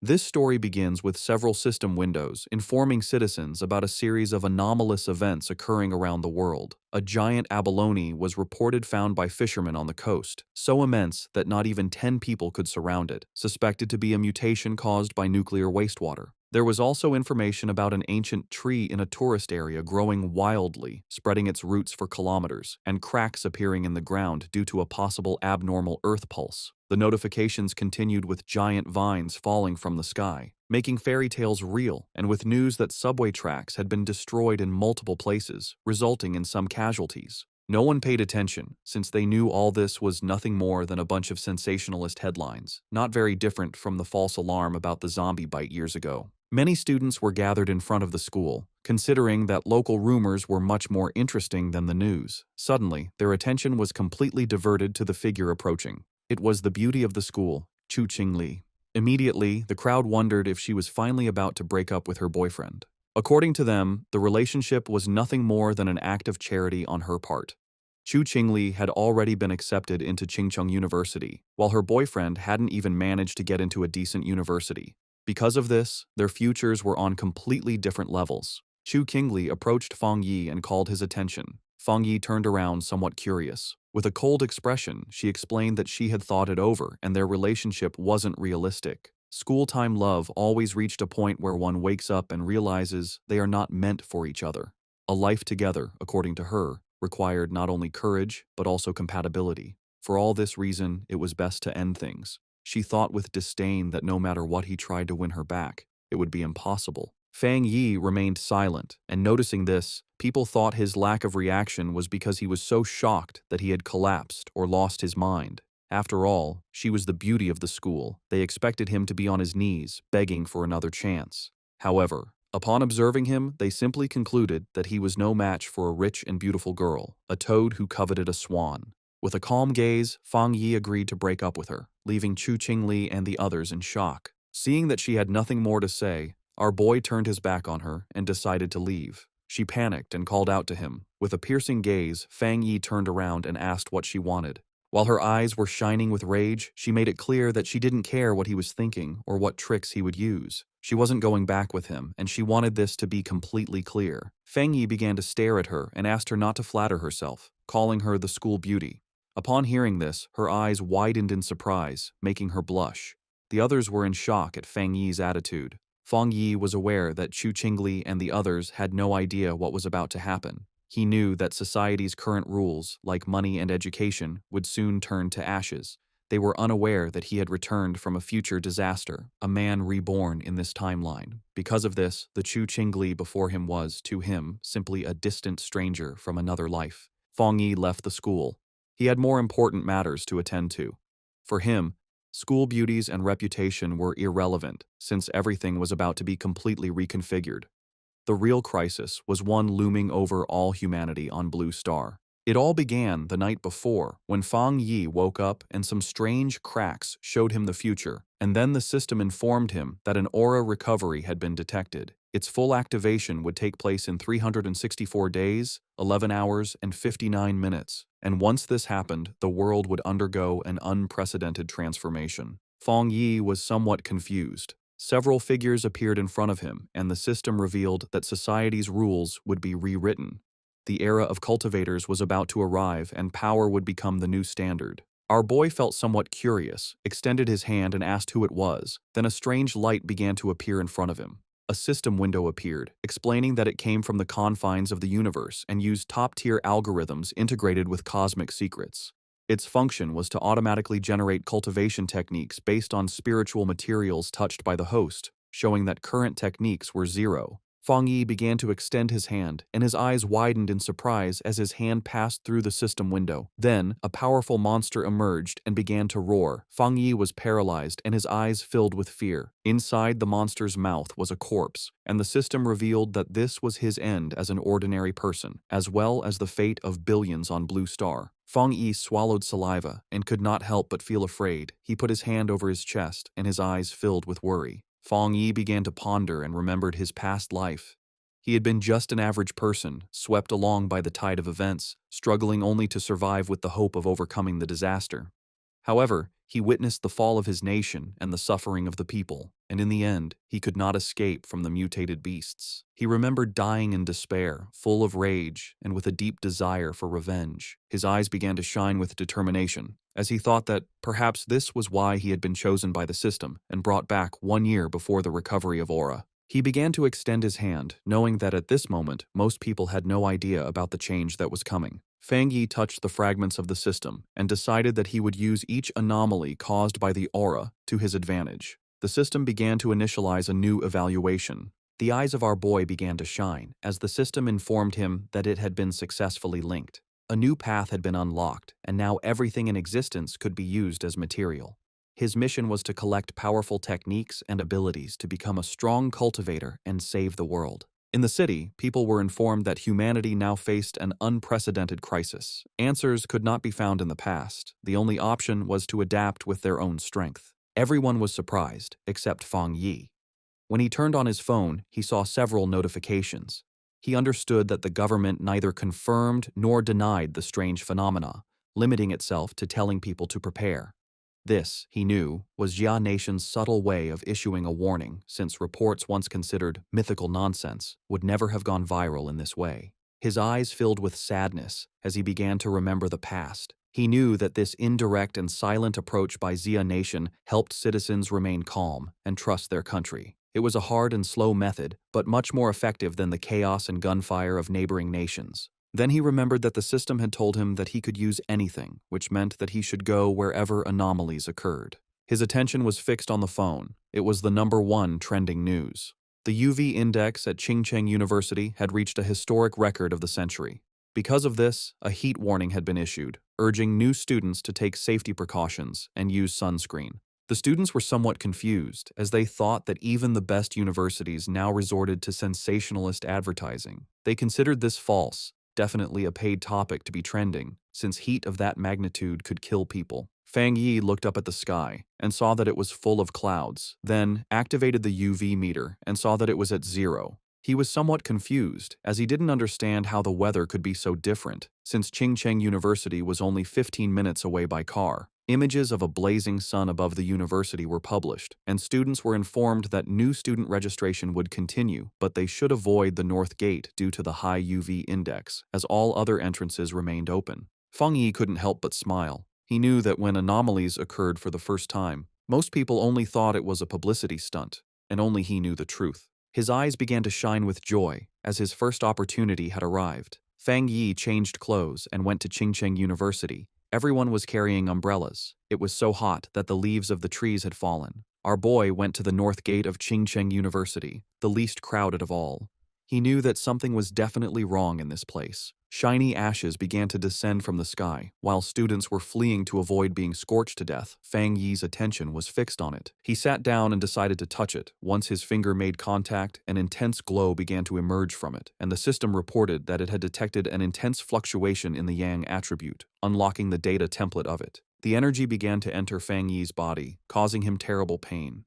This story begins with several system windows informing citizens about a series of anomalous events occurring around the world. A giant abalone was reported found by fishermen on the coast, so immense that not even 10 people could surround it, suspected to be a mutation caused by nuclear wastewater. There was also information about an ancient tree in a tourist area growing wildly, spreading its roots for kilometers, and cracks appearing in the ground due to a possible abnormal earth pulse. The notifications continued with giant vines falling from the sky, making fairy tales real, and with news that subway tracks had been destroyed in multiple places, resulting in some casualties. No one paid attention, since they knew all this was nothing more than a bunch of sensationalist headlines, not very different from the false alarm about the zombie bite years ago. Many students were gathered in front of the school, considering that local rumors were much more interesting than the news. Suddenly, their attention was completely diverted to the figure approaching. It was the beauty of the school, Chu Qingli. Immediately, the crowd wondered if she was finally about to break up with her boyfriend. According to them, the relationship was nothing more than an act of charity on her part. Chu Qingli had already been accepted into Qingcheng University, while her boyfriend hadn't even managed to get into a decent university. Because of this, their futures were on completely different levels. Chu Qingli approached Fang Yi and called his attention. Fang Yi turned around somewhat curious. With a cold expression, she explained that she had thought it over and their relationship wasn't realistic. School-time love always reached a point where one wakes up and realizes they are not meant for each other. A life together, according to her, required not only courage but also compatibility. For all this reason, it was best to end things. She thought with disdain that no matter what he tried to win her back, it would be impossible. Fang Yi remained silent, and noticing this, people thought his lack of reaction was because he was so shocked that he had collapsed or lost his mind. After all, she was the beauty of the school. They expected him to be on his knees, begging for another chance. However, upon observing him, they simply concluded that he was no match for a rich and beautiful girl, a toad who coveted a swan. With a calm gaze, Fang Yi agreed to break up with her, leaving Chu Qingli and the others in shock. Seeing that she had nothing more to say, our boy turned his back on her and decided to leave. She panicked and called out to him. With a piercing gaze, Fang Yi turned around and asked what she wanted. While her eyes were shining with rage, she made it clear that she didn't care what he was thinking or what tricks he would use. She wasn't going back with him, and she wanted this to be completely clear. Fang Yi began to stare at her and asked her not to flatter herself, calling her the school beauty. Upon hearing this, her eyes widened in surprise, making her blush. The others were in shock at Fang Yi's attitude. Fang Yi was aware that Chu Qingli and the others had no idea what was about to happen. He knew that society's current rules, like money and education, would soon turn to ashes. They were unaware that he had returned from a future disaster, a man reborn in this timeline. Because of this, the Chu Qingli before him was, to him, simply a distant stranger from another life. Fang Yi left the school. He had more important matters to attend to. For him, school beauties and reputation were irrelevant, since everything was about to be completely reconfigured. The real crisis was one looming over all humanity on Blue Star. It all began the night before, when Fang Yi woke up and some strange cracks showed him the future, and then the system informed him that an aura recovery had been detected. Its full activation would take place in 364 days, 11 hours, and 59 minutes, and once this happened, the world would undergo an unprecedented transformation. Fang Yi was somewhat confused. Several figures appeared in front of him, and the system revealed that society's rules would be rewritten. The era of cultivators was about to arrive, and power would become the new standard. Our boy felt somewhat curious, extended his hand and asked who it was. Then a strange light began to appear in front of him. A system window appeared, explaining that it came from the confines of the universe and used top-tier algorithms integrated with cosmic secrets. Its function was to automatically generate cultivation techniques based on spiritual materials touched by the host, showing that current techniques were zero. Fang Yi began to extend his hand, and his eyes widened in surprise as his hand passed through the system window. Then, a powerful monster emerged and began to roar. Fang Yi was paralyzed and his eyes filled with fear. Inside the monster's mouth was a corpse, and the system revealed that this was his end as an ordinary person, as well as the fate of billions on Blue Star. Fang Yi swallowed saliva and could not help but feel afraid. He put his hand over his chest, and his eyes filled with worry. Fang Yi began to ponder and remembered his past life. He had been just an average person, swept along by the tide of events, struggling only to survive with the hope of overcoming the disaster. However, he witnessed the fall of his nation and the suffering of the people, and in the end, he could not escape from the mutated beasts. He remembered dying in despair, full of rage, and with a deep desire for revenge. His eyes began to shine with determination, as he thought that perhaps this was why he had been chosen by the system and brought back 1 year before the recovery of Aura. He began to extend his hand, knowing that at this moment, most people had no idea about the change that was coming. Fang Yi touched the fragments of the system and decided that he would use each anomaly caused by the aura to his advantage. The system began to initialize a new evaluation. The eyes of our boy began to shine as the system informed him that it had been successfully linked. A new path had been unlocked, and now everything in existence could be used as material. His mission was to collect powerful techniques and abilities to become a strong cultivator and save the world. In the city, people were informed that humanity now faced an unprecedented crisis. Answers could not be found in the past. The only option was to adapt with their own strength. Everyone was surprised, except Fang Yi. When he turned on his phone, he saw several notifications. He understood that the government neither confirmed nor denied the strange phenomena, limiting itself to telling people to prepare. This, he knew, was Jia Nation's subtle way of issuing a warning, since reports once considered mythical nonsense would never have gone viral in this way. His eyes filled with sadness as he began to remember the past. He knew that this indirect and silent approach by Jia Nation helped citizens remain calm and trust their country. It was a hard and slow method, but much more effective than the chaos and gunfire of neighboring nations. Then he remembered that the system had told him that he could use anything, which meant that he should go wherever anomalies occurred. His attention was fixed on the phone. It was the #1 trending news. The UV index at Qingcheng University had reached a historic record of the century. Because of this, a heat warning had been issued, urging new students to take safety precautions and use sunscreen. The students were somewhat confused, as they thought that even the best universities now resorted to sensationalist advertising. They considered this false, definitely a paid topic to be trending, since heat of that magnitude could kill people. Fang Yi looked up at the sky and saw that it was full of clouds, then activated the UV meter and saw that it was at 0. He was somewhat confused, as he didn't understand how the weather could be so different, since Qingcheng University was only 15 minutes away by car. Images of a blazing sun above the university were published, and students were informed that new student registration would continue, but they should avoid the north gate due to the high UV index, as all other entrances remained open. Feng Yi couldn't help but smile. He knew that when anomalies occurred for the first time, most people only thought it was a publicity stunt, and only he knew the truth. His eyes began to shine with joy, as his first opportunity had arrived. Fang Yi changed clothes and went to Qingcheng University. Everyone was carrying umbrellas. It was so hot that the leaves of the trees had fallen. Our boy went to the north gate of Qingcheng University, the least crowded of all. He knew that something was definitely wrong in this place. Shiny ashes began to descend from the sky. While students were fleeing to avoid being scorched to death, Fang Yi's attention was fixed on it. He sat down and decided to touch it. Once his finger made contact, an intense glow began to emerge from it, and the system reported that it had detected an intense fluctuation in the Yang attribute, unlocking the data template of it. The energy began to enter Fang Yi's body, causing him terrible pain.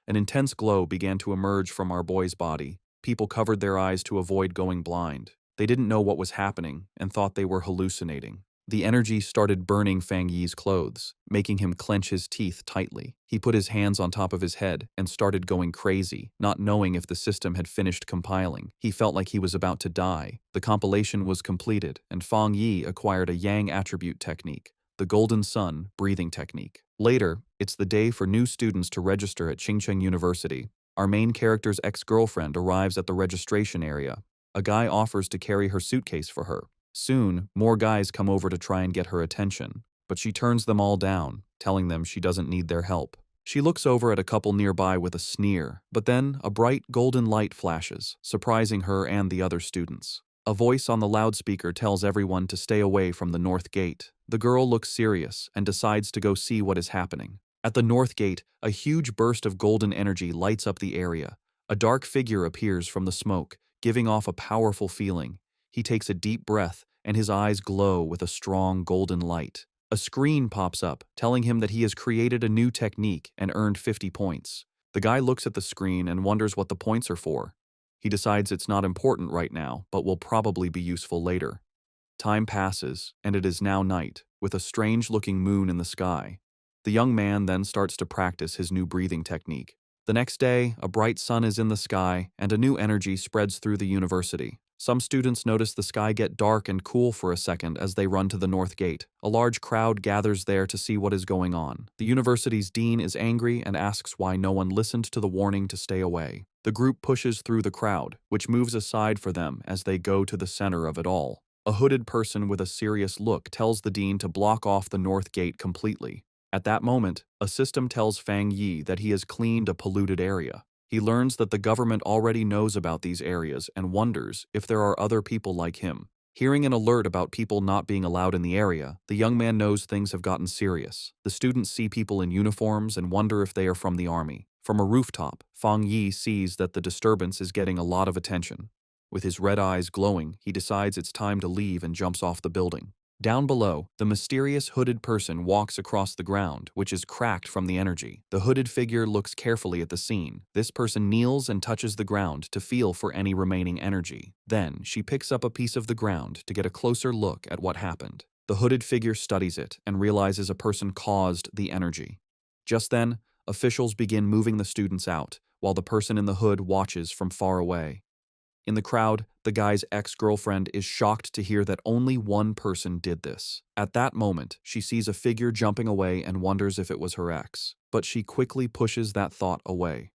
An intense glow began to emerge from our boy's body. People covered their eyes to avoid going blind. They didn't know what was happening and thought they were hallucinating. The energy started burning Fang Yi's clothes, making him clench his teeth tightly. He put his hands on top of his head and started going crazy, not knowing if the system had finished compiling. He felt like he was about to die. The compilation was completed, and Fang Yi acquired a Yang attribute technique, the Golden Sun breathing technique. Later, it's the day for new students to register at Qingcheng University. Our main character's ex-girlfriend arrives at the registration area. A guy offers to carry her suitcase for her. Soon, more guys come over to try and get her attention, but she turns them all down, telling them she doesn't need their help. She looks over at a couple nearby with a sneer, but then a bright golden light flashes, surprising her and the other students. A voice on the loudspeaker tells everyone to stay away from the north gate. The girl looks serious and decides to go see what is happening. At the north gate, a huge burst of golden energy lights up the area. A dark figure appears from the smoke, giving off a powerful feeling. He takes a deep breath, and his eyes glow with a strong golden light. A screen pops up, telling him that he has created a new technique and earned 50 points. The guy looks at the screen and wonders what the points are for. He decides it's not important right now, but will probably be useful later. Time passes, and it is now night, with a strange-looking moon in the sky. The young man then starts to practice his new breathing technique. The next day, a bright sun is in the sky, and a new energy spreads through the university. Some students notice the sky get dark and cool for a second as they run to the north gate. A large crowd gathers there to see what is going on. The university's dean is angry and asks why no one listened to the warning to stay away. The group pushes through the crowd, which moves aside for them as they go to the center of it all. A hooded person with a serious look tells the dean to block off the north gate completely. At that moment, a system tells Fang Yi that he has cleaned a polluted area. He learns that the government already knows about these areas and wonders if there are other people like him. Hearing an alert about people not being allowed in the area, the young man knows things have gotten serious. The students see people in uniforms and wonder if they are from the army. From a rooftop, Fang Yi sees that the disturbance is getting a lot of attention. With his red eyes glowing, he decides it's time to leave and jumps off the building. Down below, the mysterious hooded person walks across the ground, which is cracked from the energy. The hooded figure looks carefully at the scene. This person kneels and touches the ground to feel for any remaining energy. Then, she picks up a piece of the ground to get a closer look at what happened. The hooded figure studies it and realizes a person caused the energy. Just then, officials begin moving the students out, while the person in the hood watches from far away. In the crowd, the guy's ex-girlfriend is shocked to hear that only one person did this. At that moment, she sees a figure jumping away and wonders if it was her ex, but she quickly pushes that thought away.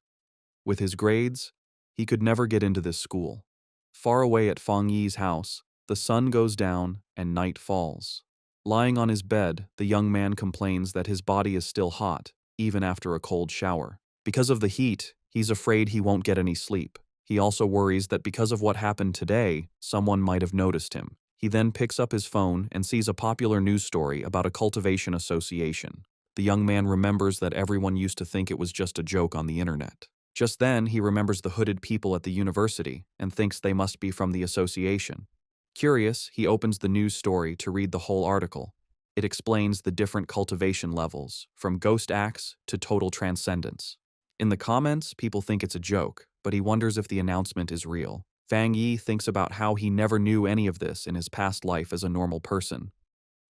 With his grades, he could never get into this school. Far away at Fang Yi's house, the sun goes down and night falls. Lying on his bed, the young man complains that his body is still hot, even after a cold shower. Because of the heat, he's afraid he won't get any sleep. He also worries that because of what happened today, someone might have noticed him. He then picks up his phone and sees a popular news story about a cultivation association. The young man remembers that everyone used to think it was just a joke on the internet. Just then, he remembers the hooded people at the university and thinks they must be from the association. Curious, he opens the news story to read the whole article. It explains the different cultivation levels, from ghost acts to total transcendence. In the comments, people think it's a joke, but he wonders if the announcement is real. Fang Yi thinks about how he never knew any of this in his past life as a normal person.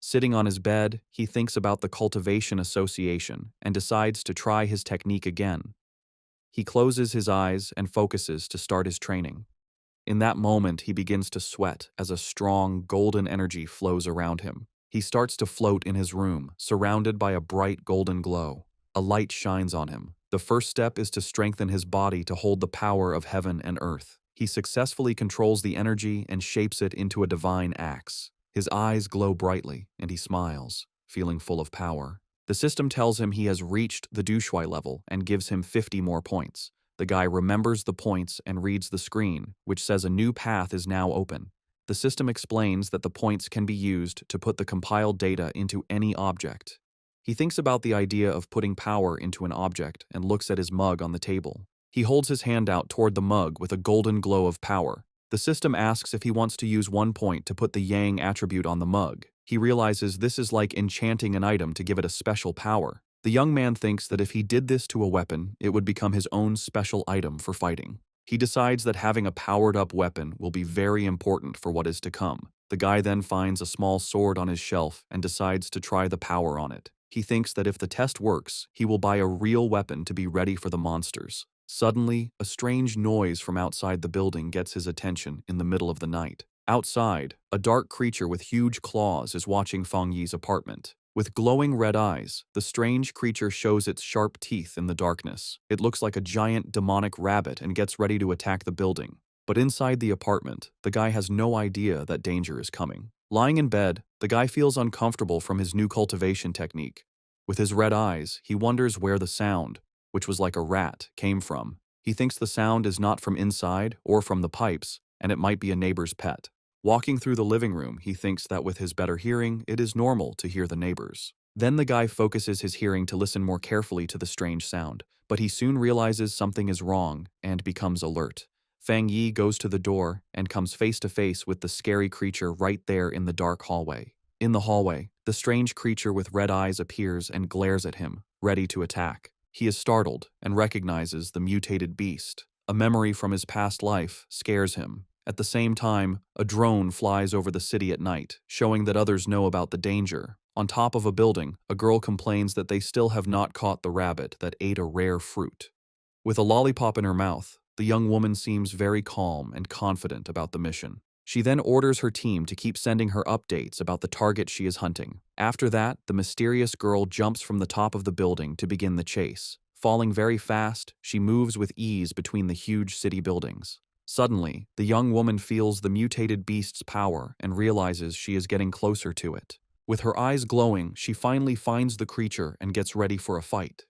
Sitting on his bed, he thinks about the cultivation association and decides to try his technique again. He closes his eyes and focuses to start his training. In that moment, he begins to sweat as a strong, golden energy flows around him. He starts to float in his room, surrounded by a bright golden glow. A light shines on him. The first step is to strengthen his body to hold the power of heaven and earth. He successfully controls the energy and shapes it into a divine axe. His eyes glow brightly, and he smiles, feeling full of power. The system tells him he has reached the Dushui level and gives him 50 more points. The guy remembers the points and reads the screen, which says a new path is now open. The system explains that the points can be used to put the compiled data into any object. He thinks about the idea of putting power into an object and looks at his mug on the table. He holds his hand out toward the mug with a golden glow of power. The system asks if he wants to use 1 point to put the Yang attribute on the mug. He realizes this is like enchanting an item to give it a special power. The young man thinks that if he did this to a weapon, it would become his own special item for fighting. He decides that having a powered-up weapon will be very important for what is to come. The guy then finds a small sword on his shelf and decides to try the power on it. He thinks that if the test works, he will buy a real weapon to be ready for the monsters. Suddenly, a strange noise from outside the building gets his attention in the middle of the night. Outside, a dark creature with huge claws is watching Fang Yi's apartment. With glowing red eyes, the strange creature shows its sharp teeth in the darkness. It looks like a giant demonic rabbit and gets ready to attack the building. But inside the apartment, the guy has no idea that danger is coming. Lying in bed, the guy feels uncomfortable from his new cultivation technique. With his red eyes, he wonders where the sound, which was like a rat, came from. He thinks the sound is not from inside or from the pipes, and it might be a neighbor's pet. Walking through the living room, he thinks that with his better hearing, it is normal to hear the neighbors. Then the guy focuses his hearing to listen more carefully to the strange sound, but he soon realizes something is wrong and becomes alert. Fang Yi goes to the door and comes face to face with the scary creature right there in the dark hallway. In the hallway, the strange creature with red eyes appears and glares at him, ready to attack. He is startled and recognizes the mutated beast. A memory from his past life scares him. At the same time, a drone flies over the city at night, showing that others know about the danger. On top of a building, a girl complains that they still have not caught the rabbit that ate a rare fruit. With a lollipop in her mouth, the young woman seems very calm and confident about the mission. She then orders her team to keep sending her updates about the target she is hunting. After that, the mysterious girl jumps from the top of the building to begin the chase. Falling very fast, she moves with ease between the huge city buildings. Suddenly, the young woman feels the mutated beast's power and realizes she is getting closer to it. With her eyes glowing, she finally finds the creature and gets ready for a fight.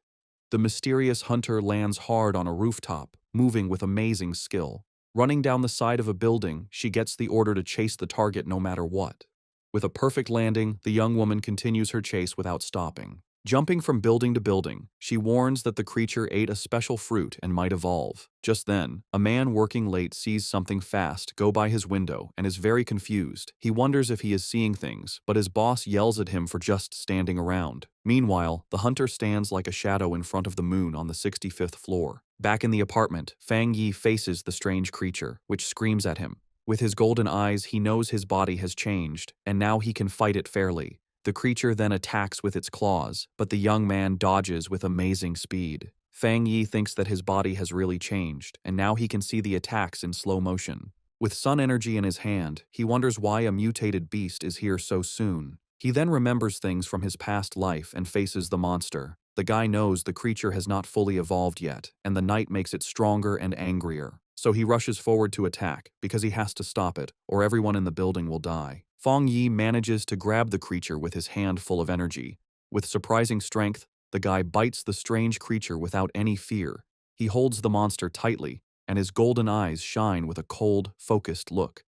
The mysterious hunter lands hard on a rooftop, moving with amazing skill. Running down the side of a building, she gets the order to chase the target no matter what. With a perfect landing, the young woman continues her chase without stopping. Jumping from building to building, she warns that the creature ate a special fruit and might evolve. Just then, a man working late sees something fast go by his window and is very confused. He wonders if he is seeing things, but his boss yells at him for just standing around. Meanwhile, the hunter stands like a shadow in front of the moon on the 65th floor. Back in the apartment, Fang Yi faces the strange creature, which screams at him. With his golden eyes, he knows his body has changed, and now he can fight it fairly. The creature then attacks with its claws, but the young man dodges with amazing speed. Fang Yi thinks that his body has really changed, and now he can see the attacks in slow motion. With sun energy in his hand, he wonders why a mutated beast is here so soon. He then remembers things from his past life and faces the monster. The guy knows the creature has not fully evolved yet, and the night makes it stronger and angrier. So he rushes forward to attack, because he has to stop it, or everyone in the building will die. Fang Yi manages to grab the creature with his hand full of energy. With surprising strength, the guy bites the strange creature without any fear. He holds the monster tightly, and his golden eyes shine with a cold, focused look.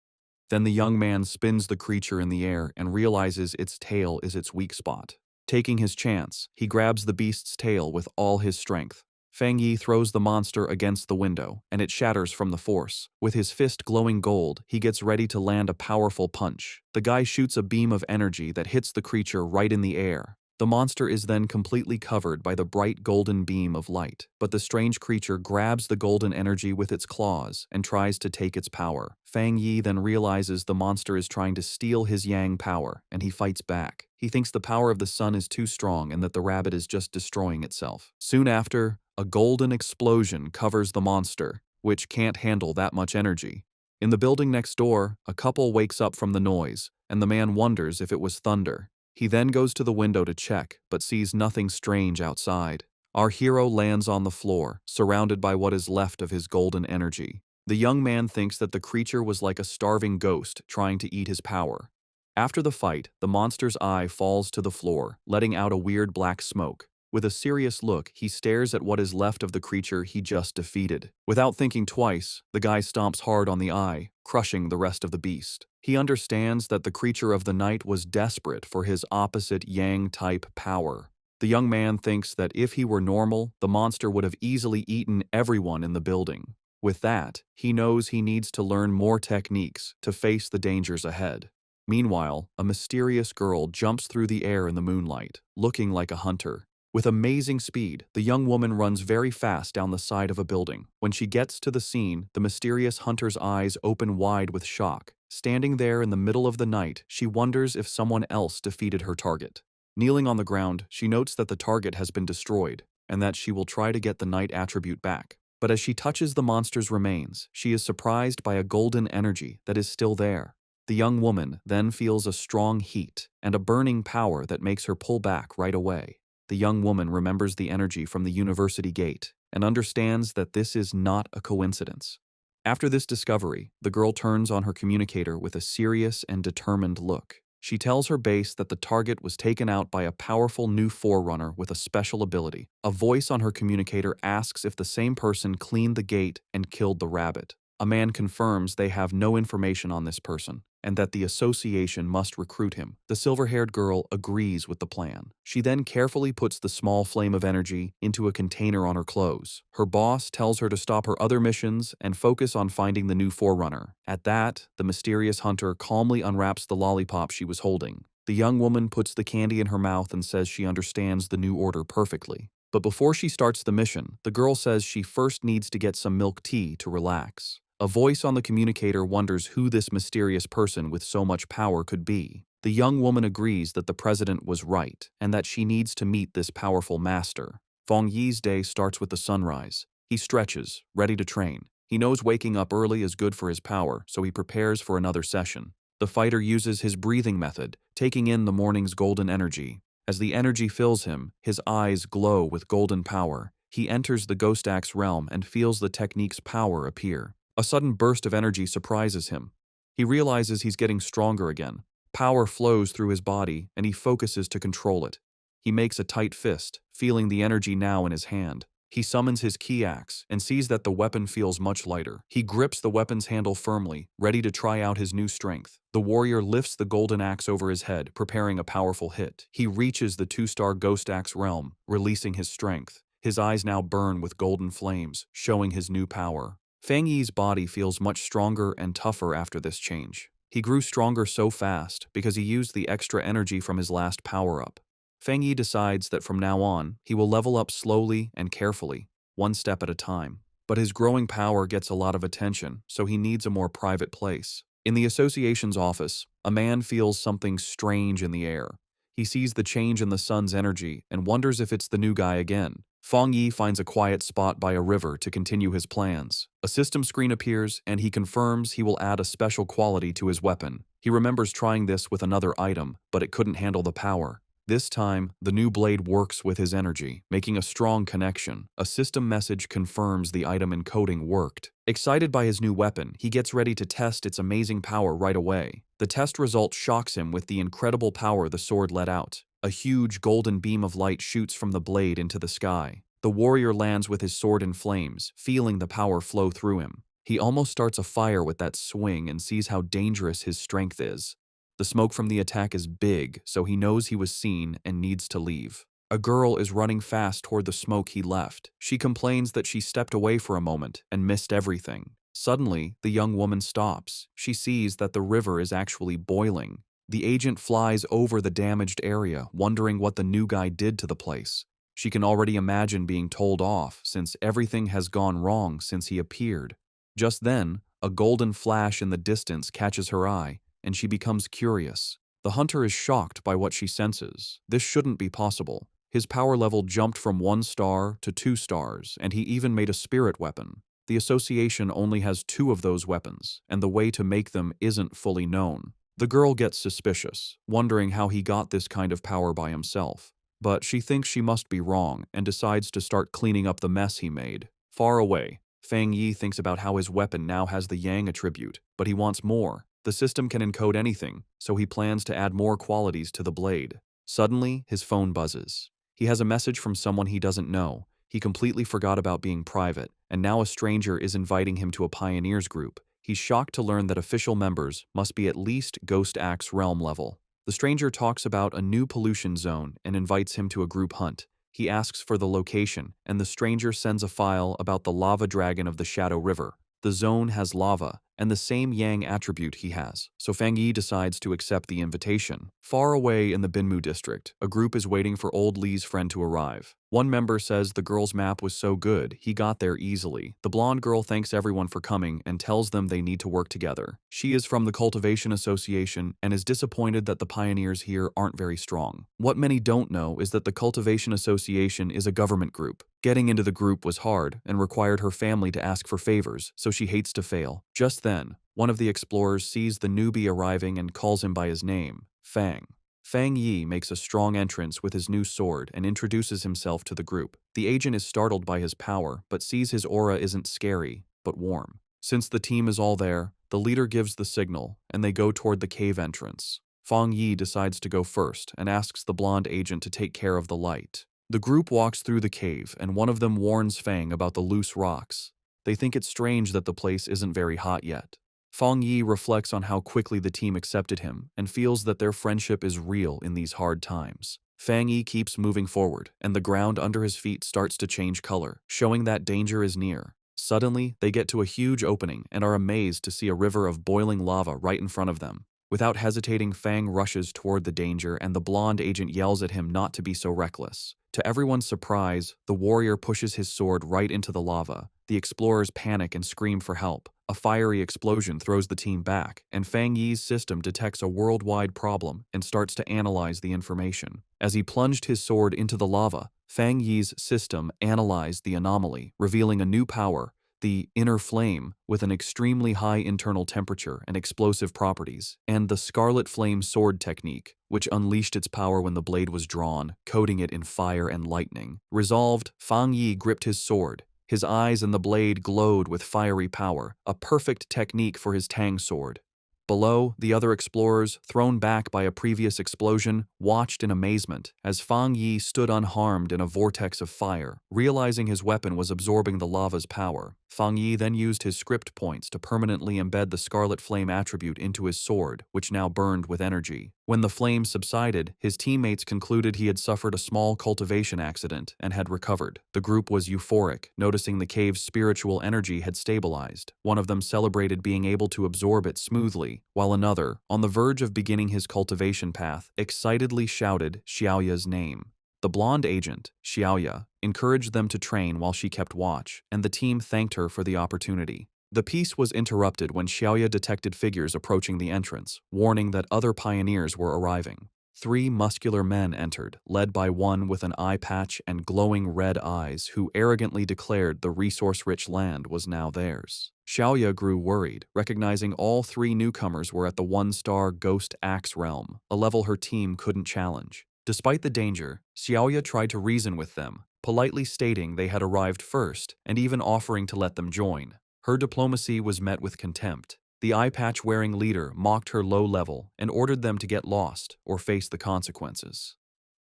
Then the young man spins the creature in the air and realizes its tail is its weak spot. Taking his chance, he grabs the beast's tail with all his strength. Fang Yi throws the monster against the window, and it shatters from the force. With his fist glowing gold, he gets ready to land a powerful punch. The guy shoots a beam of energy that hits the creature right in the air. The monster is then completely covered by the bright golden beam of light, but the strange creature grabs the golden energy with its claws and tries to take its power. Fang Yi then realizes the monster is trying to steal his yang power, and he fights back. He thinks the power of the sun is too strong and that the rabbit is just destroying itself. Soon after, a golden explosion covers the monster, which can't handle that much energy. In the building next door, a couple wakes up from the noise, and the man wonders if it was thunder. He then goes to the window to check, but sees nothing strange outside. Our hero lands on the floor, surrounded by what is left of his golden energy. The young man thinks that the creature was like a starving ghost trying to eat his power. After the fight, the monster's eye falls to the floor, letting out a weird black smoke. With a serious look, he stares at what is left of the creature he just defeated. Without thinking twice, the guy stomps hard on the eye, crushing the rest of the beast. He understands that the creature of the night was desperate for his opposite yang-type power. The young man thinks that if he were normal, the monster would have easily eaten everyone in the building. With that, he knows he needs to learn more techniques to face the dangers ahead. Meanwhile, a mysterious girl jumps through the air in the moonlight, looking like a hunter. With amazing speed, the young woman runs very fast down the side of a building. When she gets to the scene, the mysterious hunter's eyes open wide with shock. Standing there in the middle of the night, she wonders if someone else defeated her target. Kneeling on the ground, she notes that the target has been destroyed, and that she will try to get the night attribute back. But as she touches the monster's remains, she is surprised by a golden energy that is still there. The young woman then feels a strong heat and a burning power that makes her pull back right away. The young woman remembers the energy from the university gate and understands that this is not a coincidence. After this discovery, the girl turns on her communicator with a serious and determined look. She tells her base that the target was taken out by a powerful new forerunner with a special ability. A voice on her communicator asks if the same person cleaned the gate and killed the rabbit. A man confirms they have no information on this person, and that the association must recruit him. The silver-haired girl agrees with the plan. She then carefully puts the small flame of energy into a container on her clothes. Her boss tells her to stop her other missions and focus on finding the new forerunner. At that, the mysterious hunter calmly unwraps the lollipop she was holding. The young woman puts the candy in her mouth and says she understands the new order perfectly. But before she starts the mission, the girl says she first needs to get some milk tea to relax. A voice on the communicator wonders who this mysterious person with so much power could be. The young woman agrees that the president was right and that she needs to meet this powerful master. Feng Yi's day starts with the sunrise. He stretches, ready to train. He knows waking up early is good for his power, so he prepares for another session. The fighter uses his breathing method, taking in the morning's golden energy. As the energy fills him, his eyes glow with golden power. He enters the Ghost Axe realm and feels the technique's power appear. A sudden burst of energy surprises him. He realizes he's getting stronger again. Power flows through his body, and he focuses to control it. He makes a tight fist, feeling the energy now in his hand. He summons his key axe and sees that the weapon feels much lighter. He grips the weapon's handle firmly, ready to try out his new strength. The warrior lifts the golden axe over his head, preparing a powerful hit. He reaches the 2-star Ghost Axe realm, releasing his strength. His eyes now burn with golden flames, showing his new power. Feng Yi's body feels much stronger and tougher after this change. He grew stronger so fast because he used the extra energy from his last power-up. Feng Yi decides that from now on, he will level up slowly and carefully, one step at a time. But his growing power gets a lot of attention, so he needs a more private place. In the association's office, a man feels something strange in the air. He sees the change in the sun's energy and wonders if it's the new guy again. Feng Yi finds a quiet spot by a river to continue his plans. A system screen appears, and he confirms he will add a special quality to his weapon. He remembers trying this with another item, but it couldn't handle the power. This time, the new blade works with his energy, making a strong connection. A system message confirms the item encoding worked. Excited by his new weapon, he gets ready to test its amazing power right away. The test result shocks him with the incredible power the sword let out. A huge golden beam of light shoots from the blade into the sky. The warrior lands with his sword in flames, feeling the power flow through him. He almost starts a fire with that swing and sees how dangerous his strength is. The smoke from the attack is big, so he knows he was seen and needs to leave. A girl is running fast toward the smoke he left. She complains that she stepped away for a moment and missed everything. Suddenly, the young woman stops. She sees that the river is actually boiling. The agent flies over the damaged area, wondering what the new guy did to the place. She can already imagine being told off, since everything has gone wrong since he appeared. Just then, a golden flash in the distance catches her eye, and she becomes curious. The hunter is shocked by what she senses. This shouldn't be possible. His power level jumped from 1 star to 2 stars, and he even made a spirit weapon. The association only has 2 of those weapons, and the way to make them isn't fully known. The girl gets suspicious, wondering how he got this kind of power by himself. But she thinks she must be wrong and decides to start cleaning up the mess he made. Far away, Feng Yi thinks about how his weapon now has the Yang attribute, but he wants more. The system can encode anything, so he plans to add more qualities to the blade. Suddenly, his phone buzzes. He has a message from someone he doesn't know. He completely forgot about being private, and now a stranger is inviting him to a pioneers group. He's shocked to learn that official members must be at least Ghost Axe realm level. The stranger talks about a new pollution zone and invites him to a group hunt. He asks for the location, and the stranger sends a file about the lava dragon of the Shadow River. The zone has lava, and the same Yang attribute he has, so Feng Yi decides to accept the invitation. Far away in the Binmu district, a group is waiting for old Li's friend to arrive. One member says the girl's map was so good, he got there easily. The blonde girl thanks everyone for coming and tells them they need to work together. She is from the Cultivation Association and is disappointed that the pioneers here aren't very strong. What many don't know is that the Cultivation Association is a government group. Getting into the group was hard and required her family to ask for favors, so she hates to fail. Just then, one of the explorers sees the newbie arriving and calls him by his name, Fang. Feng Yi makes a strong entrance with his new sword and introduces himself to the group. The agent is startled by his power, but sees his aura isn't scary, but warm. Since the team is all there, the leader gives the signal, and they go toward the cave entrance. Feng Yi decides to go first and asks the blonde agent to take care of the light. The group walks through the cave, and one of them warns Fang about the loose rocks. They think it's strange that the place isn't very hot yet. Feng Yi reflects on how quickly the team accepted him and feels that their friendship is real in these hard times. Feng Yi keeps moving forward, and the ground under his feet starts to change color, showing that danger is near. Suddenly, they get to a huge opening and are amazed to see a river of boiling lava right in front of them. Without hesitating, Fang rushes toward the danger, and the blonde agent yells at him not to be so reckless. To everyone's surprise, the warrior pushes his sword right into the lava. The explorers panic and scream for help. A fiery explosion throws the team back, and Fang Yi's system detects a worldwide problem and starts to analyze the information. As he plunged his sword into the lava, Fang Yi's system analyzed the anomaly, revealing a new power, the inner flame, with an extremely high internal temperature and explosive properties, and the scarlet flame sword technique, which unleashed its power when the blade was drawn, coating it in fire and lightning. Resolved, Fang Yi gripped his sword. His eyes and the blade glowed with fiery power, a perfect technique for his Tang sword. Below, the other explorers, thrown back by a previous explosion, watched in amazement as Fang Yi stood unharmed in a vortex of fire. Realizing his weapon was absorbing the lava's power, Fang Yi then used his script points to permanently embed the scarlet flame attribute into his sword, which now burned with energy. When the flames subsided, his teammates concluded he had suffered a small cultivation accident and had recovered. The group was euphoric, noticing the cave's spiritual energy had stabilized. One of them celebrated being able to absorb it smoothly, while another, on the verge of beginning his cultivation path, excitedly shouted Xiaoya's name. The blonde agent, Xiaoya, encouraged them to train while she kept watch, and the team thanked her for the opportunity. The peace was interrupted when Xiaoya detected figures approaching the entrance, warning that other pioneers were arriving. 3 muscular men entered, led by one with an eye patch and glowing red eyes who arrogantly declared the resource-rich land was now theirs. Xiaoya grew worried, recognizing all 3 newcomers were at the 1-star Ghost Axe realm, a level her team couldn't challenge. Despite the danger, Xiaoya tried to reason with them, politely stating they had arrived first and even offering to let them join. Her diplomacy was met with contempt. The eye-patch-wearing leader mocked her low level and ordered them to get lost or face the consequences.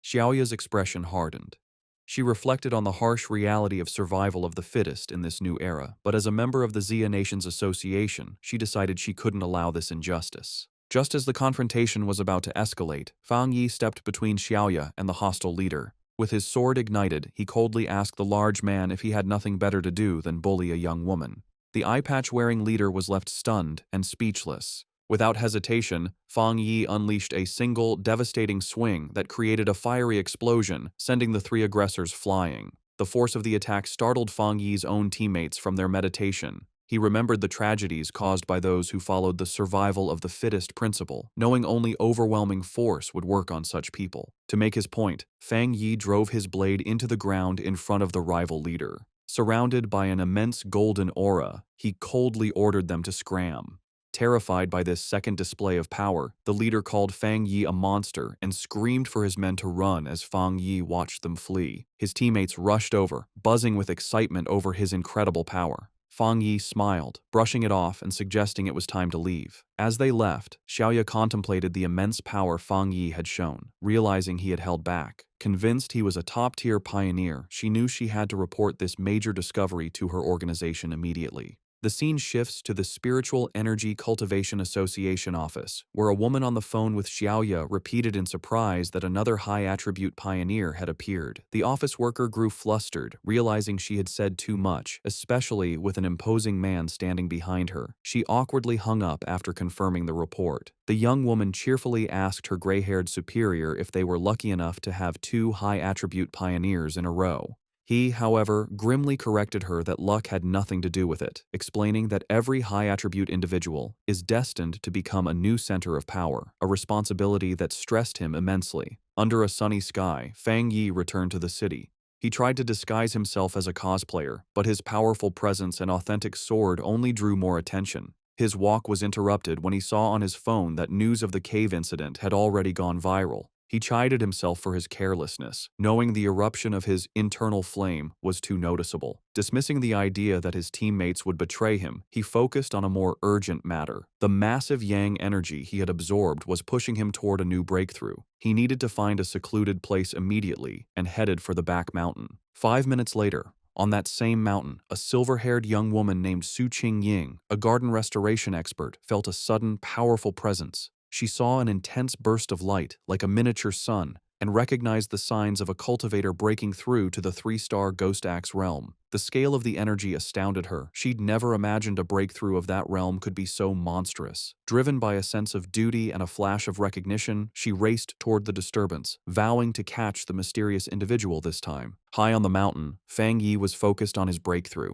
Xiaoya's expression hardened. She reflected on the harsh reality of survival of the fittest in this new era, but as a member of the Xia Nations Association, she decided she couldn't allow this injustice. Just as the confrontation was about to escalate, Fang Yi stepped between Xiaoya and the hostile leader. With his sword ignited, he coldly asked the large man if he had nothing better to do than bully a young woman. The eye-patch-wearing leader was left stunned and speechless. Without hesitation, Fang Yi unleashed a single, devastating swing that created a fiery explosion, sending the 3 aggressors flying. The force of the attack startled Fang Yi's own teammates from their meditation. He remembered the tragedies caused by those who followed the survival of the fittest principle, knowing only overwhelming force would work on such people. To make his point, Fang Yi drove his blade into the ground in front of the rival leader. Surrounded by an immense golden aura, he coldly ordered them to scram. Terrified by this second display of power, the leader called Fang Yi a monster and screamed for his men to run as Fang Yi watched them flee. His teammates rushed over, buzzing with excitement over his incredible power. Fang Yi smiled, brushing it off and suggesting it was time to leave. As they left, Xiaoya contemplated the immense power Fang Yi had shown, realizing he had held back. Convinced he was a top-tier pioneer, she knew she had to report this major discovery to her organization immediately. The scene shifts to the Spiritual Energy Cultivation Association office, where a woman on the phone with Xiaoya repeated in surprise that another high-attribute pioneer had appeared. The office worker grew flustered, realizing she had said too much, especially with an imposing man standing behind her. She awkwardly hung up after confirming the report. The young woman cheerfully asked her gray-haired superior if they were lucky enough to have 2 high-attribute pioneers in a row. He, however, grimly corrected her that luck had nothing to do with it, explaining that every high-attribute individual is destined to become a new center of power, a responsibility that stressed him immensely. Under a sunny sky, Fang Yi returned to the city. He tried to disguise himself as a cosplayer, but his powerful presence and authentic sword only drew more attention. His walk was interrupted when he saw on his phone that news of the cave incident had already gone viral. He chided himself for his carelessness, knowing the eruption of his internal flame was too noticeable. Dismissing the idea that his teammates would betray him, he focused on a more urgent matter. The massive yang energy he had absorbed was pushing him toward a new breakthrough. He needed to find a secluded place immediately and headed for the back mountain. 5 minutes later, on that same mountain, a silver-haired young woman named Su Qingying, a garden restoration expert, felt a sudden, powerful presence. She saw an intense burst of light, like a miniature sun, and recognized the signs of a cultivator breaking through to the 3-star Ghost Axe realm. The scale of the energy astounded her. She'd never imagined a breakthrough of that realm could be so monstrous. Driven by a sense of duty and a flash of recognition, she raced toward the disturbance, vowing to catch the mysterious individual this time. High on the mountain, Fang Yi was focused on his breakthrough.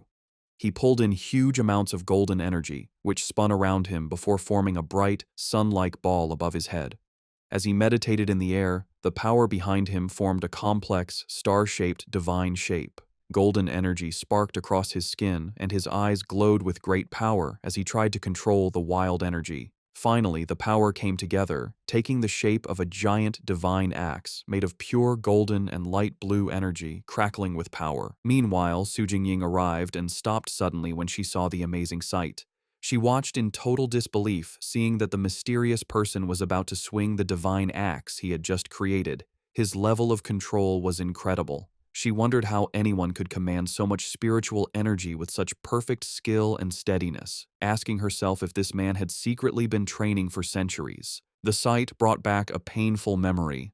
He pulled in huge amounts of golden energy, which spun around him before forming a bright, sun-like ball above his head. As he meditated in the air, the power behind him formed a complex, star-shaped divine shape. Golden energy sparked across his skin, and his eyes glowed with great power as he tried to control the wild energy. Finally, the power came together, taking the shape of a giant divine axe made of pure golden and light blue energy, crackling with power. Meanwhile, Su Jingying arrived and stopped suddenly when she saw the amazing sight. She watched in total disbelief, seeing that the mysterious person was about to swing the divine axe he had just created. His level of control was incredible. She wondered how anyone could command so much spiritual energy with such perfect skill and steadiness, asking herself if this man had secretly been training for centuries. The sight brought back a painful memory.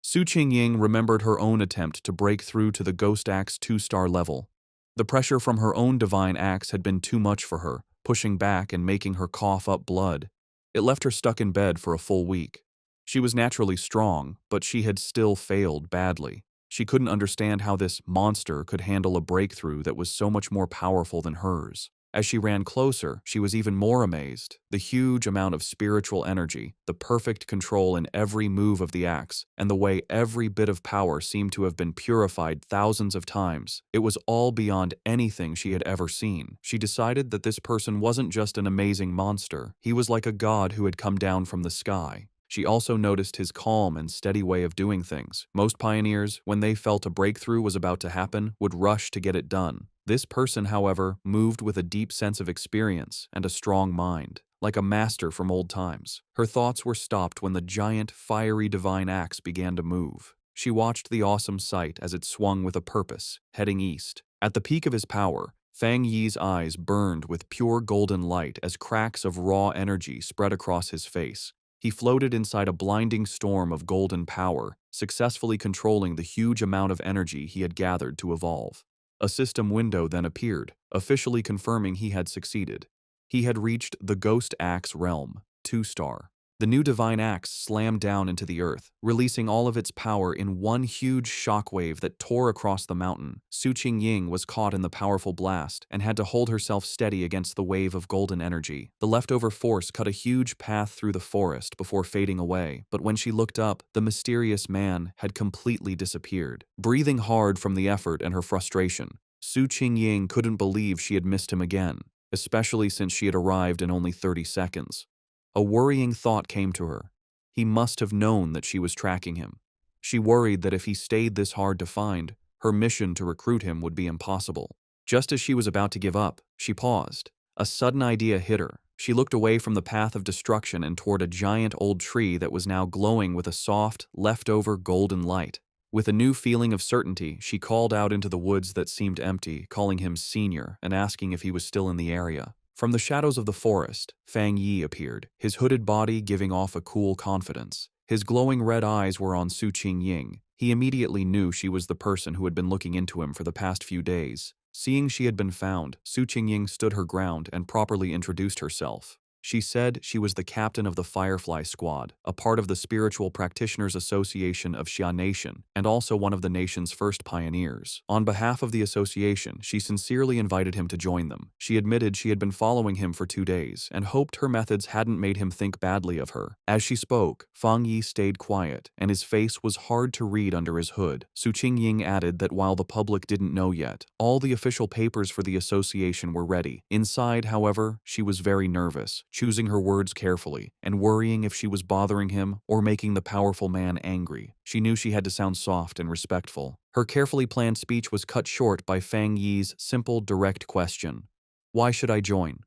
Su Qingying remembered her own attempt to break through to the Ghost Axe 2-star level. The pressure from her own divine axe had been too much for her, pushing back and making her cough up blood. It left her stuck in bed for a full week. She was naturally strong, but she had still failed badly. She couldn't understand how this monster could handle a breakthrough that was so much more powerful than hers. As she ran closer, she was even more amazed. The huge amount of spiritual energy, the perfect control in every move of the axe, and the way every bit of power seemed to have been purified thousands of times. It was all beyond anything she had ever seen. She decided that this person wasn't just an amazing monster. He was like a god who had come down from the sky. She also noticed his calm and steady way of doing things. Most pioneers, when they felt a breakthrough was about to happen, would rush to get it done. This person, however, moved with a deep sense of experience and a strong mind, like a master from old times. Her thoughts were stopped when the giant, fiery divine axe began to move. She watched the awesome sight as it swung with a purpose, heading east. At the peak of his power, Fang Yi's eyes burned with pure golden light as cracks of raw energy spread across his face. He floated inside a blinding storm of golden power, successfully controlling the huge amount of energy he had gathered to evolve. A system window then appeared, officially confirming he had succeeded. He had reached the Ghost Axe realm, 2-star. The new divine axe slammed down into the earth, releasing all of its power in one huge shockwave that tore across the mountain. Su Qingying was caught in the powerful blast and had to hold herself steady against the wave of golden energy. The leftover force cut a huge path through the forest before fading away, but when she looked up, the mysterious man had completely disappeared. Breathing hard from the effort and her frustration, Su Qingying couldn't believe she had missed him again, especially since she had arrived in only 30 seconds. A worrying thought came to her. He must have known that she was tracking him. She worried that if he stayed this hard to find, her mission to recruit him would be impossible. Just as she was about to give up, she paused. A sudden idea hit her. She looked away from the path of destruction and toward a giant old tree that was now glowing with a soft, leftover golden light. With a new feeling of certainty, she called out into the woods that seemed empty, calling him Senior and asking if he was still in the area. From the shadows of the forest, Fang Yi appeared, his hooded body giving off a cool confidence. His glowing red eyes were on Su Qingying. He immediately knew she was the person who had been looking into him for the past few days. Seeing she had been found, Su Qingying stood her ground and properly introduced herself. She said she was the captain of the Firefly Squad, a part of the Spiritual Practitioners Association of Xia Nation, and also one of the nation's first pioneers. On behalf of the association, she sincerely invited him to join them. She admitted she had been following him for 2 days and hoped her methods hadn't made him think badly of her. As she spoke, Fang Yi stayed quiet, and his face was hard to read under his hood. Su Qingying added that while the public didn't know yet, all the official papers for the association were ready. Inside, however, she was very nervous, choosing her words carefully, and worrying if she was bothering him or making the powerful man angry. She knew she had to sound soft and respectful. Her carefully planned speech was cut short by Fang Yi's simple, direct question. "Why should I join?"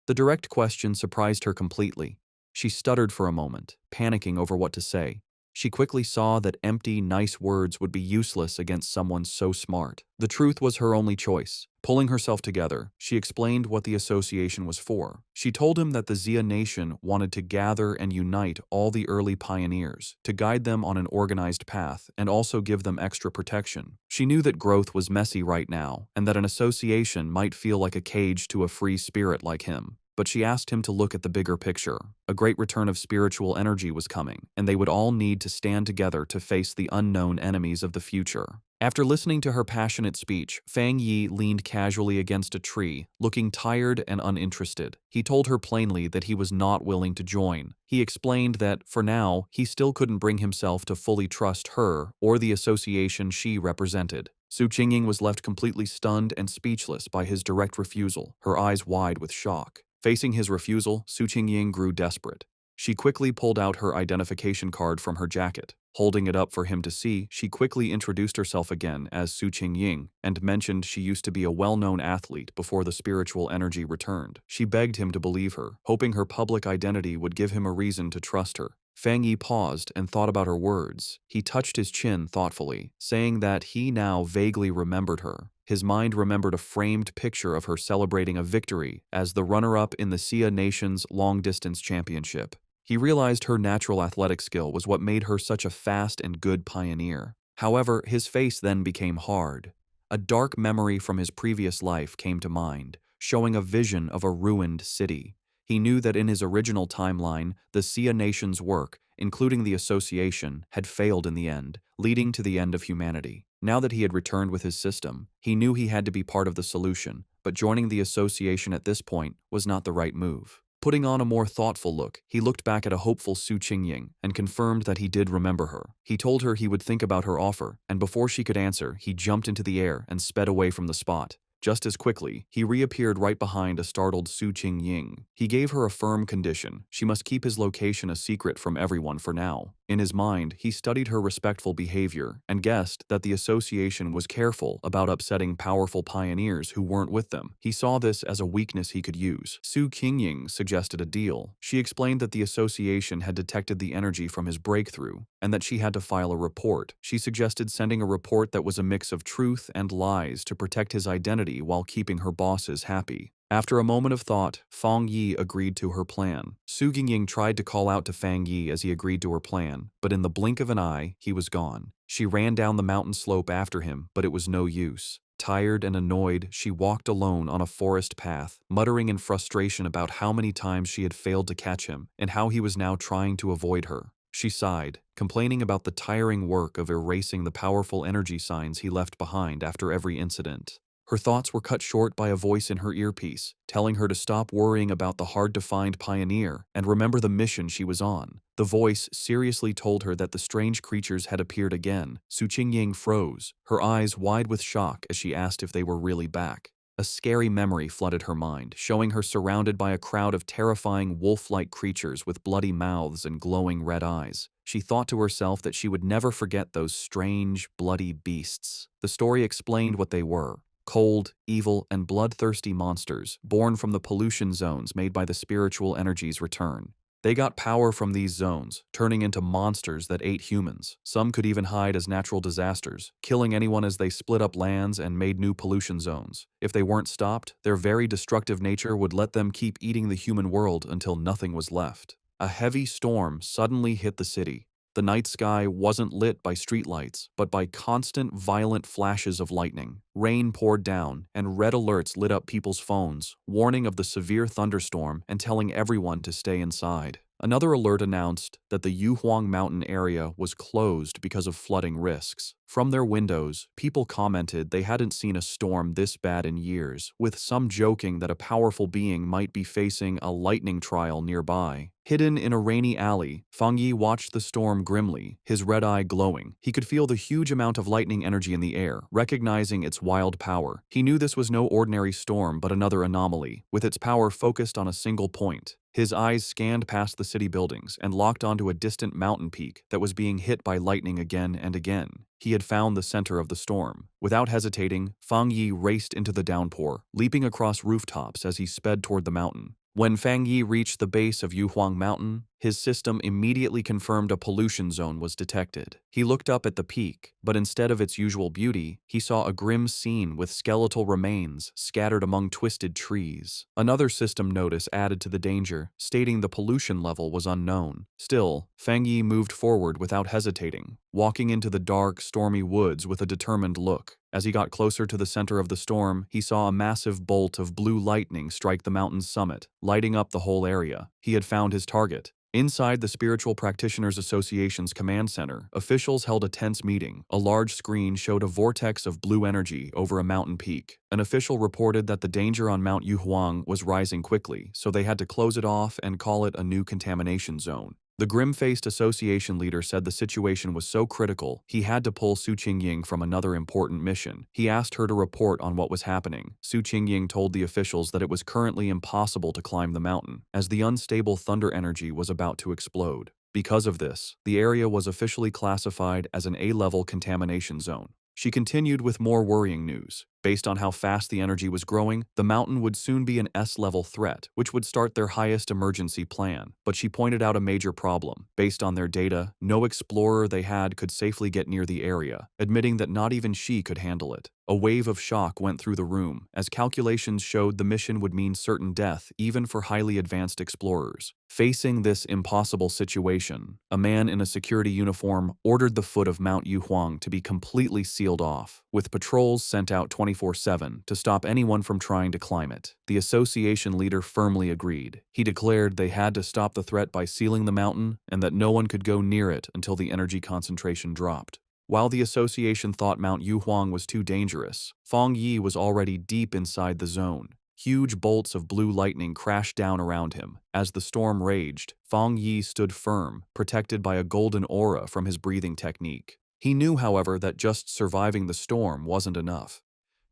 The direct question surprised her completely. She stuttered for a moment, panicking over what to say. She quickly saw that empty, nice words would be useless against someone so smart. The truth was her only choice. Pulling herself together, she explained what the association was for. She told him that the Xia nation wanted to gather and unite all the early pioneers, to guide them on an organized path and also give them extra protection. She knew that growth was messy right now, and that an association might feel like a cage to a free spirit like him. But she asked him to look at the bigger picture. A great return of spiritual energy was coming, and they would all need to stand together to face the unknown enemies of the future. After listening to her passionate speech, Fang Yi leaned casually against a tree, looking tired and uninterested. He told her plainly that he was not willing to join. He explained that, for now, he still couldn't bring himself to fully trust her or the association she represented. Su Qingying was left completely stunned and speechless by his direct refusal, her eyes wide with shock. Facing his refusal, Su Qingying grew desperate. She quickly pulled out her identification card from her jacket. Holding it up for him to see, she quickly introduced herself again as Su Qingying and mentioned she used to be a well-known athlete before the spiritual energy returned. She begged him to believe her, hoping her public identity would give him a reason to trust her. Fang Yi paused and thought about her words. He touched his chin thoughtfully, saying that he now vaguely remembered her. His mind remembered a framed picture of her celebrating a victory as the runner-up in the Xia Nation's long-distance championship. He realized her natural athletic skill was what made her such a fast and good pioneer. However, his face then became hard. A dark memory from his previous life came to mind, showing a vision of a ruined city. He knew that in his original timeline, the Xia Nation's work, including the association, had failed in the end, leading to the end of humanity. Now that he had returned with his system, he knew he had to be part of the solution, but joining the association at this point was not the right move. Putting on a more thoughtful look, he looked back at a hopeful Su Qingying and confirmed that he did remember her. He told her he would think about her offer, and before she could answer, he jumped into the air and sped away from the spot. Just as quickly, he reappeared right behind a startled Su Qingying. He gave her a firm condition. She must keep his location a secret from everyone for now. In his mind, he studied her respectful behavior and guessed that the association was careful about upsetting powerful pioneers who weren't with them. He saw this as a weakness he could use. Su Qingying suggested a deal. She explained that the association had detected the energy from his breakthrough and that she had to file a report. She suggested sending a report that was a mix of truth and lies to protect his identity while keeping her bosses happy. After a moment of thought, Fang Yi agreed to her plan. Su Qingying tried to call out to Fang Yi as he agreed to her plan, but in the blink of an eye, he was gone. She ran down the mountain slope after him, but it was no use. Tired and annoyed, she walked alone on a forest path, muttering in frustration about how many times she had failed to catch him and how he was now trying to avoid her. She sighed, complaining about the tiring work of erasing the powerful energy signs he left behind after every incident. Her thoughts were cut short by a voice in her earpiece, telling her to stop worrying about the hard-to-find pioneer and remember the mission she was on. The voice seriously told her that the strange creatures had appeared again. Su Qingying froze, her eyes wide with shock as she asked if they were really back. A scary memory flooded her mind, showing her surrounded by a crowd of terrifying wolf-like creatures with bloody mouths and glowing red eyes. She thought to herself that she would never forget those strange, bloody beasts. The story explained what they were. Cold, evil, and bloodthirsty monsters born from the pollution zones made by the spiritual energy's return. They got power from these zones, turning into monsters that ate humans. Some could even hide as natural disasters, killing anyone as they split up lands and made new pollution zones. If they weren't stopped, their very destructive nature would let them keep eating the human world until nothing was left. A heavy storm suddenly hit the city. The night sky wasn't lit by streetlights, but by constant, violent flashes of lightning. Rain poured down, and red alerts lit up people's phones, warning of the severe thunderstorm and telling everyone to stay inside. Another alert announced that the Yuhuang Mountain area was closed because of flooding risks. From their windows, people commented they hadn't seen a storm this bad in years, with some joking that a powerful being might be facing a lightning trial nearby. Hidden in a rainy alley, Fang Yi watched the storm grimly, his red eye glowing. He could feel the huge amount of lightning energy in the air, recognizing its wild power. He knew this was no ordinary storm but another anomaly, with its power focused on a single point. His eyes scanned past the city buildings and locked onto a distant mountain peak that was being hit by lightning again and again. He had found the center of the storm. Without hesitating, Fang Yi raced into the downpour, leaping across rooftops as he sped toward the mountain. When Fang Yi reached the base of Yuhuang Mountain, his system immediately confirmed a pollution zone was detected. He looked up at the peak, but instead of its usual beauty, he saw a grim scene with skeletal remains scattered among twisted trees. Another system notice added to the danger, stating the pollution level was unknown. Still, Fang Yi moved forward without hesitating, walking into the dark, stormy woods with a determined look. As he got closer to the center of the storm, he saw a massive bolt of blue lightning strike the mountain's summit, lighting up the whole area. He had found his target. Inside the Spiritual Practitioners Association's command center, officials held a tense meeting. A large screen showed a vortex of blue energy over a mountain peak. An official reported that the danger on Mount Yuhuang was rising quickly, so they had to close it off and call it a new contamination zone. The grim-faced association leader said the situation was so critical, he had to pull Su Qingying from another important mission. He asked her to report on what was happening. Su Qingying told the officials that it was currently impossible to climb the mountain, as the unstable thunder energy was about to explode. Because of this, the area was officially classified as an A-level contamination zone. She continued with more worrying news. Based on how fast the energy was growing, the mountain would soon be an S-level threat, which would start their highest emergency plan. But she pointed out a major problem. Based on their data, no explorer they had could safely get near the area, admitting that not even she could handle it. A wave of shock went through the room, as calculations showed the mission would mean certain death even for highly advanced explorers. Facing this impossible situation, a man in a security uniform ordered the foot of Mount Yuhuang to be completely sealed off, with patrols sent out 24/7 to stop anyone from trying to climb it. The association leader firmly agreed. He declared they had to stop the threat by sealing the mountain and that no one could go near it until the energy concentration dropped. While the association thought Mount Yuhuang was too dangerous, Fang Yi was already deep inside the zone. Huge bolts of blue lightning crashed down around him. As the storm raged, Fang Yi stood firm, protected by a golden aura from his breathing technique. He knew, however, that just surviving the storm wasn't enough.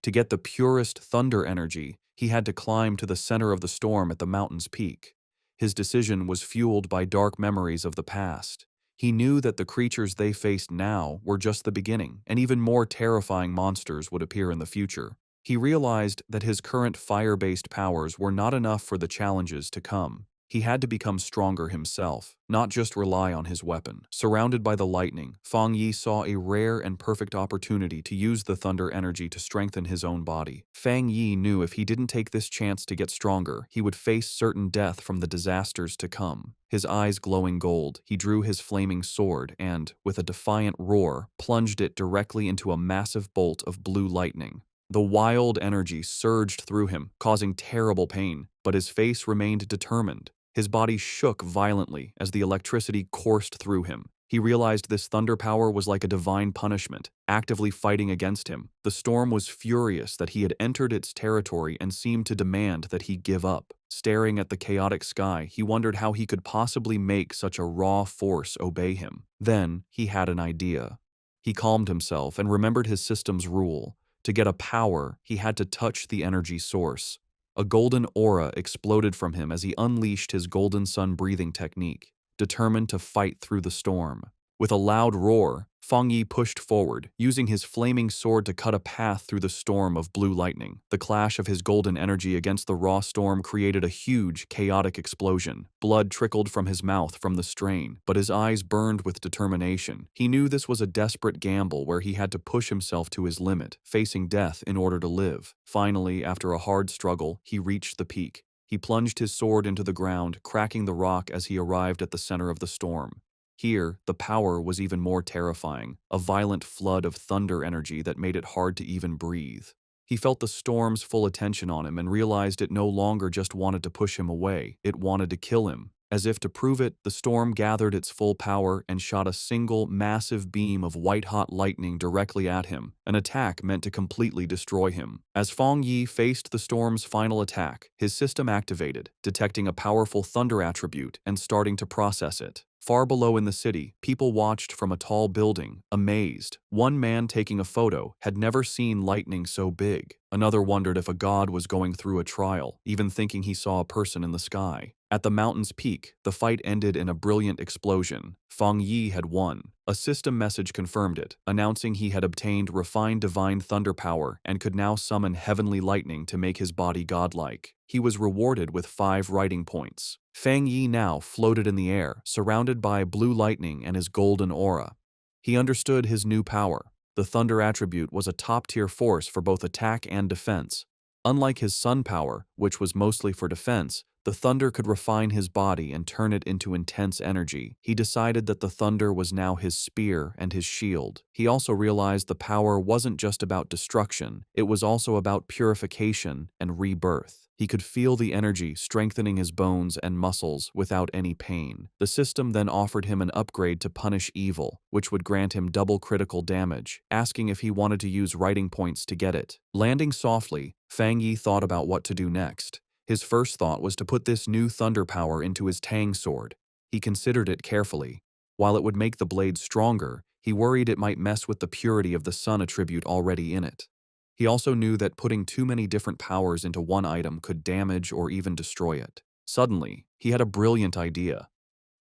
To get the purest thunder energy, he had to climb to the center of the storm at the mountain's peak. His decision was fueled by dark memories of the past. He knew that the creatures they faced now were just the beginning, and even more terrifying monsters would appear in the future. He realized that his current fire-based powers were not enough for the challenges to come. He had to become stronger himself, not just rely on his weapon. Surrounded by the lightning, Fang Yi saw a rare and perfect opportunity to use the thunder energy to strengthen his own body. Fang Yi knew if he didn't take this chance to get stronger, he would face certain death from the disasters to come. His eyes glowing gold, he drew his flaming sword and, with a defiant roar, plunged it directly into a massive bolt of blue lightning. The wild energy surged through him, causing terrible pain, but his face remained determined. His body shook violently as the electricity coursed through him. He realized this thunder power was like a divine punishment, actively fighting against him. The storm was furious that he had entered its territory and seemed to demand that he give up. Staring at the chaotic sky, he wondered how he could possibly make such a raw force obey him. Then, he had an idea. He calmed himself and remembered his system's rule. To get a power, he had to touch the energy source. A golden aura exploded from him as he unleashed his golden sun breathing technique, determined to fight through the storm. With a loud roar, Fang Yi pushed forward, using his flaming sword to cut a path through the storm of blue lightning. The clash of his golden energy against the raw storm created a huge, chaotic explosion. Blood trickled from his mouth from the strain, but his eyes burned with determination. He knew this was a desperate gamble where he had to push himself to his limit, facing death in order to live. Finally, after a hard struggle, he reached the peak. He plunged his sword into the ground, cracking the rock as he arrived at the center of the storm. Here, the power was even more terrifying, a violent flood of thunder energy that made it hard to even breathe. He felt the storm's full attention on him and realized it no longer just wanted to push him away, it wanted to kill him. As if to prove it, the storm gathered its full power and shot a single, massive beam of white-hot lightning directly at him, an attack meant to completely destroy him. As Fang Yi faced the storm's final attack, his system activated, detecting a powerful thunder attribute and starting to process it. Far below in the city, people watched from a tall building, amazed. One man taking a photo had never seen lightning so big. Another wondered if a god was going through a trial, even thinking he saw a person in the sky. At the mountain's peak, the fight ended in a brilliant explosion. Feng Yi had won. A system message confirmed it, announcing he had obtained refined divine thunder power and could now summon heavenly lightning to make his body godlike. He was rewarded with 5 writing points. Feng Yi now floated in the air, surrounded by blue lightning and his golden aura. He understood his new power. The thunder attribute was a top-tier force for both attack and defense. Unlike his sun power, which was mostly for defense, the thunder could refine his body and turn it into intense energy. He decided that the thunder was now his spear and his shield. He also realized the power wasn't just about destruction, it was also about purification and rebirth. He could feel the energy strengthening his bones and muscles without any pain. The system then offered him an upgrade to punish evil, which would grant him double critical damage, asking if he wanted to use writing points to get it. Landing softly, Feng Yi thought about what to do next. His first thought was to put this new thunder power into his Tang sword. He considered it carefully. While it would make the blade stronger, he worried it might mess with the purity of the sun attribute already in it. He also knew that putting too many different powers into one item could damage or even destroy it. Suddenly, he had a brilliant idea.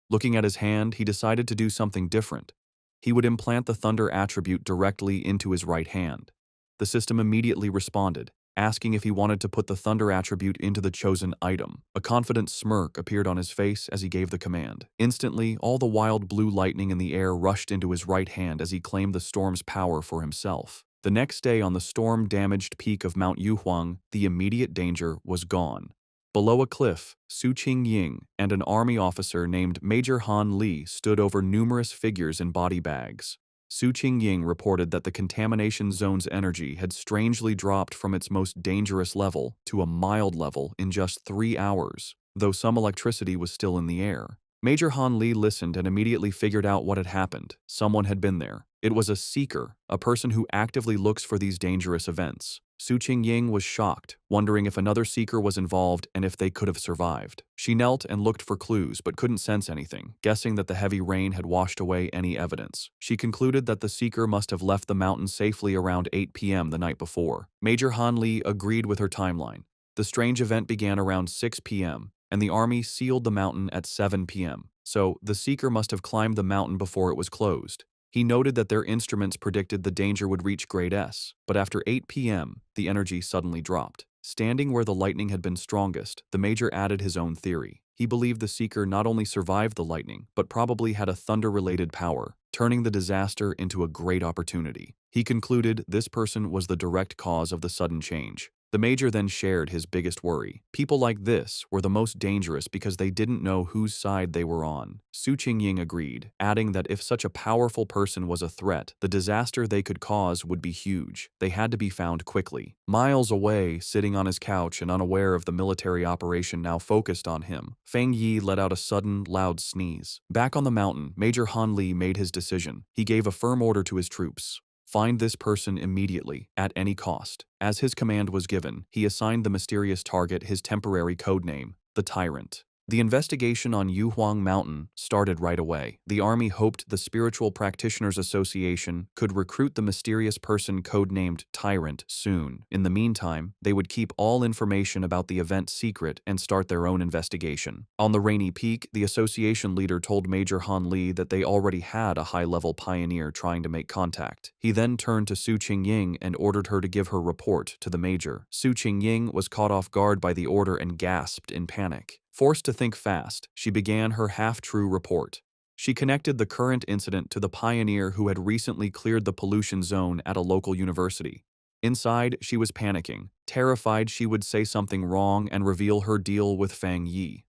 Looking at his hand, he decided to do something different. He would implant the thunder attribute directly into his right hand. The system immediately responded, asking if he wanted to put the thunder attribute into the chosen item. A confident smirk appeared on his face as he gave the command. Instantly, all the wild blue lightning in the air rushed into his right hand as he claimed the storm's power for himself. The next day on the storm-damaged peak of Mount Yuhuang, the immediate danger was gone. Below a cliff, Su Qingying and an army officer named Major Han Li stood over numerous figures in body bags. Su Qingying reported that the contamination zone's energy had strangely dropped from its most dangerous level to a mild level in just 3 hours, though some electricity was still in the air. Major Han Li listened and immediately figured out what had happened. Someone had been there. It was a seeker, a person who actively looks for these dangerous events. Su Qingying was shocked, wondering if another seeker was involved and if they could have survived. She knelt and looked for clues but couldn't sense anything, guessing that the heavy rain had washed away any evidence. She concluded that the seeker must have left the mountain safely around 8 p.m. the night before. Major Han Li agreed with her timeline. The strange event began around 6 p.m., and the army sealed the mountain at 7 p.m., so the seeker must have climbed the mountain before it was closed. He noted that their instruments predicted the danger would reach grade S, but after 8 p.m., the energy suddenly dropped. Standing where the lightning had been strongest, the major added his own theory. He believed the seeker not only survived the lightning, but probably had a thunder-related power, turning the disaster into a great opportunity. He concluded this person was the direct cause of the sudden change. The major then shared his biggest worry. People like this were the most dangerous because they didn't know whose side they were on. Su Qingying agreed, adding that if such a powerful person was a threat, the disaster they could cause would be huge. They had to be found quickly. Miles away, sitting on his couch and unaware of the military operation now focused on him, Feng Yi let out a sudden, loud sneeze. Back on the mountain, Major Han Li made his decision. He gave a firm order to his troops. Find this person immediately, at any cost. As his command was given, he assigned the mysterious target his temporary codename, the Tyrant. The investigation on Yuhuang Mountain started right away. The army hoped the Spiritual Practitioners Association could recruit the mysterious person codenamed Tyrant soon. In the meantime, they would keep all information about the event secret and start their own investigation. On the rainy peak, the association leader told Major Han Li that they already had a high-level pioneer trying to make contact. He then turned to Su Qingying and ordered her to give her report to the major. Su Qingying was caught off guard by the order and gasped in panic. Forced to think fast, she began her half-true report. She connected the current incident to the pioneer who had recently cleared the pollution zone at a local university. Inside, she was panicking, terrified she would say something wrong and reveal her deal with Feng Yi.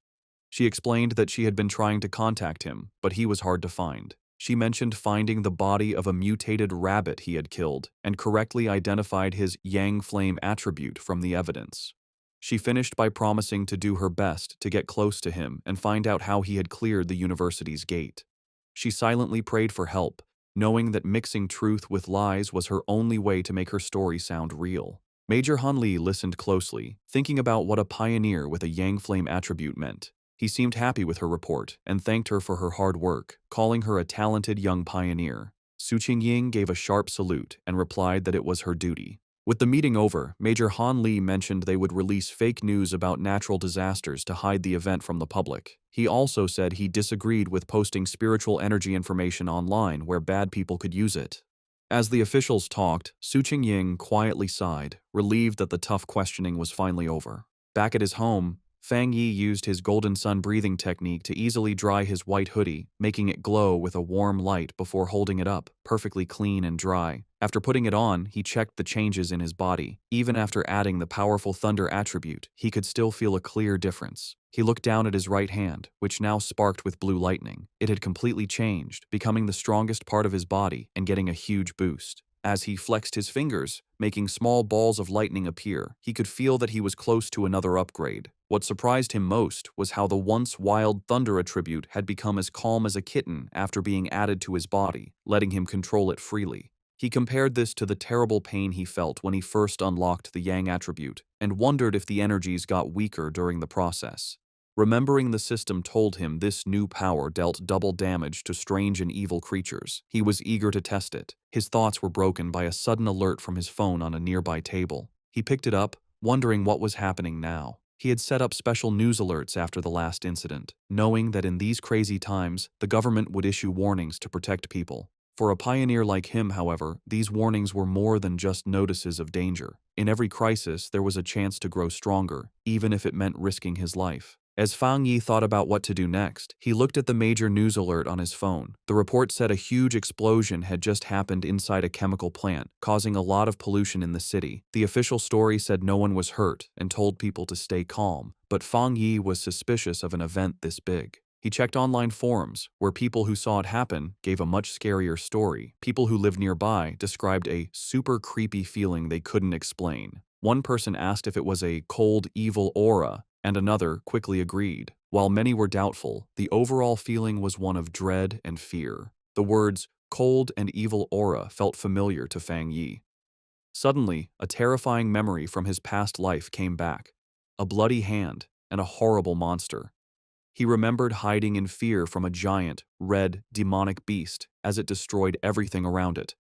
She explained that she had been trying to contact him, but he was hard to find. She mentioned finding the body of a mutated rabbit he had killed and correctly identified his Yang Flame attribute from the evidence. She finished by promising to do her best to get close to him and find out how he had cleared the university's gate. She silently prayed for help, knowing that mixing truth with lies was her only way to make her story sound real. Major Han Li listened closely, thinking about what a pioneer with a Yang Flame attribute meant. He seemed happy with her report and thanked her for her hard work, calling her a talented young pioneer. Su Qingying gave a sharp salute and replied that it was her duty. With the meeting over, Major Han Li mentioned they would release fake news about natural disasters to hide the event from the public. He also said he disagreed with posting spiritual energy information online where bad people could use it. As the officials talked, Su Qingying quietly sighed, relieved that the tough questioning was finally over. Back at his home, Fang Yi used his golden sun breathing technique to easily dry his white hoodie, making it glow with a warm light before holding it up, perfectly clean and dry. After putting it on, he checked the changes in his body. Even after adding the powerful thunder attribute, he could still feel a clear difference. He looked down at his right hand, which now sparked with blue lightning. It had completely changed, becoming the strongest part of his body and getting a huge boost. As he flexed his fingers, making small balls of lightning appear, he could feel that he was close to another upgrade. What surprised him most was how the once wild thunder attribute had become as calm as a kitten after being added to his body, letting him control it freely. He compared this to the terrible pain he felt when he first unlocked the Yang attribute, and wondered if the energies got weaker during the process. Remembering the system told him this new power dealt double damage to strange and evil creatures, he was eager to test it. His thoughts were broken by a sudden alert from his phone on a nearby table. He picked it up, wondering what was happening now. He had set up special news alerts after the last incident, knowing that in these crazy times, the government would issue warnings to protect people. For a pioneer like him, however, these warnings were more than just notices of danger. In every crisis, there was a chance to grow stronger, even if it meant risking his life. As Fang Yi thought about what to do next, he looked at the major news alert on his phone. The report said a huge explosion had just happened inside a chemical plant, causing a lot of pollution in the city. The official story said no one was hurt and told people to stay calm, but Fang Yi was suspicious of an event this big. He checked online forums, where people who saw it happen gave a much scarier story. People who lived nearby described a super creepy feeling they couldn't explain. One person asked if it was a cold, evil aura, and another quickly agreed. While many were doubtful, the overall feeling was one of dread and fear. The words cold and evil aura felt familiar to Fang Yi. Suddenly, a terrifying memory from his past life came back. A bloody hand and a horrible monster. He remembered hiding in fear from a giant, red, demonic beast as it destroyed everything around it.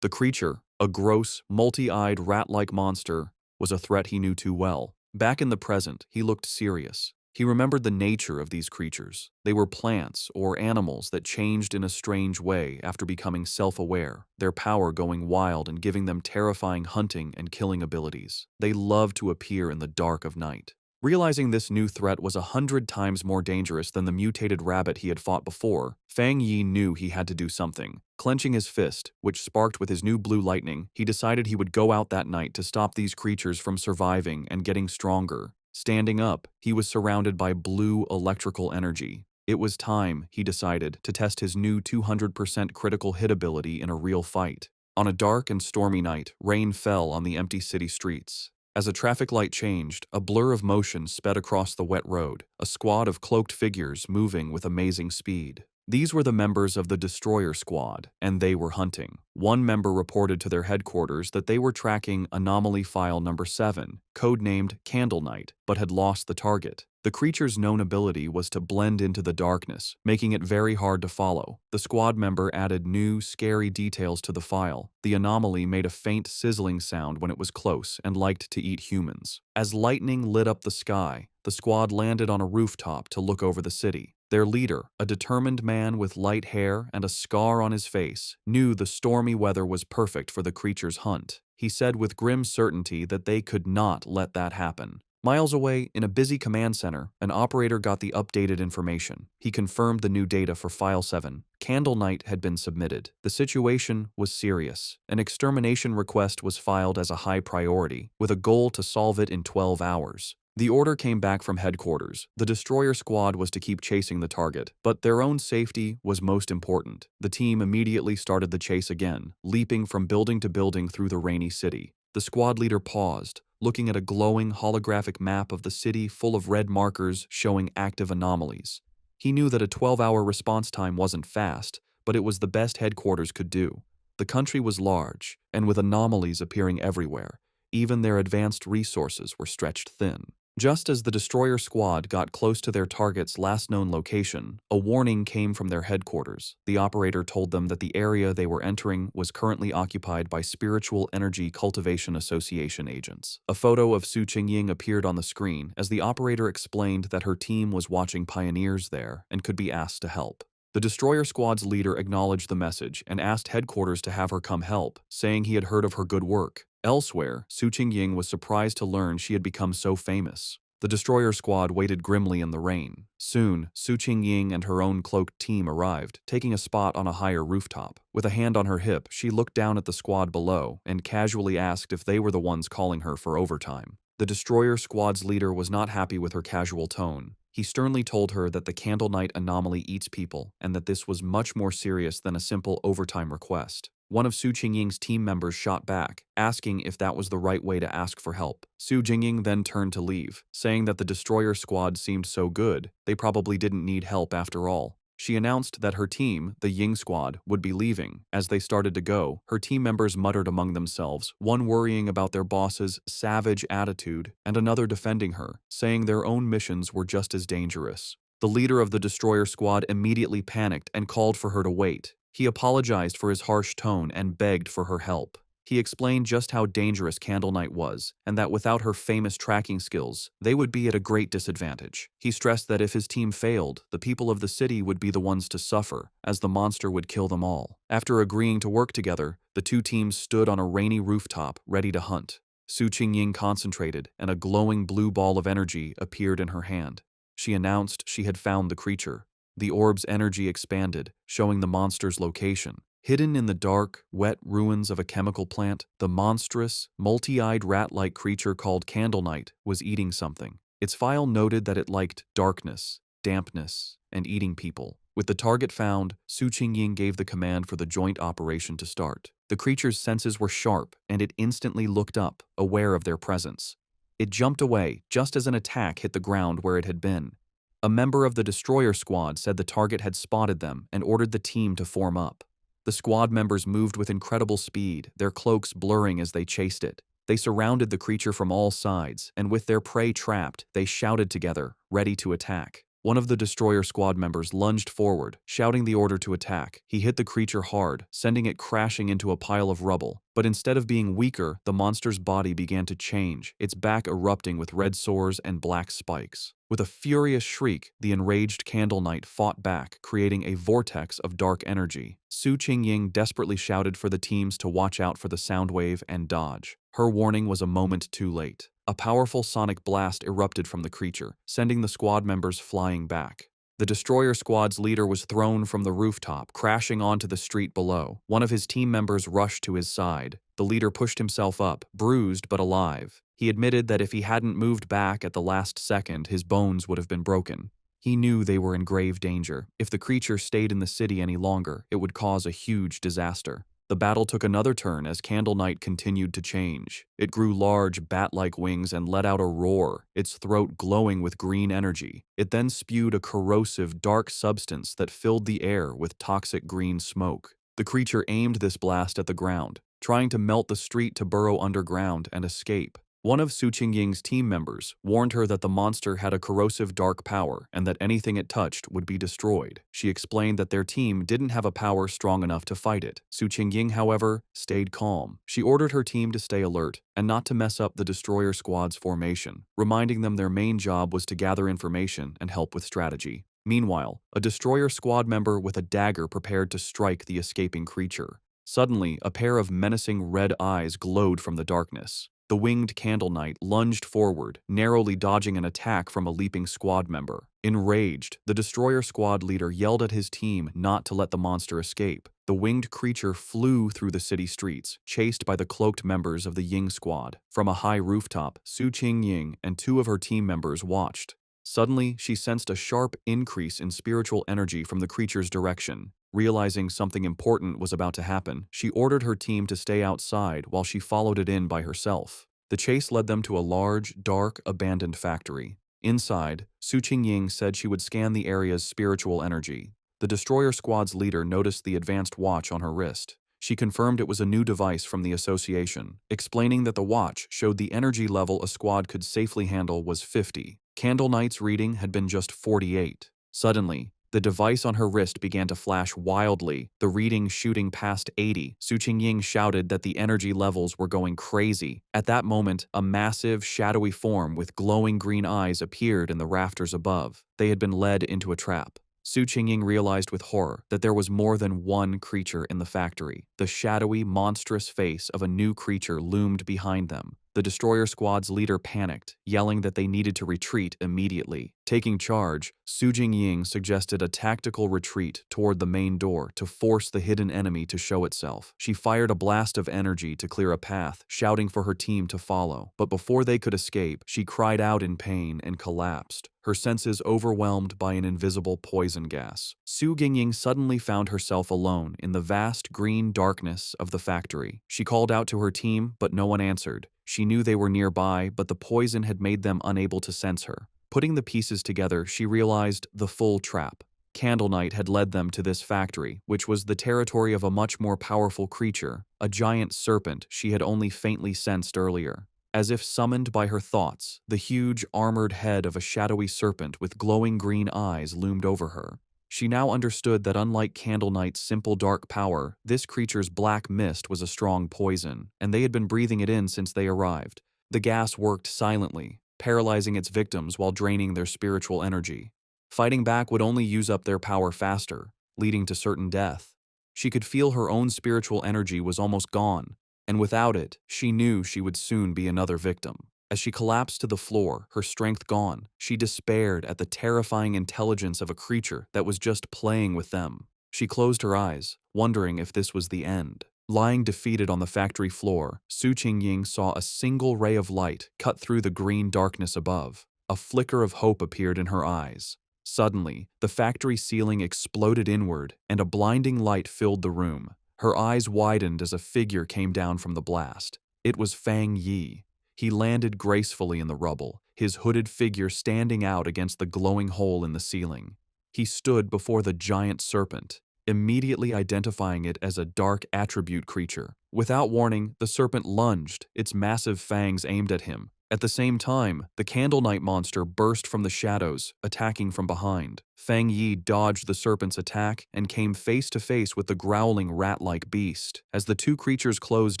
The creature, a gross, multi-eyed rat-like monster, was a threat he knew too well. Back in the present, he looked serious. He remembered the nature of these creatures. They were plants or animals that changed in a strange way after becoming self-aware, their power going wild and giving them terrifying hunting and killing abilities. They loved to appear in the dark of night. Realizing this new threat was 100 times more dangerous than the mutated rabbit he had fought before, Fang Yi knew he had to do something. Clenching his fist, which sparked with his new blue lightning, he decided he would go out that night to stop these creatures from surviving and getting stronger. Standing up, he was surrounded by blue electrical energy. It was time, he decided, to test his new 200% critical hit ability in a real fight. On a dark and stormy night, rain fell on the empty city streets. As a traffic light changed, a blur of motion sped across the wet road, a squad of cloaked figures moving with amazing speed. These were the members of the Destroyer Squad, and they were hunting. One member reported to their headquarters that they were tracking Anomaly File Number 7, codenamed Candle Night, but had lost the target. The creature's known ability was to blend into the darkness, making it very hard to follow. The squad member added new, scary details to the file. The anomaly made a faint sizzling sound when it was close and liked to eat humans. As lightning lit up the sky, the squad landed on a rooftop to look over the city. Their leader, a determined man with light hair and a scar on his face, knew the stormy weather was perfect for the creature's hunt. He said with grim certainty that they could not let that happen. Miles away, in a busy command center, an operator got the updated information. He confirmed the new data for File 7. Candle Night had been submitted. The situation was serious. An extermination request was filed as a high priority, with a goal to solve it in 12 hours. The order came back from headquarters. The Destroyer Squad was to keep chasing the target, but their own safety was most important. The team immediately started the chase again, leaping from building to building through the rainy city. The squad leader paused, looking at a glowing holographic map of the city full of red markers showing active anomalies. He knew that a 12-hour response time wasn't fast, but it was the best headquarters could do. The country was large, and with anomalies appearing everywhere, even their advanced resources were stretched thin. Just as the destroyer squad got close to their target's last known location, a warning came from their headquarters. The operator told them that the area they were entering was currently occupied by Spiritual Energy Cultivation Association agents. A photo of Su Qingying appeared on the screen as the operator explained that her team was watching pioneers there and could be asked to help. The destroyer squad's leader acknowledged the message and asked headquarters to have her come help, saying he had heard of her good work. Elsewhere, Su Qingying was surprised to learn she had become so famous. The destroyer squad waited grimly in the rain. Soon, Su Qingying and her own cloaked team arrived, taking a spot on a higher rooftop. With a hand on her hip, she looked down at the squad below and casually asked if they were the ones calling her for overtime. The destroyer squad's leader was not happy with her casual tone. He sternly told her that the Candle Night anomaly eats people and that this was much more serious than a simple overtime request. One of Su Qingying's team members shot back, asking if that was the right way to ask for help. Su Qingying then turned to leave, saying that the destroyer squad seemed so good, they probably didn't need help after all. She announced that her team, the Ying squad, would be leaving. As they started to go, her team members muttered among themselves, one worrying about their boss's savage attitude and another defending her, saying their own missions were just as dangerous. The leader of the destroyer squad immediately panicked and called for her to wait. He apologized for his harsh tone and begged for her help. He explained just how dangerous Candle Night was, and that without her famous tracking skills, they would be at a great disadvantage. He stressed that if his team failed, the people of the city would be the ones to suffer, as the monster would kill them all. After agreeing to work together, the two teams stood on a rainy rooftop, ready to hunt. Su Qingying concentrated, and a glowing blue ball of energy appeared in her hand. She announced she had found the creature. The orb's energy expanded, showing the monster's location. Hidden in the dark, wet ruins of a chemical plant, the monstrous, multi-eyed rat-like creature called Candle Night was eating something. Its file noted that it liked darkness, dampness, and eating people. With the target found, Su Qingying gave the command for the joint operation to start. The creature's senses were sharp, and it instantly looked up, aware of their presence. It jumped away, just as an attack hit the ground where it had been. A member of the destroyer squad said the target had spotted them and ordered the team to form up. The squad members moved with incredible speed, their cloaks blurring as they chased it. They surrounded the creature from all sides, and with their prey trapped, they shouted together, ready to attack. One of the destroyer squad members lunged forward, shouting the order to attack. He hit the creature hard, sending it crashing into a pile of rubble. But instead of being weaker, the monster's body began to change, its back erupting with red sores and black spikes. With a furious shriek, the enraged Candle Knight fought back, creating a vortex of dark energy. Su Qingying desperately shouted for the teams to watch out for the sound wave and dodge. Her warning was a moment too late. A powerful sonic blast erupted from the creature, sending the squad members flying back. The destroyer squad's leader was thrown from the rooftop, crashing onto the street below. One of his team members rushed to his side. The leader pushed himself up, bruised but alive. He admitted that if he hadn't moved back at the last second, his bones would have been broken. He knew they were in grave danger. If the creature stayed in the city any longer, it would cause a huge disaster. The battle took another turn as Candle Night continued to change. It grew large, bat-like wings and let out a roar, its throat glowing with green energy. It then spewed a corrosive, dark substance that filled the air with toxic green smoke. The creature aimed this blast at the ground, trying to melt the street to burrow underground and escape. One of Su Qingying's team members warned her that the monster had a corrosive dark power and that anything it touched would be destroyed. She explained that their team didn't have a power strong enough to fight it. Su Qingying, however, stayed calm. She ordered her team to stay alert and not to mess up the destroyer squad's formation, reminding them their main job was to gather information and help with strategy. Meanwhile, a destroyer squad member with a dagger prepared to strike the escaping creature. Suddenly, a pair of menacing red eyes glowed from the darkness. The winged Candle Knight lunged forward, narrowly dodging an attack from a leaping squad member. Enraged, the destroyer squad leader yelled at his team not to let the monster escape. The winged creature flew through the city streets, chased by the cloaked members of the Ying squad. From a high rooftop, Su Qingying and two of her team members watched. Suddenly, she sensed a sharp increase in spiritual energy from the creature's direction. Realizing something important was about to happen, she ordered her team to stay outside while she followed it in by herself. The chase led them to a large, dark, abandoned factory. Inside, Su Qingying said she would scan the area's spiritual energy. The destroyer squad's leader noticed the advanced watch on her wrist. She confirmed it was a new device from the association, explaining that the watch showed the energy level a squad could safely handle was 50. Candle Knight's reading had been just 48. Suddenly, the device on her wrist began to flash wildly, the reading shooting past 80. Su Qingying shouted that the energy levels were going crazy. At that moment, a massive, shadowy form with glowing green eyes appeared in the rafters above. They had been led into a trap. Su Qingying realized with horror that there was more than one creature in the factory. The shadowy, monstrous face of a new creature loomed behind them. The destroyer squad's leader panicked, yelling that they needed to retreat immediately. Taking charge, Su Jingying suggested a tactical retreat toward the main door to force the hidden enemy to show itself. She fired a blast of energy to clear a path, shouting for her team to follow. But before they could escape, she cried out in pain and collapsed, her senses overwhelmed by an invisible poison gas. Su Jingying suddenly found herself alone in the vast green darkness of the factory. She called out to her team, but no one answered. She knew they were nearby, but the poison had made them unable to sense her. Putting the pieces together, she realized the full trap. Candle Knight had led them to this factory, which was the territory of a much more powerful creature, a giant serpent she had only faintly sensed earlier. As if summoned by her thoughts, the huge, armored head of a shadowy serpent with glowing green eyes loomed over her. She now understood that unlike Candle Knight's simple dark power, this creature's black mist was a strong poison, and they had been breathing it in since they arrived. The gas worked silently, paralyzing its victims while draining their spiritual energy. Fighting back would only use up their power faster, leading to certain death. She could feel her own spiritual energy was almost gone, and without it, she knew she would soon be another victim. As she collapsed to the floor, her strength gone, she despaired at the terrifying intelligence of a creature that was just playing with them. She closed her eyes, wondering if this was the end. Lying defeated on the factory floor, Su Qingying saw a single ray of light cut through the green darkness above. A flicker of hope appeared in her eyes. Suddenly, the factory ceiling exploded inward, and a blinding light filled the room. Her eyes widened as a figure came down from the blast. It was Fang Yi. He landed gracefully in the rubble, his hooded figure standing out against the glowing hole in the ceiling. He stood before the giant serpent, immediately identifying it as a dark attribute creature. Without warning, the serpent lunged, its massive fangs aimed at him. At the same time, the Candle Knight monster burst from the shadows, attacking from behind. Fang Yi dodged the serpent's attack and came face to face with the growling rat-like beast. As the two creatures closed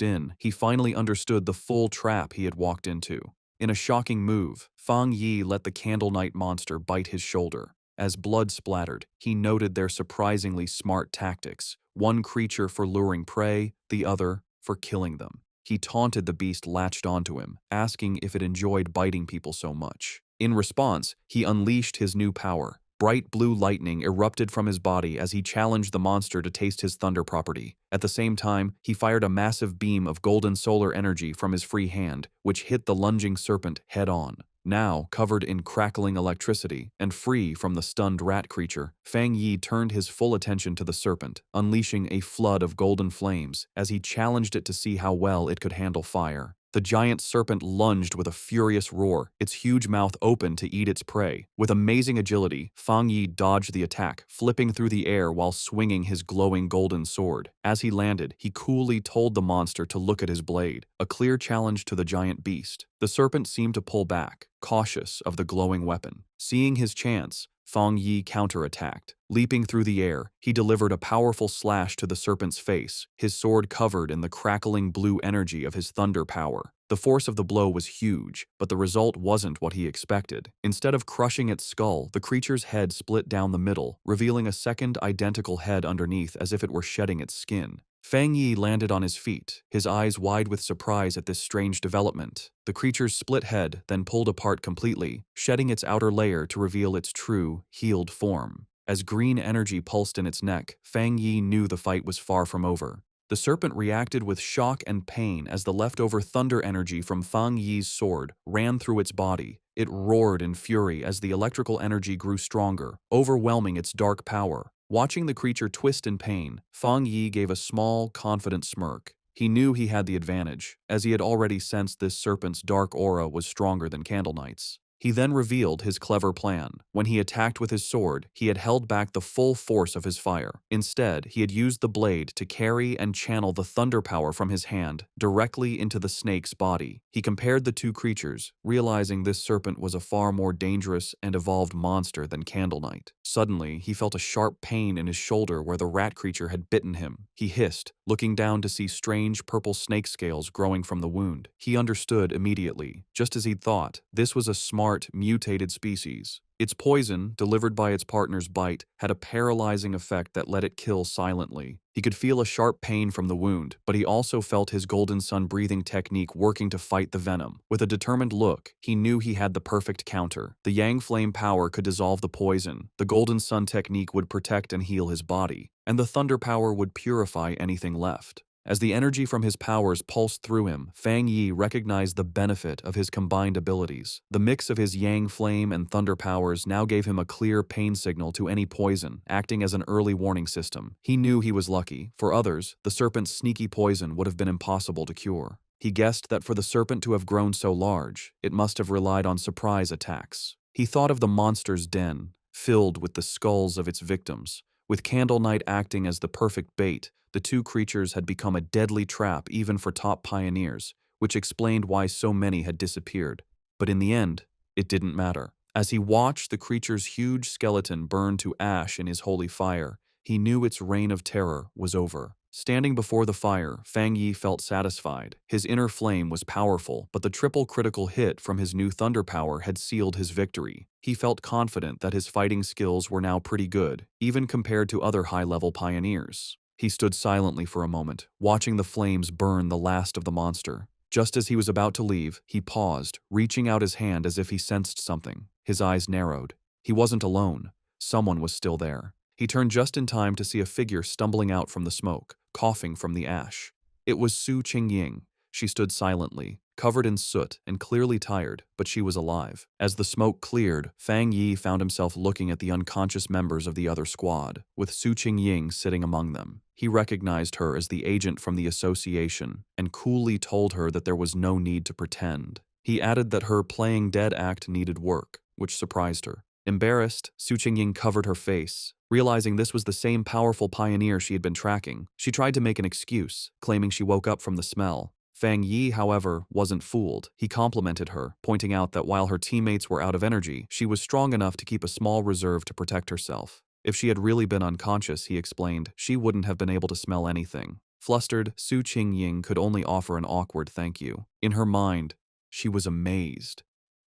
in, he finally understood the full trap he had walked into. In a shocking move, Fang Yi let the Candle Knight monster bite his shoulder. As blood splattered, he noted their surprisingly smart tactics, one creature for luring prey, the other for killing them. He taunted the beast latched onto him, asking if it enjoyed biting people so much. In response, he unleashed his new power. Bright blue lightning erupted from his body as he challenged the monster to taste his thunder property. At the same time, he fired a massive beam of golden solar energy from his free hand, which hit the lunging serpent head-on. Now, covered in crackling electricity and free from the stunned rat creature, Fang Yi turned his full attention to the serpent, unleashing a flood of golden flames as he challenged it to see how well it could handle fire. The giant serpent lunged with a furious roar, its huge mouth open to eat its prey. With amazing agility, Fang Yi dodged the attack, flipping through the air while swinging his glowing golden sword. As he landed, he coolly told the monster to look at his blade, a clear challenge to the giant beast. The serpent seemed to pull back, cautious of the glowing weapon. Seeing his chance, Fang Yi counterattacked. Leaping through the air, he delivered a powerful slash to the serpent's face, his sword covered in the crackling blue energy of his thunder power. The force of the blow was huge, but the result wasn't what he expected. Instead of crushing its skull, the creature's head split down the middle, revealing a second identical head underneath as if it were shedding its skin. Fang Yi landed on his feet, his eyes wide with surprise at this strange development. The creature's split head then pulled apart completely, shedding its outer layer to reveal its true, healed form. As green energy pulsed in its neck, Fang Yi knew the fight was far from over. The serpent reacted with shock and pain as the leftover thunder energy from Fang Yi's sword ran through its body. It roared in fury as the electrical energy grew stronger, overwhelming its dark power. Watching the creature twist in pain, Fang Yi gave a small, confident smirk. He knew he had the advantage, as he had already sensed this serpent's dark aura was stronger than Candle Knight's. He then revealed his clever plan. When he attacked with his sword, he had held back the full force of his fire. Instead, he had used the blade to carry and channel the thunder power from his hand directly into the snake's body. He compared the two creatures, realizing this serpent was a far more dangerous and evolved monster than Candle Knight. Suddenly, he felt a sharp pain in his shoulder where the rat creature had bitten him. He hissed, looking down to see strange purple snake scales growing from the wound. He understood immediately. Just as he'd thought, this was a smart, mutated species. Its poison, delivered by its partner's bite, had a paralyzing effect that let it kill silently. He could feel a sharp pain from the wound, but he also felt his Golden Sun breathing technique working to fight the venom. With a determined look, he knew he had the perfect counter. The Yang Flame power could dissolve the poison, the Golden Sun technique would protect and heal his body, and the Thunder power would purify anything left. As the energy from his powers pulsed through him, Fang Yi recognized the benefit of his combined abilities. The mix of his Yang Flame and Thunder powers now gave him a clear pain signal to any poison, acting as an early warning system. He knew he was lucky. For others, the serpent's sneaky poison would have been impossible to cure. He guessed that for the serpent to have grown so large, it must have relied on surprise attacks. He thought of the monster's den, filled with the skulls of its victims. With Candle Knight acting as the perfect bait, the two creatures had become a deadly trap even for top pioneers, which explained why so many had disappeared. But in the end, it didn't matter. As he watched the creature's huge skeleton burn to ash in his holy fire, he knew its reign of terror was over. Standing before the fire, Fang Yi felt satisfied. His inner flame was powerful, but the triple critical hit from his new thunder power had sealed his victory. He felt confident that his fighting skills were now pretty good, even compared to other high-level pioneers. He stood silently for a moment, watching the flames burn the last of the monster. Just as he was about to leave, he paused, reaching out his hand as if he sensed something. His eyes narrowed. He wasn't alone. Someone was still there. He turned just in time to see a figure stumbling out from the smoke, coughing from the ash. It was Su Qingying. She stood silently, covered in soot and clearly tired, but she was alive. As the smoke cleared, Fang Yi found himself looking at the unconscious members of the other squad, with Su Qingying sitting among them. He recognized her as the agent from the association and coolly told her that there was no need to pretend. He added that her playing dead act needed work, which surprised her. Embarrassed, Su Qingying covered her face. Realizing this was the same powerful pioneer she had been tracking, she tried to make an excuse, claiming she woke up from the smell. Fang Yi, however, wasn't fooled. He complimented her, pointing out that while her teammates were out of energy, she was strong enough to keep a small reserve to protect herself. If she had really been unconscious, he explained, she wouldn't have been able to smell anything. Flustered, Su Qingying could only offer an awkward thank you. In her mind, she was amazed.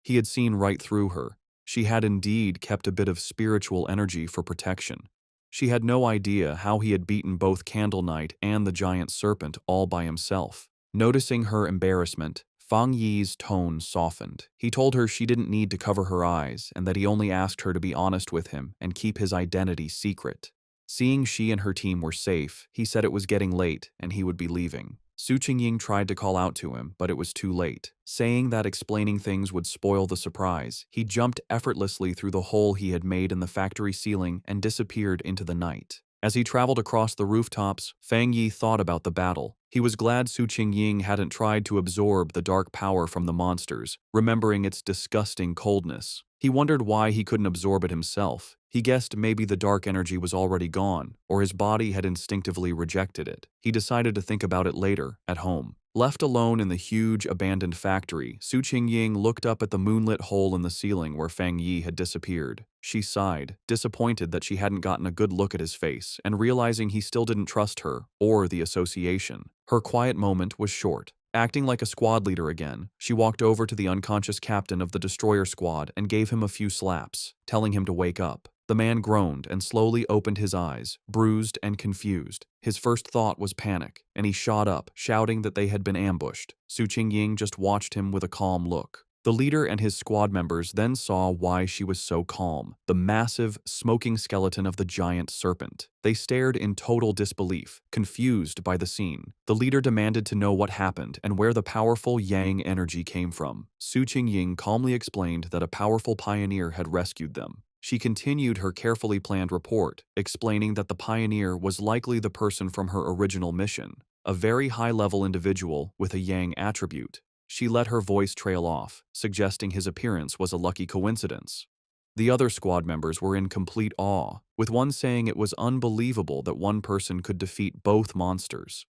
He had seen right through her. She had indeed kept a bit of spiritual energy for protection. She had no idea how he had beaten both Candle Knight and the giant serpent all by himself. Noticing her embarrassment, Fang Yi's tone softened. He told her she didn't need to cover her eyes and that he only asked her to be honest with him and keep his identity secret. Seeing she and her team were safe, he said it was getting late and he would be leaving. Su Qingying tried to call out to him, but it was too late. Saying that explaining things would spoil the surprise, he jumped effortlessly through the hole he had made in the factory ceiling and disappeared into the night. As he traveled across the rooftops, Fang Yi thought about the battle. He was glad Su Qingying hadn't tried to absorb the dark power from the monsters, remembering its disgusting coldness. He wondered why he couldn't absorb it himself. He guessed maybe the dark energy was already gone, or his body had instinctively rejected it. He decided to think about it later, at home. Left alone in the huge, abandoned factory, Su Qingying looked up at the moonlit hole in the ceiling where Fang Yi had disappeared. She sighed, disappointed that she hadn't gotten a good look at his face, and realizing he still didn't trust her, or the association. Her quiet moment was short. Acting like a squad leader again, she walked over to the unconscious captain of the destroyer squad and gave him a few slaps, telling him to wake up. The man groaned and slowly opened his eyes, bruised and confused. His first thought was panic, and he shot up, shouting that they had been ambushed. Su Qingying just watched him with a calm look. The leader and his squad members then saw why she was so calm: the massive, smoking skeleton of the giant serpent. They stared in total disbelief, confused by the scene. The leader demanded to know what happened and where the powerful Yang energy came from. Su Qingying calmly explained that a powerful pioneer had rescued them. She continued her carefully planned report, explaining that the pioneer was likely the person from her original mission, a very high-level individual with a Yang attribute. She let her voice trail off, suggesting his appearance was a lucky coincidence. The other squad members were in complete awe, with one saying it was unbelievable that one person could defeat both monsters.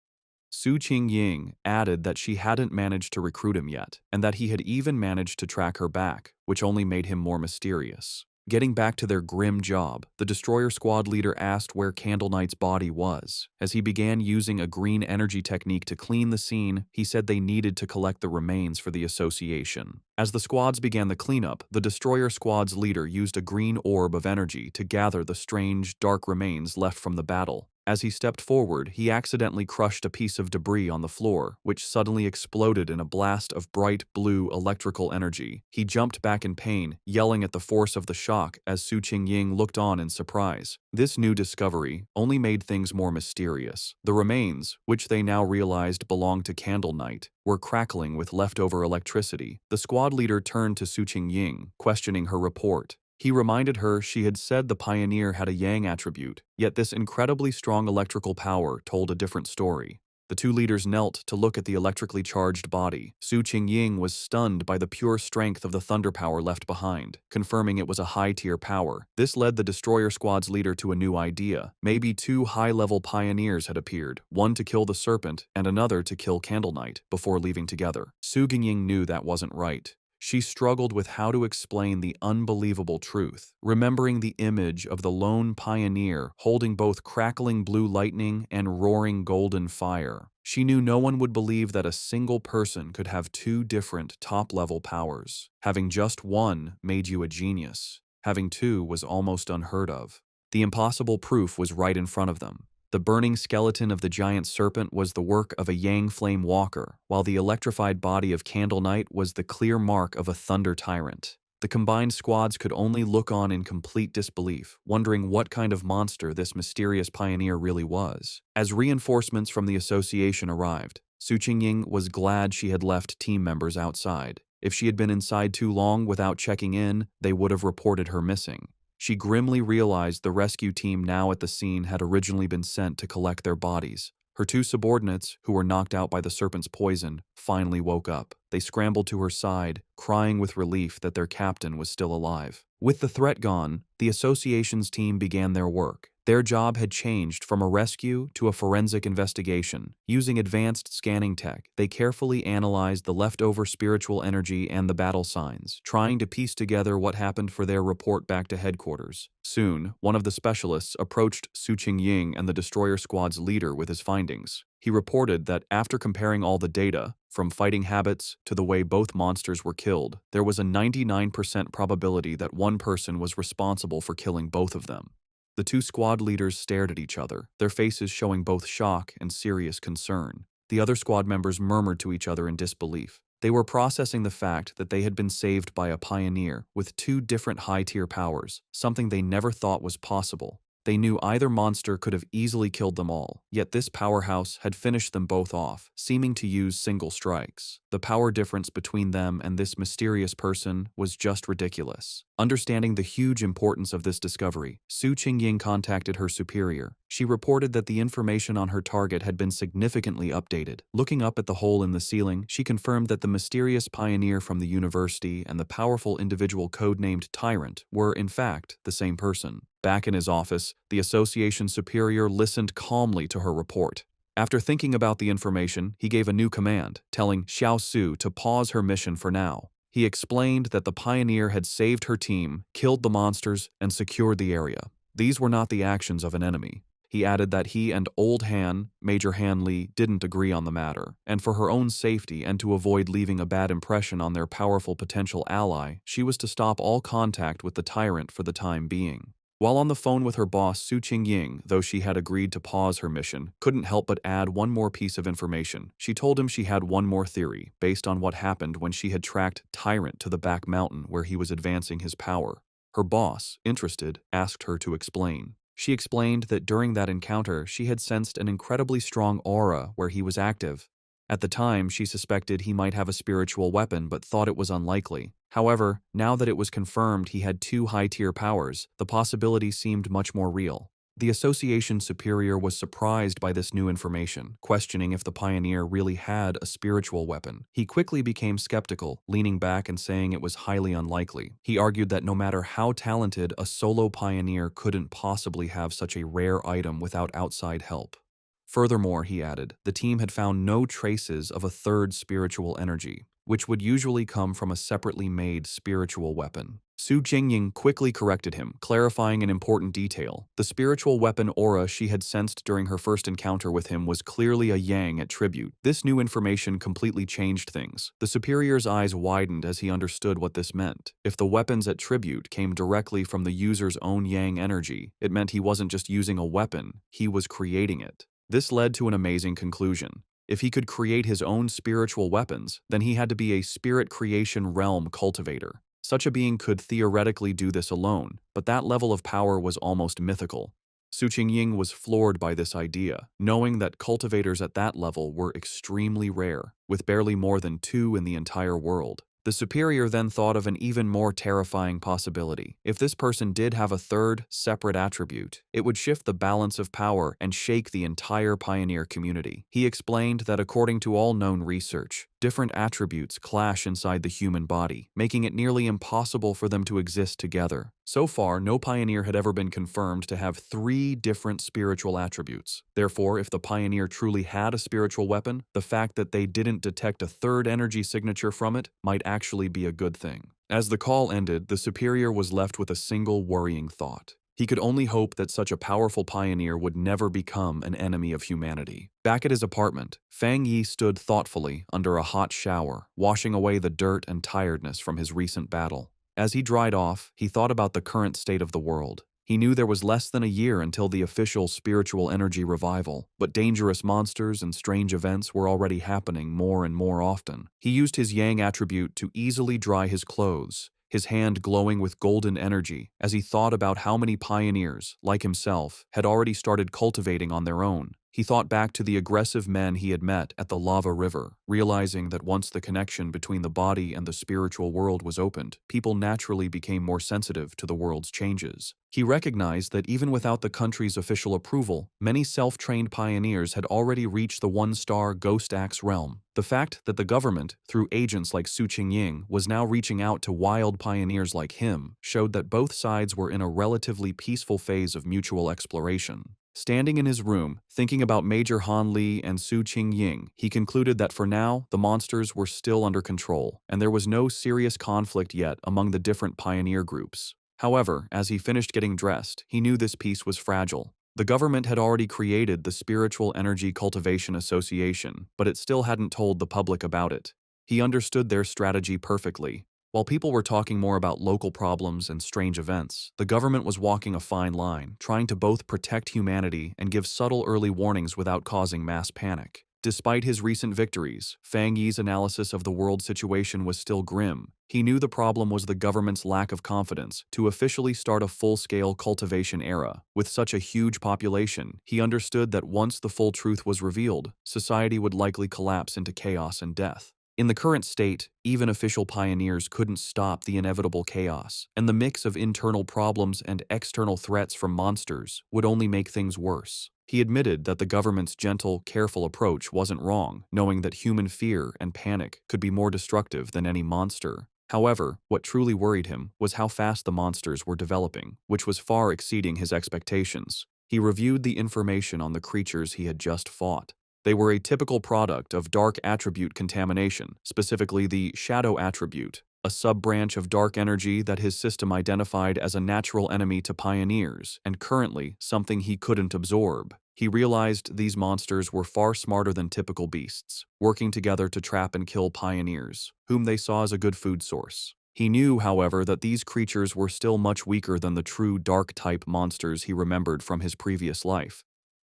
Su Qingying added that she hadn't managed to recruit him yet, and that he had even managed to track her back, which only made him more mysterious. Getting back to their grim job, the destroyer squad leader asked where Candle Knight's body was. As he began using a green energy technique to clean the scene, he said they needed to collect the remains for the association. As the squads began the cleanup, the destroyer squad's leader used a green orb of energy to gather the strange, dark remains left from the battle. As he stepped forward, he accidentally crushed a piece of debris on the floor, which suddenly exploded in a blast of bright blue electrical energy. He jumped back in pain, yelling at the force of the shock as Su Qingying looked on in surprise. This new discovery only made things more mysterious. The remains, which they now realized belonged to Candle Knight, were crackling with leftover electricity. The squad leader turned to Su Qingying, questioning her report. He reminded her she had said the pioneer had a yang attribute, yet this incredibly strong electrical power told a different story. The two leaders knelt to look at the electrically charged body. Su Qingying was stunned by the pure strength of the thunder power left behind, confirming it was a high-tier power. This led the destroyer squad's leader to a new idea. Maybe two high-level pioneers had appeared, one to kill the serpent and another to kill Candle Knight, before leaving together. Su Qingying knew that wasn't right. She struggled with how to explain the unbelievable truth, remembering the image of the lone pioneer holding both crackling blue lightning and roaring golden fire. She knew no one would believe that a single person could have two different top-level powers. Having just one made you a genius. Having two was almost unheard of. The impossible proof was right in front of them. The burning skeleton of the giant serpent was the work of a Yang Flame Walker, while the electrified body of Candle Knight was the clear mark of a Thunder Tyrant. The combined squads could only look on in complete disbelief, wondering what kind of monster this mysterious pioneer really was. As reinforcements from the association arrived, Su Qingying was glad she had left team members outside. If she had been inside too long without checking in, they would have reported her missing. She grimly realized the rescue team now at the scene had originally been sent to collect their bodies. Her two subordinates, who were knocked out by the serpent's poison, finally woke up. They scrambled to her side, crying with relief that their captain was still alive. With the threat gone, the association's team began their work. Their job had changed from a rescue to a forensic investigation. Using advanced scanning tech, they carefully analyzed the leftover spiritual energy and the battle signs, trying to piece together what happened for their report back to headquarters. Soon, one of the specialists approached Su Qingying and the destroyer squad's leader with his findings. He reported that after comparing all the data, from fighting habits to the way both monsters were killed, there was a 99% probability that one person was responsible for killing both of them. The two squad leaders stared at each other, their faces showing both shock and serious concern. The other squad members murmured to each other in disbelief. They were processing the fact that they had been saved by a pioneer with two different high-tier powers, something they never thought was possible. They knew either monster could have easily killed them all, yet this powerhouse had finished them both off, seeming to use single strikes. The power difference between them and this mysterious person was just ridiculous. Understanding the huge importance of this discovery, Su Qingying contacted her superior. She reported that the information on her target had been significantly updated. Looking up at the hole in the ceiling, she confirmed that the mysterious pioneer from the university and the powerful individual codenamed Tyrant were, in fact, the same person. Back in his office, the association superior listened calmly to her report. After thinking about the information, he gave a new command, telling Xiao Su to pause her mission for now. He explained that the pioneer had saved her team, killed the monsters, and secured the area. These were not the actions of an enemy. He added that he and Old Han, Major Han Li, didn't agree on the matter, and for her own safety and to avoid leaving a bad impression on their powerful potential ally, she was to stop all contact with the tyrant for the time being. While on the phone with her boss, Su Qingying, though she had agreed to pause her mission, couldn't help but add one more piece of information. She told him she had one more theory, based on what happened when she had tracked Tyrant to the back mountain where he was advancing his power. Her boss, interested, asked her to explain. She explained that during that encounter, she had sensed an incredibly strong aura where he was active. At the time, she suspected he might have a spiritual weapon but thought it was unlikely. However, now that it was confirmed he had two high-tier powers, the possibility seemed much more real. The association superior was surprised by this new information, questioning if the pioneer really had a spiritual weapon. He quickly became skeptical, leaning back and saying it was highly unlikely. He argued that no matter how talented, a solo pioneer couldn't possibly have such a rare item without outside help. Furthermore, he added, the team had found no traces of a third spiritual energy, which would usually come from a separately made spiritual weapon. Su Jingying quickly corrected him, clarifying an important detail. The spiritual weapon aura she had sensed during her first encounter with him was clearly a yang attribute. This new information completely changed things. The superior's eyes widened as he understood what this meant. If the weapon's attribute came directly from the user's own yang energy, it meant he wasn't just using a weapon, he was creating it. This led to an amazing conclusion. If he could create his own spiritual weapons, then he had to be a spirit creation realm cultivator. Such a being could theoretically do this alone, but that level of power was almost mythical. Su Qingying was floored by this idea, knowing that cultivators at that level were extremely rare, with barely more than 2 in the entire world. The superior then thought of an even more terrifying possibility. If this person did have a third, separate attribute, it would shift the balance of power and shake the entire pioneer community. He explained that according to all known research, different attributes clash inside the human body, making it nearly impossible for them to exist together. So far, no pioneer had ever been confirmed to have 3 different spiritual attributes. Therefore, if the pioneer truly had a spiritual weapon, the fact that they didn't detect a third energy signature from it might actually be a good thing. As the call ended, the superior was left with a single worrying thought. He could only hope that such a powerful pioneer would never become an enemy of humanity. Back at his apartment, Fang Yi stood thoughtfully under a hot shower, washing away the dirt and tiredness from his recent battle. As he dried off, he thought about the current state of the world. He knew there was less than a year until the official spiritual energy revival, but dangerous monsters and strange events were already happening more and more often. He used his yang attribute to easily dry his clothes, his hand glowing with golden energy as he thought about how many pioneers, like himself, had already started cultivating on their own. He thought back to the aggressive men he had met at the lava river, realizing that once the connection between the body and the spiritual world was opened, people naturally became more sensitive to the world's changes. He recognized that even without the country's official approval, many self-trained pioneers had already reached the 1-star Ghost Axe realm. The fact that the government, through agents like Su Qingying, was now reaching out to wild pioneers like him showed that both sides were in a relatively peaceful phase of mutual exploration. Standing in his room, thinking about Major Han Li and Su Qingying, he concluded that for now, the monsters were still under control, and there was no serious conflict yet among the different pioneer groups. However, as he finished getting dressed, he knew this peace was fragile. The government had already created the Spiritual Energy Cultivation Association, but it still hadn't told the public about it. He understood their strategy perfectly. While people were talking more about local problems and strange events, the government was walking a fine line, trying to both protect humanity and give subtle early warnings without causing mass panic. Despite his recent victories, Fang Yi's analysis of the world situation was still grim. He knew the problem was the government's lack of confidence to officially start a full-scale cultivation era. With such a huge population, he understood that once the full truth was revealed, society would likely collapse into chaos and death. In the current state, even official pioneers couldn't stop the inevitable chaos, and the mix of internal problems and external threats from monsters would only make things worse. He admitted that the government's gentle, careful approach wasn't wrong, knowing that human fear and panic could be more destructive than any monster. However, what truly worried him was how fast the monsters were developing, which was far exceeding his expectations. He reviewed the information on the creatures he had just fought. They were a typical product of dark attribute contamination, specifically the shadow attribute, a sub-branch of dark energy that his system identified as a natural enemy to pioneers, and currently something he couldn't absorb. He realized these monsters were far smarter than typical beasts, working together to trap and kill pioneers, whom they saw as a good food source. He knew, however, that these creatures were still much weaker than the true dark-type monsters he remembered from his previous life.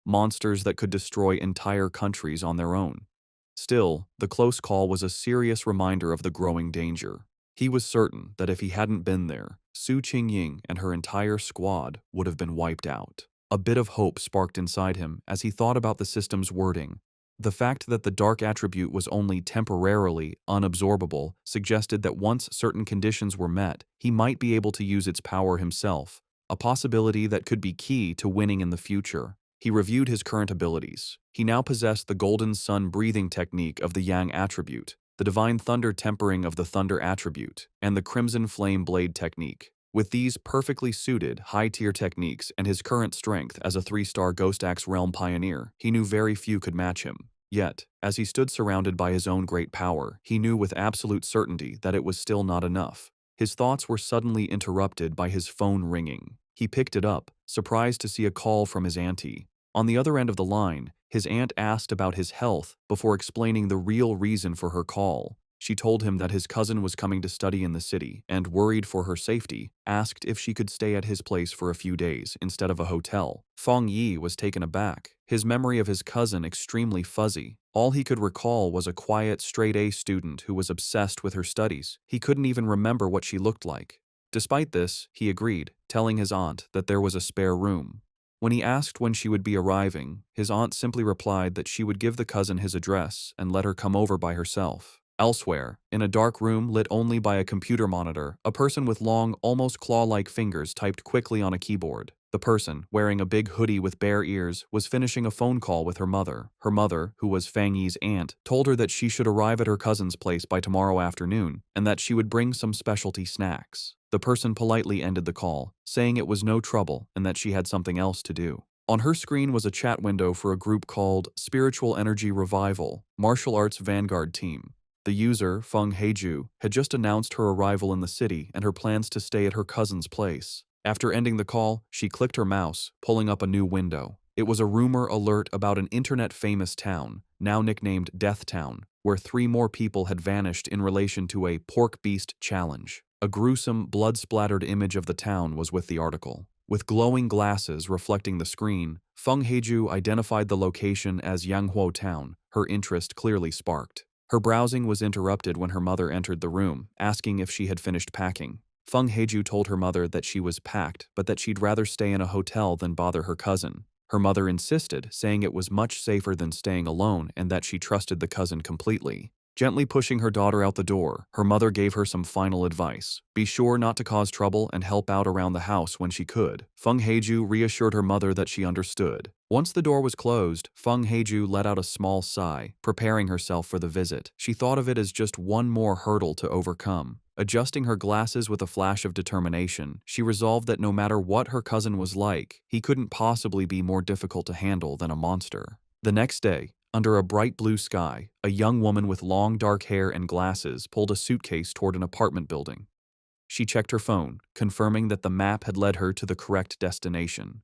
Monsters that could destroy entire countries on their own. Still, the close call was a serious reminder of the growing danger. He was certain that if he hadn't been there, Su Qingying and her entire squad would have been wiped out. A bit of hope sparked inside him as he thought about the system's wording. The fact that the dark attribute was only temporarily unabsorbable suggested that once certain conditions were met, he might be able to use its power himself. a possibility that could be key to winning in the future. He reviewed his current abilities. He now possessed the golden sun breathing technique of the yang attribute, the divine thunder tempering of the thunder attribute, and the crimson flame blade technique. With these perfectly suited, high-tier techniques and his current strength as a 3-star Ghost Axe Realm pioneer, he knew very few could match him. Yet, as he stood surrounded by his own great power, he knew with absolute certainty that it was still not enough. His thoughts were suddenly interrupted by his phone ringing. He picked it up, surprised to see a call from his auntie. On the other end of the line, his aunt asked about his health before explaining the real reason for her call. She told him that his cousin was coming to study in the city and, worried for her safety, asked if she could stay at his place for a few days instead of a hotel. Feng Yi was taken aback, his memory of his cousin extremely fuzzy. All he could recall was a quiet, straight-A student who was obsessed with her studies. He couldn't even remember what she looked like. Despite this, he agreed, telling his aunt that there was a spare room. When he asked when she would be arriving, his aunt simply replied that she would give the cousin his address and let her come over by herself. Elsewhere, in a dark room lit only by a computer monitor, a person with long, almost claw-like fingers typed quickly on a keyboard. The person, wearing a big hoodie with bare ears, was finishing a phone call with her mother. Her mother, who was Feng Yi's aunt, told her that she should arrive at her cousin's place by tomorrow afternoon and that she would bring some specialty snacks. The person politely ended the call, saying it was no trouble and that she had something else to do. On her screen was a chat window for a group called Spiritual Energy Revival, Martial Arts Vanguard Team. The user, Feng Heiju, had just announced her arrival in the city and her plans to stay at her cousin's place. After ending the call, she clicked her mouse, pulling up a new window. It was a rumor alert about an internet-famous town, now nicknamed Death Town, where 3 more people had vanished in relation to a pork beast challenge. A gruesome, blood-splattered image of the town was with the article. With glowing glasses reflecting the screen, Feng Heiju identified the location as Yanghuo Town. Her interest clearly sparked. Her browsing was interrupted when her mother entered the room, asking if she had finished packing. Feng Heiju told her mother that she was packed, but that she'd rather stay in a hotel than bother her cousin. Her mother insisted, saying it was much safer than staying alone and that she trusted the cousin completely. Gently pushing her daughter out the door, her mother gave her some final advice. Be sure not to cause trouble and help out around the house when she could. Feng Heiju reassured her mother that she understood. Once the door was closed, Feng Heiju let out a small sigh, preparing herself for the visit. She thought of it as just one more hurdle to overcome. Adjusting her glasses with a flash of determination, she resolved that no matter what her cousin was like, he couldn't possibly be more difficult to handle than a monster. The next day, under a bright blue sky, a young woman with long dark hair and glasses pulled a suitcase toward an apartment building. She checked her phone, confirming that the map had led her to the correct destination.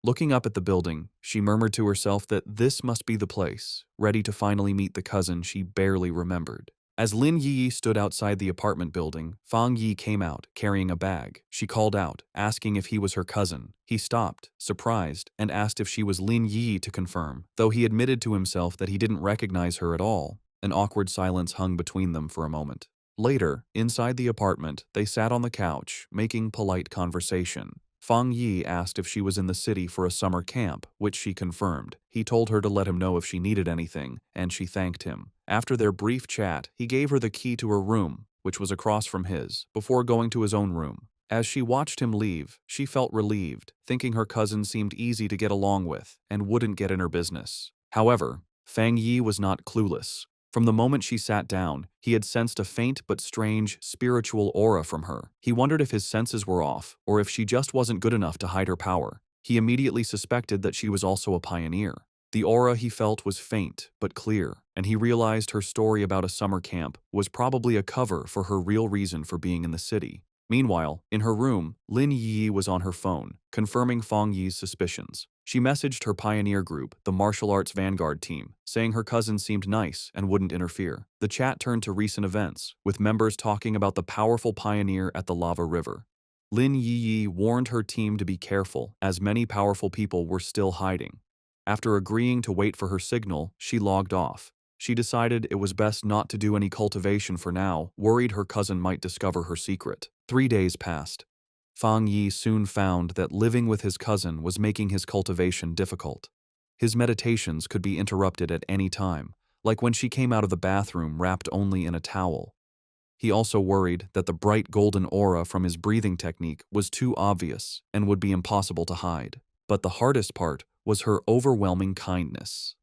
Looking up at the building, she murmured to herself that this must be the place, ready to finally meet the cousin she barely remembered. As Lin Yi stood outside the apartment building, Fang Yi came out, carrying a bag. She called out, asking if he was her cousin. He stopped, surprised, and asked if she was Lin Yi to confirm, though he admitted to himself that he didn't recognize her at all. An awkward silence hung between them for a moment. Later, inside the apartment, they sat on the couch, making polite conversation. Fang Yi asked if she was in the city for a summer camp, which she confirmed. He told her to let him know if she needed anything, and she thanked him. After their brief chat, he gave her the key to her room, which was across from his, before going to his own room. As she watched him leave, she felt relieved, thinking her cousin seemed easy to get along with and wouldn't get in her business. However, Fang Yi was not clueless. From the moment she sat down, he had sensed a faint but strange spiritual aura from her. He wondered if his senses were off, or if she just wasn't good enough to hide her power. He immediately suspected that she was also a pioneer. The aura he felt was faint but clear, and he realized her story about a summer camp was probably a cover for her real reason for being in the city. Meanwhile, in her room, Lin Yi was on her phone, confirming Fang Yi's suspicions. She messaged her pioneer group, the Martial Arts Vanguard Team, saying her cousin seemed nice and wouldn't interfere. The chat turned to recent events, with members talking about the powerful pioneer at the lava river. Lin Yi warned her team to be careful, as many powerful people were still hiding. After agreeing to wait for her signal, she logged off. She decided it was best not to do any cultivation for now, worried her cousin might discover her secret. 3 days passed. Fang Yi soon found that living with his cousin was making his cultivation difficult. His meditations could be interrupted at any time, like when she came out of the bathroom wrapped only in a towel. He also worried that the bright golden aura from his breathing technique was too obvious and would be impossible to hide. But the hardest part was her overwhelming kindness.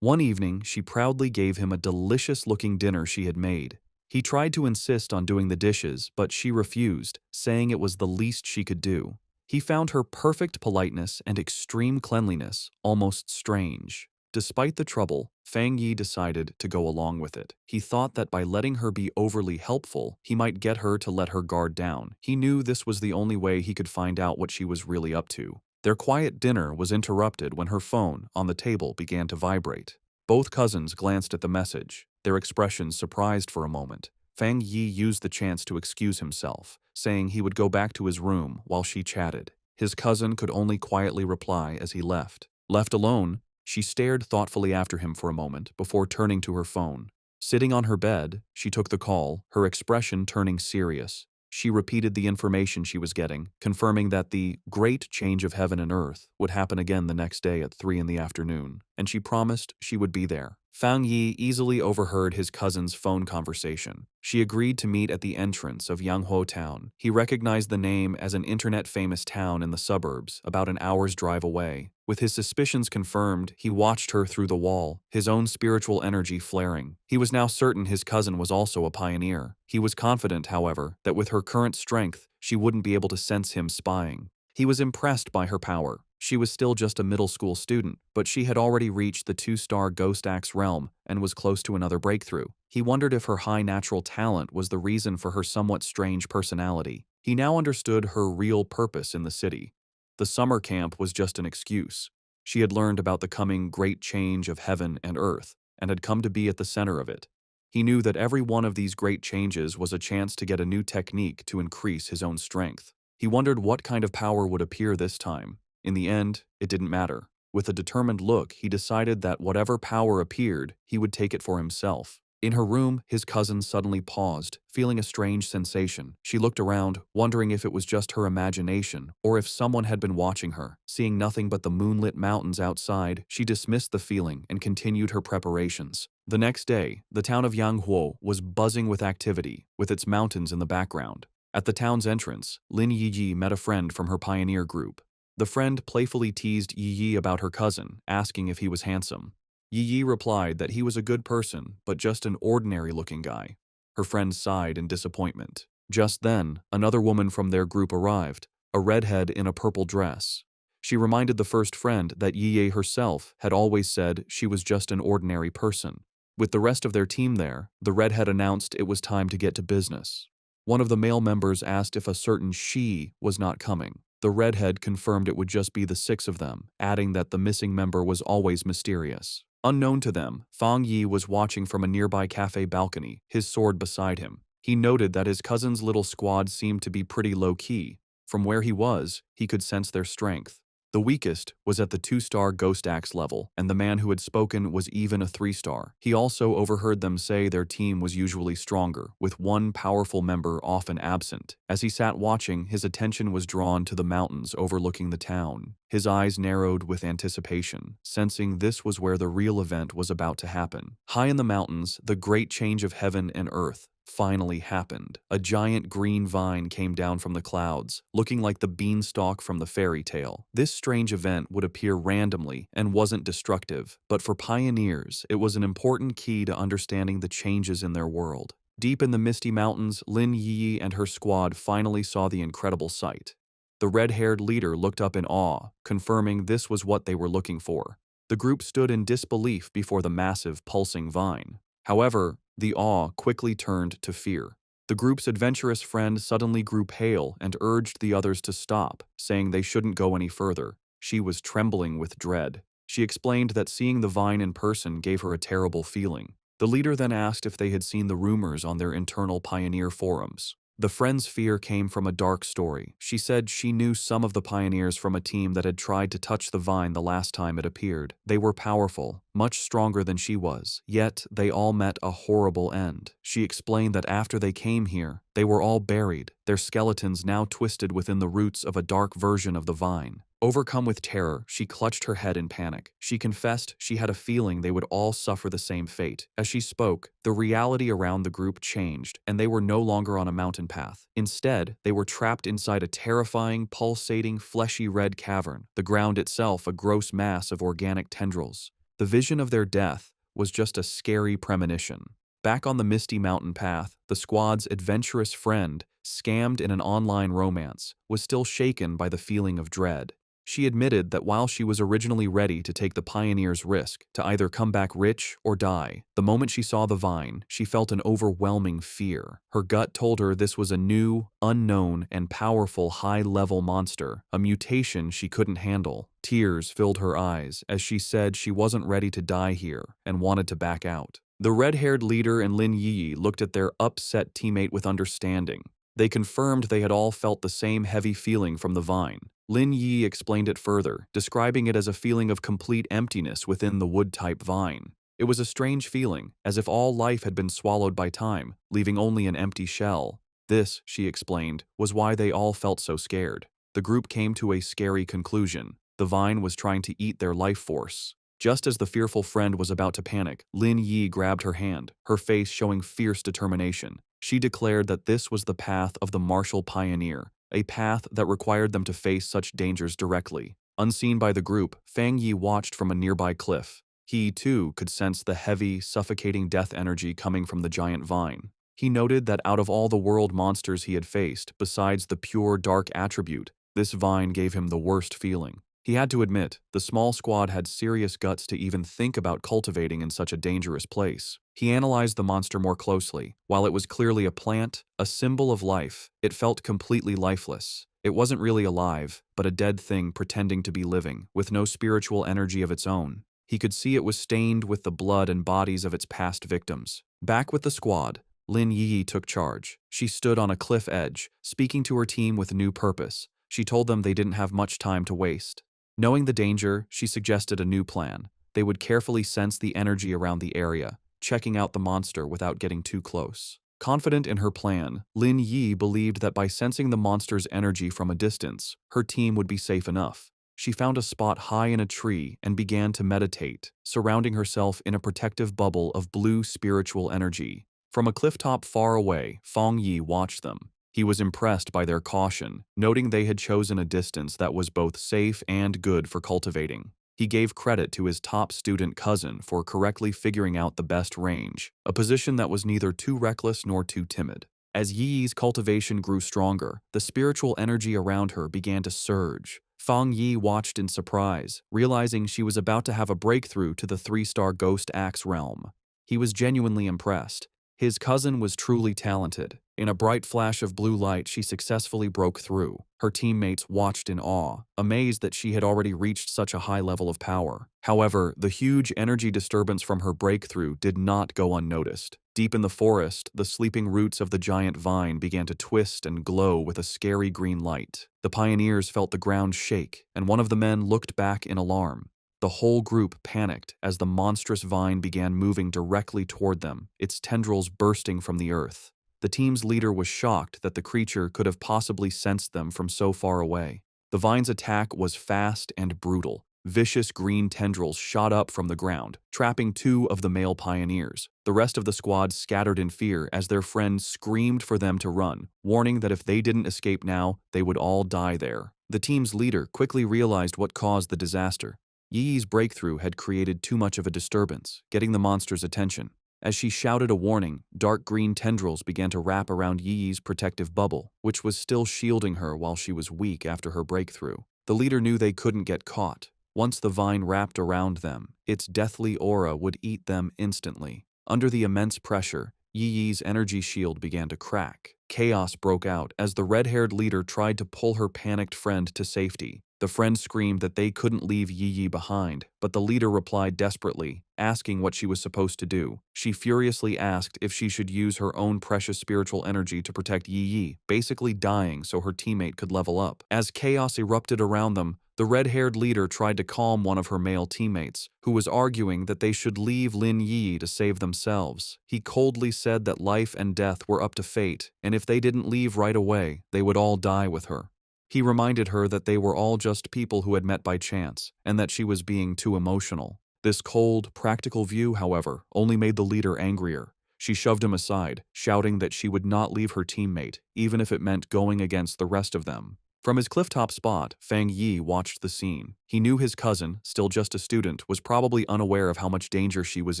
One evening, she proudly gave him a delicious-looking dinner she had made. He tried to insist on doing the dishes, but she refused, saying it was the least she could do. He found her perfect politeness and extreme cleanliness almost strange. Despite the trouble, Fang Yi decided to go along with it. He thought that by letting her be overly helpful, he might get her to let her guard down. He knew this was the only way he could find out what she was really up to. Their quiet dinner was interrupted when her phone on the table began to vibrate. Both cousins glanced at the message, their expressions surprised for a moment. Fang Yi used the chance to excuse himself, saying he would go back to his room while she chatted. His cousin could only quietly reply as he left. Left alone, she stared thoughtfully after him for a moment before turning to her phone. Sitting on her bed, she took the call, her expression turning serious. She repeated the information she was getting, confirming that the great change of heaven and earth would happen again the next day at 3 in the afternoon, and she promised she would be there. Fang Yi easily overheard his cousin's phone conversation. She agreed to meet at the entrance of Yanghuo Town. He recognized the name as an internet-famous town in the suburbs, about an hour's drive away. With his suspicions confirmed, he watched her through the wall, his own spiritual energy flaring. He was now certain his cousin was also a pioneer. He was confident, however, that with her current strength, she wouldn't be able to sense him spying. He was impressed by her power. She was still just a middle school student, but she had already reached the 2-star Ghost Axe realm and was close to another breakthrough. He wondered if her high natural talent was the reason for her somewhat strange personality. He now understood her real purpose in the city. The summer camp was just an excuse. She had learned about the coming great change of heaven and earth, and had come to be at the center of it. He knew that every one of these great changes was a chance to get a new technique to increase his own strength. He wondered what kind of power would appear this time. In the end, it didn't matter. With a determined look, he decided that whatever power appeared, he would take it for himself. In her room, his cousin suddenly paused, feeling a strange sensation. She looked around, wondering if it was just her imagination or if someone had been watching her. Seeing nothing but the moonlit mountains outside, she dismissed the feeling and continued her preparations. The next day, the town of Yanghuo was buzzing with activity, with its mountains in the background. At the town's entrance, Lin Yiyi met a friend from her pioneer group. The friend playfully teased Yiyi about her cousin, asking if he was handsome. Yiyi replied that he was a good person, but just an ordinary-looking guy. Her friend sighed in disappointment. Just then, another woman from their group arrived, a redhead in a purple dress. She reminded the first friend that Yiyi herself had always said she was just an ordinary person. With the rest of their team there, the redhead announced it was time to get to business. One of the male members asked if a certain she was not coming. The redhead confirmed it would just be the 6 of them, adding that the missing member was always mysterious. Unknown to them, Fang Yi was watching from a nearby cafe balcony, his sword beside him. He noted that his cousin's little squad seemed to be pretty low-key. From where he was, he could sense their strength. The weakest was at the 2-star Ghost Axe level, and the man who had spoken was even a 3-star. He also overheard them say their team was usually stronger, with one powerful member often absent. As he sat watching, his attention was drawn to the mountains overlooking the town. His eyes narrowed with anticipation, sensing this was where the real event was about to happen. High in the mountains, the great change of heaven and earth finally happened. A giant green vine came down from the clouds, looking like the beanstalk from the fairy tale. This strange event would appear randomly and wasn't destructive, but for pioneers, it was an important key to understanding the changes in their world. Deep in the misty mountains, Lin Yi and her squad finally saw the incredible sight. The red-haired leader looked up in awe, confirming this was what they were looking for. The group stood in disbelief before the massive, pulsing vine. However, the awe quickly turned to fear. The group's adventurous friend suddenly grew pale and urged the others to stop, saying they shouldn't go any further. She was trembling with dread. She explained that seeing the vine in person gave her a terrible feeling. The leader then asked if they had seen the rumors on their internal pioneer forums. The friend's fear came from a dark story. She said she knew some of the pioneers from a team that had tried to touch the vine the last time it appeared. They were powerful, much stronger than she was, yet they all met a horrible end. She explained that after they came here, they were all buried, their skeletons now twisted within the roots of a dark version of the vine. Overcome with terror, she clutched her head in panic. She confessed she had a feeling they would all suffer the same fate. As she spoke, the reality around the group changed, and they were no longer on a mountain path. Instead, they were trapped inside a terrifying, pulsating, fleshy red cavern, the ground itself a gross mass of organic tendrils. The vision of their death was just a scary premonition. Back on the misty mountain path, the squad's adventurous friend, scammed in an online romance, was still shaken by the feeling of dread. She admitted that while she was originally ready to take the pioneer's risk, to either come back rich or die, the moment she saw the vine, she felt an overwhelming fear. Her gut told her this was a new, unknown, and powerful high-level monster, a mutation she couldn't handle. Tears filled her eyes as she said she wasn't ready to die here and wanted to back out. The red-haired leader and Lin Yi looked at their upset teammate with understanding. They confirmed they had all felt the same heavy feeling from the vine. Lin Yi explained it further, describing it as a feeling of complete emptiness within the wood-type vine. It was a strange feeling, as if all life had been swallowed by time, leaving only an empty shell. This, she explained, was why they all felt so scared. The group came to a scary conclusion. The vine was trying to eat their life force. Just as the fearful friend was about to panic, Lin Yi grabbed her hand, her face showing fierce determination. She declared that this was the path of the martial pioneer, a path that required them to face such dangers directly. Unseen by the group, Fang Yi watched from a nearby cliff. He, too, could sense the heavy, suffocating death energy coming from the giant vine. He noted that out of all the world monsters he had faced, besides the pure dark attribute, this vine gave him the worst feeling. He had to admit, the small squad had serious guts to even think about cultivating in such a dangerous place. He analyzed the monster more closely. While it was clearly a plant, a symbol of life, it felt completely lifeless. It wasn't really alive, but a dead thing pretending to be living, with no spiritual energy of its own. He could see it was stained with the blood and bodies of its past victims. Back with the squad, Lin Yi took charge. She stood on a cliff edge, speaking to her team with new purpose. She told them they didn't have much time to waste. Knowing the danger, she suggested a new plan. They would carefully sense the energy around the area, checking out the monster without getting too close. Confident in her plan, Lin Yi believed that by sensing the monster's energy from a distance, her team would be safe enough. She found a spot high in a tree and began to meditate, surrounding herself in a protective bubble of blue spiritual energy. From a clifftop far away, Fang Yi watched them. He was impressed by their caution, noting they had chosen a distance that was both safe and good for cultivating. He gave credit to his top student cousin for correctly figuring out the best range, a position that was neither too reckless nor too timid. As Yi's cultivation grew stronger, the spiritual energy around her began to surge. Fang Yi watched in surprise, realizing she was about to have a breakthrough to the 3-star Ghost Axe realm. He was genuinely impressed. His cousin was truly talented. In a bright flash of blue light, she successfully broke through. Her teammates watched in awe, amazed that she had already reached such a high level of power. However, the huge energy disturbance from her breakthrough did not go unnoticed. Deep in the forest, the sleeping roots of the giant vine began to twist and glow with a scary green light. The pioneers felt the ground shake, and one of the men looked back in alarm. The whole group panicked as the monstrous vine began moving directly toward them, its tendrils bursting from the earth. The team's leader was shocked that the creature could have possibly sensed them from so far away. The vine's attack was fast and brutal. Vicious green tendrils shot up from the ground, trapping 2 of the male pioneers. The rest of the squad scattered in fear as their friend screamed for them to run, warning that if they didn't escape now, they would all die there. The team's leader quickly realized what caused the disaster. Yi's breakthrough had created too much of a disturbance, getting the monster's attention. As she shouted a warning, dark green tendrils began to wrap around Yi's protective bubble, which was still shielding her while she was weak after her breakthrough. The leader knew they couldn't get caught. Once the vine wrapped around them, its deathly aura would eat them instantly. Under the immense pressure, Yi's energy shield began to crack. Chaos broke out as the red-haired leader tried to pull her panicked friend to safety. The friend screamed that they couldn't leave Yi behind, but the leader replied desperately, asking what she was supposed to do. She furiously asked if she should use her own precious spiritual energy to protect Yi, basically dying so her teammate could level up. As chaos erupted around them, the red-haired leader tried to calm one of her male teammates, who was arguing that they should leave Lin Yi to save themselves. He coldly said that life and death were up to fate, and if they didn't leave right away, they would all die with her. He reminded her that they were all just people who had met by chance, and that she was being too emotional. This cold, practical view, however, only made the leader angrier. She shoved him aside, shouting that she would not leave her teammate, even if it meant going against the rest of them. From his clifftop spot, Fang Yi watched the scene. He knew his cousin, still just a student, was probably unaware of how much danger she was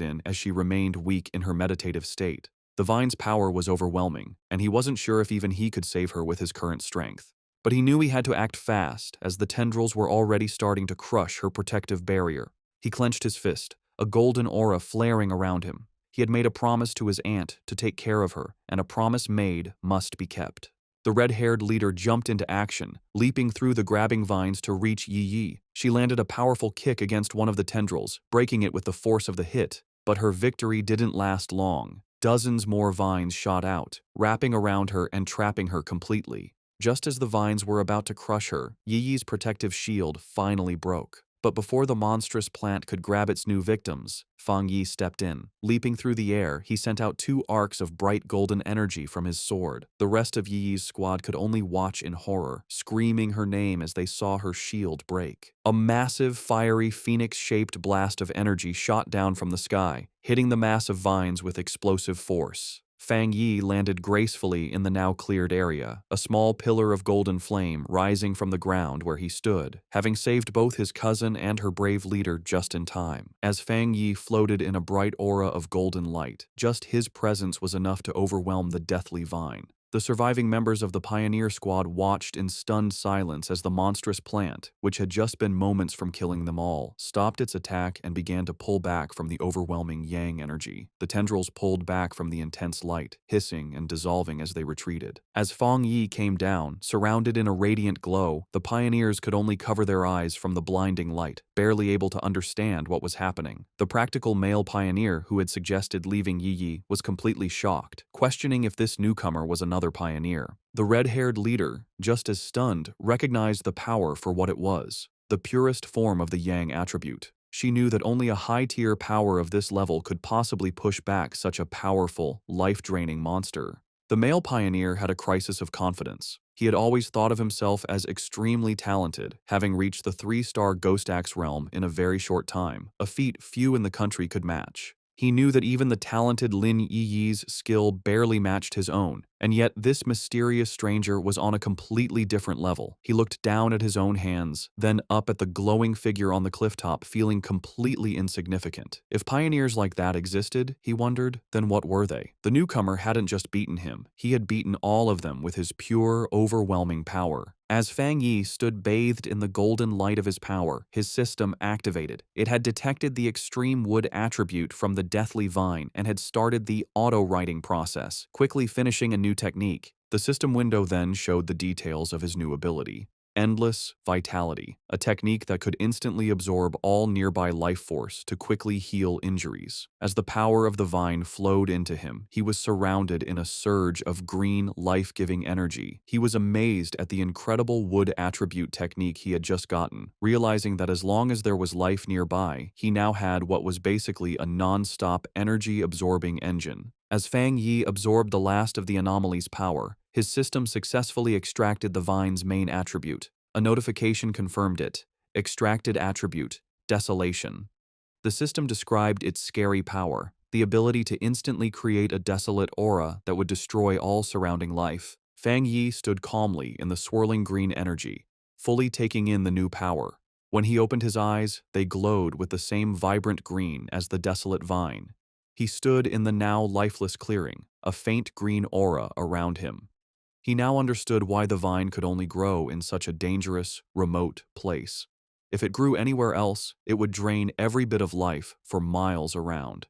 in as she remained weak in her meditative state. The vine's power was overwhelming, and he wasn't sure if even he could save her with his current strength. But he knew he had to act fast, as the tendrils were already starting to crush her protective barrier. He clenched his fist, a golden aura flaring around him. He had made a promise to his aunt to take care of her, and a promise made must be kept. The red-haired leader jumped into action, leaping through the grabbing vines to reach Yi Yi. She landed a powerful kick against one of the tendrils, breaking it with the force of the hit. But her victory didn't last long. Dozens more vines shot out, wrapping around her and trapping her completely. Just as the vines were about to crush her, Yi Yi's protective shield finally broke. But before the monstrous plant could grab its new victims, Fang Yi stepped in. Leaping through the air, he sent out 2 arcs of bright golden energy from his sword. The rest of Yi Yi's squad could only watch in horror, screaming her name as they saw her shield break. A massive, fiery, phoenix-shaped blast of energy shot down from the sky, hitting the mass of vines with explosive force. Fang Yi landed gracefully in the now cleared area, a small pillar of golden flame rising from the ground where he stood, having saved both his cousin and her brave leader just in time. As Fang Yi floated in a bright aura of golden light, just his presence was enough to overwhelm the deathly vine. The surviving members of the pioneer squad watched in stunned silence as the monstrous plant, which had just been moments from killing them all, stopped its attack and began to pull back from the overwhelming yang energy. The tendrils pulled back from the intense light, hissing and dissolving as they retreated. As Fang Yi came down, surrounded in a radiant glow, the pioneers could only cover their eyes from the blinding light, barely able to understand what was happening. The practical male pioneer who had suggested leaving Yi Yi was completely shocked, questioning if this newcomer was another pioneer. The red-haired leader, just as stunned, recognized the power for what it was, the purest form of the yang attribute. She knew that only a high-tier power of this level could possibly push back such a powerful, life-draining monster. The male pioneer had a crisis of confidence. He had always thought of himself as extremely talented, having reached the 3-star Ghost Axe realm in a very short time, a feat few in the country could match. He knew that even the talented Lin Yi Yi's skill barely matched his own, and yet this mysterious stranger was on a completely different level. He looked down at his own hands, then up at the glowing figure on the clifftop, feeling completely insignificant. If pioneers like that existed, he wondered, then what were they? The newcomer hadn't just beaten him, he had beaten all of them with his pure, overwhelming power. As Fang Yi stood bathed in the golden light of his power, his system activated. It had detected the extreme wood attribute from the deathly vine and had started the auto-writing process, quickly finishing a new technique. The system window then showed the details of his new ability. Endless Vitality, a technique that could instantly absorb all nearby life force to quickly heal injuries. As the power of the vine flowed into him, he was surrounded in a surge of green, life-giving energy. He was amazed at the incredible wood attribute technique he had just gotten, realizing that as long as there was life nearby, he now had what was basically a non-stop energy-absorbing engine. As Fang Yi absorbed the last of the anomaly's power, his system successfully extracted the vine's main attribute. A notification confirmed it. Extracted attribute, Desolation. The system described its scary power, the ability to instantly create a desolate aura that would destroy all surrounding life. Fang Yi stood calmly in the swirling green energy, fully taking in the new power. When he opened his eyes, they glowed with the same vibrant green as the desolate vine. He stood in the now lifeless clearing, a faint green aura around him. He now understood why the vine could only grow in such a dangerous, remote place. If it grew anywhere else, it would drain every bit of life for miles around.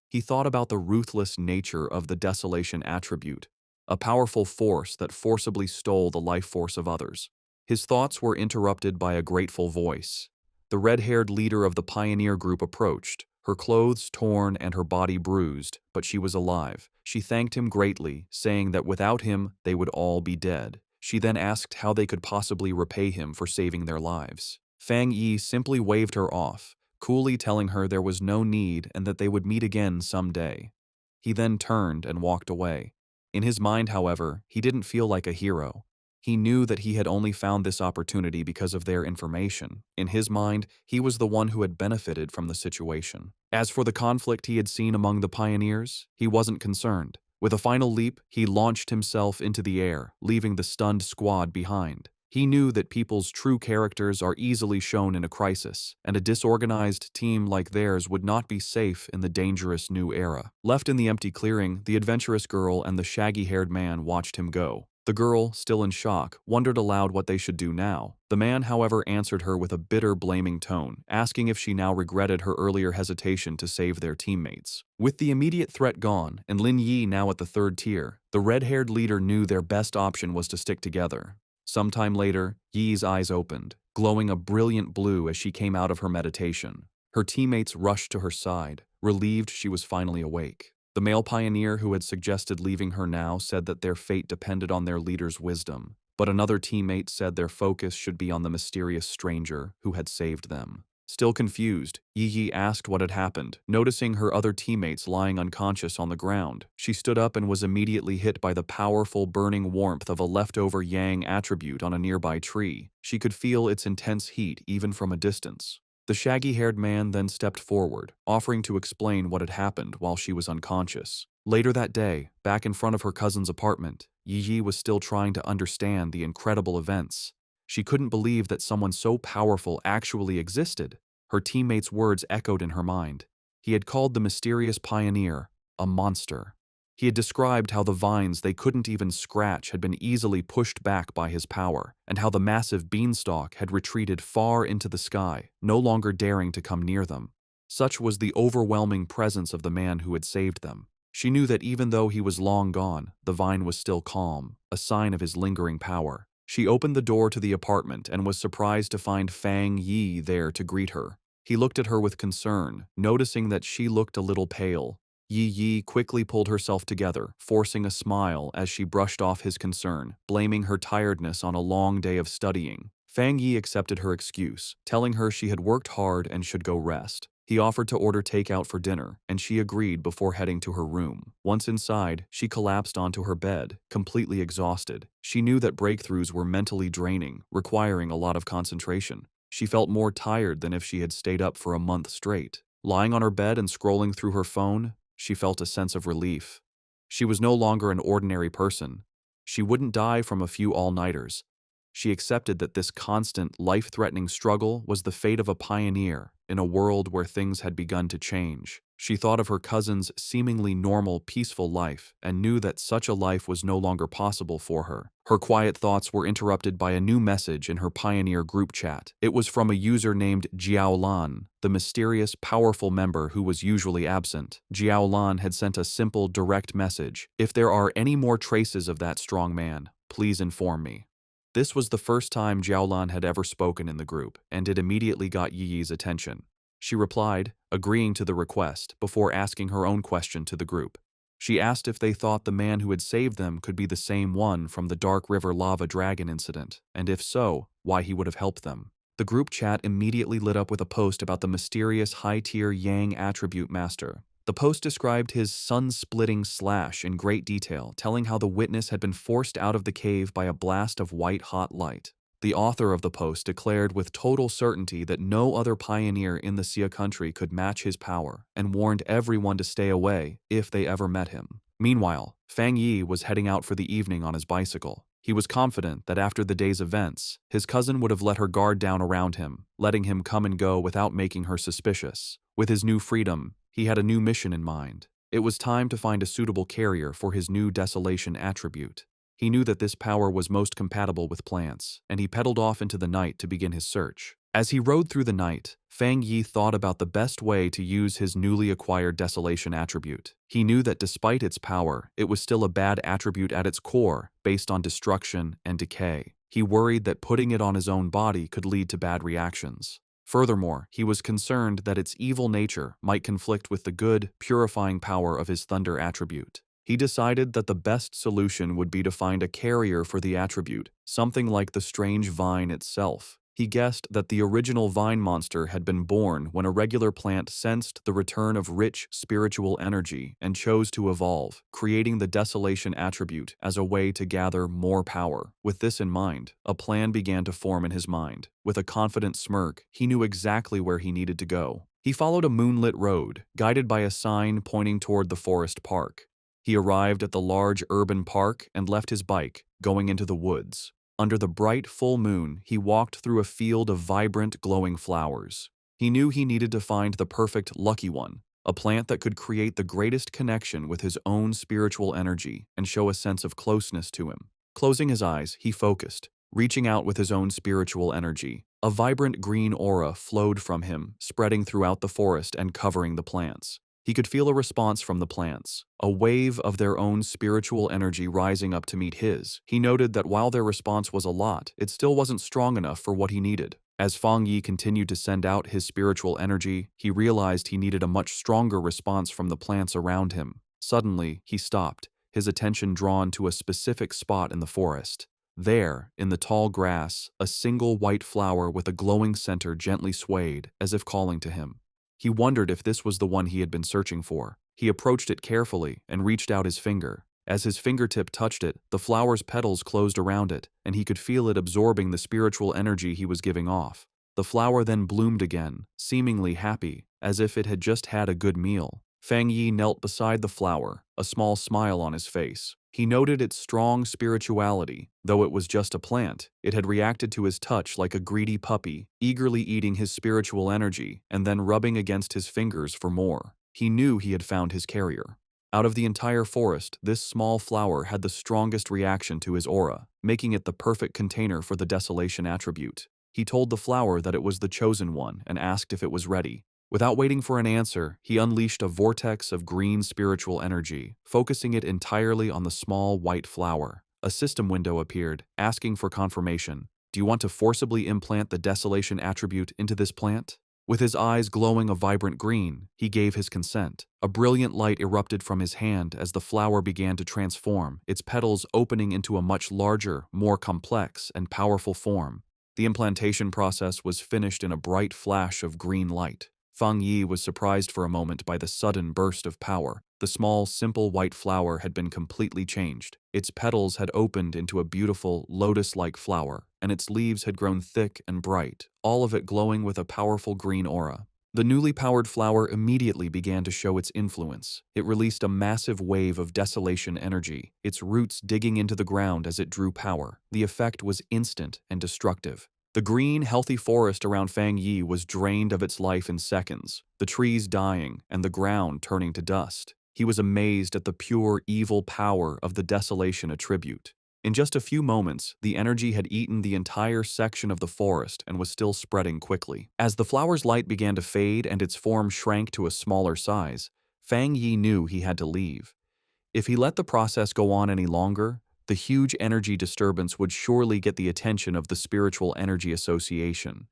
He thought about the ruthless nature of the desolation attribute, a powerful force that forcibly stole the life force of others. His thoughts were interrupted by a grateful voice. The red-haired leader of the pioneer group approached, her clothes torn and her body bruised, but she was alive. She thanked him greatly, saying that without him, they would all be dead. She then asked how they could possibly repay him for saving their lives. Fang Yi simply waved her off, coolly telling her there was no need and that they would meet again someday. He then turned and walked away. In his mind, however, he didn't feel like a hero. He knew that he had only found this opportunity because of their information. In his mind, he was the one who had benefited from the situation. As for the conflict he had seen among the pioneers, he wasn't concerned. With a final leap, he launched himself into the air, leaving the stunned squad behind. He knew that people's true characters are easily shown in a crisis, and a disorganized team like theirs would not be safe in the dangerous new era. Left in the empty clearing, the adventurous girl and the shaggy-haired man watched him go. The girl, still in shock, wondered aloud what they should do now. The man, however, answered her with a bitter, blaming tone, asking if she now regretted her earlier hesitation to save their teammates. With the immediate threat gone, and Lin Yi now at the third tier, the red-haired leader knew their best option was to stick together. Sometime later, Yi's eyes opened, glowing a brilliant blue as she came out of her meditation. Her teammates rushed to her side, relieved she was finally awake. The male pioneer who had suggested leaving her now said that their fate depended on their leader's wisdom, but another teammate said their focus should be on the mysterious stranger who had saved them. Still confused, Yi asked what had happened. Noticing her other teammates lying unconscious on the ground, she stood up and was immediately hit by the powerful burning warmth of a leftover yang attribute on a nearby tree. She could feel its intense heat even from a distance. The shaggy-haired man then stepped forward, offering to explain what had happened while she was unconscious. Later that day, back in front of her cousin's apartment, Yi was still trying to understand the incredible events. She couldn't believe that someone so powerful actually existed. Her teammates' words echoed in her mind. He had called the mysterious pioneer a monster. He had described how the vines they couldn't even scratch had been easily pushed back by his power, and how the massive beanstalk had retreated far into the sky, no longer daring to come near them. Such was the overwhelming presence of the man who had saved them. She knew that even though he was long gone, the vine was still calm, a sign of his lingering power. She opened the door to the apartment and was surprised to find Fang Yi there to greet her. He looked at her with concern, noticing that she looked a little pale. Yi quickly pulled herself together, forcing a smile as she brushed off his concern, blaming her tiredness on a long day of studying. Fang Yi accepted her excuse, telling her she had worked hard and should go rest. He offered to order takeout for dinner, and she agreed before heading to her room. Once inside, she collapsed onto her bed, completely exhausted. She knew that breakthroughs were mentally draining, requiring a lot of concentration. She felt more tired than if she had stayed up for a month straight. Lying on her bed and scrolling through her phone, she felt a sense of relief. She was no longer an ordinary person. She wouldn't die from a few all-nighters. She accepted that this constant, life-threatening struggle was the fate of a pioneer in a world where things had begun to change. She thought of her cousin's seemingly normal, peaceful life and knew that such a life was no longer possible for her. Her quiet thoughts were interrupted by a new message in her Pioneer group chat. It was from a user named Jiaolan, the mysterious, powerful member who was usually absent. Jiaolan had sent a simple, direct message. "If there are any more traces of that strong man, please inform me." This was the first time Jiaolan had ever spoken in the group, and it immediately got Yi's attention. She replied, agreeing to the request, before asking her own question to the group. She asked if they thought the man who had saved them could be the same one from the Dark River Lava Dragon incident, and if so, why he would have helped them. The group chat immediately lit up with a post about the mysterious high-tier Yang attribute master. The post described his sun-splitting slash in great detail, telling how the witness had been forced out of the cave by a blast of white-hot light. The author of the post declared with total certainty that no other pioneer in the Xia country could match his power, and warned everyone to stay away if they ever met him. Meanwhile, Fang Yi was heading out for the evening on his bicycle. He was confident that after the day's events, his cousin would have let her guard down around him, letting him come and go without making her suspicious. With his new freedom, he had a new mission in mind. It was time to find a suitable carrier for his new desolation attribute. He knew that this power was most compatible with plants, and he pedaled off into the night to begin his search. As he rode through the night, Fang Yi thought about the best way to use his newly acquired desolation attribute. He knew that despite its power, it was still a bad attribute at its core, based on destruction and decay. He worried that putting it on his own body could lead to bad reactions. Furthermore, he was concerned that its evil nature might conflict with the good, purifying power of his thunder attribute. He decided that the best solution would be to find a carrier for the attribute, something like the strange vine itself. He guessed that the original vine monster had been born when a regular plant sensed the return of rich spiritual energy and chose to evolve, creating the desolation attribute as a way to gather more power. With this in mind, a plan began to form in his mind. With a confident smirk, he knew exactly where he needed to go. He followed a moonlit road, guided by a sign pointing toward the forest park. He arrived at the large urban park and left his bike, going into the woods. Under the bright full moon, he walked through a field of vibrant, glowing flowers. He knew he needed to find the perfect lucky one, a plant that could create the greatest connection with his own spiritual energy and show a sense of closeness to him. Closing his eyes, he focused, reaching out with his own spiritual energy. A vibrant green aura flowed from him, spreading throughout the forest and covering the plants. He could feel a response from the plants, a wave of their own spiritual energy rising up to meet his. He noted that while their response was a lot, it still wasn't strong enough for what he needed. As Fang Yi continued to send out his spiritual energy, he realized he needed a much stronger response from the plants around him. Suddenly, he stopped, his attention drawn to a specific spot in the forest. There, in the tall grass, a single white flower with a glowing center gently swayed, as if calling to him. He wondered if this was the one he had been searching for. He approached it carefully and reached out his finger. As his fingertip touched it, the flower's petals closed around it, and he could feel it absorbing the spiritual energy he was giving off. The flower then bloomed again, seemingly happy, as if it had just had a good meal. Fang Yi knelt beside the flower, a small smile on his face. He noted its strong spirituality. Though it was just a plant, it had reacted to his touch like a greedy puppy, eagerly eating his spiritual energy and then rubbing against his fingers for more. He knew he had found his carrier. Out of the entire forest, this small flower had the strongest reaction to his aura, making it the perfect container for the desolation attribute. He told the flower that it was the chosen one and asked if it was ready. Without waiting for an answer, he unleashed a vortex of green spiritual energy, focusing it entirely on the small white flower. A system window appeared, asking for confirmation. Do you want to forcibly implant the desolation attribute into this plant? With his eyes glowing a vibrant green, he gave his consent. A brilliant light erupted from his hand as the flower began to transform, its petals opening into a much larger, more complex, and powerful form. The implantation process was finished in a bright flash of green light. Fang Yi was surprised for a moment by the sudden burst of power. The small, simple white flower had been completely changed. Its petals had opened into a beautiful, lotus-like flower, and its leaves had grown thick and bright, all of it glowing with a powerful green aura. The newly powered flower immediately began to show its influence. It released a massive wave of desolation energy, its roots digging into the ground as it drew power. The effect was instant and destructive. The green, healthy forest around Fang Yi was drained of its life in seconds, the trees dying and the ground turning to dust. He was amazed at the pure, evil power of the desolation attribute. In just a few moments, the energy had eaten the entire section of the forest and was still spreading quickly. As the flower's light began to fade and its form shrank to a smaller size, Fang Yi knew he had to leave. If he let the process go on any longer, the huge energy disturbance would surely get the attention of the Spiritual Energy Association.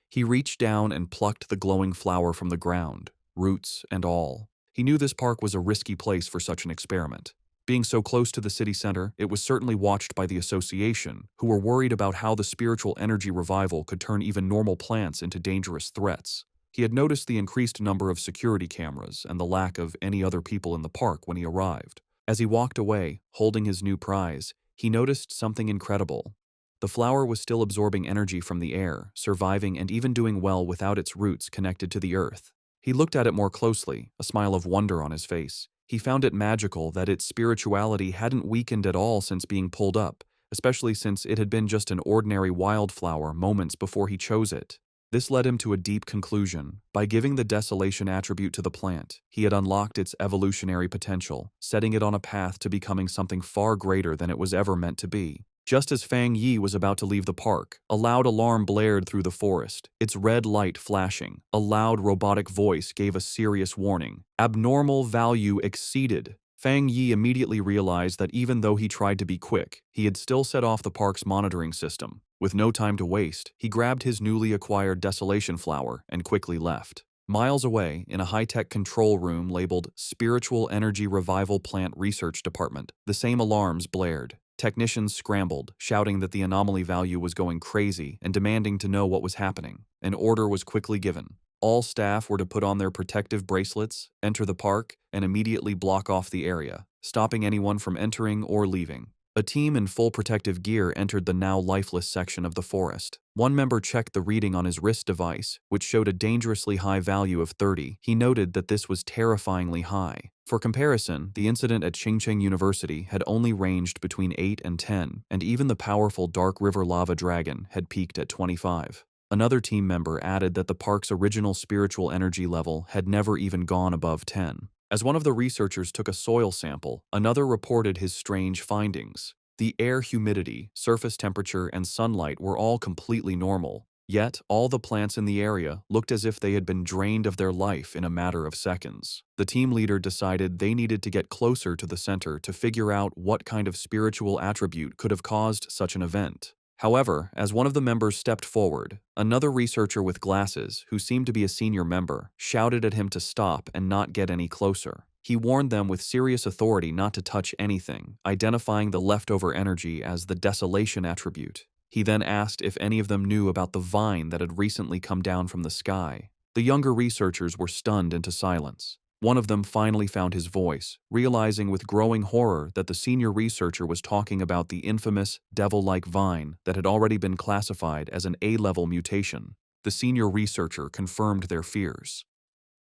He reached down and plucked the glowing flower from the ground, roots and all. He knew this park was a risky place for such an experiment. Being so close to the city center, it was certainly watched by the association, who were worried about how the spiritual energy revival could turn even normal plants into dangerous threats. He had noticed the increased number of security cameras and the lack of any other people in the park when he arrived. As he walked away, holding his new prize, he noticed something incredible. The flower was still absorbing energy from the air, surviving and even doing well without its roots connected to the earth. He looked at it more closely, a smile of wonder on his face. He found it magical that its spirituality hadn't weakened at all since being pulled up, especially since it had been just an ordinary wildflower moments before he chose it. This led him to a deep conclusion. By giving the desolation attribute to the plant, he had unlocked its evolutionary potential, setting it on a path to becoming something far greater than it was ever meant to be. Just as Fang Yi was about to leave the park, a loud alarm blared through the forest, its red light flashing. A loud robotic voice gave a serious warning. Abnormal value exceeded. Fang Yi immediately realized that even though he tried to be quick, he had still set off the park's monitoring system. With no time to waste, he grabbed his newly acquired desolation flower and quickly left. Miles away, in a high-tech control room labeled Spiritual Energy Revival Plant Research Department, the same alarms blared. Technicians scrambled, shouting that the anomaly value was going crazy and demanding to know what was happening. An order was quickly given. All staff were to put on their protective bracelets, enter the park, and immediately block off the area, stopping anyone from entering or leaving. A team in full protective gear entered the now lifeless section of the forest. One member checked the reading on his wrist device, which showed a dangerously high value of 30. He noted that this was terrifyingly high. For comparison, the incident at Qingcheng University had only ranged between 8 and 10, and even the powerful Dark River lava dragon had peaked at 25. Another team member added that the park's original spiritual energy level had never even gone above 10. As one of the researchers took a soil sample, another reported his strange findings. The air humidity, surface temperature, and sunlight were all completely normal. Yet, all the plants in the area looked as if they had been drained of their life in a matter of seconds. The team leader decided they needed to get closer to the center to figure out what kind of spiritual attribute could have caused such an event. However, as one of the members stepped forward, another researcher with glasses, who seemed to be a senior member, shouted at him to stop and not get any closer. He warned them with serious authority not to touch anything, identifying the leftover energy as the desolation attribute. He then asked if any of them knew about the vine that had recently come down from the sky. The younger researchers were stunned into silence. One of them finally found his voice, realizing with growing horror that the senior researcher was talking about the infamous devil-like vine that had already been classified as an A-level mutation. The senior researcher confirmed their fears.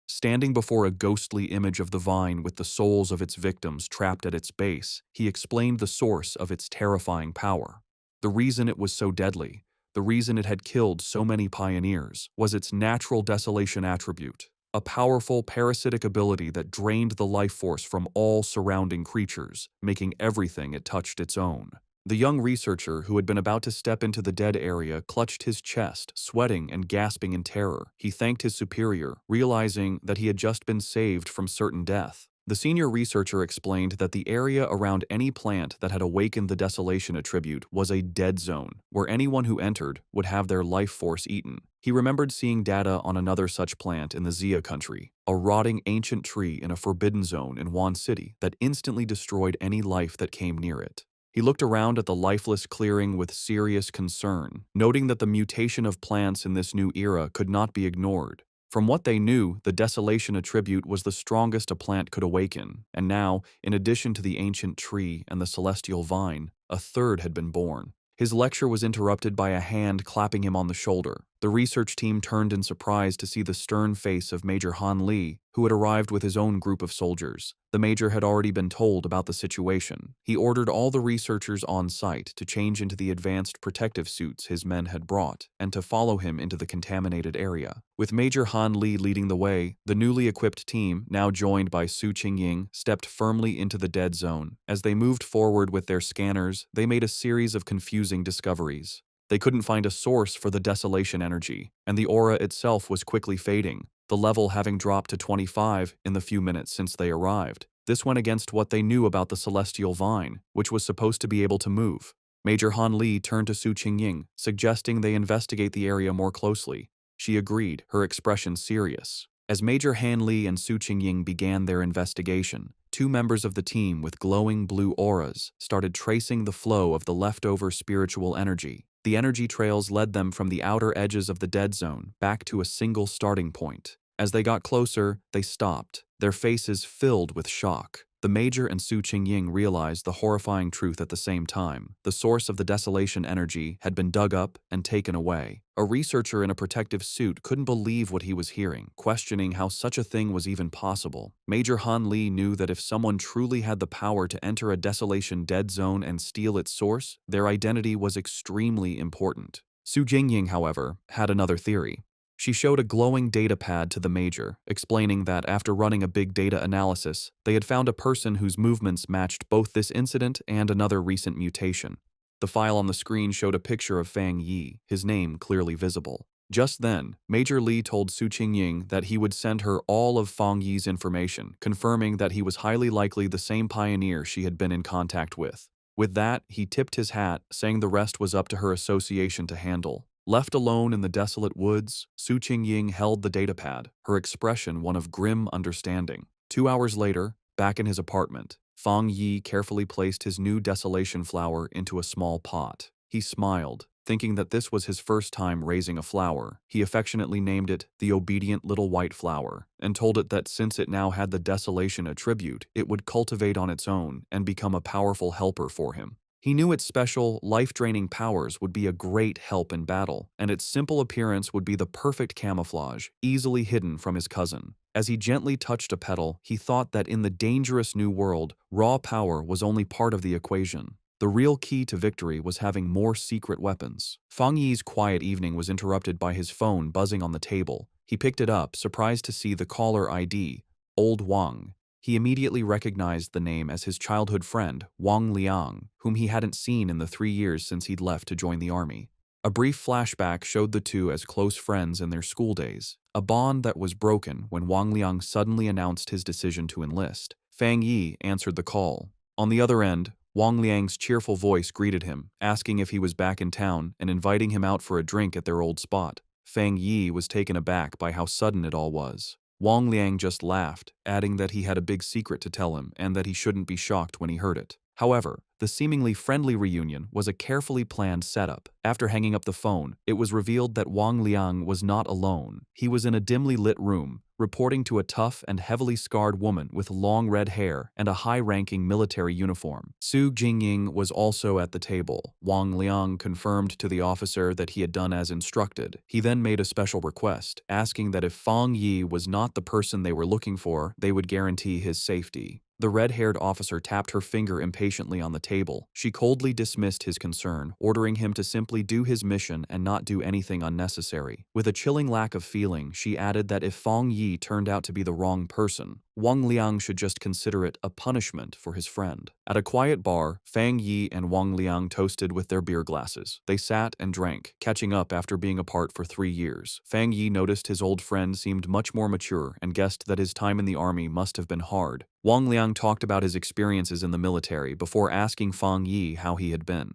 Standing before a ghostly image of the vine with the souls of its victims trapped at its base, he explained the source of its terrifying power. The reason it was so deadly, the reason it had killed so many pioneers, was its natural desolation attribute. A powerful parasitic ability that drained the life force from all surrounding creatures, making everything it touched its own. The young researcher, who had been about to step into the dead area, clutched his chest, sweating and gasping in terror. He thanked his superior, realizing that he had just been saved from certain death. The senior researcher explained that the area around any plant that had awakened the desolation attribute was a dead zone, where anyone who entered would have their life force eaten. He remembered seeing data on another such plant in the Xia country, a rotting ancient tree in a forbidden zone in Wan City that instantly destroyed any life that came near it. He looked around at the lifeless clearing with serious concern, noting that the mutation of plants in this new era could not be ignored. From what they knew, the desolation attribute was the strongest a plant could awaken, and now, in addition to the ancient tree and the celestial vine, a third had been born. His lecture was interrupted by a hand clapping him on the shoulder. The research team turned in surprise to see the stern face of Major Han Li, who had arrived with his own group of soldiers. The major had already been told about the situation. He ordered all the researchers on site to change into the advanced protective suits his men had brought, and to follow him into the contaminated area. With Major Han Li leading the way, the newly equipped team, now joined by Su Qingying, stepped firmly into the dead zone. As they moved forward with their scanners, they made a series of confusing discoveries. They couldn't find a source for the desolation energy, and the aura itself was quickly fading, the level having dropped to 25 in the few minutes since they arrived. This went against what they knew about the celestial vine, which was supposed to be able to move. Major Han Li turned to Su Qingying, suggesting they investigate the area more closely. She agreed, her expression serious. As Major Han Li and Su Qingying began their investigation, two members of the team with glowing blue auras started tracing the flow of the leftover spiritual energy. The energy trails led them from the outer edges of the dead zone back to a single starting point. As they got closer, they stopped, their faces filled with shock. The Major and Su Qingying realized the horrifying truth at the same time. The source of the desolation energy had been dug up and taken away. A researcher in a protective suit couldn't believe what he was hearing, questioning how such a thing was even possible. Major Han Li knew that if someone truly had the power to enter a desolation dead zone and steal its source, their identity was extremely important. Su Jingying, however, had another theory. She showed a glowing data pad to the Major, explaining that after running a big data analysis, they had found a person whose movements matched both this incident and another recent mutation. The file on the screen showed a picture of Fang Yi, his name clearly visible. Just then, Major Li told Su Qingying that he would send her all of Fang Yi's information, confirming that he was highly likely the same pioneer she had been in contact with. With that, he tipped his hat, saying the rest was up to her association to handle. Left alone in the desolate woods, Su Qingying held the datapad, her expression one of grim understanding. 2 hours later, back in his apartment, Fang Yi carefully placed his new desolation flower into a small pot. He smiled, thinking that this was his first time raising a flower. He affectionately named it the obedient little white flower, and told it that since it now had the desolation attribute, it would cultivate on its own and become a powerful helper for him. He knew its special, life-draining powers would be a great help in battle, and its simple appearance would be the perfect camouflage, easily hidden from his cousin. As he gently touched a petal, he thought that in the dangerous new world, raw power was only part of the equation. The real key to victory was having more secret weapons. Fang Yi's quiet evening was interrupted by his phone buzzing on the table. He picked it up, surprised to see the caller ID, Old Wang. He immediately recognized the name as his childhood friend, Wang Liang, whom he hadn't seen in the 3 years since he'd left to join the army. A brief flashback showed the two as close friends in their school days, a bond that was broken when Wang Liang suddenly announced his decision to enlist. Fang Yi answered the call. On the other end, Wang Liang's cheerful voice greeted him, asking if he was back in town and inviting him out for a drink at their old spot. Fang Yi was taken aback by how sudden it all was. Wang Liang just laughed, adding that he had a big secret to tell him and that he shouldn't be shocked when he heard it. However, the seemingly friendly reunion was a carefully planned setup. After hanging up the phone, it was revealed that Wang Liang was not alone. He was in a dimly lit room, reporting to a tough and heavily scarred woman with long red hair and a high-ranking military uniform. Su Jingying was also at the table. Wang Liang confirmed to the officer that he had done as instructed. He then made a special request, asking that if Fang Yi was not the person they were looking for, they would guarantee his safety. The red-haired officer tapped her finger impatiently on the table. She coldly dismissed his concern, ordering him to simply do his mission and not do anything unnecessary. With a chilling lack of feeling, she added that if Fang Yi turned out to be the wrong person, Wang Liang should just consider it a punishment for his friend. At a quiet bar, Fang Yi and Wang Liang toasted with their beer glasses. They sat and drank, catching up after being apart for 3 years. Fang Yi noticed his old friend seemed much more mature and guessed that his time in the army must have been hard. Wang Liang talked about his experiences in the military before asking Fang Yi how he had been.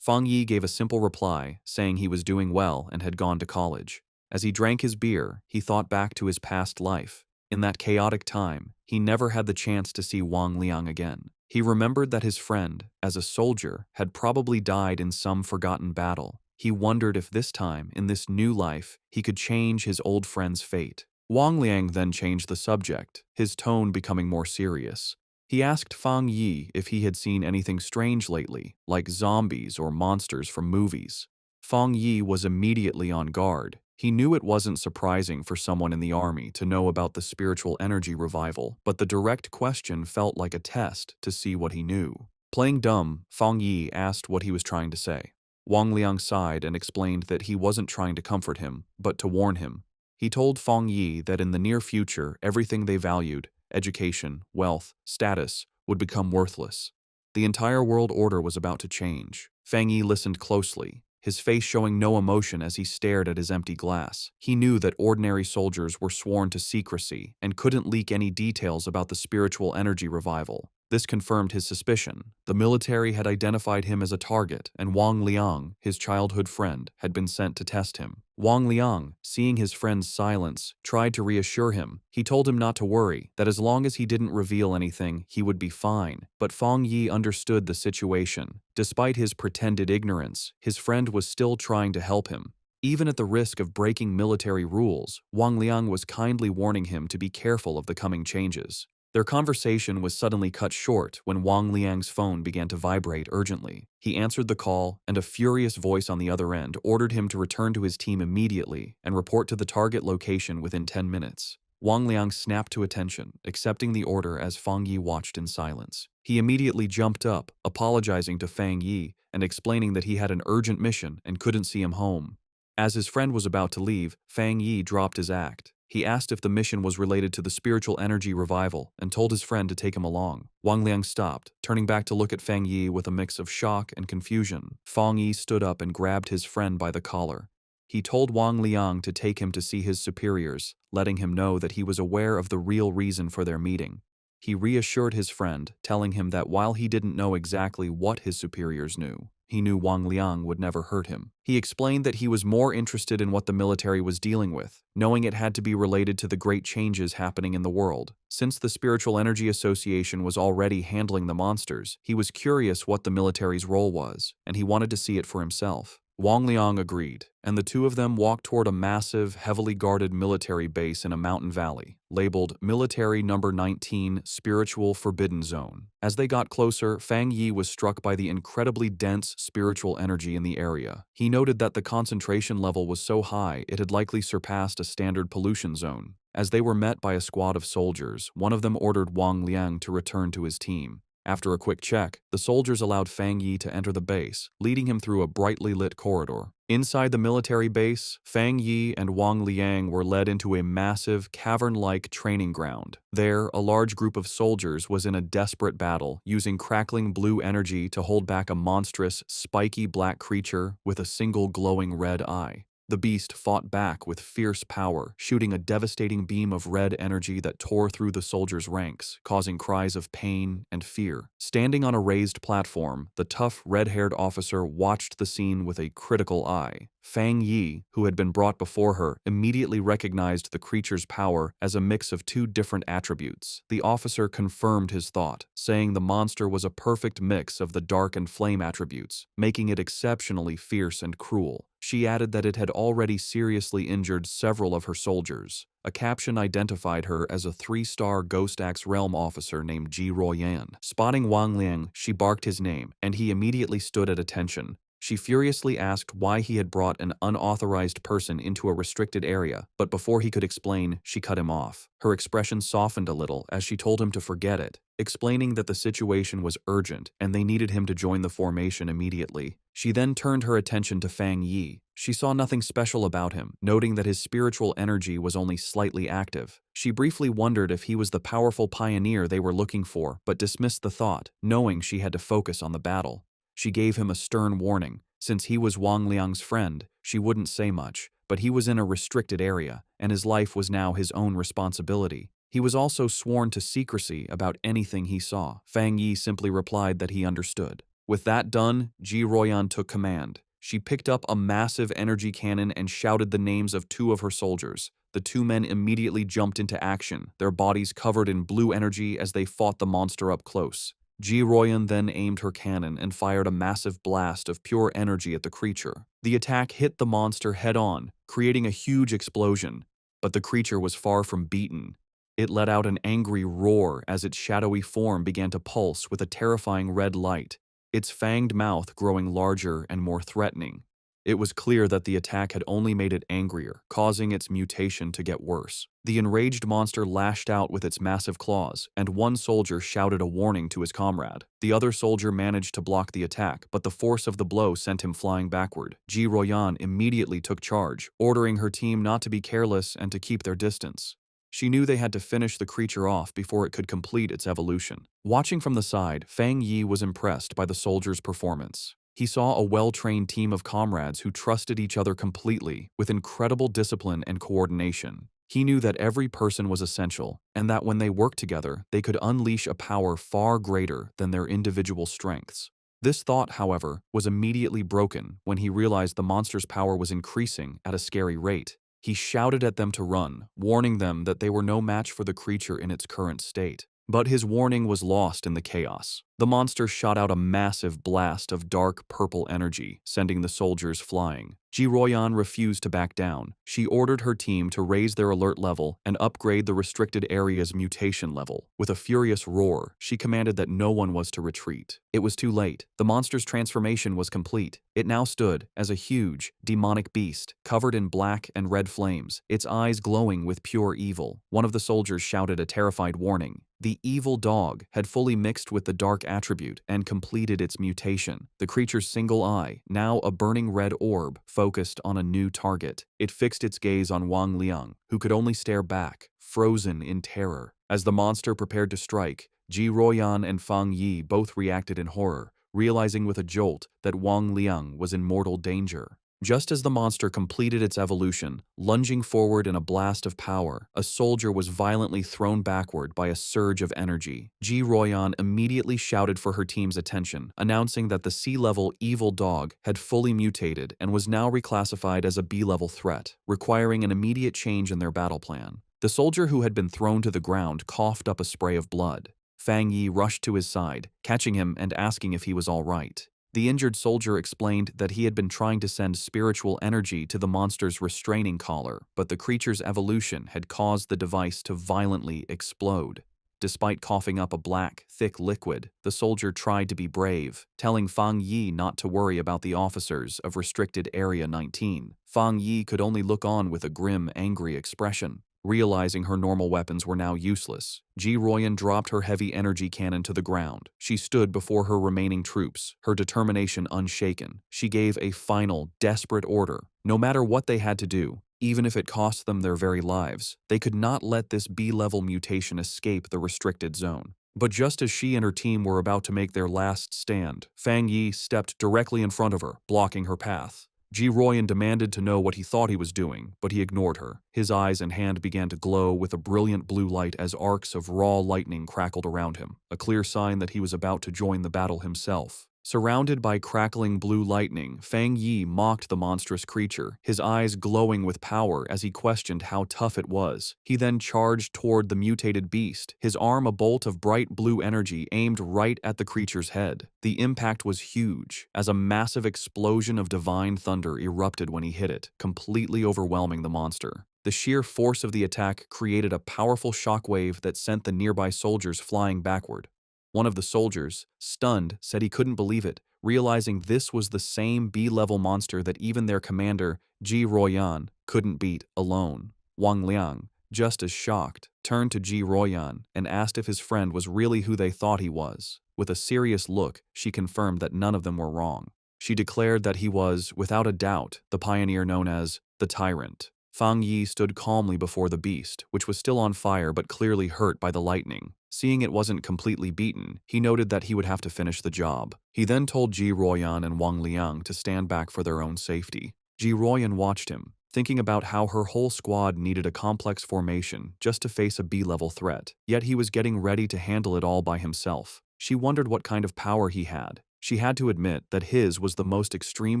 Fang Yi gave a simple reply, saying he was doing well and had gone to college. As he drank his beer, he thought back to his past life. In that chaotic time, he never had the chance to see Wang Liang again. He remembered that his friend, as a soldier, had probably died in some forgotten battle. He wondered if this time, in this new life, he could change his old friend's fate. Wang Liang then changed the subject, his tone becoming more serious. He asked Fang Yi if he had seen anything strange lately, like zombies or monsters from movies. Fang Yi was immediately on guard. He knew it wasn't surprising for someone in the army to know about the spiritual energy revival, but the direct question felt like a test to see what he knew. Playing dumb, Fang Yi asked what he was trying to say. Wang Liang sighed and explained that he wasn't trying to comfort him, but to warn him. He told Fang Yi that in the near future, everything they valued, education, wealth, status, would become worthless. The entire world order was about to change. Fang Yi listened closely, his face showing no emotion as he stared at his empty glass. He knew that ordinary soldiers were sworn to secrecy and couldn't leak any details about the spiritual energy revival. This confirmed his suspicion. The military had identified him as a target, and Wang Liang, his childhood friend, had been sent to test him. Wang Liang, seeing his friend's silence, tried to reassure him. He told him not to worry, that as long as he didn't reveal anything, he would be fine. But Fang Yi understood the situation. Despite his pretended ignorance, his friend was still trying to help him. Even at the risk of breaking military rules, Wang Liang was kindly warning him to be careful of the coming changes. Their conversation was suddenly cut short when Wang Liang's phone began to vibrate urgently. He answered the call, and a furious voice on the other end ordered him to return to his team immediately and report to the target location within 10 minutes. Wang Liang snapped to attention, accepting the order as Fang Yi watched in silence. He immediately jumped up, apologizing to Fang Yi and explaining that he had an urgent mission and couldn't see him home. As his friend was about to leave, Fang Yi dropped his act. He asked if the mission was related to the spiritual energy revival and told his friend to take him along. Wang Liang stopped, turning back to look at Fang Yi with a mix of shock and confusion. Fang Yi stood up and grabbed his friend by the collar. He told Wang Liang to take him to see his superiors, letting him know that he was aware of the real reason for their meeting. He reassured his friend, telling him that while he didn't know exactly what his superiors knew, he knew Wang Liang would never hurt him. He explained that he was more interested in what the military was dealing with, knowing it had to be related to the great changes happening in the world. Since the Spiritual Energy Association was already handling the monsters, he was curious what the military's role was, and he wanted to see it for himself. Wang Liang agreed, and the two of them walked toward a massive, heavily guarded military base in a mountain valley, labeled Military Number 19 Spiritual Forbidden Zone. As they got closer, Fang Yi was struck by the incredibly dense spiritual energy in the area. He noted that the concentration level was so high it had likely surpassed a standard pollution zone. As they were met by a squad of soldiers, one of them ordered Wang Liang to return to his team. After a quick check, the soldiers allowed Fang Yi to enter the base, leading him through a brightly lit corridor. Inside the military base, Fang Yi and Wang Liang were led into a massive, cavern-like training ground. There, a large group of soldiers was in a desperate battle, using crackling blue energy to hold back a monstrous, spiky black creature with a single glowing red eye. The beast fought back with fierce power, shooting a devastating beam of red energy that tore through the soldiers' ranks, causing cries of pain and fear. Standing on a raised platform, the tough, red-haired officer watched the scene with a critical eye. Fang Yi, who had been brought before her, immediately recognized the creature's power as a mix of two different attributes. The officer confirmed his thought, saying the monster was a perfect mix of the dark and flame attributes, making it exceptionally fierce and cruel. She added that it had already seriously injured several of her soldiers. A caption identified her as a 3-star Ghost Axe Realm officer named Ji Royan. Spotting Wang Liang, she barked his name, and he immediately stood at attention. She furiously asked why he had brought an unauthorized person into a restricted area, but before he could explain, she cut him off. Her expression softened a little as she told him to forget it, explaining that the situation was urgent and they needed him to join the formation immediately. She then turned her attention to Fang Yi. She saw nothing special about him, noting that his spiritual energy was only slightly active. She briefly wondered if he was the powerful pioneer they were looking for, but dismissed the thought, knowing she had to focus on the battle. She gave him a stern warning. Since he was Wang Liang's friend, she wouldn't say much, but he was in a restricted area, and his life was now his own responsibility. He was also sworn to secrecy about anything he saw. Fang Yi simply replied that he understood. With that done, Ji Royan took command. She picked up a massive energy cannon and shouted the names of two of her soldiers. The two men immediately jumped into action, their bodies covered in blue energy as they fought the monster up close. Ji Royan then aimed her cannon and fired a massive blast of pure energy at the creature. The attack hit the monster head-on, creating a huge explosion, but the creature was far from beaten. It let out an angry roar as its shadowy form began to pulse with a terrifying red light, its fanged mouth growing larger and more threatening. It was clear that the attack had only made it angrier, causing its mutation to get worse. The enraged monster lashed out with its massive claws, and one soldier shouted a warning to his comrade. The other soldier managed to block the attack, but the force of the blow sent him flying backward. Ji Royan immediately took charge, ordering her team not to be careless and to keep their distance. She knew they had to finish the creature off before it could complete its evolution. Watching from the side, Fang Yi was impressed by the soldiers' performance. He saw a well-trained team of comrades who trusted each other completely, with incredible discipline and coordination. He knew that every person was essential, and that when they worked together, they could unleash a power far greater than their individual strengths. This thought, however, was immediately broken when he realized the monster's power was increasing at a scary rate. He shouted at them to run, warning them that they were no match for the creature in its current state. But his warning was lost in the chaos. The monster shot out a massive blast of dark purple energy, sending the soldiers flying. Ji Royan refused to back down. She ordered her team to raise their alert level and upgrade the restricted area's mutation level. With a furious roar, she commanded that no one was to retreat. It was too late. The monster's transformation was complete. It now stood as a huge, demonic beast, covered in black and red flames, its eyes glowing with pure evil. One of the soldiers shouted a terrified warning. The evil dog had fully mixed with the dark attribute and completed its mutation. The creature's single eye, now a burning red orb, focused on a new target. It fixed its gaze on Wang Liang, who could only stare back, frozen in terror. As the monster prepared to strike, Ji Royan and Fang Yi both reacted in horror, realizing with a jolt that Wang Liang was in mortal danger. Just as the monster completed its evolution, lunging forward in a blast of power, a soldier was violently thrown backward by a surge of energy. Ji Royan immediately shouted for her team's attention, announcing that the C-level evil dog had fully mutated and was now reclassified as a B-level threat, requiring an immediate change in their battle plan. The soldier who had been thrown to the ground coughed up a spray of blood. Fang Yi rushed to his side, catching him and asking if he was all right. The injured soldier explained that he had been trying to send spiritual energy to the monster's restraining collar, but the creature's evolution had caused the device to violently explode. Despite coughing up a black, thick liquid, the soldier tried to be brave, telling Fang Yi not to worry about the officers of Restricted Area 19. Fang Yi could only look on with a grim, angry expression. Realizing her normal weapons were now useless, Ji Royan dropped her heavy energy cannon to the ground. She stood before her remaining troops, her determination unshaken. She gave a final, desperate order. No matter what they had to do, even if it cost them their very lives, they could not let this B-level mutation escape the restricted zone. But just as she and her team were about to make their last stand, Fang Yi stepped directly in front of her, blocking her path. Ji Royan demanded to know what he thought he was doing, but he ignored her. His eyes and hand began to glow with a brilliant blue light as arcs of raw lightning crackled around him, a clear sign that he was about to join the battle himself. Surrounded by crackling blue lightning, Fang Yi mocked the monstrous creature, his eyes glowing with power as he questioned how tough it was. He then charged toward the mutated beast, his arm a bolt of bright blue energy aimed right at the creature's head. The impact was huge, as a massive explosion of divine thunder erupted when he hit it, completely overwhelming the monster. The sheer force of the attack created a powerful shockwave that sent the nearby soldiers flying backward. One of the soldiers, stunned, said he couldn't believe it, realizing this was the same B-level monster that even their commander, Ji Royan, couldn't beat alone. Wang Liang, just as shocked, turned to Ji Royan and asked if his friend was really who they thought he was. With a serious look, she confirmed that none of them were wrong. She declared that he was, without a doubt, the pioneer known as the Tyrant. Fang Yi stood calmly before the beast, which was still on fire but clearly hurt by the lightning. Seeing it wasn't completely beaten, he noted that he would have to finish the job. He then told Ji Royan and Wang Liang to stand back for their own safety. Ji Royan watched him, thinking about how her whole squad needed a complex formation just to face a B-level threat, yet he was getting ready to handle it all by himself. She wondered what kind of power he had. She had to admit that his was the most extreme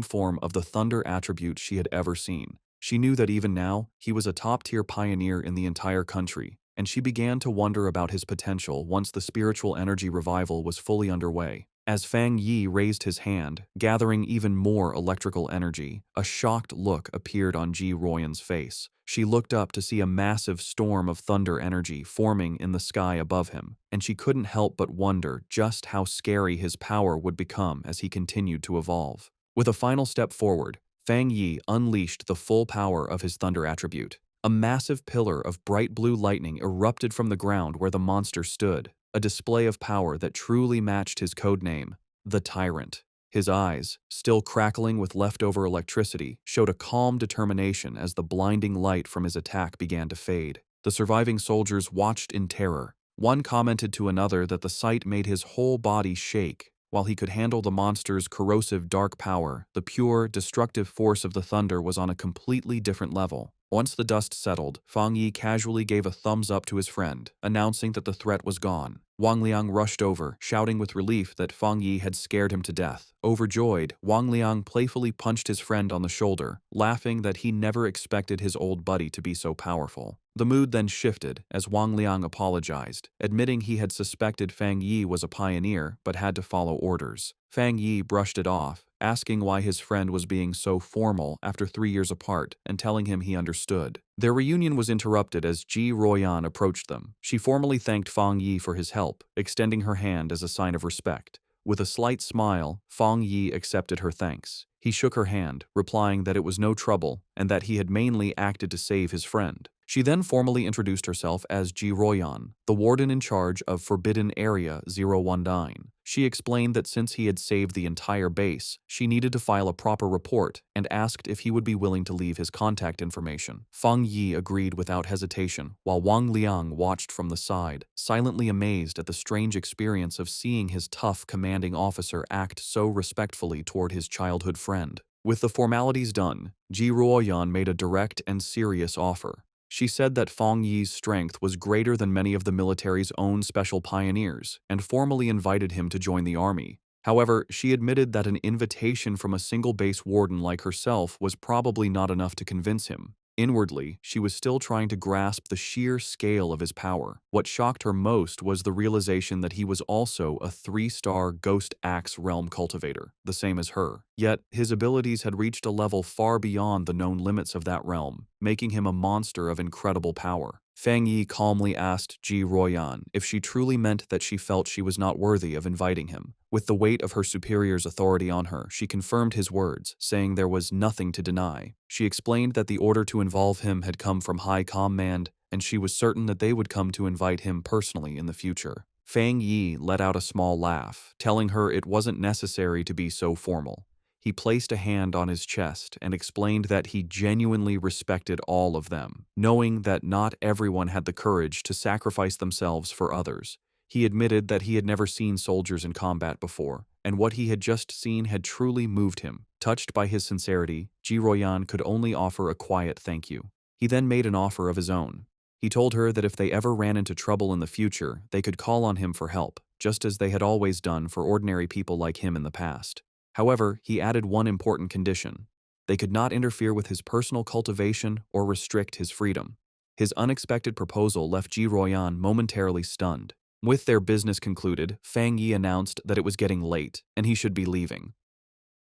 form of the thunder attribute she had ever seen. She knew that even now, he was a top-tier pioneer in the entire country, and she began to wonder about his potential once the spiritual energy revival was fully underway. As Fang Yi raised his hand, gathering even more electrical energy, a shocked look appeared on Ji Royan's face. She looked up to see a massive storm of thunder energy forming in the sky above him, and she couldn't help but wonder just how scary his power would become as he continued to evolve. With a final step forward, Fang Yi unleashed the full power of his thunder attribute. A massive pillar of bright blue lightning erupted from the ground where the monster stood, a display of power that truly matched his codename, the Tyrant. His eyes, still crackling with leftover electricity, showed a calm determination as the blinding light from his attack began to fade. The surviving soldiers watched in terror. One commented to another that the sight made his whole body shake. While he could handle the monster's corrosive dark power, the pure, destructive force of the thunder was on a completely different level. Once the dust settled, Fang Yi casually gave a thumbs up to his friend, announcing that the threat was gone. Wang Liang rushed over, shouting with relief that Fang Yi had scared him to death. Overjoyed, Wang Liang playfully punched his friend on the shoulder, laughing that he never expected his old buddy to be so powerful. The mood then shifted as Wang Liang apologized, admitting he had suspected Fang Yi was a pioneer but had to follow orders. Fang Yi brushed it off, asking why his friend was being so formal after 3 years apart and telling him he understood. Their reunion was interrupted as Ji Royan approached them. She formally thanked Fang Yi for his help, extending her hand as a sign of respect. With a slight smile, Fang Yi accepted her thanks. He shook her hand, replying that it was no trouble and that he had mainly acted to save his friend. She then formally introduced herself as Ji Royan, the warden in charge of Forbidden Area 019. She explained that since he had saved the entire base, she needed to file a proper report and asked if he would be willing to leave his contact information. Fang Yi agreed without hesitation, while Wang Liang watched from the side, silently amazed at the strange experience of seeing his tough commanding officer act so respectfully toward his childhood friend. With the formalities done, Ji Ruoyan made a direct and serious offer. She said that Fang Yi's strength was greater than many of the military's own special pioneers and formally invited him to join the army. However, she admitted that an invitation from a single base warden like herself was probably not enough to convince him. Inwardly, she was still trying to grasp the sheer scale of his power. What shocked her most was the realization that he was also a 3-star Ghost Axe realm cultivator, the same as her. Yet, his abilities had reached a level far beyond the known limits of that realm, making him a monster of incredible power. Fang Yi calmly asked Ji Ruoyan if she truly meant that she felt she was not worthy of inviting him. With the weight of her superior's authority on her, she confirmed his words, saying there was nothing to deny. She explained that the order to involve him had come from high command, and she was certain that they would come to invite him personally in the future. Fang Yi let out a small laugh, telling her it wasn't necessary to be so formal. He placed a hand on his chest and explained that he genuinely respected all of them, knowing that not everyone had the courage to sacrifice themselves for others. He admitted that he had never seen soldiers in combat before, and what he had just seen had truly moved him. Touched by his sincerity, Ji Ruoyan could only offer a quiet thank you. He then made an offer of his own. He told her that if they ever ran into trouble in the future, they could call on him for help, just as they had always done for ordinary people like him in the past. However, he added one important condition. They could not interfere with his personal cultivation or restrict his freedom. His unexpected proposal left Ji Ruoyan momentarily stunned. With their business concluded, Fang Yi announced that it was getting late and he should be leaving.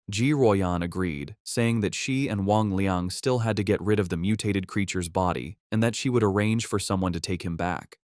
Ji Ruoyan agreed, saying that she and Wang Liang still had to get rid of the mutated creature's body and that she would arrange for someone to take him back.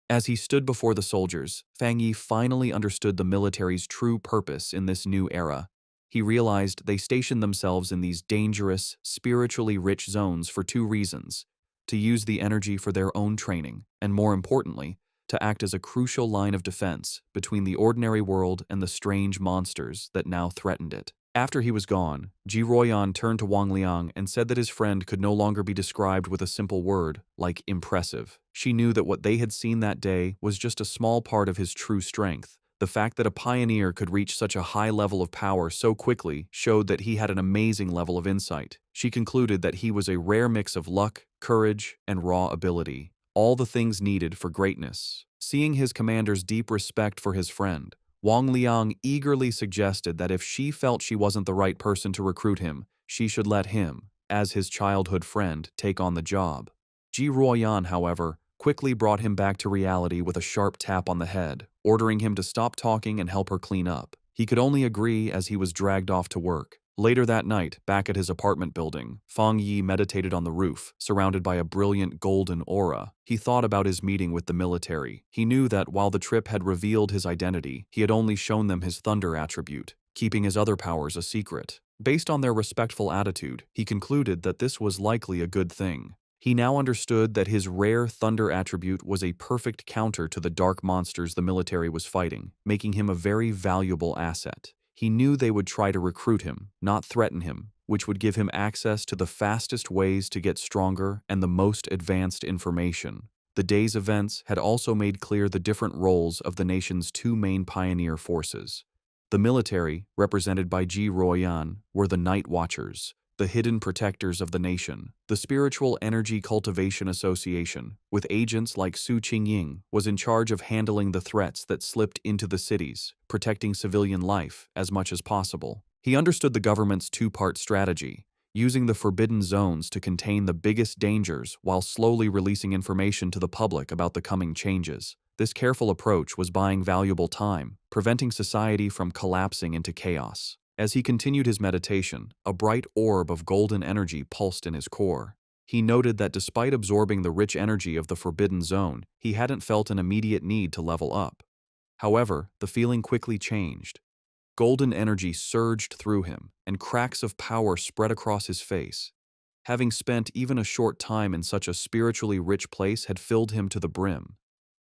As he stood before the soldiers, Fang Yi finally understood the military's true purpose in this new era. He realized they stationed themselves in these dangerous, spiritually rich zones for 2 reasons: to use the energy for their own training, and more importantly, to act as a crucial line of defense between the ordinary world and the strange monsters that now threatened it. After he was gone, Ji Ruoyan turned to Wang Liang and said that his friend could no longer be described with a simple word, like impressive. She knew that what they had seen that day was just a small part of his true strength. The fact that a pioneer could reach such a high level of power so quickly showed that he had an amazing level of insight. She concluded that he was a rare mix of luck, courage, and raw ability, all the things needed for greatness. Seeing his commander's deep respect for his friend, Wang Liang eagerly suggested that if she felt she wasn't the right person to recruit him, she should let him, as his childhood friend, take on the job. Ji Ruoyan, however, quickly brought him back to reality with a sharp tap on the head, ordering him to stop talking and help her clean up. He could only agree as he was dragged off to work. Later that night, back at his apartment building, Fang Yi meditated on the roof, surrounded by a brilliant golden aura. He thought about his meeting with the military. He knew that while the trip had revealed his identity, he had only shown them his thunder attribute, keeping his other powers a secret. Based on their respectful attitude, he concluded that this was likely a good thing. He now understood that his rare thunder attribute was a perfect counter to the dark monsters the military was fighting, making him a very valuable asset. He knew they would try to recruit him, not threaten him, which would give him access to the fastest ways to get stronger and the most advanced information. The day's events had also made clear the different roles of the nation's 2 main pioneer forces. The military, represented by Ji Ruoyan, were the Night Watchers, the hidden protectors of the nation. The Spiritual Energy Cultivation Association, with agents like Su Qingying, was in charge of handling the threats that slipped into the cities, protecting civilian life as much as possible. He understood the government's 2-part strategy, using the forbidden zones to contain the biggest dangers while slowly releasing information to the public about the coming changes. This careful approach was buying valuable time, preventing society from collapsing into chaos. As he continued his meditation, a bright orb of golden energy pulsed in his core. He noted that despite absorbing the rich energy of the forbidden zone, he hadn't felt an immediate need to level up. However, the feeling quickly changed. Golden energy surged through him, and cracks of power spread across his face. Having spent even a short time in such a spiritually rich place had filled him to the brim.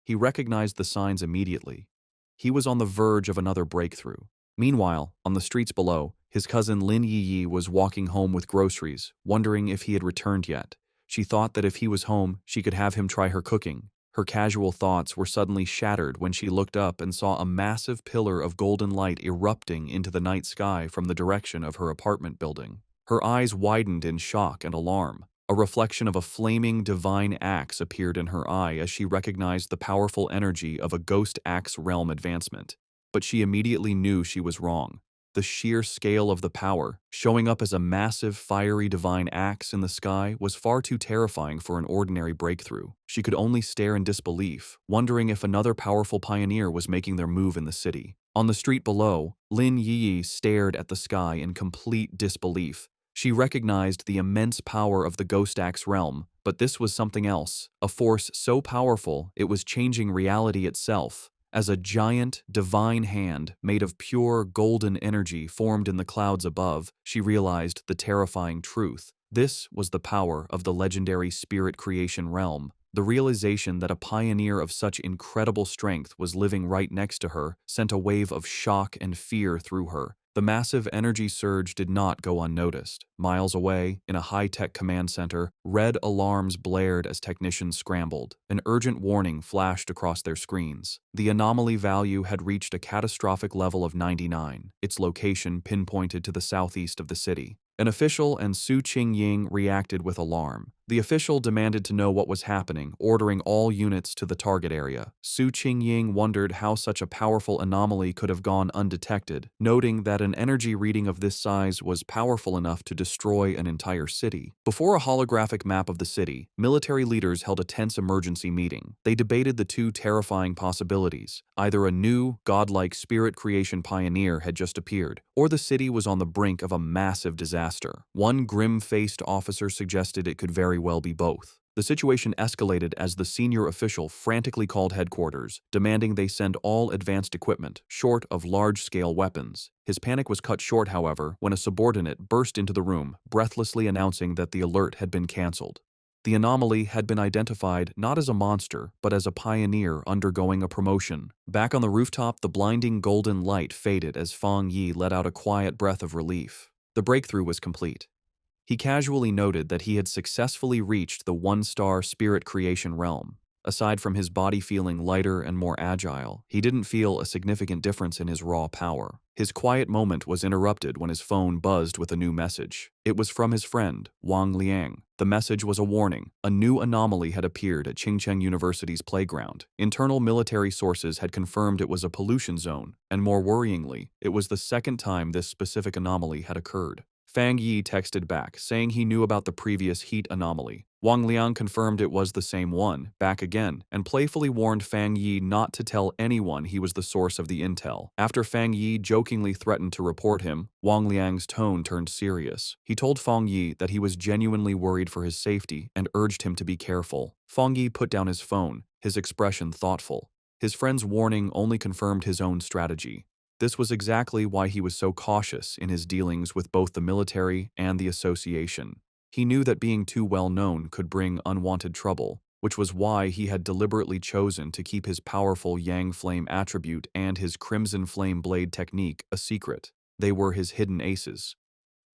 He recognized the signs immediately. He was on the verge of another breakthrough. Meanwhile, on the streets below, his cousin Lin Yi was walking home with groceries, wondering if he had returned yet. She thought that if he was home, she could have him try her cooking. Her casual thoughts were suddenly shattered when she looked up and saw a massive pillar of golden light erupting into the night sky from the direction of her apartment building. Her eyes widened in shock and alarm. A reflection of a flaming divine axe appeared in her eye as she recognized the powerful energy of a ghost axe realm advancement. But she immediately knew she was wrong. The sheer scale of the power, showing up as a massive, fiery divine axe in the sky, was far too terrifying for an ordinary breakthrough. She could only stare in disbelief, wondering if another powerful pioneer was making their move in the city. On the street below, Lin Yi stared at the sky in complete disbelief. She recognized the immense power of the Ghost Axe realm, but this was something else, a force so powerful it was changing reality itself. As a giant, divine hand made of pure golden energy formed in the clouds above, she realized the terrifying truth. This was the power of the legendary spirit creation realm. The realization that a pioneer of such incredible strength was living right next to her sent a wave of shock and fear through her. The massive energy surge did not go unnoticed. Miles away, in a high-tech command center, red alarms blared as technicians scrambled. An urgent warning flashed across their screens. The anomaly value had reached a catastrophic level of 99, its location pinpointed to the southeast of the city. An official and Su Qingying reacted with alarm. The official demanded to know what was happening, ordering all units to the target area. Su Qingying wondered how such a powerful anomaly could have gone undetected, noting that an energy reading of this size was powerful enough to destroy an entire city. Before a holographic map of the city, military leaders held a tense emergency meeting. They debated the two terrifying possibilities. Either a new, godlike spirit creation pioneer had just appeared, or the city was on the brink of a massive disaster. One grim-faced officer suggested it could very well be both. The situation escalated as the senior official frantically called headquarters, demanding they send all advanced equipment, short of large-scale weapons. His panic was cut short, however, when a subordinate burst into the room, breathlessly announcing that the alert had been cancelled. The anomaly had been identified not as a monster, but as a pioneer undergoing a promotion. Back on the rooftop, the blinding golden light faded as Fang Yi let out a quiet breath of relief. The breakthrough was complete. He casually noted that he had successfully reached the one-star spirit creation realm. Aside from his body feeling lighter and more agile, he didn't feel a significant difference in his raw power. His quiet moment was interrupted when his phone buzzed with a new message. It was from his friend, Wang Liang. The message was a warning. A new anomaly had appeared at Qingcheng University's playground. Internal military sources had confirmed it was a pollution zone, and more worryingly, it was the second time this specific anomaly had occurred. Fang Yi texted back, saying he knew about the previous heat anomaly. Wang Liang confirmed it was the same one, back again, and playfully warned Fang Yi not to tell anyone he was the source of the intel. After Fang Yi jokingly threatened to report him, Wang Liang's tone turned serious. He told Fang Yi that he was genuinely worried for his safety and urged him to be careful. Fang Yi put down his phone, his expression thoughtful. His friend's warning only confirmed his own strategy. This was exactly why he was so cautious in his dealings with both the military and the association. He knew that being too well known could bring unwanted trouble, which was why he had deliberately chosen to keep his powerful Yang Flame attribute and his Crimson Flame Blade technique a secret. They were his hidden aces.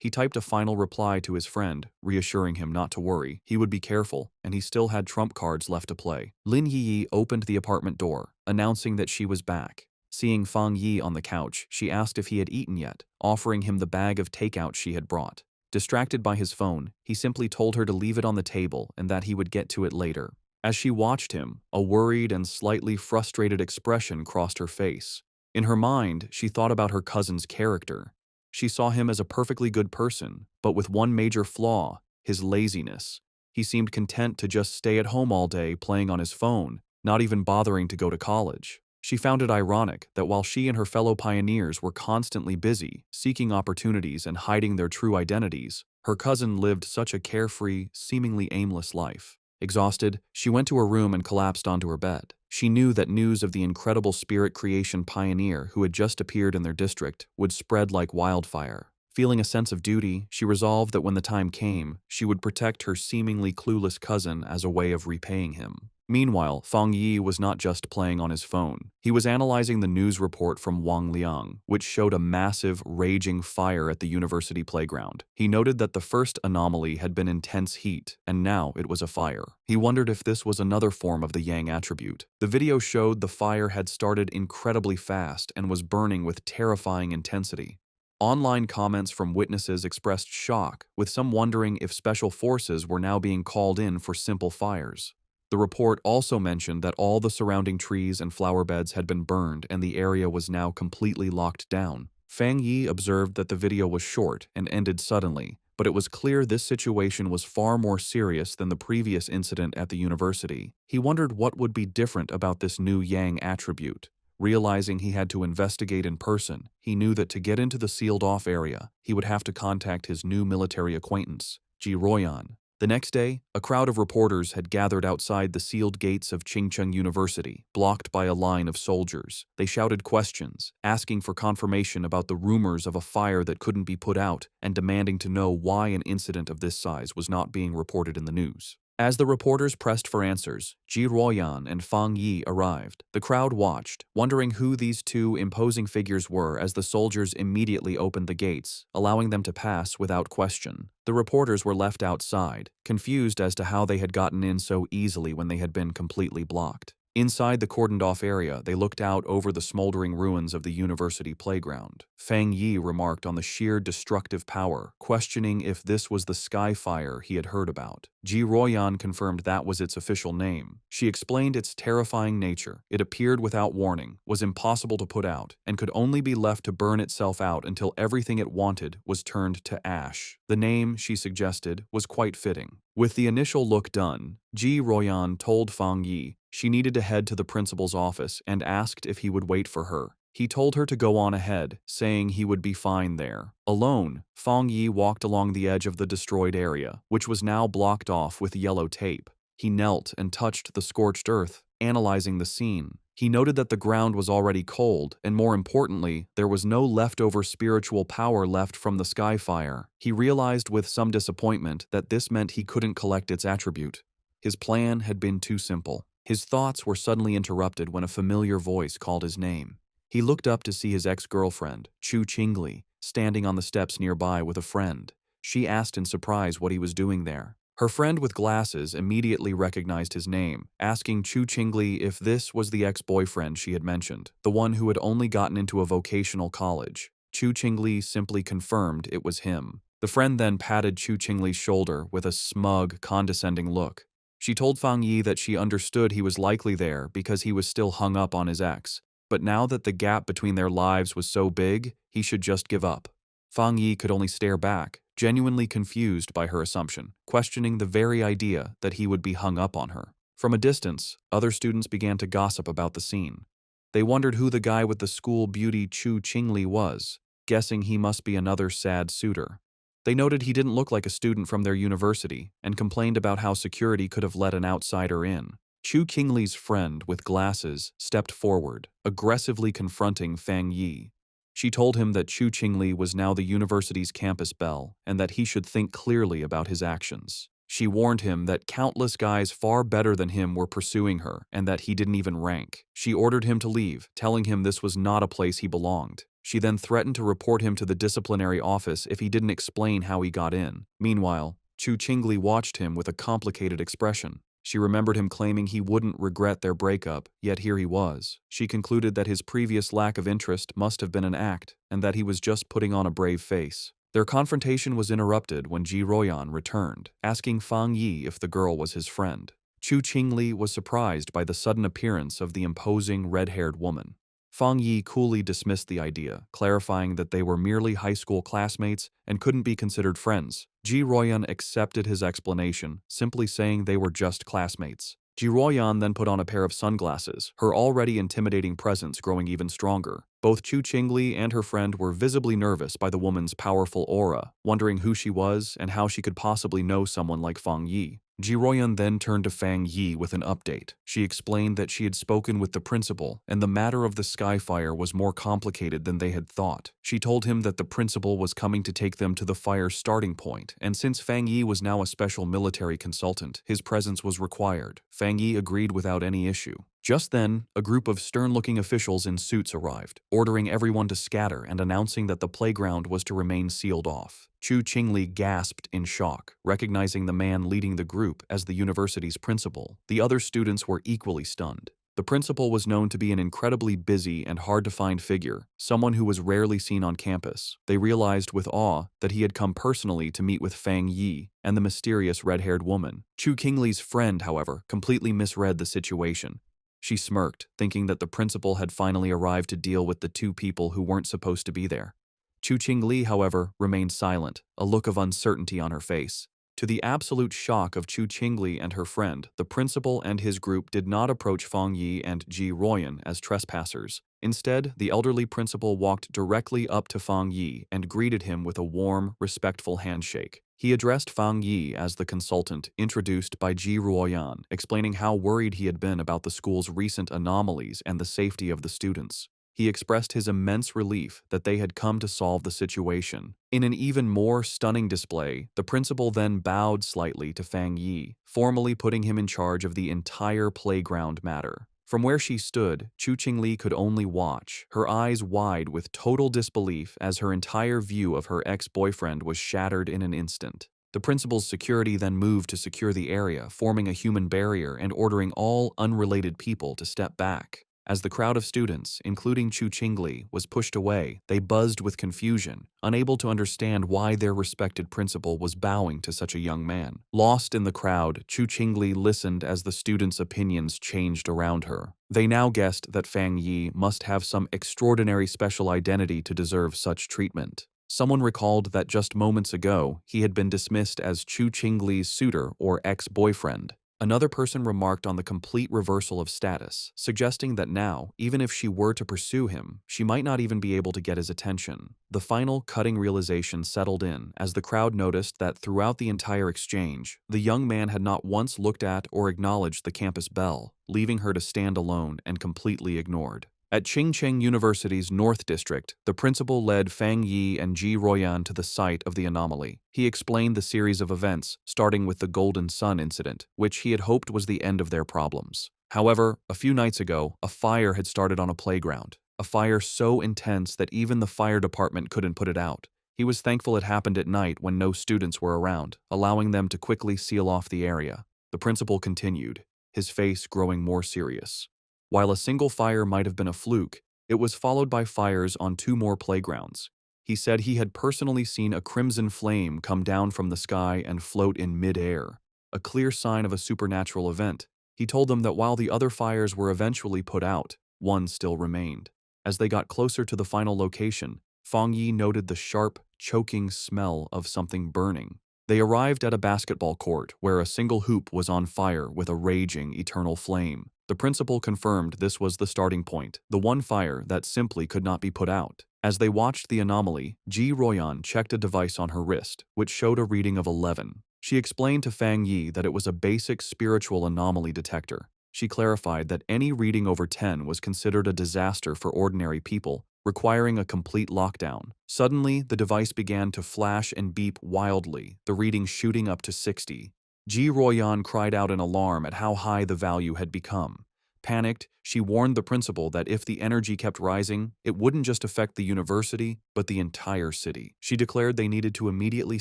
He typed a final reply to his friend, reassuring him not to worry. He would be careful, and he still had trump cards left to play. Lin Yi opened the apartment door, announcing that she was back. Seeing Fang Yi on the couch, she asked if he had eaten yet, offering him the bag of takeout she had brought. Distracted by his phone, he simply told her to leave it on the table and that he would get to it later. As she watched him, a worried and slightly frustrated expression crossed her face. In her mind, she thought about her cousin's character. She saw him as a perfectly good person, but with one major flaw, his laziness. He seemed content to just stay at home all day playing on his phone, not even bothering to go to college. She found it ironic that while she and her fellow pioneers were constantly busy, seeking opportunities and hiding their true identities, her cousin lived such a carefree, seemingly aimless life. Exhausted, she went to her room and collapsed onto her bed. She knew that news of the incredible spirit creation pioneer who had just appeared in their district would spread like wildfire. Feeling a sense of duty, she resolved that when the time came, she would protect her seemingly clueless cousin as a way of repaying him. Meanwhile, Fang Yi was not just playing on his phone. He was analyzing the news report from Wang Liang, which showed a massive, raging fire at the university playground. He noted that the first anomaly had been intense heat, and now it was a fire. He wondered if this was another form of the Yang attribute. The video showed the fire had started incredibly fast and was burning with terrifying intensity. Online comments from witnesses expressed shock, with some wondering if special forces were now being called in for simple fires. The report also mentioned that all the surrounding trees and flower beds had been burned and the area was now completely locked down. Fang Yi observed that the video was short and ended suddenly, but it was clear this situation was far more serious than the previous incident at the university. He wondered what would be different about this new Yang attribute. Realizing he had to investigate in person, he knew that to get into the sealed-off area, he would have to contact his new military acquaintance, Ji Royan. The next day, a crowd of reporters had gathered outside the sealed gates of Chingcheng University, blocked by a line of soldiers. They shouted questions, asking for confirmation about the rumors of a fire that couldn't be put out, and demanding to know why an incident of this size was not being reported in the news. As the reporters pressed for answers, Ji Ruoyan and Fang Yi arrived. The crowd watched, wondering who these two imposing figures were as the soldiers immediately opened the gates, allowing them to pass without question. The reporters were left outside, confused as to how they had gotten in so easily when they had been completely blocked. Inside the cordoned-off area, they looked out over the smoldering ruins of the university playground. Fang Yi remarked on the sheer destructive power, questioning if this was the sky fire he had heard about. Ji Ruoyan confirmed that was its official name. She explained its terrifying nature. It appeared without warning, was impossible to put out, and could only be left to burn itself out until everything it wanted was turned to ash. The name, she suggested, was quite fitting. With the initial look done, Ji Ruoyan told Fang Yi she needed to head to the principal's office and asked if he would wait for her. He told her to go on ahead, saying he would be fine there. Alone, Fang Yi walked along the edge of the destroyed area, which was now blocked off with yellow tape. He knelt and touched the scorched earth, analyzing the scene. He noted that the ground was already cold, and more importantly, there was no leftover spiritual power left from the sky fire. He realized with some disappointment that this meant he couldn't collect its attribute. His plan had been too simple. His thoughts were suddenly interrupted when a familiar voice called his name. He looked up to see his ex-girlfriend, Chu Qingli, standing on the steps nearby with a friend. She asked in surprise what he was doing there. Her friend with glasses immediately recognized his name, asking Chu Qingli if this was the ex-boyfriend she had mentioned, the one who had only gotten into a vocational college. Chu Qingli simply confirmed it was him. The friend then patted Chu Qingli's shoulder with a smug, condescending look. She told Fang Yi that she understood he was likely there because he was still hung up on his ex, but now that the gap between their lives was so big, he should just give up. Fang Yi could only stare back, genuinely confused by her assumption, questioning the very idea that he would be hung up on her. From a distance, other students began to gossip about the scene. They wondered who the guy with the school beauty Chu Qingli was, guessing he must be another sad suitor. They noted he didn't look like a student from their university and complained about how security could have let an outsider in. Chu Qingli's friend with glasses stepped forward, aggressively confronting Fang Yi. She told him that Chu Qingli was now the university's campus belle and that he should think clearly about his actions. She warned him that countless guys far better than him were pursuing her and that he didn't even rank. She ordered him to leave, telling him this was not a place he belonged. She then threatened to report him to the disciplinary office if he didn't explain how he got in. Meanwhile, Chu Qingli watched him with a complicated expression. She remembered him claiming he wouldn't regret their breakup, yet here he was. She concluded that his previous lack of interest must have been an act, and that he was just putting on a brave face. Their confrontation was interrupted when Ji Royan returned, asking Fang Yi if the girl was his friend. Chu Qingli was surprised by the sudden appearance of the imposing red-haired woman. Fang Yi coolly dismissed the idea, clarifying that they were merely high school classmates and couldn't be considered friends. Ji Royan accepted his explanation, simply saying they were just classmates. Ji Royan then put on a pair of sunglasses, her already intimidating presence growing even stronger. Both Chu Qingli and her friend were visibly nervous by the woman's powerful aura, wondering who she was and how she could possibly know someone like Fang Yi. Ji Ruoyan then turned to Fang Yi with an update. She explained that she had spoken with the principal, and the matter of the Skyfire was more complicated than they had thought. She told him that the principal was coming to take them to the fire's starting point, and since Fang Yi was now a special military consultant, his presence was required. Fang Yi agreed without any issue. Just then, a group of stern-looking officials in suits arrived, ordering everyone to scatter and announcing that the playground was to remain sealed off. Chu Qingli gasped in shock, recognizing the man leading the group as the university's principal. The other students were equally stunned. The principal was known to be an incredibly busy and hard-to-find figure, someone who was rarely seen on campus. They realized with awe that he had come personally to meet with Fang Yi and the mysterious red-haired woman. Chu Qingli's friend, however, completely misread the situation. She smirked, thinking that the principal had finally arrived to deal with the two people who weren't supposed to be there. Chu Qingli, however, remained silent, a look of uncertainty on her face. To the absolute shock of Chu Qingli and her friend, the principal and his group did not approach Fang Yi and Ji Ruoyan as trespassers. Instead, the elderly principal walked directly up to Fang Yi and greeted him with a warm, respectful handshake. He addressed Fang Yi as the consultant introduced by Ji Ruoyan, explaining how worried he had been about the school's recent anomalies and the safety of the students. He expressed his immense relief that they had come to solve the situation. In an even more stunning display, the principal then bowed slightly to Fang Yi, formally putting him in charge of the entire playground matter. From where she stood, Chu Qingli could only watch, her eyes wide with total disbelief as her entire view of her ex-boyfriend was shattered in an instant. The principal's security then moved to secure the area, forming a human barrier and ordering all unrelated people to step back. As the crowd of students, including Chu Qingli, was pushed away, they buzzed with confusion, unable to understand why their respected principal was bowing to such a young man. Lost in the crowd, Chu Qingli listened as the students' opinions changed around her. They now guessed that Fang Yi must have some extraordinary special identity to deserve such treatment. Someone recalled that just moments ago, he had been dismissed as Chu Qingli's suitor or ex-boyfriend. Another person remarked on the complete reversal of status, suggesting that now, even if she were to pursue him, she might not even be able to get his attention. The final cutting realization settled in as the crowd noticed that throughout the entire exchange, the young man had not once looked at or acknowledged the campus belle, leaving her to stand alone and completely ignored. At Qingcheng University's North District, the principal led Fang Yi and Ji Ruoyan to the site of the anomaly. He explained the series of events, starting with the Golden Sun incident, which he had hoped was the end of their problems. However, a few nights ago, a fire had started on a playground. A fire so intense that even the fire department couldn't put it out. He was thankful it happened at night when no students were around, allowing them to quickly seal off the area. The principal continued, his face growing more serious. While a single fire might have been a fluke, it was followed by fires on 2 more playgrounds. He said he had personally seen a crimson flame come down from the sky and float in mid-air, a clear sign of a supernatural event. He told them that while the other fires were eventually put out, one still remained. As they got closer to the final location, Fang Yi noted the sharp, choking smell of something burning. They arrived at a basketball court where a single hoop was on fire with a raging eternal flame. The principal confirmed this was the starting point, the one fire that simply could not be put out. As they watched the anomaly, Ji Ruoyan checked a device on her wrist, which showed a reading of 11. She explained to Fang Yi that it was a basic spiritual anomaly detector. She clarified that any reading over 10 was considered a disaster for ordinary people, requiring a complete lockdown. Suddenly, the device began to flash and beep wildly, the reading shooting up to 60. Ji Ruoyan cried out in alarm at how high the value had become. Panicked, she warned the principal that if the energy kept rising, it wouldn't just affect the university, but the entire city. She declared they needed to immediately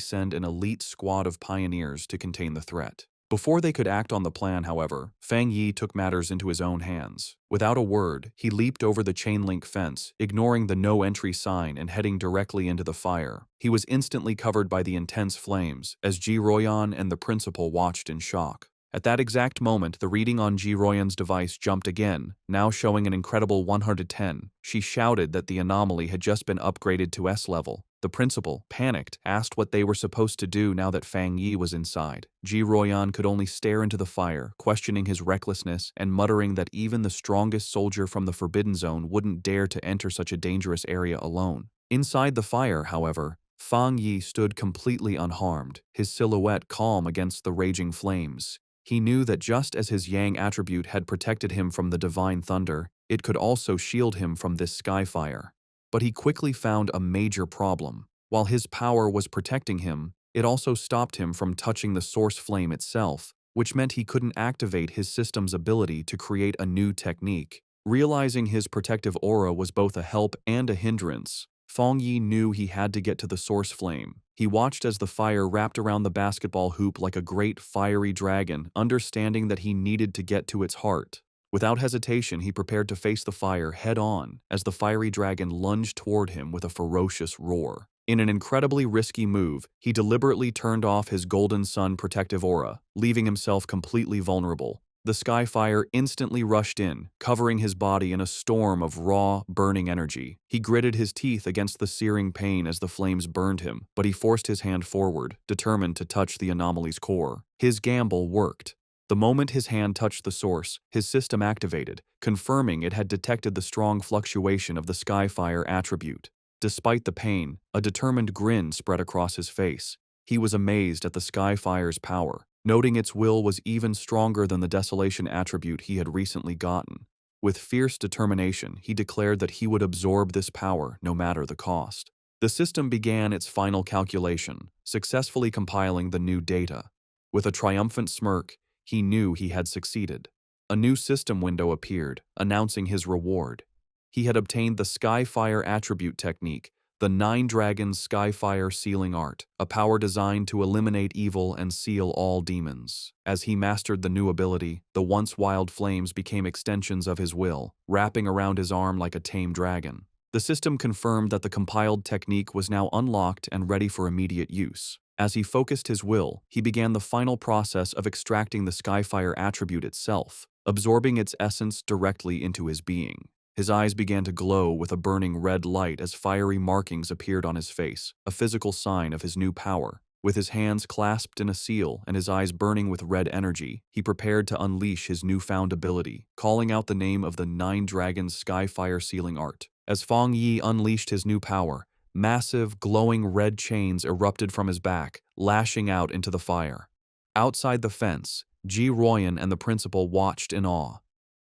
send an elite squad of pioneers to contain the threat. Before they could act on the plan, however, Fang Yi took matters into his own hands. Without a word, he leaped over the chain-link fence, ignoring the no-entry sign and heading directly into the fire. He was instantly covered by the intense flames, as Ji Ruoyan and the principal watched in shock. At that exact moment, the reading on Ji Ruoyan's device jumped again, now showing an incredible 110. She shouted that the anomaly had just been upgraded to S level. The principal, panicked, asked what they were supposed to do now that Fang Yi was inside. Ji Ruoyan could only stare into the fire, questioning his recklessness and muttering that even the strongest soldier from the Forbidden Zone wouldn't dare to enter such a dangerous area alone. Inside the fire, however, Fang Yi stood completely unharmed, his silhouette calm against the raging flames. He knew that just as his Yang attribute had protected him from the divine thunder, it could also shield him from this sky fire. But he quickly found a major problem. While his power was protecting him, it also stopped him from touching the source flame itself, which meant he couldn't activate his system's ability to create a new technique. Realizing his protective aura was both a help and a hindrance, Fang Yi knew he had to get to the source flame. He watched as the fire wrapped around the basketball hoop like a great fiery dragon, understanding that he needed to get to its heart. Without hesitation, he prepared to face the fire head-on as the fiery dragon lunged toward him with a ferocious roar. In an incredibly risky move, he deliberately turned off his Golden Sun protective aura, leaving himself completely vulnerable. The sky fire instantly rushed in, covering his body in a storm of raw, burning energy. He gritted his teeth against the searing pain as the flames burned him, but he forced his hand forward, determined to touch the anomaly's core. His gamble worked. The moment his hand touched the source, his system activated, confirming it had detected the strong fluctuation of the Skyfire attribute. Despite the pain, a determined grin spread across his face. He was amazed at the Skyfire's power, noting its will was even stronger than the Desolation attribute he had recently gotten. With fierce determination, he declared that he would absorb this power no matter the cost. The system began its final calculation, successfully compiling the new data. With a triumphant smirk, he knew he had succeeded. A new system window appeared, announcing his reward. He had obtained the Skyfire attribute technique, the Nine Dragons Skyfire Sealing Art, a power designed to eliminate evil and seal all demons. As he mastered the new ability, the once wild flames became extensions of his will, wrapping around his arm like a tame dragon. The system confirmed that the compiled technique was now unlocked and ready for immediate use. As he focused his will, he began the final process of extracting the Skyfire attribute itself, absorbing its essence directly into his being. His eyes began to glow with a burning red light as fiery markings appeared on his face, a physical sign of his new power. With his hands clasped in a seal and his eyes burning with red energy, he prepared to unleash his newfound ability, calling out the name of the Nine Dragons Skyfire Sealing Art. As Fang Yi unleashed his new power, massive, glowing red chains erupted from his back, lashing out into the fire. Outside the fence, Ji Ruoyan and the principal watched in awe.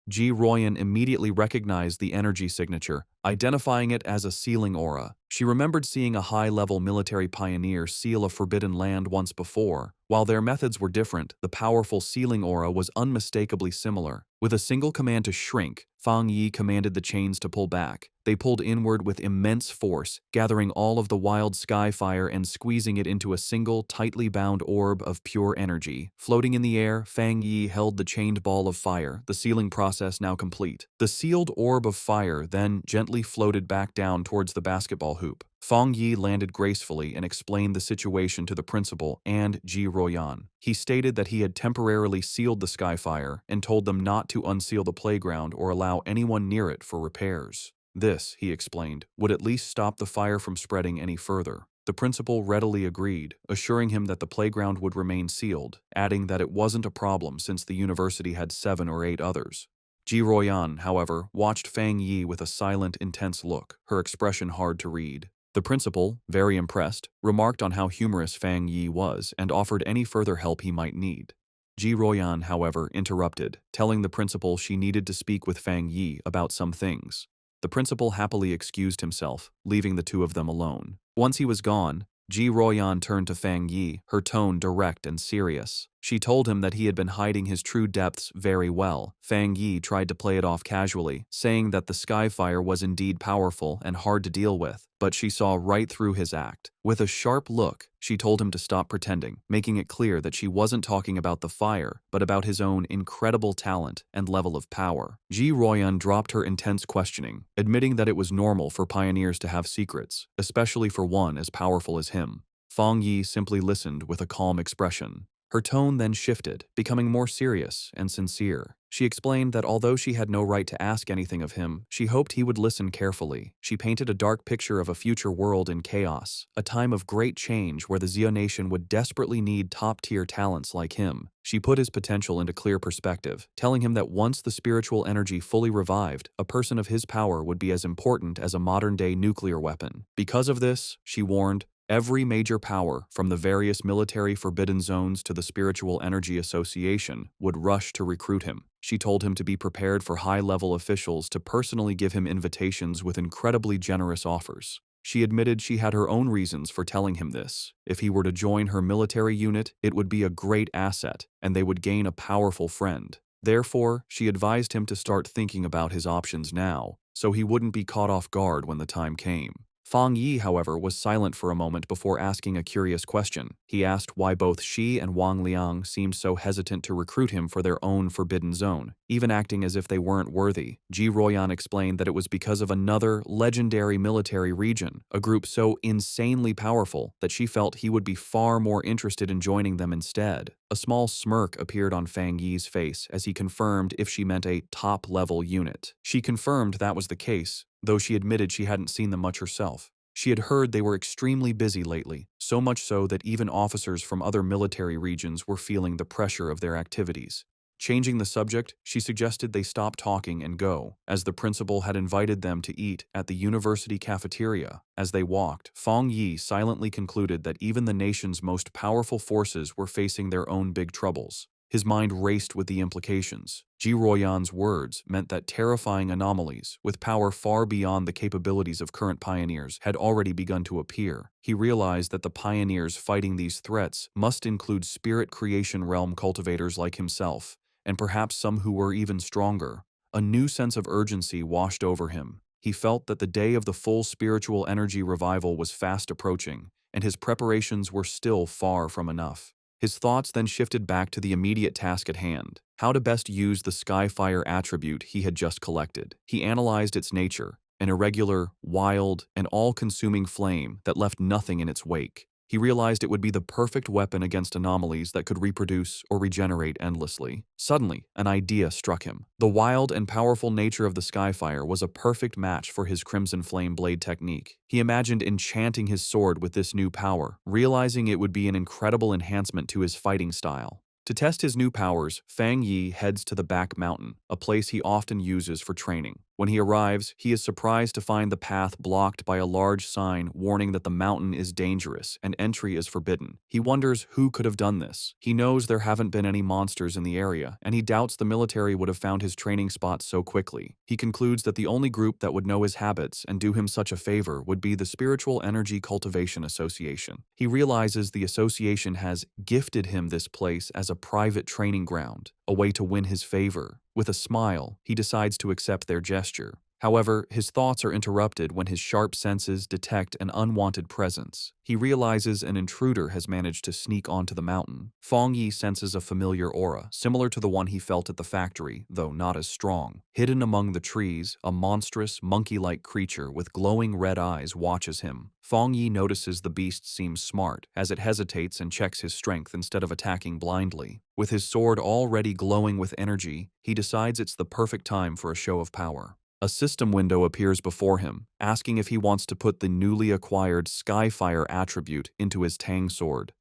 Ji Ruoyan immediately recognized the energy signature, identifying it as a sealing aura. She remembered seeing a high-level military pioneer seal a forbidden land once before. While their methods were different, the powerful sealing aura was unmistakably similar. With a single command to shrink, Fang Yi commanded the chains to pull back. They pulled inward with immense force, gathering all of the wild sky fire and squeezing it into a single, tightly bound orb of pure energy. Floating in the air, Fang Yi held the chained ball of fire, the sealing process now complete. The sealed orb of fire then gently floated back down towards the basketball hoop. Fang Yi landed gracefully and explained the situation to the principal and Ji Ruoyan. He stated that he had temporarily sealed the Skyfire and told them not to unseal the playground or allow anyone near it for repairs. This, he explained, would at least stop the fire from spreading any further. The principal readily agreed, assuring him that the playground would remain sealed, adding that it wasn't a problem since the university had 7 or 8 others. Ji Ruoyan, however, watched Fang Yi with a silent, intense look, her expression hard to read. The principal, very impressed, remarked on how humorous Fang Yi was and offered any further help he might need. Ji Ruoyan, however, interrupted, telling the principal she needed to speak with Fang Yi about some things. The principal happily excused himself, leaving the two of them alone. Once he was gone, Ji Ruoyan turned to Fang Yi, her tone direct and serious. She told him that he had been hiding his true depths very well. Fang Yi tried to play it off casually, saying that the Skyfire was indeed powerful and hard to deal with, but she saw right through his act. With a sharp look, she told him to stop pretending, making it clear that she wasn't talking about the fire, but about his own incredible talent and level of power. Ji Ruoyan dropped her intense questioning, admitting that it was normal for pioneers to have secrets, especially for one as powerful as him. Fang Yi simply listened with a calm expression. Her tone then shifted, becoming more serious and sincere. She explained that although she had no right to ask anything of him, she hoped he would listen carefully. She painted a dark picture of a future world in chaos, a time of great change where the Zio nation would desperately need top-tier talents like him. She put his potential into clear perspective, telling him that once the spiritual energy fully revived, a person of his power would be as important as a modern-day nuclear weapon. Because of this, she warned, every major power, from the various military forbidden zones to the Spiritual Energy Association, would rush to recruit him. She told him to be prepared for high-level officials to personally give him invitations with incredibly generous offers. She admitted she had her own reasons for telling him this. If he were to join her military unit, it would be a great asset, and they would gain a powerful friend. Therefore, she advised him to start thinking about his options now, so he wouldn't be caught off guard when the time came. Fang Yi, however, was silent for a moment before asking a curious question. He asked why both she and Wang Liang seemed so hesitant to recruit him for their own forbidden zone, even acting as if they weren't worthy. Ji Royan explained that it was because of another legendary military region, a group so insanely powerful that she felt he would be far more interested in joining them instead. A small smirk appeared on Fang Yi's face as he confirmed if she meant a top-level unit. She confirmed that was the case, though she admitted she hadn't seen them much herself. She had heard they were extremely busy lately, so much so that even officers from other military regions were feeling the pressure of their activities. Changing the subject, she suggested they stop talking and go, as the principal had invited them to eat at the university cafeteria. As they walked, Fang Yi silently concluded that even the nation's most powerful forces were facing their own big troubles. His mind raced with the implications. Ji Royan's words meant that terrifying anomalies, with power far beyond the capabilities of current pioneers, had already begun to appear. He realized that the pioneers fighting these threats must include spirit creation realm cultivators like himself, and perhaps some who were even stronger. A new sense of urgency washed over him. He felt that the day of the full spiritual energy revival was fast approaching, and his preparations were still far from enough. His thoughts then shifted back to the immediate task at hand, how to best use the Skyfire attribute he had just collected. He analyzed its nature, an irregular, wild, and all-consuming flame that left nothing in its wake. He realized it would be the perfect weapon against anomalies that could reproduce or regenerate endlessly. Suddenly, an idea struck him. The wild and powerful nature of the Skyfire was a perfect match for his Crimson Flame Blade technique. He imagined enchanting his sword with this new power, realizing it would be an incredible enhancement to his fighting style. To test his new powers, Fang Yi heads to the back mountain, a place he often uses for training. When he arrives, he is surprised to find the path blocked by a large sign warning that the mountain is dangerous and entry is forbidden. He wonders who could have done this. He knows there haven't been any monsters in the area, and he doubts the military would have found his training spot so quickly. He concludes that the only group that would know his habits and do him such a favor would be the Spiritual Energy Cultivation Association. He realizes the association has gifted him this place as a private training ground, a way to win his favor. With a smile, he decides to accept their gesture. However, his thoughts are interrupted when his sharp senses detect an unwanted presence. He realizes an intruder has managed to sneak onto the mountain. Fang Yi senses a familiar aura, similar to the one he felt at the factory, though not as strong. Hidden among the trees, a monstrous, monkey-like creature with glowing red eyes watches him. Fang Yi notices the beast seems smart, as it hesitates and checks his strength instead of attacking blindly. With his sword already glowing with energy, he decides it's the perfect time for a show of power. A system window appears before him, asking if he wants to put the newly acquired Skyfire attribute into his Tang sword.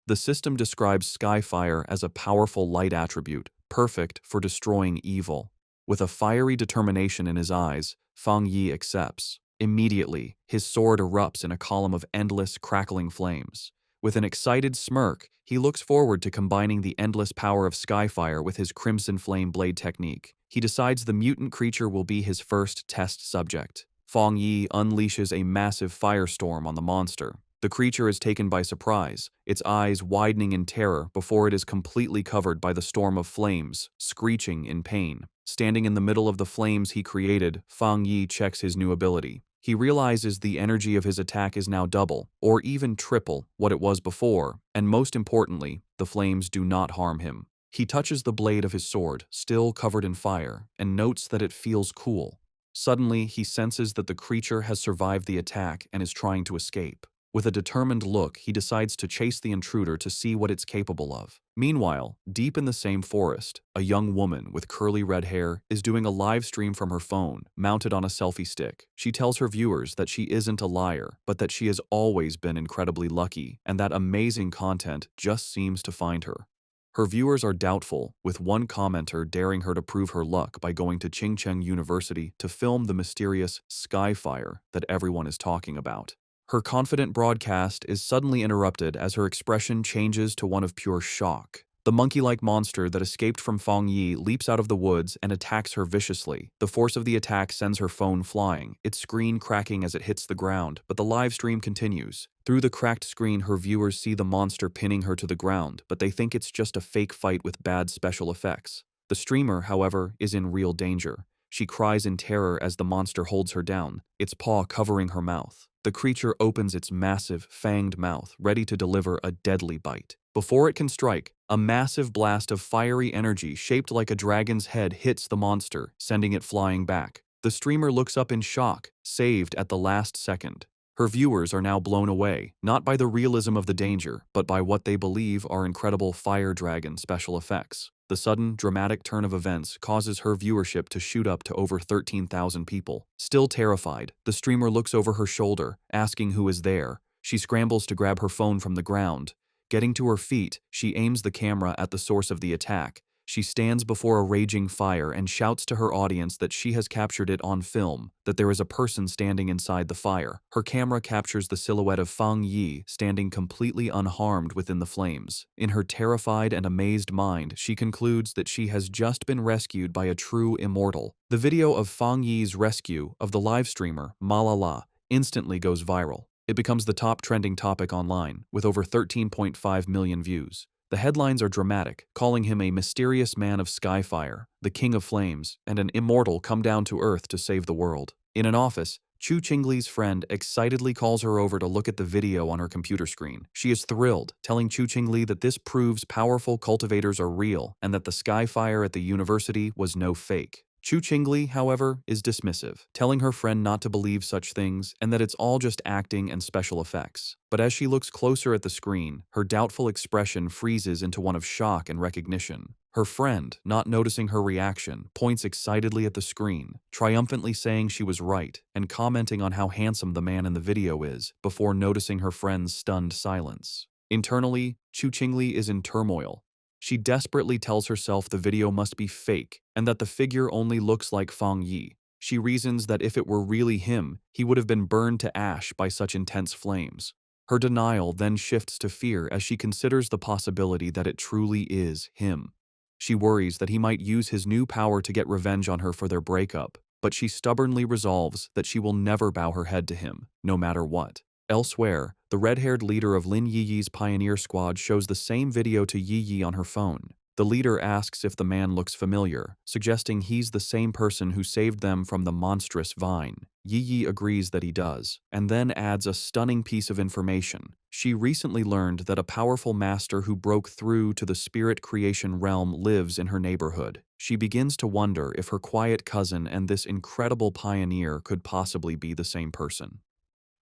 The system describes Skyfire as a powerful light attribute, perfect for destroying evil. With a fiery determination in his eyes, Fang Yi accepts. Immediately, his sword erupts in a column of endless, crackling flames. With an excited smirk, he looks forward to combining the endless power of Skyfire with his Crimson Flame Blade technique. He decides the mutant creature will be his first test subject. Fang Yi unleashes a massive firestorm on the monster. The creature is taken by surprise, its eyes widening in terror before it is completely covered by the storm of flames, screeching in pain. Standing in the middle of the flames he created, Fang Yi checks his new ability. He realizes the energy of his attack is now double, or even triple, what it was before, and most importantly, the flames do not harm him. He touches the blade of his sword, still covered in fire, and notes that it feels cool. Suddenly, he senses that the creature has survived the attack and is trying to escape. With a determined look, he decides to chase the intruder to see what it's capable of. Meanwhile, deep in the same forest, a young woman with curly red hair is doing a live stream from her phone, mounted on a selfie stick. She tells her viewers that she isn't a liar, but that she has always been incredibly lucky, and that amazing content just seems to find her. Her viewers are doubtful, with one commenter daring her to prove her luck by going to Chingcheng University to film the mysterious sky fire that everyone is talking about. Her confident broadcast is suddenly interrupted as her expression changes to one of pure shock. The monkey-like monster that escaped from Fang Yi leaps out of the woods and attacks her viciously. The force of the attack sends her phone flying, its screen cracking as it hits the ground, but the live stream continues. Through the cracked screen, her viewers see the monster pinning her to the ground, but they think it's just a fake fight with bad special effects. The streamer, however, is in real danger. She cries in terror as the monster holds her down, its paw covering her mouth. The creature opens its massive, fanged mouth, ready to deliver a deadly bite. Before it can strike, a massive blast of fiery energy shaped like a dragon's head hits the monster, sending it flying back. The streamer looks up in shock, saved at the last second. Her viewers are now blown away, not by the realism of the danger, but by what they believe are incredible fire dragon special effects. The sudden, dramatic turn of events causes her viewership to shoot up to over 13,000 people. Still terrified, the streamer looks over her shoulder, asking who is there. She scrambles to grab her phone from the ground. Getting to her feet, she aims the camera at the source of the attack. She stands before a raging fire and shouts to her audience that she has captured it on film, that there is a person standing inside the fire. Her camera captures the silhouette of Fang Yi standing completely unharmed within the flames. In her terrified and amazed mind, she concludes that she has just been rescued by a true immortal. The video of Fang Yi's rescue of the live streamer, Malala, instantly goes viral. It becomes the top trending topic online, with over 13.5 million views. The headlines are dramatic, calling him a mysterious man of skyfire, the king of flames, and an immortal come down to earth to save the world. In an office, Chu Qingli's friend excitedly calls her over to look at the video on her computer screen. She is thrilled, telling Chu Qingli that this proves powerful cultivators are real and that the skyfire at the university was no fake. Chu Qingli, however, is dismissive, telling her friend not to believe such things and that it's all just acting and special effects. But as she looks closer at the screen, her doubtful expression freezes into one of shock and recognition. Her friend, not noticing her reaction, points excitedly at the screen, triumphantly saying she was right and commenting on how handsome the man in the video is, before noticing her friend's stunned silence. Internally, Chu Qingli is in turmoil. She desperately tells herself the video must be fake and that the figure only looks like Fang Yi. She reasons that if it were really him, he would have been burned to ash by such intense flames. Her denial then shifts to fear as she considers the possibility that it truly is him. She worries that he might use his new power to get revenge on her for their breakup, but she stubbornly resolves that she will never bow her head to him, no matter what. Elsewhere, the red-haired leader of Lin Yiyi's pioneer squad shows the same video to Yiyi on her phone. The leader asks if the man looks familiar, suggesting he's the same person who saved them from the monstrous vine. Yiyi agrees that he does, and then adds a stunning piece of information. She recently learned that a powerful master who broke through to the spirit creation realm lives in her neighborhood. She begins to wonder if her quiet cousin and this incredible pioneer could possibly be the same person.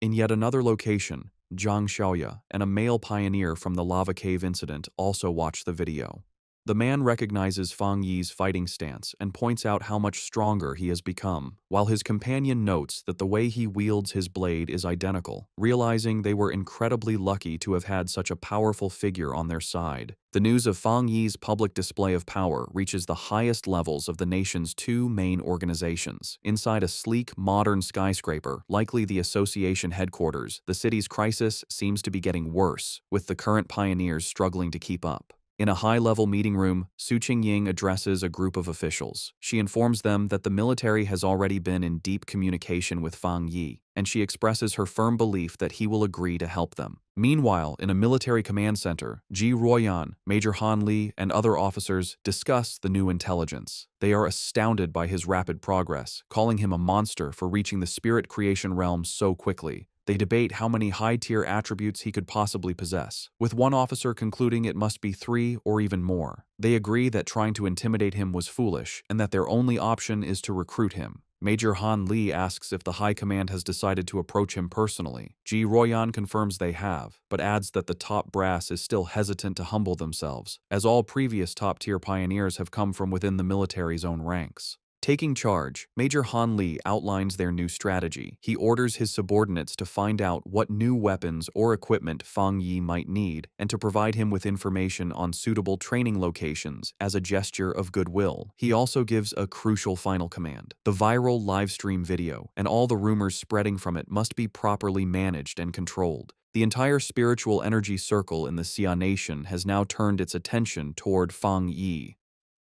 In yet another location, Zhang Xiaoya and a male pioneer from the lava cave incident also watch the video. The man recognizes Fang Yi's fighting stance and points out how much stronger he has become, while his companion notes that the way he wields his blade is identical, realizing they were incredibly lucky to have had such a powerful figure on their side. The news of Fang Yi's public display of power reaches the highest levels of the nation's two main organizations. Inside a sleek, modern skyscraper, likely the association headquarters, the city's crisis seems to be getting worse, with the current pioneers struggling to keep up. In a high-level meeting room, Su Qingying addresses a group of officials. She informs them that the military has already been in deep communication with Fang Yi, and she expresses her firm belief that he will agree to help them. Meanwhile, in a military command center, Ji Ruoyan, Major Han Li, and other officers discuss the new intelligence. They are astounded by his rapid progress, calling him a monster for reaching the spirit creation realm so quickly. They debate how many high-tier attributes he could possibly possess, with one officer concluding it must be 3 or even more. They agree that trying to intimidate him was foolish and that their only option is to recruit him. Major Han Li asks if the High Command has decided to approach him personally. Ji Royan confirms they have, but adds that the top brass is still hesitant to humble themselves, as all previous top-tier pioneers have come from within the military's own ranks. Taking charge, Major Han Li outlines their new strategy. He orders his subordinates to find out what new weapons or equipment Fang Yi might need and to provide him with information on suitable training locations as a gesture of goodwill. He also gives a crucial final command. The viral livestream video and all the rumors spreading from it must be properly managed and controlled. The entire spiritual energy circle in the Xia Nation has now turned its attention toward Fang Yi.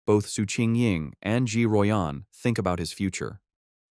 Both Su Qingying and Ji Royan think about his future.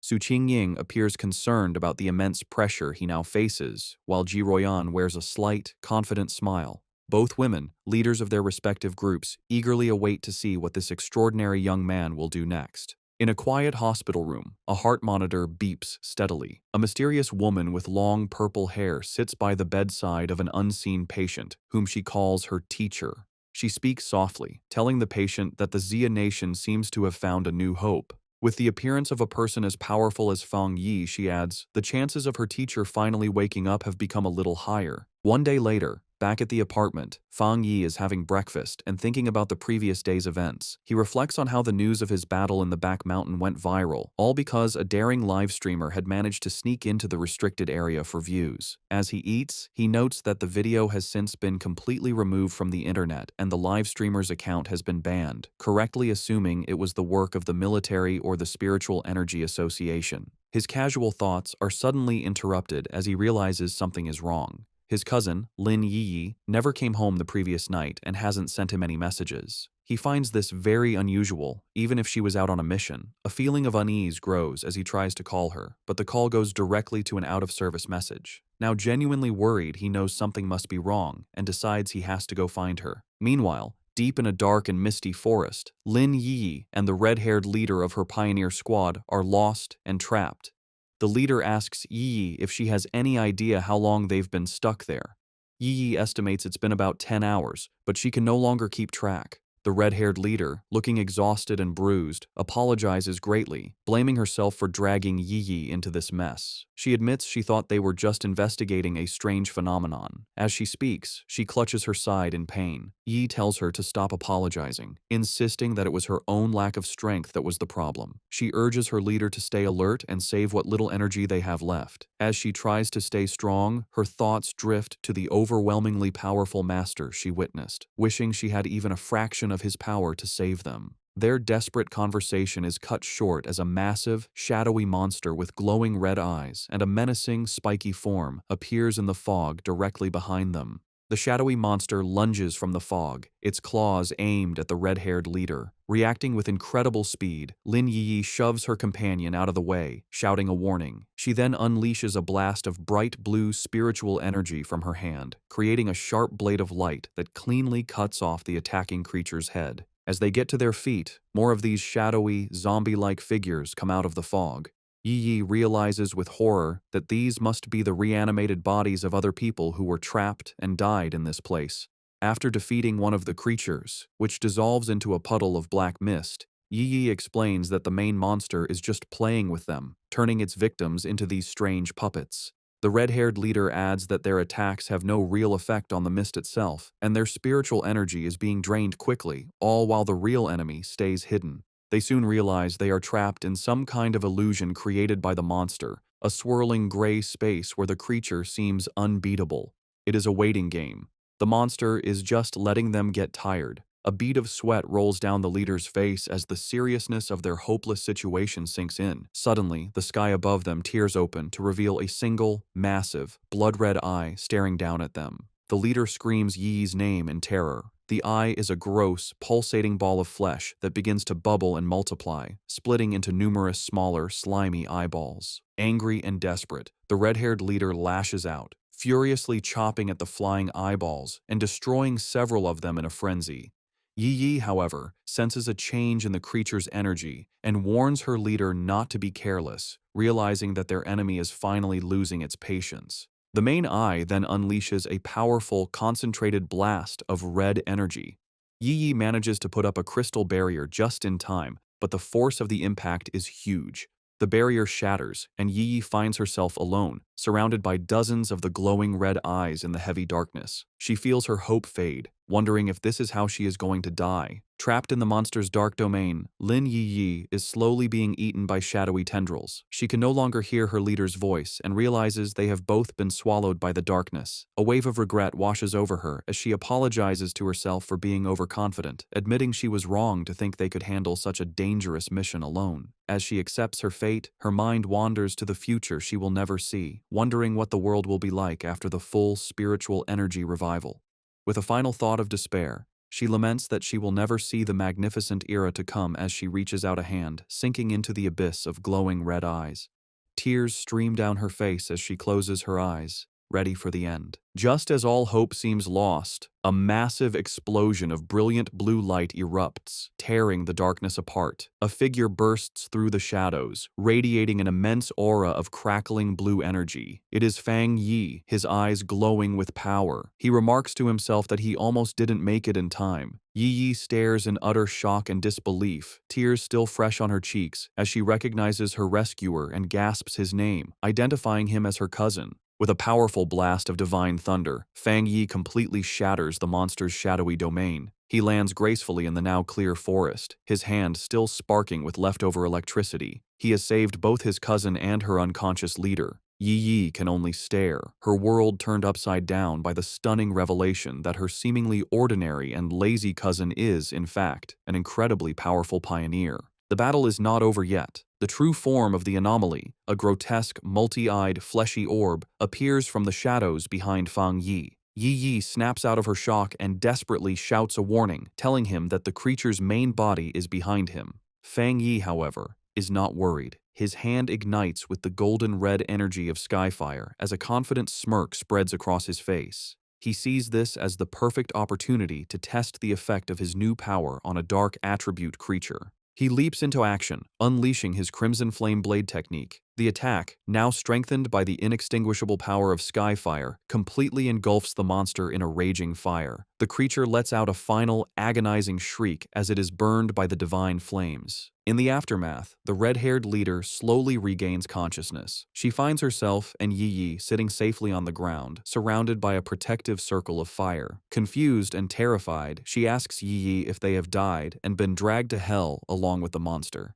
Su Qingying appears concerned about the immense pressure he now faces, while Ji Royan wears a slight, confident smile. Both women, leaders of their respective groups, eagerly await to see what this extraordinary young man will do next. In a quiet hospital room, a heart monitor beeps steadily. A mysterious woman with long purple hair sits by the bedside of an unseen patient, whom she calls her teacher. She speaks softly, telling the patient that the Xia Nation seems to have found a new hope. With the appearance of a person as powerful as Fang Yi, she adds, the chances of her teacher finally waking up have become a little higher. One day later, back at the apartment, Fang Yi is having breakfast and thinking about the previous day's events. He reflects on how the news of his battle in the back mountain went viral, all because a daring live streamer had managed to sneak into the restricted area for views. As he eats, he notes that the video has since been completely removed from the internet and the live streamer's account has been banned, correctly assuming it was the work of the military or the Spiritual Energy Association. His casual thoughts are suddenly interrupted as he realizes something is wrong. His cousin, Lin Yi, never came home the previous night and hasn't sent him any messages. He finds this very unusual, even if she was out on a mission. A feeling of unease grows as he tries to call her, but the call goes directly to an out-of-service message. Now genuinely worried, he knows something must be wrong and decides he has to go find her. Meanwhile, deep in a dark and misty forest, Lin Yi and the red-haired leader of her pioneer squad are lost and trapped. The leader asks Yi if she has any idea how long they've been stuck there. Yi estimates it's been about 10 hours, but she can no longer keep track. The red-haired leader, looking exhausted and bruised, apologizes greatly, blaming herself for dragging Yi into this mess. She admits she thought they were just investigating a strange phenomenon. As she speaks, she clutches her side in pain. Yi tells her to stop apologizing, insisting that it was her own lack of strength that was the problem. She urges her leader to stay alert and save what little energy they have left. As she tries to stay strong, her thoughts drift to the overwhelmingly powerful master she witnessed, wishing she had even a fraction of his power to save them. Their desperate conversation is cut short as a massive, shadowy monster with glowing red eyes and a menacing, spiky form appears in the fog directly behind them. The shadowy monster lunges from the fog, its claws aimed at the red-haired leader. Reacting with incredible speed, Lin Yi shoves her companion out of the way, shouting a warning. She then unleashes a blast of bright blue spiritual energy from her hand, creating a sharp blade of light that cleanly cuts off the attacking creature's head. As they get to their feet, more of these shadowy, zombie-like figures come out of the fog. Yi realizes with horror that these must be the reanimated bodies of other people who were trapped and died in this place. After defeating one of the creatures, which dissolves into a puddle of black mist, Yi explains that the main monster is just playing with them, turning its victims into these strange puppets. The red-haired leader adds that their attacks have no real effect on the mist itself, and their spiritual energy is being drained quickly, all while the real enemy stays hidden. They soon realize they are trapped in some kind of illusion created by the monster, a swirling gray space where the creature seems unbeatable. It is a waiting game. The monster is just letting them get tired. A bead of sweat rolls down the leader's face as the seriousness of their hopeless situation sinks in. Suddenly, the sky above them tears open to reveal a single, massive, blood-red eye staring down at them. The leader screams Yi's name in terror. The eye is a gross, pulsating ball of flesh that begins to bubble and multiply, splitting into numerous smaller, slimy eyeballs. Angry and desperate, the red-haired leader lashes out, furiously chopping at the flying eyeballs and destroying several of them in a frenzy. Yi, however, senses a change in the creature's energy and warns her leader not to be careless, realizing that their enemy is finally losing its patience. The main eye then unleashes a powerful, concentrated blast of red energy. Yi manages to put up a crystal barrier just in time, but the force of the impact is huge. The barrier shatters, and Yi finds herself alone, surrounded by dozens of the glowing red eyes in the heavy darkness. She feels her hope fade, wondering if this is how she is going to die. Trapped in the monster's dark domain, Lin Yi is slowly being eaten by shadowy tendrils. She can no longer hear her leader's voice and realizes they have both been swallowed by the darkness. A wave of regret washes over her as she apologizes to herself for being overconfident, admitting she was wrong to think they could handle such a dangerous mission alone. As she accepts her fate, her mind wanders to the future she will never see, wondering what the world will be like after the full spiritual energy revival. With a final thought of despair, she laments that she will never see the magnificent era to come as she reaches out a hand, sinking into the abyss of glowing red eyes. Tears stream down her face as she closes her eyes, ready for the end. Just as all hope seems lost, a massive explosion of brilliant blue light erupts, tearing the darkness apart. A figure bursts through the shadows, radiating an immense aura of crackling blue energy. It is Fang Yi, his eyes glowing with power. He remarks to himself that he almost didn't make it in time. Yi stares in utter shock and disbelief, tears still fresh on her cheeks, as she recognizes her rescuer and gasps his name, identifying him as her cousin. With a powerful blast of divine thunder, Fang Yi completely shatters the monster's shadowy domain. He lands gracefully in the now clear forest, his hand still sparking with leftover electricity. He has saved both his cousin and her unconscious leader. Yi can only stare, her world turned upside down by the stunning revelation that her seemingly ordinary and lazy cousin is, in fact, an incredibly powerful pioneer. The battle is not over yet. The true form of the anomaly, a grotesque, multi-eyed, fleshy orb, appears from the shadows behind Fang Yi. Yi snaps out of her shock and desperately shouts a warning, telling him that the creature's main body is behind him. Fang Yi, however, is not worried. His hand ignites with the golden red energy of Skyfire as a confident smirk spreads across his face. He sees this as the perfect opportunity to test the effect of his new power on a dark attribute creature. He leaps into action, unleashing his Crimson Flame Blade technique. The attack, now strengthened by the inextinguishable power of Skyfire, completely engulfs the monster in a raging fire. The creature lets out a final, agonizing shriek as it is burned by the divine flames. In the aftermath, the red-haired leader slowly regains consciousness. She finds herself and Yi sitting safely on the ground, surrounded by a protective circle of fire. Confused and terrified, she asks Yi if they have died and been dragged to hell along with the monster.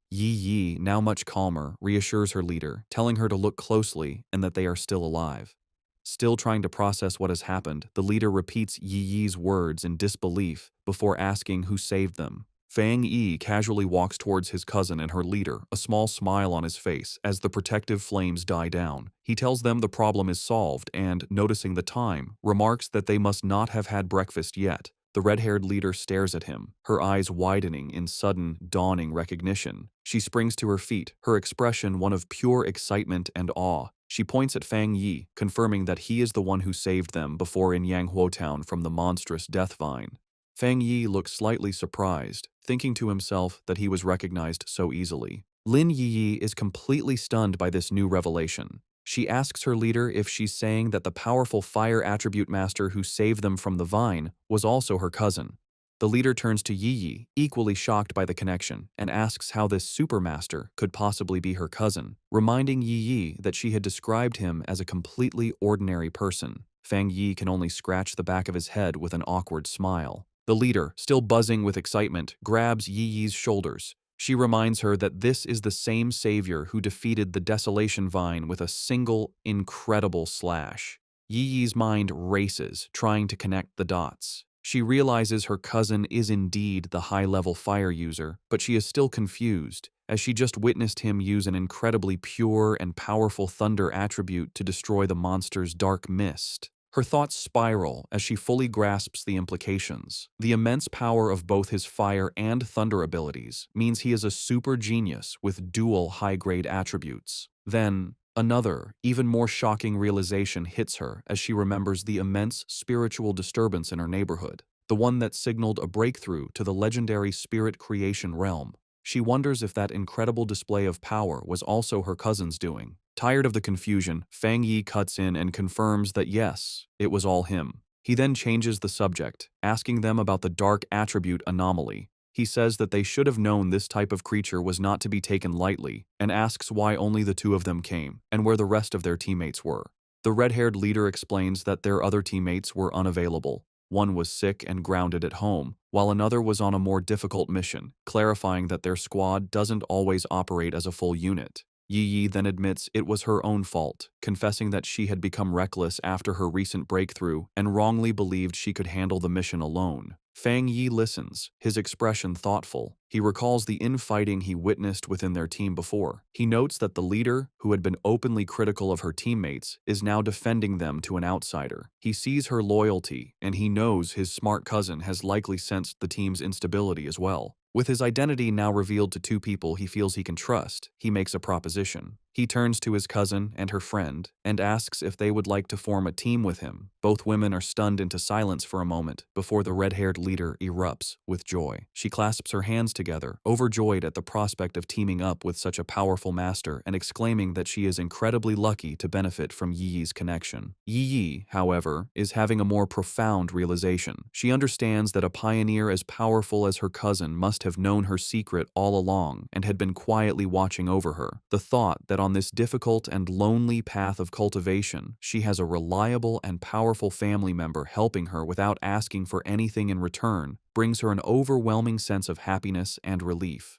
Yi, now much calmer, reassures her leader, telling her to look closely and that they are still alive. Still trying to process what has happened, the leader repeats Yi's words in disbelief before asking who saved them. Fang Yi casually walks towards his cousin and her leader, a small smile on his face as the protective flames die down. He tells them the problem is solved and, noticing the time, remarks that they must not have had breakfast yet. The red-haired leader stares at him, her eyes widening in sudden, dawning recognition. She springs to her feet, her expression one of pure excitement and awe. She points at Fang Yi, confirming that he is the one who saved them before in Yanghuo Town from the monstrous death vine. Fang Yi looks slightly surprised, thinking to himself that he was recognized so easily. Lin Yi is completely stunned by this new revelation. She asks her leader if she's saying that the powerful fire attribute master who saved them from the vine was also her cousin. The leader turns to Yi, equally shocked by the connection, and asks how this supermaster could possibly be her cousin, reminding Yi that she had described him as a completely ordinary person. Fang Yi can only scratch the back of his head with an awkward smile. The leader, still buzzing with excitement, grabs Yi's shoulders. She reminds her that this is the same savior who defeated the Desolation Vine with a single, incredible slash. Yi's mind races, trying to connect the dots. She realizes her cousin is indeed the high-level fire user, but she is still confused, as she just witnessed him use an incredibly pure and powerful thunder attribute to destroy the monster's dark mist. Her thoughts spiral as she fully grasps the implications. The immense power of both his fire and thunder abilities means he is a super genius with dual high-grade attributes. Then, another, even more shocking realization hits her as she remembers the immense spiritual disturbance in her neighborhood, the one that signaled a breakthrough to the legendary spirit creation realm. She wonders if that incredible display of power was also her cousin's doing. Tired of the confusion, Fang Yi cuts in and confirms that yes, it was all him. He then changes the subject, asking them about the dark attribute anomaly. He says that they should have known this type of creature was not to be taken lightly, and asks why only the two of them came and where the rest of their teammates were. The red-haired leader explains that their other teammates were unavailable. One was sick and grounded at home, while another was on a more difficult mission, clarifying that their squad doesn't always operate as a full unit. Yi Yi then admits it was her own fault, confessing that she had become reckless after her recent breakthrough and wrongly believed she could handle the mission alone. Fang Yi listens, his expression thoughtful. He recalls the infighting he witnessed within their team before. He notes that the leader, who had been openly critical of her teammates, is now defending them to an outsider. He sees her loyalty, and he knows his smart cousin has likely sensed the team's instability as well. With his identity now revealed to two people he feels he can trust, he makes a proposition. He turns to his cousin and her friend and asks if they would like to form a team with him. Both women are stunned into silence for a moment before the red-haired leader erupts with joy. She clasps her hands together, overjoyed at the prospect of teaming up with such a powerful master and exclaiming that she is incredibly lucky to benefit from Yi Yi's connection. Yi Yi, however, is having a more profound realization. She understands that a pioneer as powerful as her cousin must have known her secret all along and had been quietly watching over her. The thought that on this difficult and lonely path of cultivation, she has a reliable and powerful family member helping her without asking for anything in return brings her an overwhelming sense of happiness and relief.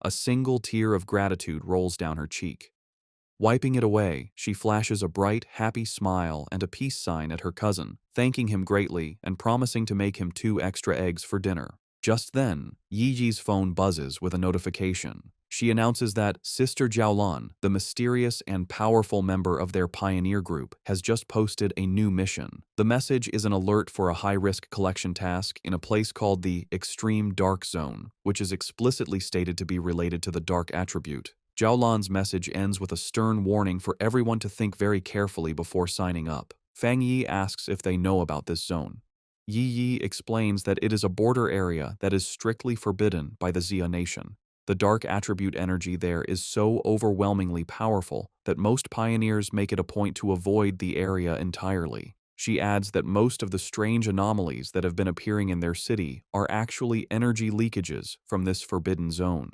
A single tear of gratitude rolls down her cheek. Wiping it away, she flashes a bright, happy smile and a peace sign at her cousin, thanking him greatly and promising to make him 2 extra eggs for dinner. Just then, Yi Yi's phone buzzes with a notification. She announces that Sister Jiaolan, the mysterious and powerful member of their pioneer group, has just posted a new mission. The message is an alert for a high-risk collection task in a place called the Extreme Dark Zone, which is explicitly stated to be related to the dark attribute. Jiaolan's message ends with a stern warning for everyone to think very carefully before signing up. Fang Yi asks if they know about this zone. Yi Yi explains that it is a border area that is strictly forbidden by the Xia nation. The dark attribute energy there is so overwhelmingly powerful that most pioneers make it a point to avoid the area entirely. She adds that most of the strange anomalies that have been appearing in their city are actually energy leakages from this forbidden zone.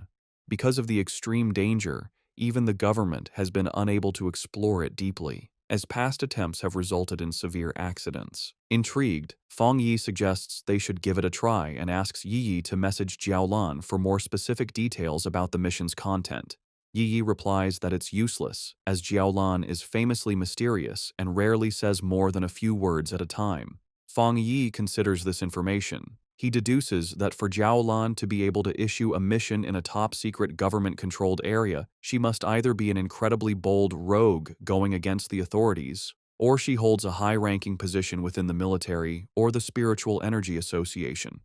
Because of the extreme danger, even the government has been unable to explore it deeply, as past attempts have resulted in severe accidents. Intrigued, Fang Yi suggests they should give it a try and asks Yi Yi to message Jiaolan for more specific details about the mission's content. Yi Yi replies that it's useless, as Jiaolan is famously mysterious and rarely says more than a few words at a time. Fang Yi considers this information. He deduces that for Jiaolan to be able to issue a mission in a top-secret government-controlled area, she must either be an incredibly bold rogue going against the authorities, or she holds a high-ranking position within the military or the Spiritual Energy Association.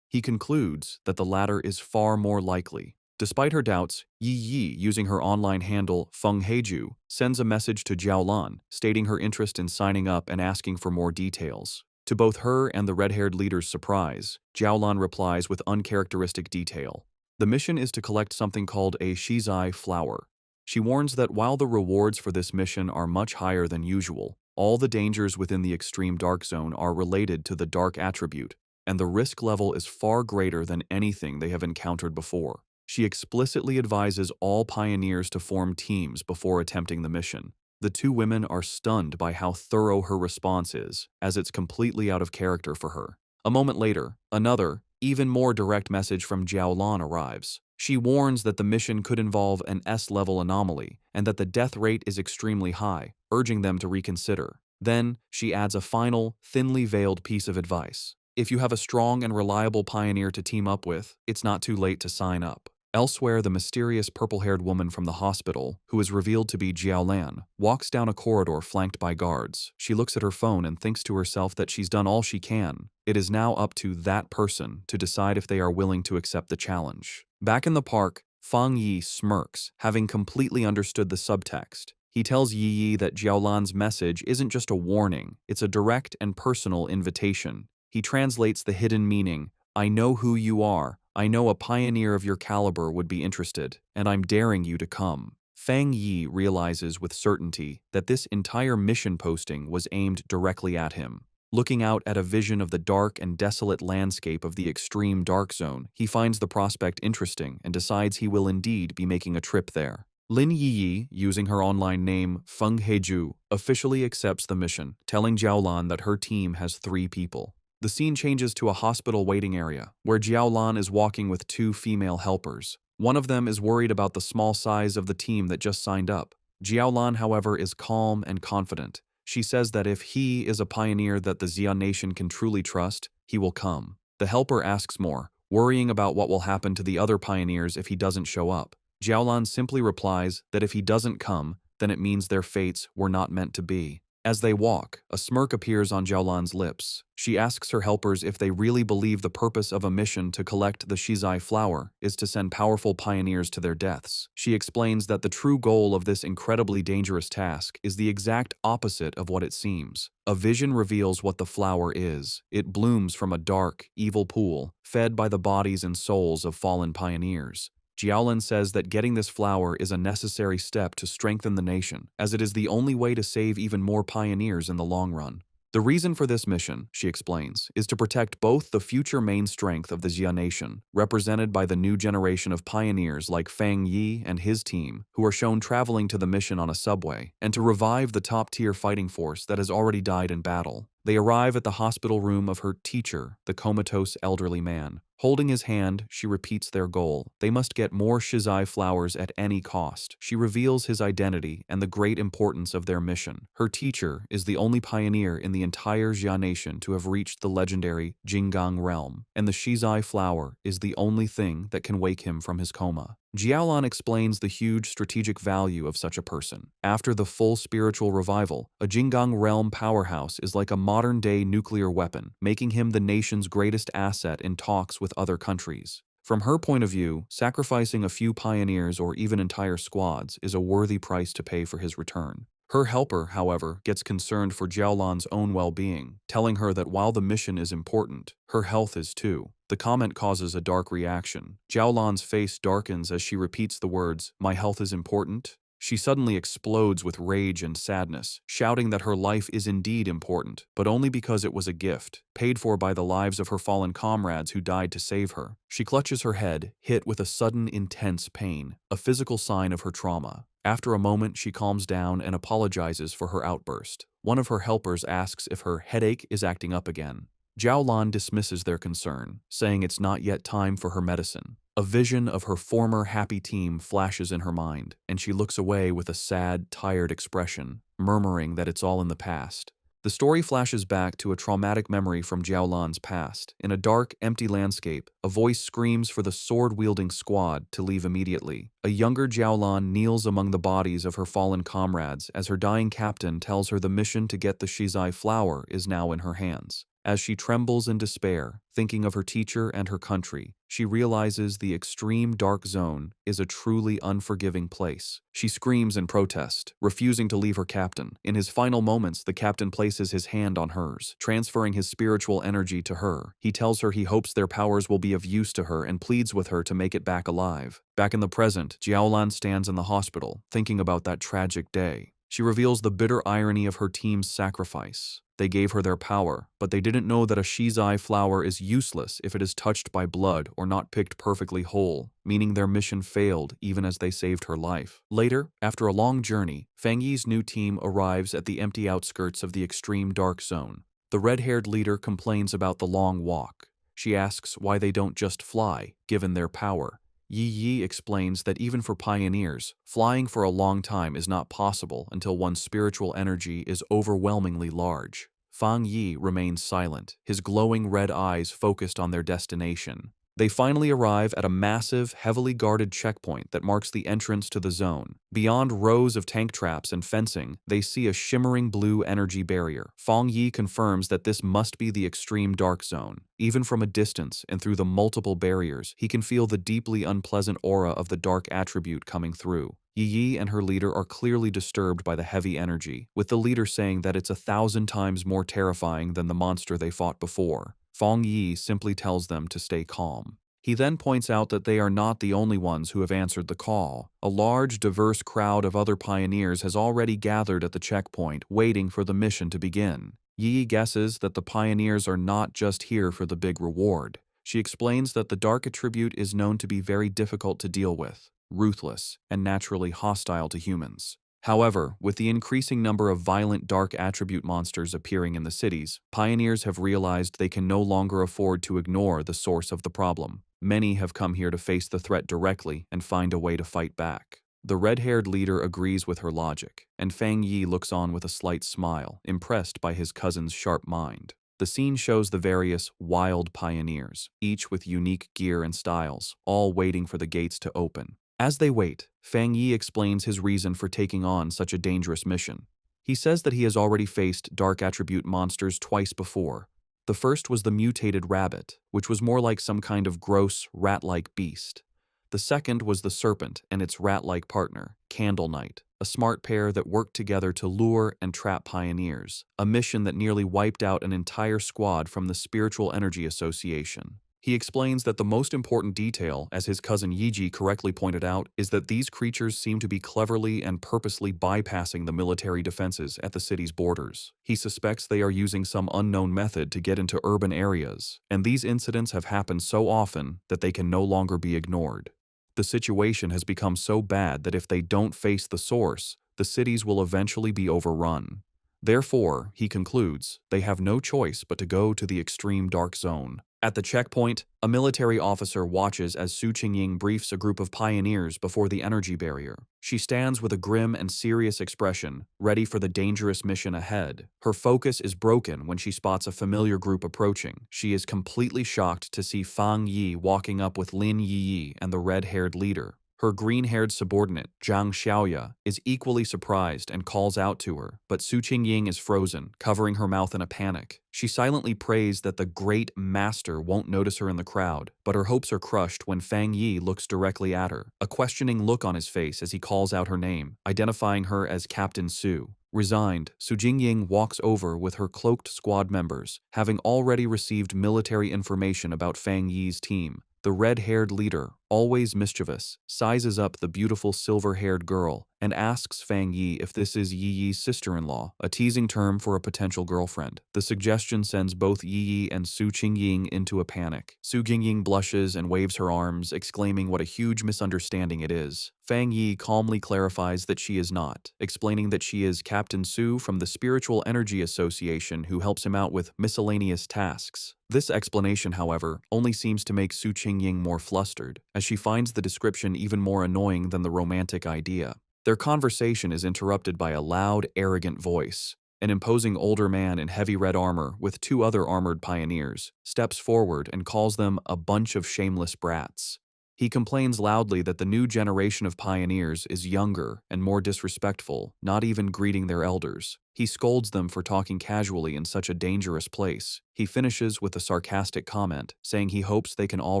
He concludes that the latter is far more likely. Despite her doubts, Yi Yi, using her online handle Feng Heiju, sends a message to Jiaolan, stating her interest in signing up and asking for more details. To both her and the red-haired leader's surprise, Jiaolan replies with uncharacteristic detail. The mission is to collect something called a shizai flower. She warns that while the rewards for this mission are much higher than usual, all the dangers within the extreme dark zone are related to the dark attribute, and the risk level is far greater than anything they have encountered before. She explicitly advises all pioneers to form teams before attempting the mission. The two women are stunned by how thorough her response is, as it's completely out of character for her. A moment later, another, even more direct message from Jiaolan arrives. She warns that the mission could involve an S-level anomaly and that the death rate is extremely high, urging them to reconsider. Then, she adds a final, thinly veiled piece of advice. If you have a strong and reliable pioneer to team up with, it's not too late to sign up. Elsewhere, the mysterious purple-haired woman from the hospital, who is revealed to be Jiaolan, walks down a corridor flanked by guards. She looks at her phone and thinks to herself that she's done all she can. It is now up to that person to decide if they are willing to accept the challenge. Back in the park, Fang Yi smirks, having completely understood the subtext. He tells Yi Yi that Jiaolan's message isn't just a warning, it's a direct and personal invitation. He translates the hidden meaning, "I know who you are. I know a pioneer of your caliber would be interested, and I'm daring you to come." Fang Yi realizes with certainty that this entire mission posting was aimed directly at him. Looking out at a vision of the dark and desolate landscape of the extreme dark zone, he finds the prospect interesting and decides he will indeed be making a trip there. Lin Yiyi, using her online name Feng Heju, officially accepts the mission, telling Jiaolan that her team has 3 people. The scene changes to a hospital waiting area, where Jiaolan is walking with 2 female helpers. One of them is worried about the small size of the team that just signed up. Jiaolan, however, is calm and confident. She says that if he is a pioneer that the Xia nation can truly trust, he will come. The helper asks more, worrying about what will happen to the other pioneers if he doesn't show up. Jiaolan simply replies that if he doesn't come, then it means their fates were not meant to be. As they walk, a smirk appears on Jiaolan's lips. She asks her helpers if they really believe the purpose of a mission to collect the Shizai flower is to send powerful pioneers to their deaths. She explains that the true goal of this incredibly dangerous task is the exact opposite of what it seems. A vision reveals what the flower is. It blooms from a dark, evil pool, fed by the bodies and souls of fallen pioneers. Jiaolan says that getting this flower is a necessary step to strengthen the nation, as it is the only way to save even more pioneers in the long run. The reason for this mission, she explains, is to protect both the future main strength of the Xia nation, represented by the new generation of pioneers like Fang Yi and his team, who are shown traveling to the mission on a subway, and to revive the top-tier fighting force that has already died in battle. They arrive at the hospital room of her teacher, the comatose elderly man. Holding his hand, she repeats their goal. They must get more Shizai flowers at any cost. She reveals his identity and the great importance of their mission. Her teacher is the only pioneer in the entire Xia nation to have reached the legendary Jinggang realm, and the Shizai flower is the only thing that can wake him from his coma. Jiaolan explains the huge strategic value of such a person. After the full spiritual revival, a Jinggang realm powerhouse is like a modern-day nuclear weapon, making him the nation's greatest asset in talks with other countries. From her point of view, sacrificing a few pioneers or even entire squads is a worthy price to pay for his return. Her helper, however, gets concerned for Jiaolan's own well-being, telling her that while the mission is important, her health is too. The comment causes a dark reaction. Jiaolan's face darkens as she repeats the words, "My health is important." She suddenly explodes with rage and sadness, shouting that her life is indeed important, but only because it was a gift, paid for by the lives of her fallen comrades who died to save her. She clutches her head, hit with a sudden intense pain, a physical sign of her trauma. After a moment, she calms down and apologizes for her outburst. One of her helpers asks if her headache is acting up again. Jiaolan dismisses their concern, saying it's not yet time for her medicine. A vision of her former happy team flashes in her mind, and she looks away with a sad, tired expression, murmuring that it's all in the past. The story flashes back to a traumatic memory from Jiaolan's past. In a dark, empty landscape, a voice screams for the sword-wielding squad to leave immediately. A younger Jiaolan kneels among the bodies of her fallen comrades as her dying captain tells her the mission to get the Shizai flower is now in her hands. As she trembles in despair, thinking of her teacher and her country, she realizes the extreme dark zone is a truly unforgiving place. She screams in protest, refusing to leave her captain. In his final moments, the captain places his hand on hers, transferring his spiritual energy to her. He tells her he hopes their powers will be of use to her and pleads with her to make it back alive. Back in the present, Jiaolan stands in the hospital, thinking about that tragic day. She reveals the bitter irony of her team's sacrifice. They gave her their power, but they didn't know that a Shizai flower is useless if it is touched by blood or not picked perfectly whole, meaning their mission failed even as they saved her life. Later, after a long journey, Fang Yi's new team arrives at the empty outskirts of the extreme dark zone. The red-haired leader complains about the long walk. She asks why they don't just fly, given their power. Yi explains that even for pioneers, flying for a long time is not possible until one's spiritual energy is overwhelmingly large. Fang Yi remains silent, his glowing red eyes focused on their destination. They finally arrive at a massive, heavily guarded checkpoint that marks the entrance to the zone. Beyond rows of tank traps and fencing, they see a shimmering blue energy barrier. Fang Yi confirms that this must be the extreme dark zone. Even from a distance and through the multiple barriers, he can feel the deeply unpleasant aura of the dark attribute coming through. Yi and her leader are clearly disturbed by the heavy energy, with the leader saying that it's 1,000 times more terrifying than the monster they fought before. Fang Yi simply tells them to stay calm. He then points out that they are not the only ones who have answered the call. A large, diverse crowd of other pioneers has already gathered at the checkpoint, waiting for the mission to begin. Yi guesses that the pioneers are not just here for the big reward. She explains that the dark attribute is known to be very difficult to deal with, ruthless, and naturally hostile to humans. However, with the increasing number of violent dark attribute monsters appearing in the cities, pioneers have realized they can no longer afford to ignore the source of the problem. Many have come here to face the threat directly and find a way to fight back. The red-haired leader agrees with her logic, and Fang Yi looks on with a slight smile, impressed by his cousin's sharp mind. The scene shows the various wild pioneers, each with unique gear and styles, all waiting for the gates to open. As they wait, Fang Yi explains his reason for taking on such a dangerous mission. He says that he has already faced dark attribute monsters twice before. The first was the mutated rabbit, which was more like some kind of gross, rat-like beast. The second was the serpent and its rat-like partner, Candle Knight, a smart pair that worked together to lure and trap pioneers, a mission that nearly wiped out an entire squad from the Spiritual Energy Association. He explains that the most important detail, as his cousin Yiji correctly pointed out, is that these creatures seem to be cleverly and purposely bypassing the military defenses at the city's borders. He suspects they are using some unknown method to get into urban areas, and these incidents have happened so often that they can no longer be ignored. The situation has become so bad that if they don't face the source, the cities will eventually be overrun. Therefore, he concludes, they have no choice but to go to the extreme dark zone. At the checkpoint, a military officer watches as Su Qingying briefs a group of pioneers before the energy barrier. She stands with a grim and serious expression, ready for the dangerous mission ahead. Her focus is broken when she spots a familiar group approaching. She is completely shocked to see Fang Yi walking up with Lin Yi and the red-haired leader. Her green-haired subordinate, Zhang Xiaoya, is equally surprised and calls out to her, but Su Qingying is frozen, covering her mouth in a panic. She silently prays that the great master won't notice her in the crowd, but her hopes are crushed when Fang Yi looks directly at her, a questioning look on his face as he calls out her name, identifying her as Captain Su. Resigned, Su Jingying walks over with her cloaked squad members, having already received military information about Fang Yi's team. The red-haired leader, always mischievous, sizes up the beautiful silver-haired girl and asks Fang Yi if this is Yi Yi's sister-in-law, a teasing term for a potential girlfriend. The suggestion sends both Yi Yi and Su Qingying into a panic. Su Qingying blushes and waves her arms, exclaiming what a huge misunderstanding it is. Fang Yi calmly clarifies that she is not, explaining that she is Captain Su from the Spiritual Energy Association who helps him out with miscellaneous tasks. This explanation, however, only seems to make Su Qingying more flustered, as she finds the description even more annoying than the romantic idea. Their conversation is interrupted by a loud, arrogant voice. An imposing older man in heavy red armor with two other armored pioneers steps forward and calls them a bunch of shameless brats. He complains loudly that the new generation of pioneers is younger and more disrespectful, not even greeting their elders. He scolds them for talking casually in such a dangerous place. He finishes with a sarcastic comment, saying he hopes they can all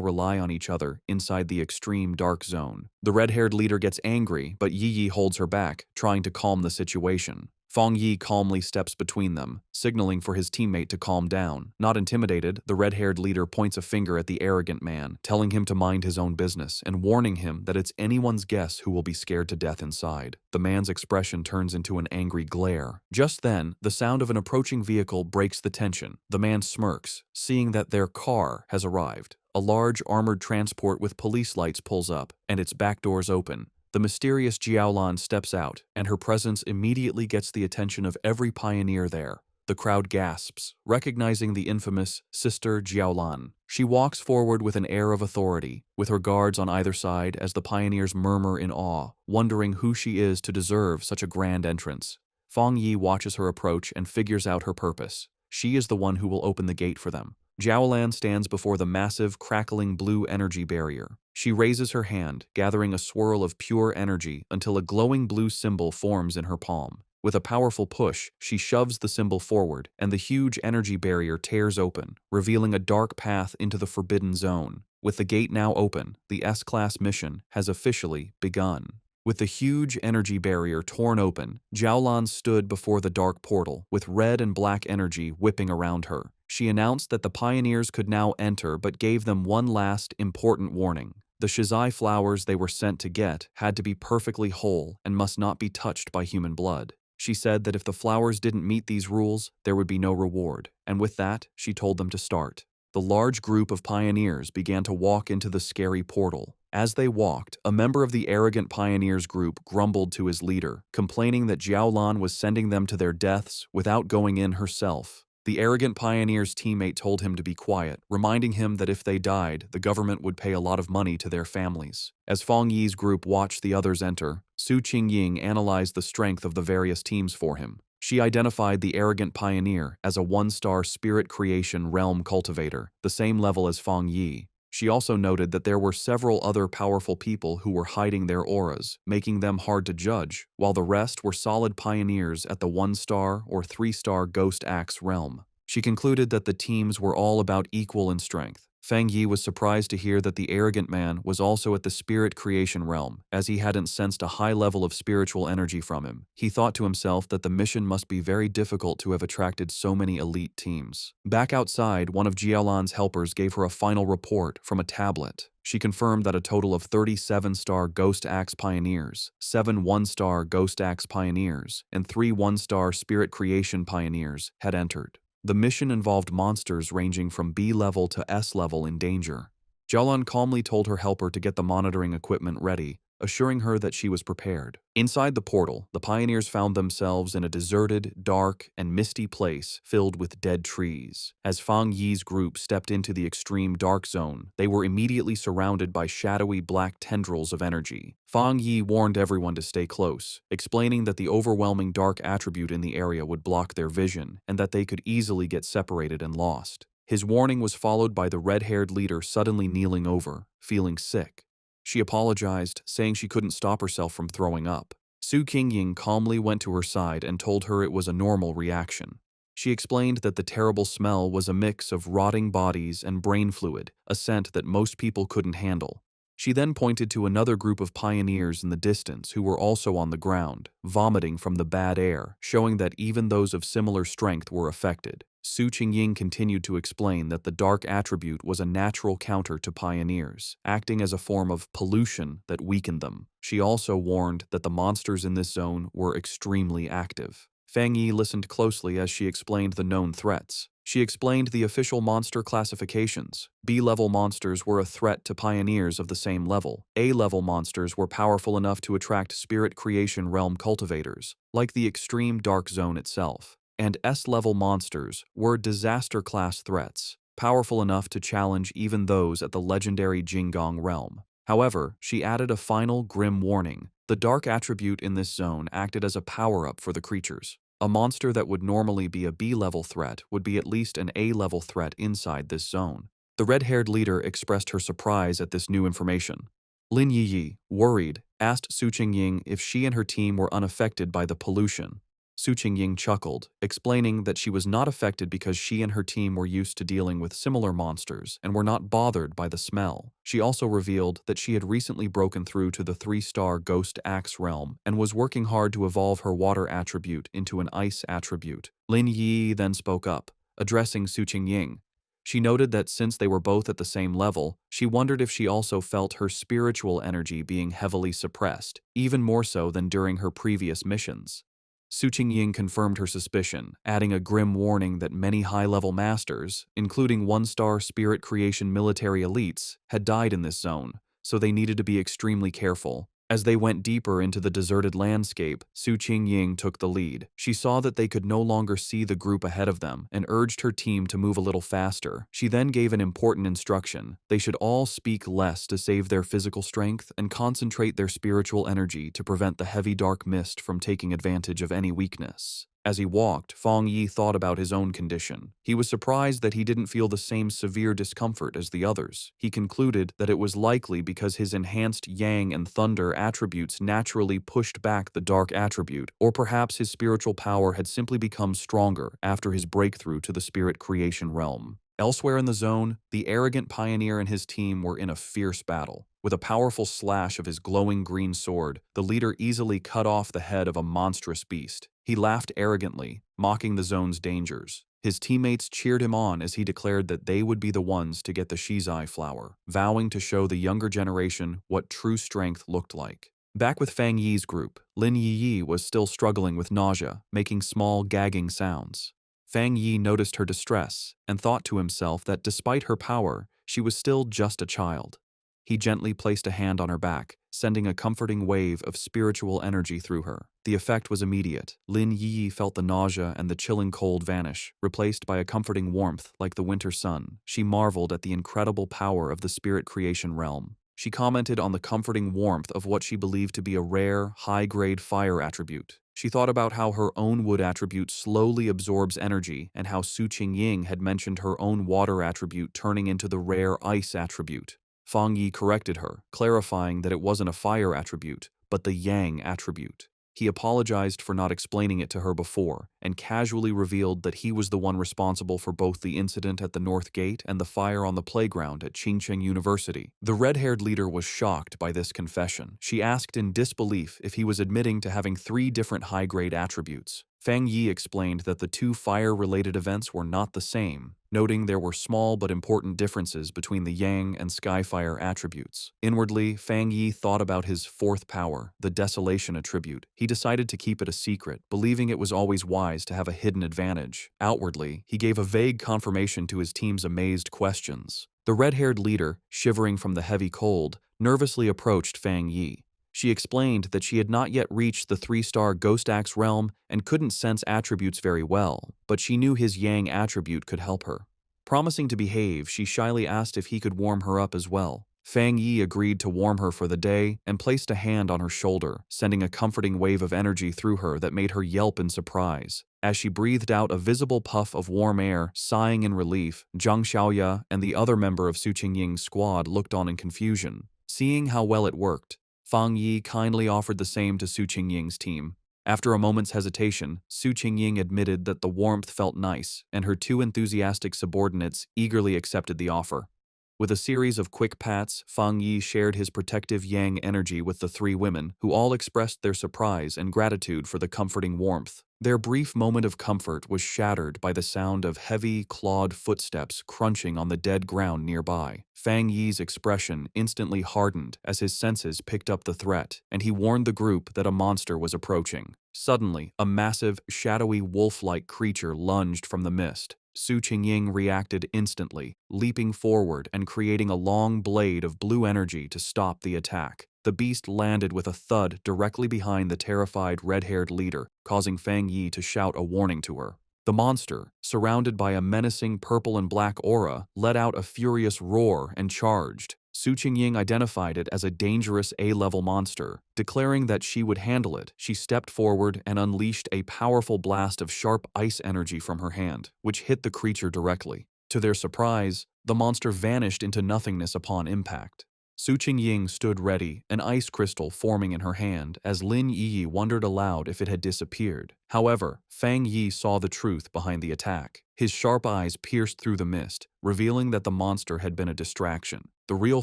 rely on each other inside the extreme dark zone. The red-haired leader gets angry, but Yi Yi holds her back, trying to calm the situation. Fang Yi calmly steps between them, signaling for his teammate to calm down. Not intimidated, the red-haired leader points a finger at the arrogant man, telling him to mind his own business and warning him that it's anyone's guess who will be scared to death inside. The man's expression turns into an angry glare. Just then, the sound of an approaching vehicle breaks the tension. The man smirks, seeing that their car has arrived. A large armored transport with police lights pulls up, and its back doors open. The mysterious Jiaolan steps out, and her presence immediately gets the attention of every pioneer there. The crowd gasps, recognizing the infamous Sister Jiaolan. She walks forward with an air of authority, with her guards on either side as the pioneers murmur in awe, wondering who she is to deserve such a grand entrance. Fang Yi watches her approach and figures out her purpose. She is the one who will open the gate for them. Jiaolan stands before the massive, crackling blue energy barrier. She raises her hand, gathering a swirl of pure energy until a glowing blue symbol forms in her palm. With a powerful push, she shoves the symbol forward, and the huge energy barrier tears open, revealing a dark path into the forbidden zone. With the gate now open, the S-Class mission has officially begun. With the huge energy barrier torn open, Jiaolan stood before the dark portal, with red and black energy whipping around her. She announced that the pioneers could now enter but gave them one last, important warning. The Shizai flowers they were sent to get had to be perfectly whole and must not be touched by human blood. She said that if the flowers didn't meet these rules, there would be no reward, and with that, she told them to start. The large group of pioneers began to walk into the scary portal. As they walked, a member of the arrogant pioneers group grumbled to his leader, complaining that Jiaolan was sending them to their deaths without going in herself. The arrogant pioneer's teammate told him to be quiet, reminding him that if they died, the government would pay a lot of money to their families. As Fang Yi's group watched the others enter, Su Qingying analyzed the strength of the various teams for him. She identified the arrogant pioneer as a one-star spirit creation realm cultivator, the same level as Fang Yi. She also noted that there were several other powerful people who were hiding their auras, making them hard to judge, while the rest were solid pioneers at the 1-star or 3-star Ghost Axe realm. She concluded that the teams were all about equal in strength. Fang Yi was surprised to hear that the arrogant man was also at the spirit creation realm, as he hadn't sensed a high level of spiritual energy from him. He thought to himself that the mission must be very difficult to have attracted so many elite teams. Back outside, one of Jiaolan's helpers gave her a final report from a tablet. She confirmed that a total of 37-star Ghost Axe Pioneers, 7 1-star Ghost Axe Pioneers, and 3 1-star Spirit Creation Pioneers had entered. The mission involved monsters ranging from B level to S level in danger. Jiaolan calmly told her helper to get the monitoring equipment ready, assuring her that she was prepared. Inside the portal, the pioneers found themselves in a deserted, dark, and misty place filled with dead trees. As Fang Yi's group stepped into the extreme dark zone, they were immediately surrounded by shadowy black tendrils of energy. Fang Yi warned everyone to stay close, explaining that the overwhelming dark attribute in the area would block their vision and that they could easily get separated and lost. His warning was followed by the red-haired leader suddenly kneeling over, feeling sick. She apologized, saying she couldn't stop herself from throwing up. Su Qingying calmly went to her side and told her it was a normal reaction. She explained that the terrible smell was a mix of rotting bodies and brain fluid, a scent that most people couldn't handle. She then pointed to another group of pioneers in the distance who were also on the ground, vomiting from the bad air, showing that even those of similar strength were affected. Su Qingying continued to explain that the dark attribute was a natural counter to pioneers, acting as a form of pollution that weakened them. She also warned that the monsters in this zone were extremely active. Fang Yi listened closely as she explained the known threats. She explained the official monster classifications. B-level monsters were a threat to pioneers of the same level. A-level monsters were powerful enough to attract spirit creation realm cultivators, like the extreme dark zone itself. And S-level monsters were disaster-class threats, powerful enough to challenge even those at the legendary Jinggong realm. However, she added a final grim warning. The dark attribute in this zone acted as a power-up for the creatures. A monster that would normally be a B-level threat would be at least an A-level threat inside this zone. The red-haired leader expressed her surprise at this new information. Lin Yiyi, worried, asked Su Qingying if she and her team were unaffected by the pollution. Su Qingying chuckled, explaining that she was not affected because she and her team were used to dealing with similar monsters and were not bothered by the smell. She also revealed that she had recently broken through to the 3-star Ghost Axe realm and was working hard to evolve her water attribute into an ice attribute. Lin Yi then spoke up, addressing Su Qingying. She noted that since they were both at the same level, she wondered if she also felt her spiritual energy being heavily suppressed, even more so than during her previous missions. Su Qingying confirmed her suspicion, adding a grim warning that many high-level masters, including 1-star spirit creation military elites, had died in this zone, so they needed to be extremely careful. As they went deeper into the deserted landscape, Su Qingying took the lead. She saw that they could no longer see the group ahead of them and urged her team to move a little faster. She then gave an important instruction. They should all speak less to save their physical strength and concentrate their spiritual energy to prevent the heavy dark mist from taking advantage of any weakness. As he walked, Fang Yi thought about his own condition. He was surprised that he didn't feel the same severe discomfort as the others. He concluded that it was likely because his enhanced yang and thunder attributes naturally pushed back the dark attribute, or perhaps his spiritual power had simply become stronger after his breakthrough to the spirit creation realm. Elsewhere in the zone, the arrogant pioneer and his team were in a fierce battle. With a powerful slash of his glowing green sword, the leader easily cut off the head of a monstrous beast. He laughed arrogantly, mocking the zone's dangers. His teammates cheered him on as he declared that they would be the ones to get the Shizai flower, vowing to show the younger generation what true strength looked like. Back with Fang Yi's group, Lin Yi was still struggling with nausea, making small gagging sounds. Fang Yi noticed her distress and thought to himself that despite her power, she was still just a child. He gently placed a hand on her back, sending a comforting wave of spiritual energy through her. The effect was immediate. Lin Yi felt the nausea and the chilling cold vanish, replaced by a comforting warmth like the winter sun. She marveled at the incredible power of the spirit creation realm. She commented on the comforting warmth of what she believed to be a rare, high-grade fire attribute. She thought about how her own wood attribute slowly absorbs energy and how Su Qingying had mentioned her own water attribute turning into the rare ice attribute. Fang Yi corrected her, clarifying that it wasn't a fire attribute, but the yang attribute. He apologized for not explaining it to her before, and casually revealed that he was the one responsible for both the incident at the North Gate and the fire on the playground at Qingcheng University. The red-haired leader was shocked by this confession. She asked in disbelief if he was admitting to having 3 different high-grade attributes. Fang Yi explained that the 2 fire-related events were not the same, noting there were small but important differences between the Yang and Skyfire attributes. Inwardly, Fang Yi thought about his 4th power, the Desolation attribute. He decided to keep it a secret, believing it was always wise to have a hidden advantage. Outwardly, he gave a vague confirmation to his team's amazed questions. The red-haired leader, shivering from the heavy cold, nervously approached Fang Yi. She explained that she had not yet reached the 3-star Ghost Axe realm and couldn't sense attributes very well, but she knew his Yang attribute could help her. Promising to behave, she shyly asked if he could warm her up as well. Fang Yi agreed to warm her for the day and placed a hand on her shoulder, sending a comforting wave of energy through her that made her yelp in surprise. As she breathed out a visible puff of warm air, sighing in relief, Zhang Xiaoya and the other member of Su Qingying's squad looked on in confusion. Seeing how well it worked, Fang Yi kindly offered the same to Su Qingying's team. After a moment's hesitation, Su Qingying admitted that the warmth felt nice, and her 2 enthusiastic subordinates eagerly accepted the offer. With a series of quick pats, Fang Yi shared his protective yang energy with the 3 women, who all expressed their surprise and gratitude for the comforting warmth. Their brief moment of comfort was shattered by the sound of heavy, clawed footsteps crunching on the dead ground nearby. Fang Yi's expression instantly hardened as his senses picked up the threat, and he warned the group that a monster was approaching. Suddenly, a massive, shadowy wolf-like creature lunged from the mist. Su Qingying reacted instantly, leaping forward and creating a long blade of blue energy to stop the attack. The beast landed with a thud directly behind the terrified red-haired leader, causing Fang Yi to shout a warning to her. The monster, surrounded by a menacing purple and black aura, let out a furious roar and charged. Su Qingying identified it as a dangerous A-level monster. Declaring that she would handle it, she stepped forward and unleashed a powerful blast of sharp ice energy from her hand, which hit the creature directly. To their surprise, the monster vanished into nothingness upon impact. Su Qingying stood ready, an ice crystal forming in her hand, as Lin Yi wondered aloud if it had disappeared. However, Fang Yi saw the truth behind the attack. His sharp eyes pierced through the mist, revealing that the monster had been a distraction. The real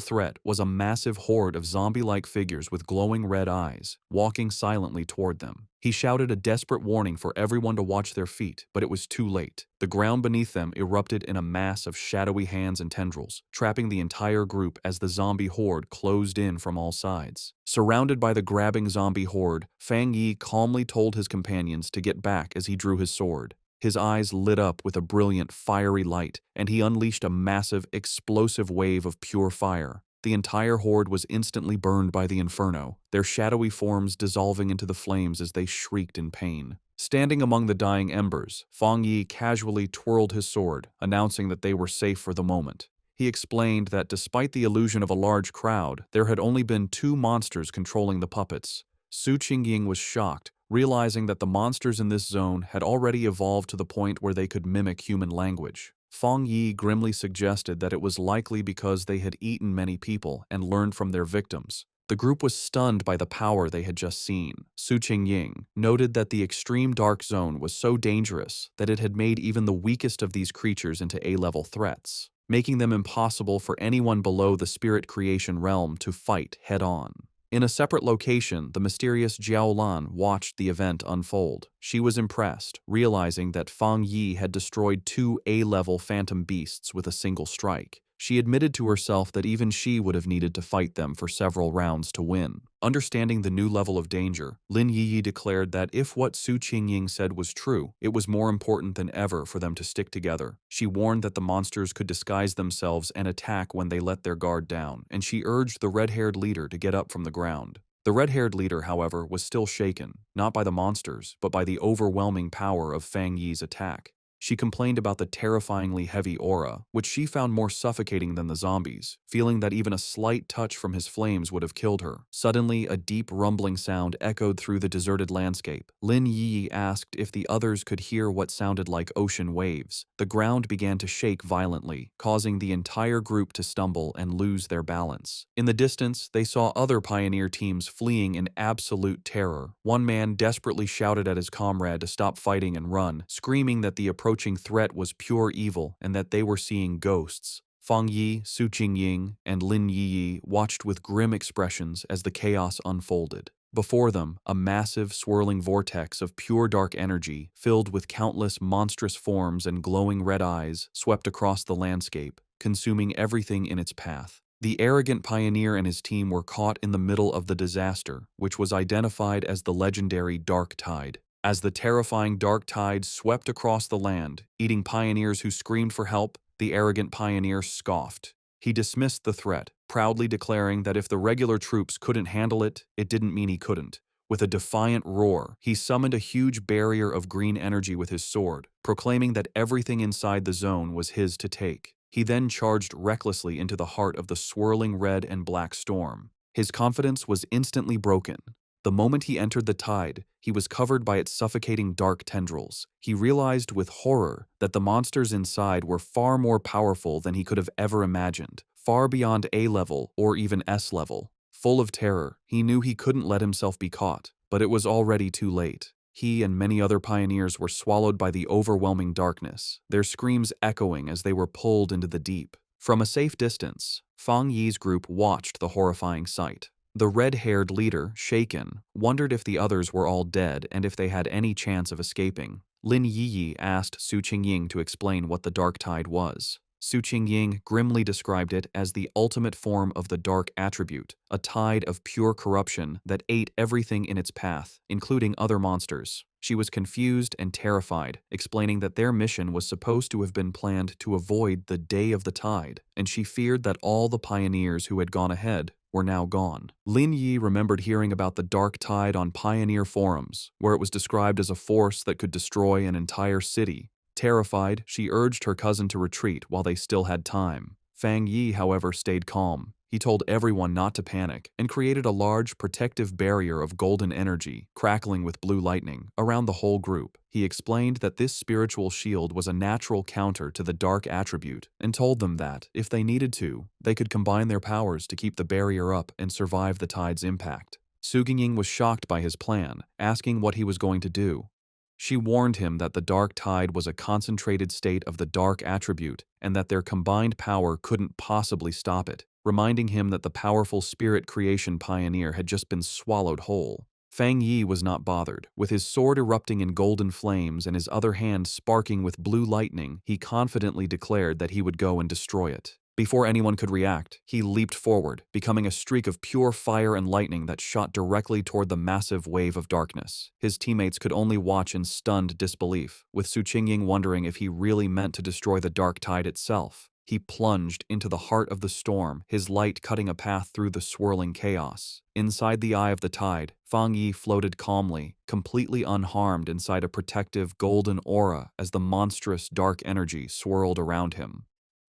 threat was a massive horde of zombie-like figures with glowing red eyes, walking silently toward them. He shouted a desperate warning for everyone to watch their feet, but it was too late. The ground beneath them erupted in a mass of shadowy hands and tendrils, trapping the entire group as the zombie horde closed in from all sides. Surrounded by the grabbing zombie horde, Fang Yi calmly told his companions to get back as he drew his sword. His eyes lit up with a brilliant, fiery light, and he unleashed a massive, explosive wave of pure fire. The entire horde was instantly burned by the inferno, their shadowy forms dissolving into the flames as they shrieked in pain. Standing among the dying embers, Fang Yi casually twirled his sword, announcing that they were safe for the moment. He explained that despite the illusion of a large crowd, there had only been 2 monsters controlling the puppets. Su Qingying was shocked, realizing that the monsters in this zone had already evolved to the point where they could mimic human language. Fang Yi grimly suggested that it was likely because they had eaten many people and learned from their victims. The group was stunned by the power they had just seen. Su Qingying noted that the extreme dark zone was so dangerous that it had made even the weakest of these creatures into A-level threats, making them impossible for anyone below the spirit creation realm to fight head-on. In a separate location, the mysterious Jiao Lan watched the event unfold. She was impressed, realizing that Fang Yi had destroyed 2 A-level phantom beasts with a single strike. She admitted to herself that even she would have needed to fight them for several rounds to win. Understanding the new level of danger, Lin Yiyi declared that if what Su Qingying said was true, it was more important than ever for them to stick together. She warned that the monsters could disguise themselves and attack when they let their guard down, and she urged the red-haired leader to get up from the ground. The red-haired leader, however, was still shaken, not by the monsters, but by the overwhelming power of Fang Yi's attack. She complained about the terrifyingly heavy aura, which she found more suffocating than the zombies, feeling that even a slight touch from his flames would have killed her. Suddenly, a deep rumbling sound echoed through the deserted landscape. Lin Yi asked if the others could hear what sounded like ocean waves. The ground began to shake violently, causing the entire group to stumble and lose their balance. In the distance, they saw other pioneer teams fleeing in absolute terror. One man desperately shouted at his comrade to stop fighting and run, screaming that the approaching threat was pure evil and that they were seeing ghosts. Fang Yi, Su Qingying, and Lin Yiyi watched with grim expressions as the chaos unfolded. Before them, a massive, swirling vortex of pure dark energy, filled with countless monstrous forms and glowing red eyes, swept across the landscape, consuming everything in its path. The arrogant pioneer and his team were caught in the middle of the disaster, which was identified as the legendary Dark Tide. As the terrifying dark tide swept across the land, eating pioneers who screamed for help, the arrogant pioneer scoffed. He dismissed the threat, proudly declaring that if the regular troops couldn't handle it, it didn't mean he couldn't. With a defiant roar, he summoned a huge barrier of green energy with his sword, proclaiming that everything inside the zone was his to take. He then charged recklessly into the heart of the swirling red and black storm. His confidence was instantly broken. The moment he entered the tide, he was covered by its suffocating dark tendrils. He realized with horror that the monsters inside were far more powerful than he could have ever imagined, far beyond A level or even S level. Full of terror, he knew he couldn't let himself be caught, but it was already too late. He and many other pioneers were swallowed by the overwhelming darkness, their screams echoing as they were pulled into the deep. From a safe distance, Fang Yi's group watched the horrifying sight. The red-haired leader, shaken, wondered if the others were all dead and if they had any chance of escaping. Lin Yiyi asked Su Qingying to explain what the dark tide was. Su Qingying grimly described it as the ultimate form of the dark attribute, a tide of pure corruption that ate everything in its path, including other monsters. She was confused and terrified, explaining that their mission was supposed to have been planned to avoid the Day of the Tide, and she feared that all the pioneers who had gone ahead were now gone. Lin Yi remembered hearing about the dark tide on pioneer forums, where it was described as a force that could destroy an entire city. Terrified, she urged her cousin to retreat while they still had time. Fang Yi, however, stayed calm. He told everyone not to panic and created a large protective barrier of golden energy, crackling with blue lightning, around the whole group. He explained that this spiritual shield was a natural counter to the dark attribute and told them that, if they needed to, they could combine their powers to keep the barrier up and survive the tide's impact. Su Qingying was shocked by his plan, asking what he was going to do. She warned him that the dark tide was a concentrated state of the dark attribute and that their combined power couldn't possibly stop it, reminding him that the powerful spirit creation pioneer had just been swallowed whole. Fang Yi was not bothered. With his sword erupting in golden flames and his other hand sparking with blue lightning, he confidently declared that he would go and destroy it. Before anyone could react, he leaped forward, becoming a streak of pure fire and lightning that shot directly toward the massive wave of darkness. His teammates could only watch in stunned disbelief, with Su Qingying wondering if he really meant to destroy the dark tide itself. He plunged into the heart of the storm, his light cutting a path through the swirling chaos. Inside the eye of the tide, Fang Yi floated calmly, completely unharmed inside a protective golden aura as the monstrous dark energy swirled around him.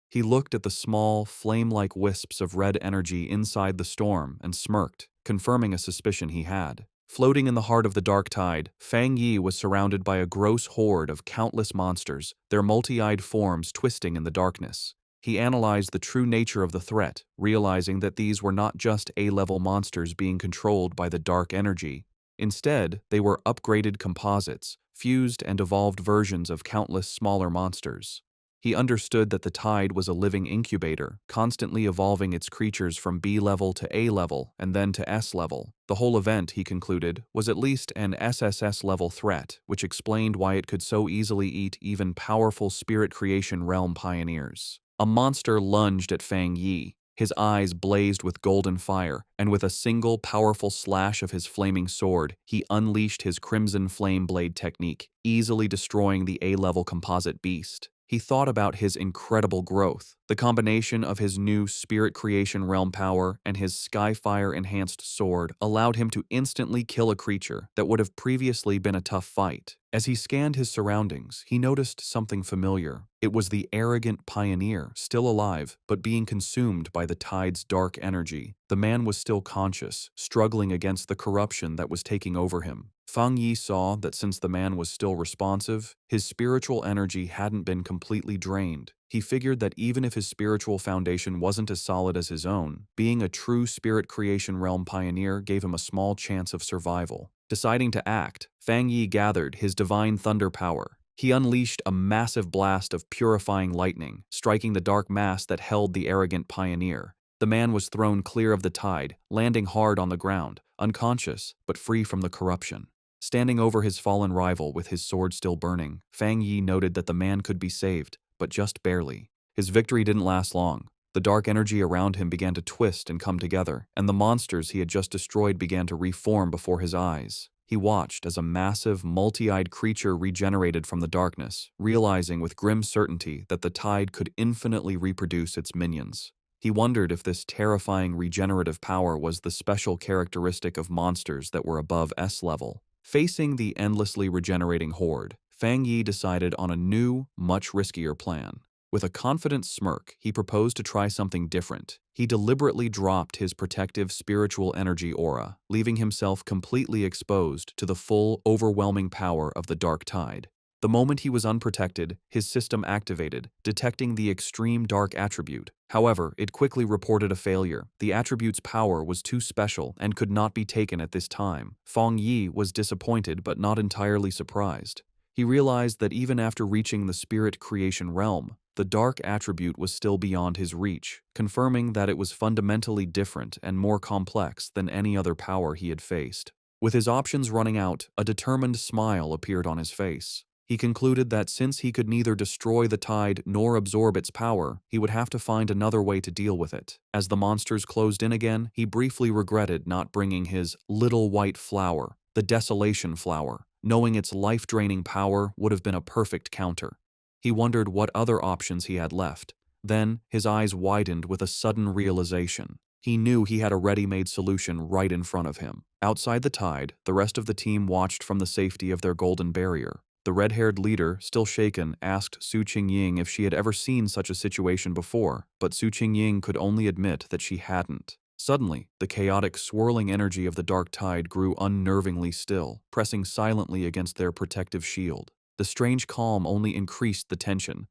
He looked at the small, flame-like wisps of red energy inside the storm and smirked, confirming a suspicion he had. Floating in the heart of the dark tide, Fang Yi was surrounded by a gross horde of countless monsters, their multi-eyed forms twisting in the darkness. He analyzed the true nature of the threat, realizing that these were not just A-level monsters being controlled by the dark energy. Instead, they were upgraded composites, fused and evolved versions of countless smaller monsters. He understood that the tide was a living incubator, constantly evolving its creatures from B level to A level and then to S level. The whole event, he concluded, was at least an SSS level threat, which explained why it could so easily eat even powerful spirit creation realm pioneers. A monster lunged at Fang Yi. His eyes blazed with golden fire, and with a single powerful slash of his flaming sword, he unleashed his crimson flame blade technique, easily destroying the A-level composite beast. He thought about his incredible growth. The combination of his new Spirit Creation Realm power and his Skyfire-enhanced sword allowed him to instantly kill a creature that would have previously been a tough fight. As he scanned his surroundings, he noticed something familiar. It was the arrogant pioneer, still alive, but being consumed by the tide's dark energy. The man was still conscious, struggling against the corruption that was taking over him. Fang Yi saw that since the man was still responsive, his spiritual energy hadn't been completely drained. He figured that even if his spiritual foundation wasn't as solid as his own, being a true Spirit Creation Realm pioneer gave him a small chance of survival. Deciding to act, Fang Yi gathered his divine thunder power. He unleashed a massive blast of purifying lightning, striking the dark mass that held the arrogant pioneer. The man was thrown clear of the tide, landing hard on the ground, unconscious but free from the corruption. Standing over his fallen rival with his sword still burning, Fang Yi noted that the man could be saved, but just barely. His victory didn't last long. The dark energy around him began to twist and come together, and the monsters he had just destroyed began to reform before his eyes. He watched as a massive, multi-eyed creature regenerated from the darkness, realizing with grim certainty that the tide could infinitely reproduce its minions. He wondered if this terrifying regenerative power was the special characteristic of monsters that were above S level. Facing the endlessly regenerating horde, Fang Yi decided on a new, much riskier plan. With a confident smirk, he proposed to try something different. He deliberately dropped his protective spiritual energy aura, leaving himself completely exposed to the full, overwhelming power of the dark tide. The moment he was unprotected, his system activated, detecting the extreme dark attribute. However, it quickly reported a failure. The attribute's power was too special and could not be taken at this time. Fang Yi was disappointed but not entirely surprised. He realized that even after reaching the Spirit Creation Realm, the dark attribute was still beyond his reach, confirming that it was fundamentally different and more complex than any other power he had faced. With his options running out, a determined smile appeared on his face. He concluded that since he could neither destroy the tide nor absorb its power, he would have to find another way to deal with it. As the monsters closed in again, he briefly regretted not bringing his little white flower, the Desolation Flower, knowing its life-draining power would have been a perfect counter. He wondered what other options he had left. Then, his eyes widened with a sudden realization. He knew he had a ready-made solution right in front of him. Outside the tide, the rest of the team watched from the safety of their golden barrier. The red-haired leader, still shaken, asked Su Qingying if she had ever seen such a situation before, but Su Qingying could only admit that she hadn't. Suddenly, the chaotic, swirling energy of the dark tide grew unnervingly still, pressing silently against their protective shield. The strange calm only increased the tension.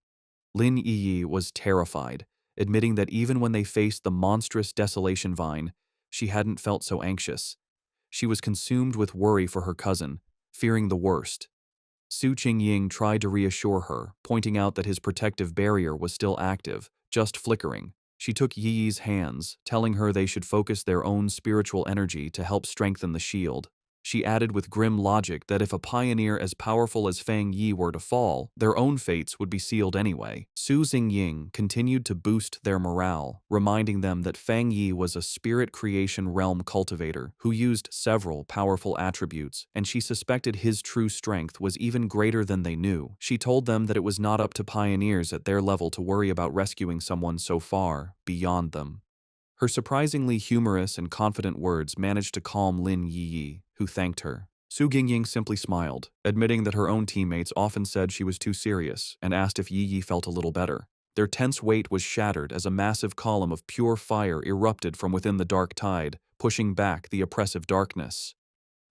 Lin Yi was terrified, admitting that even when they faced the monstrous Desolation Vine, she hadn't felt so anxious. She was consumed with worry for her cousin, fearing the worst. Su Qingying tried to reassure her, pointing out that his protective barrier was still active, just flickering. She took Yi's hands, telling her they should focus their own spiritual energy to help strengthen the shield. She added with grim logic that if a pioneer as powerful as Fang Yi were to fall, their own fates would be sealed anyway. Su Xingying continued to boost their morale, reminding them that Fang Yi was a Spirit Creation Realm cultivator who used several powerful attributes, and she suspected his true strength was even greater than they knew. She told them that it was not up to pioneers at their level to worry about rescuing someone so far beyond them. Her surprisingly humorous and confident words managed to calm Lin Yi, who thanked her. Su Gingying simply smiled, admitting that her own teammates often said she was too serious, and asked if Yi felt a little better. Their tense weight was shattered as a massive column of pure fire erupted from within the dark tide, pushing back the oppressive darkness.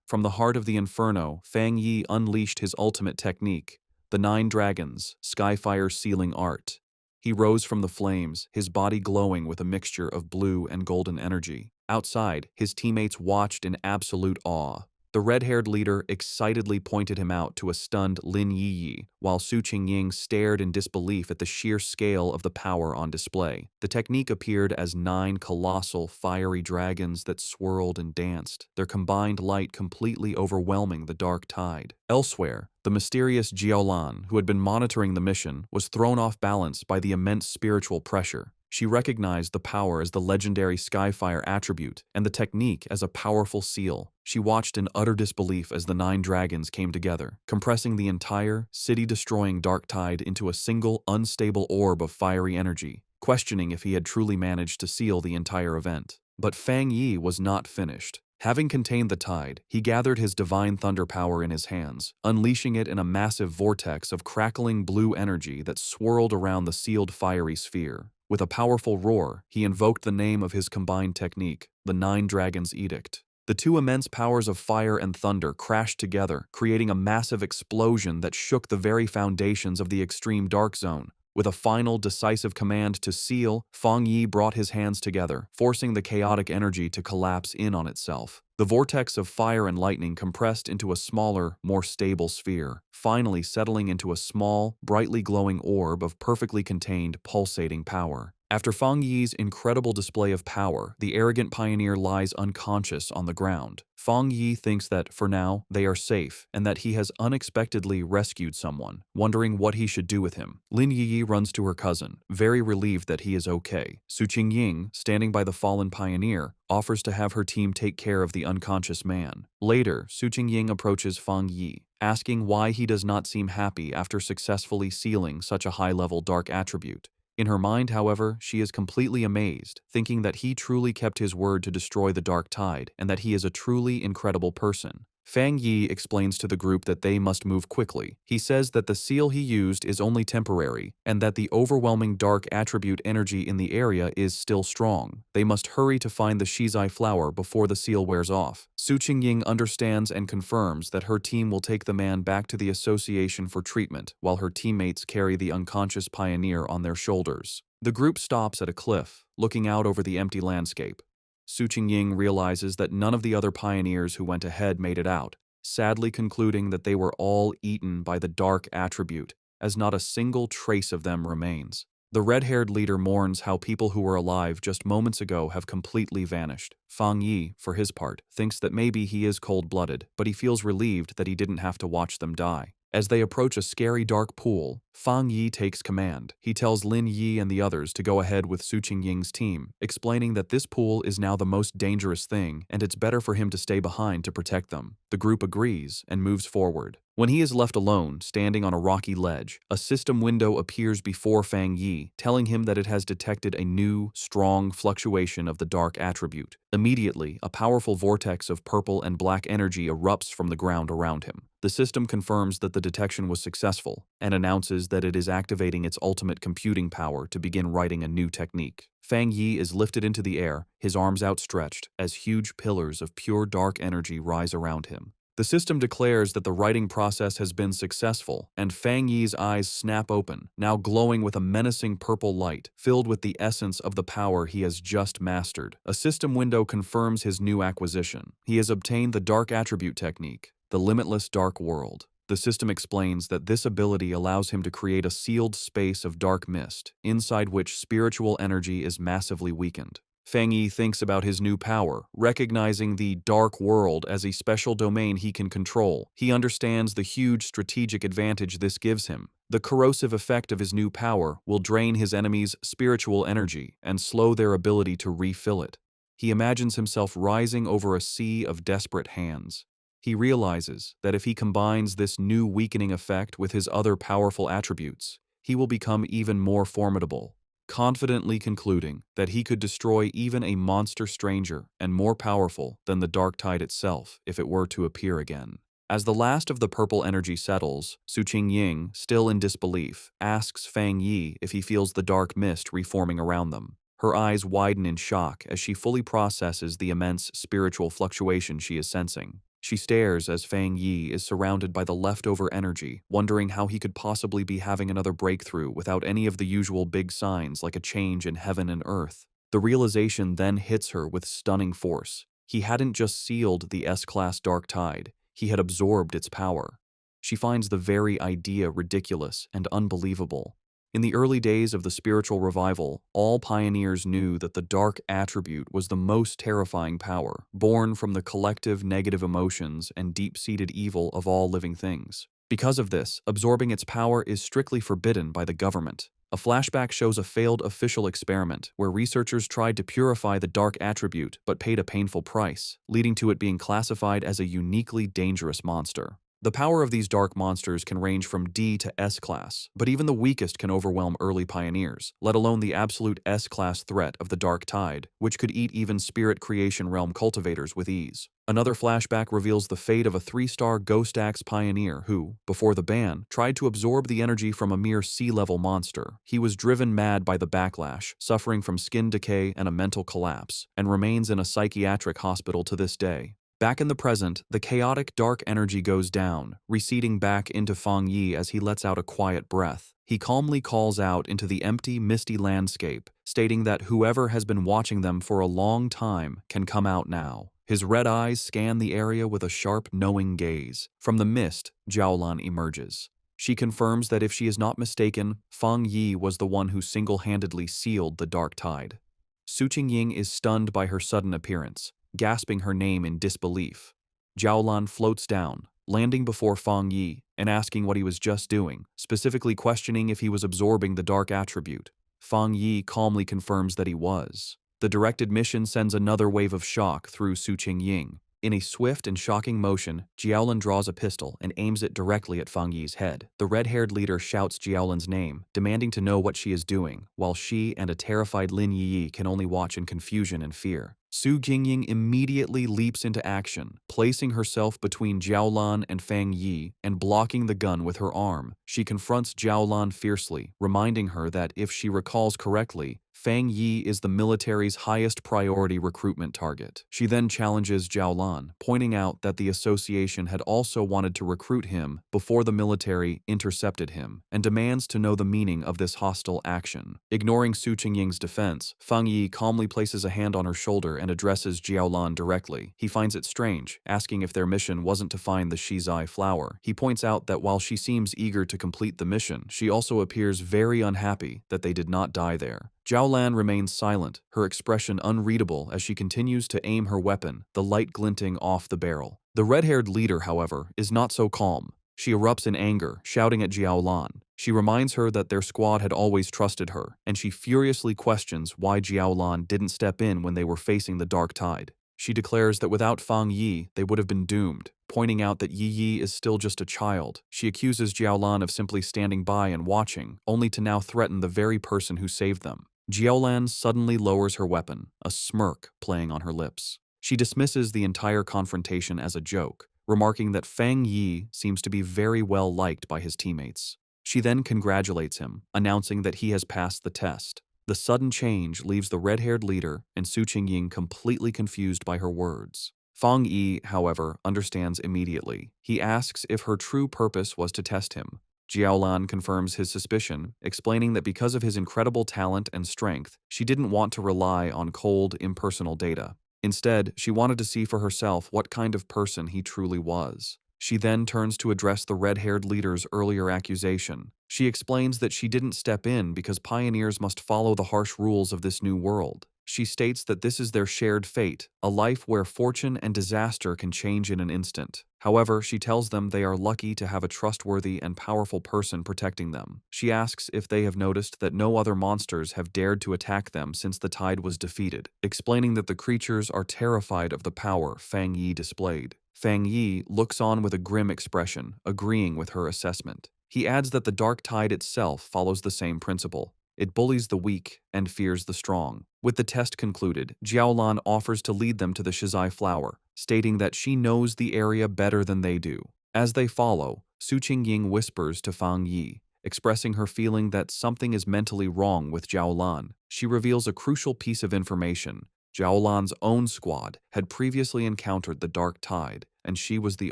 From the heart of the inferno, Fang Yi unleashed his ultimate technique, the 9 Dragons, Skyfire Sealing Art. He rose from the flames, his body glowing with a mixture of blue and golden energy. Outside, his teammates watched in absolute awe. The red-haired leader excitedly pointed him out to a stunned Lin Yi, while Su Qingying stared in disbelief at the sheer scale of the power on display. The technique appeared as 9 colossal, fiery dragons that swirled and danced, their combined light completely overwhelming the dark tide. Elsewhere, the mysterious Jiaolan, who had been monitoring the mission, was thrown off balance by the immense spiritual pressure. She recognized the power as the legendary Skyfire attribute and the technique as a powerful seal. She watched in utter disbelief as the 9 dragons came together, compressing the entire, city-destroying dark tide into a single, unstable orb of fiery energy, questioning if he had truly managed to seal the entire event. But Fang Yi was not finished. Having contained the tide, he gathered his divine thunder power in his hands, unleashing it in a massive vortex of crackling blue energy that swirled around the sealed fiery sphere. With a powerful roar, he invoked the name of his combined technique, the 9 Dragons' Edict. The 2 immense powers of fire and thunder crashed together, creating a massive explosion that shook the very foundations of the extreme dark zone. With a final, decisive command to seal, Fang Yi brought his hands together, forcing the chaotic energy to collapse in on itself. The vortex of fire and lightning compressed into a smaller, more stable sphere, finally settling into a small, brightly glowing orb of perfectly contained, pulsating power. After Fang Yi's incredible display of power, the arrogant pioneer lies unconscious on the ground. Fang Yi thinks that, for now, they are safe, and that he has unexpectedly rescued someone, wondering what he should do with him. Lin Yi runs to her cousin, very relieved that he is okay. Su Qingying, standing by the fallen pioneer, offers to have her team take care of the unconscious man. Later, Su Qingying approaches Fang Yi, asking why he does not seem happy after successfully sealing such a high-level dark attribute. In her mind, however, she is completely amazed, thinking that he truly kept his word to destroy the dark tide and that he is a truly incredible person. Fang Yi explains to the group that they must move quickly. He says that the seal he used is only temporary and that the overwhelming dark attribute energy in the area is still strong. They must hurry to find the Shizai flower before the seal wears off. Su Qingying understands and confirms that her team will take the man back to the association for treatment while her teammates carry the unconscious pioneer on their shoulders. The group stops at a cliff, looking out over the empty landscape. Su Qingying realizes that none of the other pioneers who went ahead made it out, sadly concluding that they were all eaten by the dark attribute, as not a single trace of them remains. The red-haired leader mourns how people who were alive just moments ago have completely vanished. Fang Yi, for his part, thinks that maybe he is cold-blooded, but he feels relieved that he didn't have to watch them die. As they approach a scary dark pool, Fang Yi takes command. He tells Lin Yi and the others to go ahead with Su Qingying's team, explaining that this pool is now the most dangerous thing and it's better for him to stay behind to protect them. The group agrees and moves forward. When he is left alone, standing on a rocky ledge, a system window appears before Fang Yi, telling him that it has detected a new, strong fluctuation of the dark attribute. Immediately, a powerful vortex of purple and black energy erupts from the ground around him. The system confirms that the detection was successful and announces that it is activating its ultimate computing power to begin writing a new technique. Fang Yi is lifted into the air, his arms outstretched, as huge pillars of pure dark energy rise around him. The system declares that the writing process has been successful, and Fang Yi's eyes snap open, now glowing with a menacing purple light, filled with the essence of the power he has just mastered. A system window confirms his new acquisition. He has obtained the dark attribute technique, the limitless dark world. The system explains that this ability allows him to create a sealed space of dark mist, inside which spiritual energy is massively weakened. Fang Yi thinks about his new power, recognizing the dark world as a special domain he can control. He understands the huge strategic advantage this gives him. The corrosive effect of his new power will drain his enemies' spiritual energy and slow their ability to refill it. He imagines himself rising over a sea of desperate hands. He realizes that if he combines this new weakening effect with his other powerful attributes, he will become even more formidable, confidently concluding that he could destroy even a monster stranger and more powerful than the dark tide itself if it were to appear again. As the last of the purple energy settles, Su Qingying, still in disbelief, asks Fang Yi if he feels the dark mist reforming around them. Her eyes widen in shock as she fully processes the immense spiritual fluctuation she is sensing. She stares as Fang Yi is surrounded by the leftover energy, wondering how he could possibly be having another breakthrough without any of the usual big signs like a change in heaven and earth. The realization then hits her with stunning force. He hadn't just sealed the S-class dark tide, he had absorbed its power. She finds the very idea ridiculous and unbelievable. In the early days of the spiritual revival, all pioneers knew that the dark attribute was the most terrifying power, born from the collective negative emotions and deep-seated evil of all living things. Because of this, absorbing its power is strictly forbidden by the government. A flashback shows a failed official experiment where researchers tried to purify the dark attribute but paid a painful price, leading to it being classified as a uniquely dangerous monster. The power of these dark monsters can range from D to S-class, but even the weakest can overwhelm early pioneers, let alone the absolute S-class threat of the dark tide, which could eat even spirit creation realm cultivators with ease. Another flashback reveals the fate of a 3-star Ghost Axe pioneer who, before the ban, tried to absorb the energy from a mere sea-level monster. He was driven mad by the backlash, suffering from skin decay and a mental collapse, and remains in a psychiatric hospital to this day. Back in the present, the chaotic dark energy goes down, receding back into Fang Yi as he lets out a quiet breath. He calmly calls out into the empty, misty landscape, stating that whoever has been watching them for a long time can come out now. His red eyes scan the area with a sharp, knowing gaze. From the mist, Jiaolan emerges. She confirms that if she is not mistaken, Fang Yi was the one who single-handedly sealed the dark tide. Su Qingying is stunned by her sudden appearance, gasping her name in disbelief. Jiaolan floats down, landing before Fang Yi and asking what he was just doing, specifically questioning if he was absorbing the dark attribute. Fang Yi calmly confirms that he was. The directed mission sends another wave of shock through Su Qingying. In a swift and shocking motion, Jiaolan draws a pistol and aims it directly at Fang Yi's head. The red-haired leader shouts Jiaolan's name, demanding to know what she is doing, while she and a terrified Lin Yi can only watch in confusion and fear. Su Qingying immediately leaps into action, placing herself between Jiaolan and Fang Yi and blocking the gun with her arm. She confronts Jiaolan fiercely, reminding her that if she recalls correctly, Fang Yi is the military's highest priority recruitment target. She then challenges Jiaolan, pointing out that the association had also wanted to recruit him before the military intercepted him, and demands to know the meaning of this hostile action. Ignoring Su Qingying's defense, Fang Yi calmly places a hand on her shoulder and addresses Jiaolan directly. He finds it strange, asking if their mission wasn't to find the Shizai flower. He points out that while she seems eager to complete the mission, she also appears very unhappy that they did not die there. Jiaolan remains silent, her expression unreadable as she continues to aim her weapon, the light glinting off the barrel. The red-haired leader, however, is not so calm. She erupts in anger, shouting at Jiaolan. She reminds her that their squad had always trusted her, and she furiously questions why Jiaolan didn't step in when they were facing the dark tide. She declares that without Fang Yi, they would have been doomed, pointing out that Yi is still just a child. She accuses Jiaolan of simply standing by and watching, only to now threaten the very person who saved them. Jiaolan suddenly lowers her weapon, a smirk playing on her lips. She dismisses the entire confrontation as a joke, remarking that Fang Yi seems to be very well liked by his teammates. She then congratulates him, announcing that he has passed the test. The sudden change leaves the red-haired leader and Su Qingying completely confused by her words. Fang Yi, however, understands immediately. He asks if her true purpose was to test him. Jiaolan confirms his suspicion, explaining that because of his incredible talent and strength, she didn't want to rely on cold, impersonal data. Instead, she wanted to see for herself what kind of person he truly was. She then turns to address the red-haired leader's earlier accusation. She explains that she didn't step in because pioneers must follow the harsh rules of this new world. She states that this is their shared fate, a life where fortune and disaster can change in an instant. However, she tells them they are lucky to have a trustworthy and powerful person protecting them. She asks if they have noticed that no other monsters have dared to attack them since the tide was defeated, explaining that the creatures are terrified of the power Fang Yi displayed. Fang Yi looks on with a grim expression, agreeing with her assessment. He adds that the dark tide itself follows the same principle. It bullies the weak and fears the strong. With the test concluded, Jiaolan offers to lead them to the Shizai flower, stating that she knows the area better than they do. As they follow, Su Qingying whispers to Fang Yi, expressing her feeling that something is mentally wrong with Jiaolan. She reveals a crucial piece of information. Jiaolan's own squad had previously encountered the dark tide, and she was the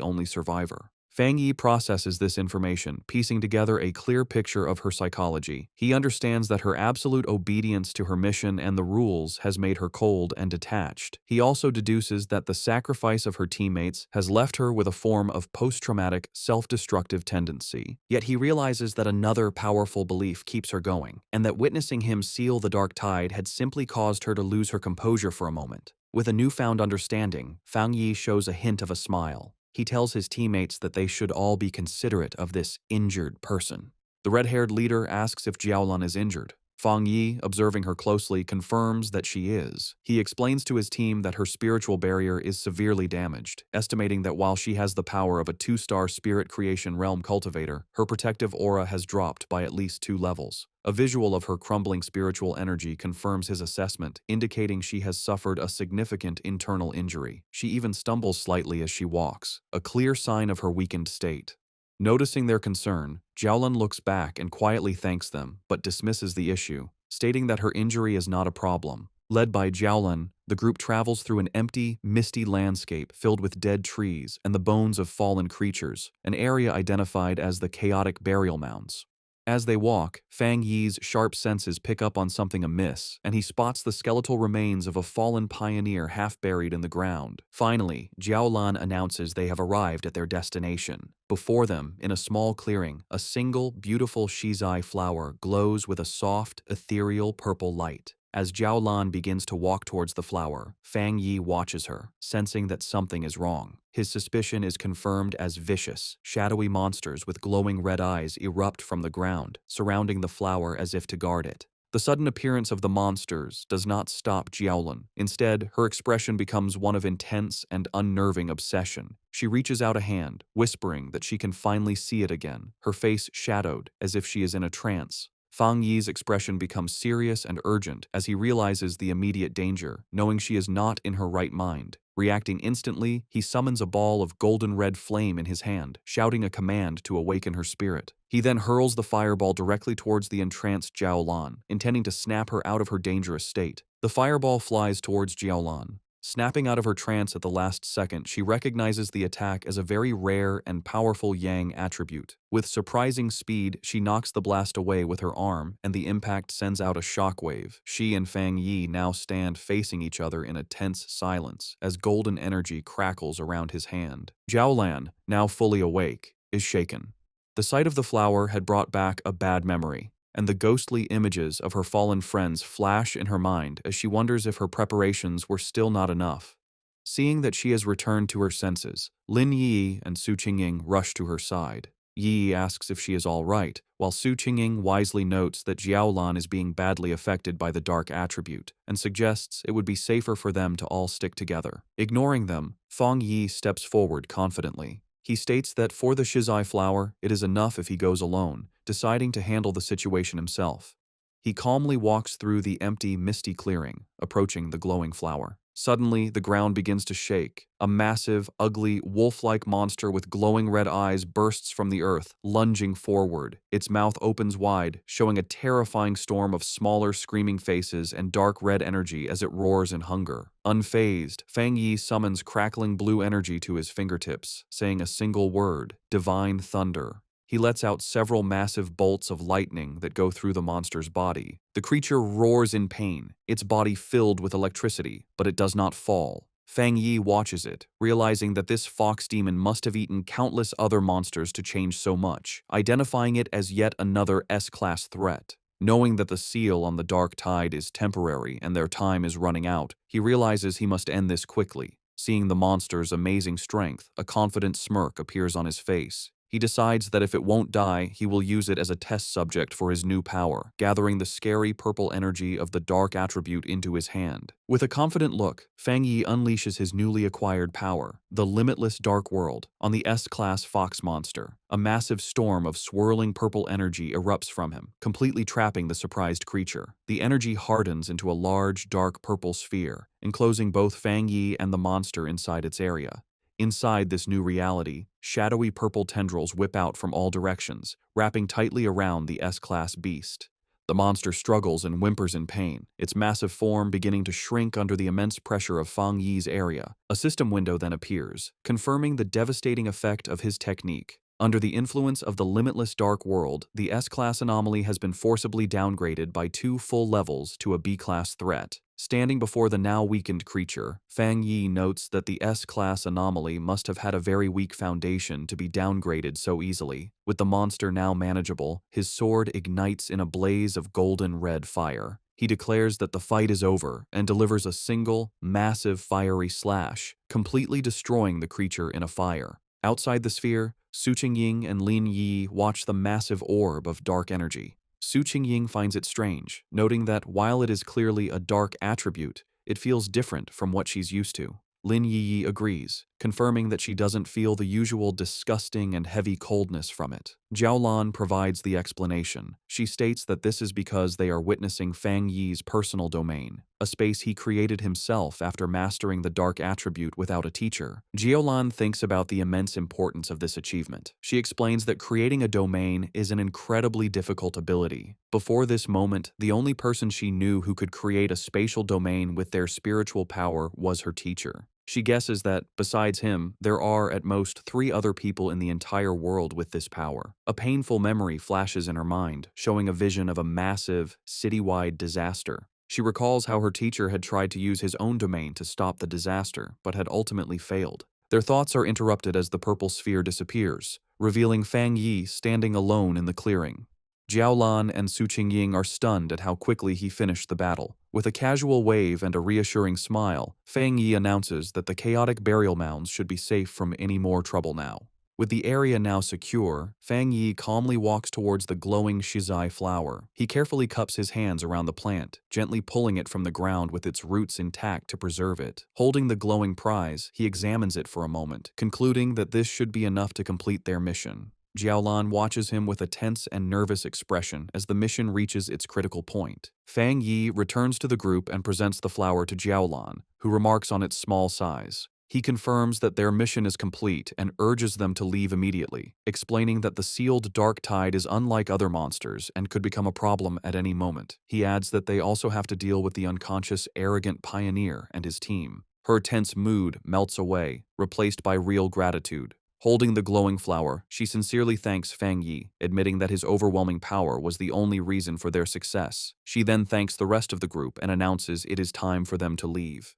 only survivor. Fang Yi processes this information, piecing together a clear picture of her psychology. He understands that her absolute obedience to her mission and the rules has made her cold and detached. He also deduces that the sacrifice of her teammates has left her with a form of post-traumatic, self-destructive tendency. Yet he realizes that another powerful belief keeps her going, and that witnessing him seal the dark tide had simply caused her to lose her composure for a moment. With a newfound understanding, Fang Yi shows a hint of a smile. He tells his teammates that they should all be considerate of this injured person. The red-haired leader asks if Jiaolan is injured. Fang Yi, observing her closely, confirms that she is. He explains to his team that her spiritual barrier is severely damaged, estimating that while she has the power of a 2-star spirit creation realm cultivator, her protective aura has dropped by at least 2 levels. A visual of her crumbling spiritual energy confirms his assessment, indicating she has suffered a significant internal injury. She even stumbles slightly as she walks, a clear sign of her weakened state. Noticing their concern, Jiaolan looks back and quietly thanks them, but dismisses the issue, stating that her injury is not a problem. Led by Jiaolan, the group travels through an empty, misty landscape filled with dead trees and the bones of fallen creatures, an area identified as the chaotic burial mounds. As they walk, Fang Yi's sharp senses pick up on something amiss, and he spots the skeletal remains of a fallen pioneer half buried in the ground. Finally, Jiaolan announces they have arrived at their destination. Before them, in a small clearing, a single, beautiful shizai flower glows with a soft, ethereal purple light. As Jiaolan begins to walk towards the flower, Fang Yi watches her, sensing that something is wrong. His suspicion is confirmed as vicious, shadowy monsters with glowing red eyes erupt from the ground, surrounding the flower as if to guard it. The sudden appearance of the monsters does not stop Jiaolan. Instead, her expression becomes one of intense and unnerving obsession. She reaches out a hand, whispering that she can finally see it again, her face shadowed as if she is in a trance. Fang Yi's expression becomes serious and urgent as he realizes the immediate danger, knowing she is not in her right mind. Reacting instantly, he summons a ball of golden red flame in his hand, shouting a command to awaken her spirit. He then hurls the fireball directly towards the entranced Jiaolan, intending to snap her out of her dangerous state. The fireball flies towards Jiaolan. Snapping out of her trance at the last second, she recognizes the attack as a very rare and powerful Yang attribute. With surprising speed, she knocks the blast away with her arm, and the impact sends out a shockwave. She and Fang Yi now stand facing each other in a tense silence, as golden energy crackles around his hand. Jiaolan, now fully awake, is shaken. The sight of the flower had brought back a bad memory, and the ghostly images of her fallen friends flash in her mind as she wonders if her preparations were still not enough. Seeing that she has returned to her senses, Lin Yi and Su Qingying rush to her side. Yi asks if she is all right, while Su Qingying wisely notes that Jiaolan is being badly affected by the dark attribute, and suggests it would be safer for them to all stick together. Ignoring them, Fang Yi steps forward confidently. He states that for the shizai flower, it is enough if he goes alone, deciding to handle the situation himself. He calmly walks through the empty, misty clearing, approaching the glowing flower. Suddenly, the ground begins to shake. A massive, ugly, wolf-like monster with glowing red eyes bursts from the earth, lunging forward. Its mouth opens wide, showing a terrifying storm of smaller, screaming faces and dark red energy as it roars in hunger. Unfazed, Fang Yi summons crackling blue energy to his fingertips, saying a single word: Divine Thunder. He lets out several massive bolts of lightning that go through the monster's body. The creature roars in pain, its body filled with electricity, but it does not fall. Fang Yi watches it, realizing that this fox demon must have eaten countless other monsters to change so much, identifying it as yet another S-class threat. Knowing that the seal on the dark tide is temporary and their time is running out, he realizes he must end this quickly. Seeing the monster's amazing strength, a confident smirk appears on his face. He decides that if it won't die, he will use it as a test subject for his new power, gathering the scary purple energy of the dark attribute into his hand. With a confident look, Fang Yi unleashes his newly acquired power, the limitless dark world, on the S-class fox monster. A massive storm of swirling purple energy erupts from him, completely trapping the surprised creature. The energy hardens into a large, dark purple sphere, enclosing both Fang Yi and the monster inside its area. Inside this new reality, shadowy purple tendrils whip out from all directions, wrapping tightly around the S-class beast. The monster struggles and whimpers in pain, its massive form beginning to shrink under the immense pressure of Fang Yi's area. A system window then appears, confirming the devastating effect of his technique. Under the influence of the limitless dark world, the S-class anomaly has been forcibly downgraded by 2 full levels to a B-class threat. Standing before the now weakened creature, Fang Yi notes that the S-class anomaly must have had a very weak foundation to be downgraded so easily. With the monster now manageable, his sword ignites in a blaze of golden red fire. He declares that the fight is over and delivers a single, massive fiery slash, completely destroying the creature in a fire. Outside the sphere, Su Qingying and Lin Yi watch the massive orb of dark energy. Su Qingying finds it strange, noting that while it is clearly a dark attribute, it feels different from what she's used to. Lin Yi agrees, confirming that she doesn't feel the usual disgusting and heavy coldness from it. Jiaolan provides the explanation. She states that this is because they are witnessing Fang Yi's personal domain, a space he created himself after mastering the dark attribute without a teacher. Jiaolan thinks about the immense importance of this achievement. She explains that creating a domain is an incredibly difficult ability. Before this moment, the only person she knew who could create a spatial domain with their spiritual power was her teacher. She guesses that, besides him, there are at most 3 other people in the entire world with this power. A painful memory flashes in her mind, showing a vision of a massive, citywide disaster. She recalls how her teacher had tried to use his own domain to stop the disaster, but had ultimately failed. Their thoughts are interrupted as the purple sphere disappears, revealing Fang Yi standing alone in the clearing. Jiaolan and Su Qingying are stunned at how quickly he finished the battle. With a casual wave and a reassuring smile, Fang Yi announces that the chaotic burial mounds should be safe from any more trouble now. With the area now secure, Fang Yi calmly walks towards the glowing shizai flower. He carefully cups his hands around the plant, gently pulling it from the ground with its roots intact to preserve it. Holding the glowing prize, he examines it for a moment, concluding that this should be enough to complete their mission. Jiaolan watches him with a tense and nervous expression as the mission reaches its critical point. Fang Yi returns to the group and presents the flower to Jiaolan, who remarks on its small size. He confirms that their mission is complete and urges them to leave immediately, explaining that the sealed dark tide is unlike other monsters and could become a problem at any moment. He adds that they also have to deal with the unconscious, arrogant pioneer and his team. Her tense mood melts away, replaced by real gratitude. Holding the glowing flower, she sincerely thanks Fang Yi, admitting that his overwhelming power was the only reason for their success. She then thanks the rest of the group and announces it is time for them to leave.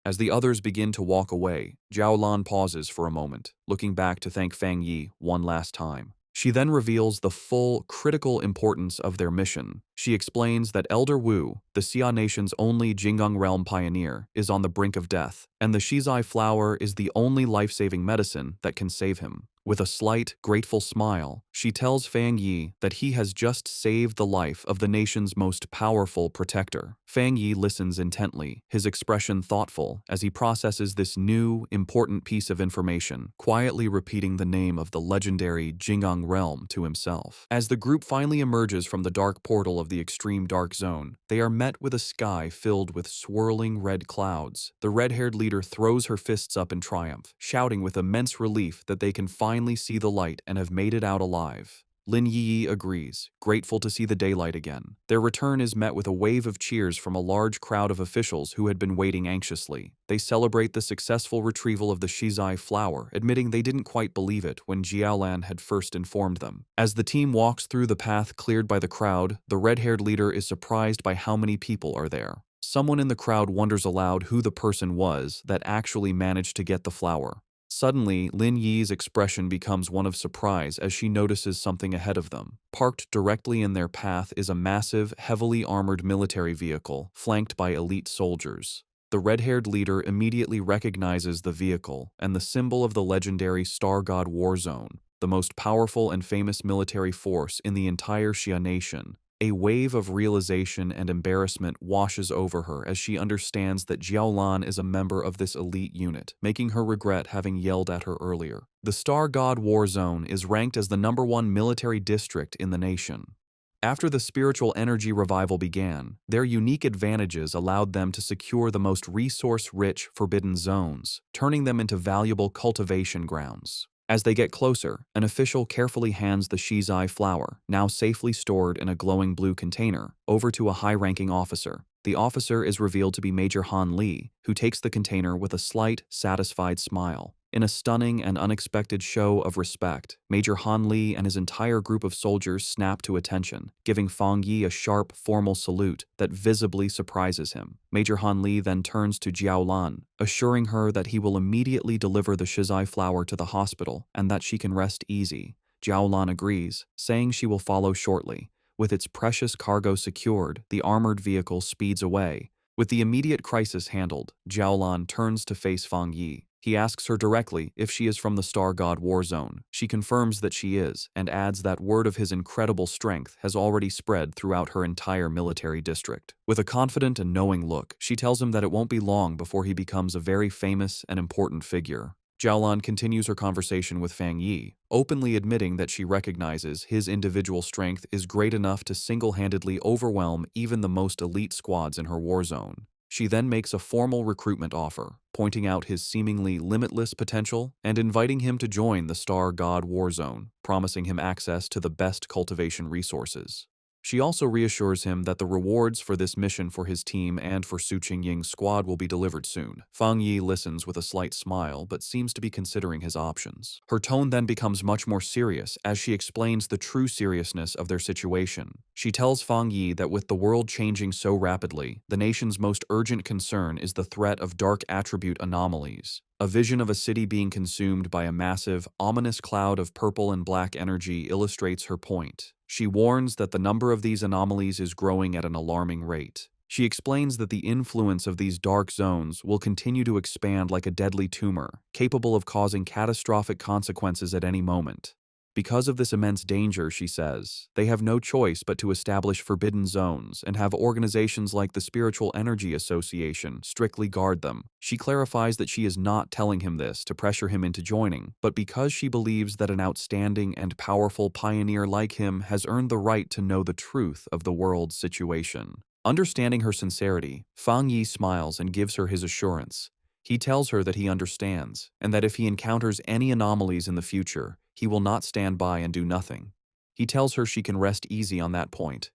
As the others begin to walk away, Jiaolan pauses for a moment, looking back to thank Fang Yi one last time. She then reveals the full, critical importance of their mission. She explains that Elder Wu, the Xia Nation's only Jinggang realm pioneer, is on the brink of death, and the shizai flower is the only life-saving medicine that can save him. With a slight, grateful smile, she tells Fang Yi that he has just saved the life of the nation's most powerful protector. Fang Yi listens intently, his expression thoughtful as he processes this new, important piece of information, quietly repeating the name of the legendary Jinggang realm to himself. As the group finally emerges from the dark portal of the extreme dark zone, they are met with a sky filled with swirling red clouds. The red-haired leader throws her fists up in triumph, shouting with immense relief that they can finally see the light and have made it out alive. Lin Yi agrees, grateful to see the daylight again. Their return is met with a wave of cheers from a large crowd of officials who had been waiting anxiously. They celebrate the successful retrieval of the shizai flower, admitting they didn't quite believe it when Jiaolan had first informed them. As the team walks through the path cleared by the crowd, the red-haired leader is surprised by how many people are there. Someone in the crowd wonders aloud who the person was that actually managed to get the flower. Suddenly, Lin Yi's expression becomes one of surprise as she notices something ahead of them. Parked directly in their path is a massive, heavily armored military vehicle, flanked by elite soldiers. The red-haired leader immediately recognizes the vehicle and the symbol of the legendary Star God War Zone, the most powerful and famous military force in the entire Xia Nation. A wave of realization and embarrassment washes over her as she understands that Jiaolan is a member of this elite unit, making her regret having yelled at her earlier. The Star God War Zone is ranked as the #1 military district in the nation. After the spiritual energy revival began, their unique advantages allowed them to secure the most resource-rich forbidden zones, turning them into valuable cultivation grounds. As they get closer, an official carefully hands the shizai flower, now safely stored in a glowing blue container, over to a high-ranking officer. The officer is revealed to be Major Han Lee, who takes the container with a slight, satisfied smile. In a stunning and unexpected show of respect, Major Han Lee and his entire group of soldiers snap to attention, giving Fang Yi a sharp, formal salute that visibly surprises him. Major Han Lee then turns to Jiao Lan, assuring her that he will immediately deliver the shizai flower to the hospital and that she can rest easy. Jiao Lan agrees, saying she will follow shortly. With its precious cargo secured, the armored vehicle speeds away. With the immediate crisis handled, Jiao Lan turns to face Fang Yi. He asks her directly if she is from the Star God War Zone. She confirms that she is, and adds that word of his incredible strength has already spread throughout her entire military district. With a confident and knowing look, she tells him that it won't be long before he becomes a very famous and important figure. Jiaolan continues her conversation with Fang Yi, openly admitting that she recognizes his individual strength is great enough to single-handedly overwhelm even the most elite squads in her war zone. She then makes a formal recruitment offer, pointing out his seemingly limitless potential and inviting him to join the Star God War Zone, promising him access to the best cultivation resources. She also reassures him that the rewards for this mission for his team and for Su Qingying's squad will be delivered soon. Fang Yi listens with a slight smile but seems to be considering his options. Her tone then becomes much more serious as she explains the true seriousness of their situation. She tells Fang Yi that with the world changing so rapidly, the nation's most urgent concern is the threat of dark attribute anomalies. A vision of a city being consumed by a massive, ominous cloud of purple and black energy illustrates her point. She warns that the number of these anomalies is growing at an alarming rate. She explains that the influence of these dark zones will continue to expand like a deadly tumor, capable of causing catastrophic consequences at any moment. Because of this immense danger, she says, they have no choice but to establish forbidden zones and have organizations like the Spiritual Energy Association strictly guard them. She clarifies that she is not telling him this to pressure him into joining, but because she believes that an outstanding and powerful pioneer like him has earned the right to know the truth of the world's situation. Understanding her sincerity, Fang Yi smiles and gives her his assurance. He tells her that he understands, and that if he encounters any anomalies in the future, he will not stand by and do nothing. He tells her she can rest easy on that point.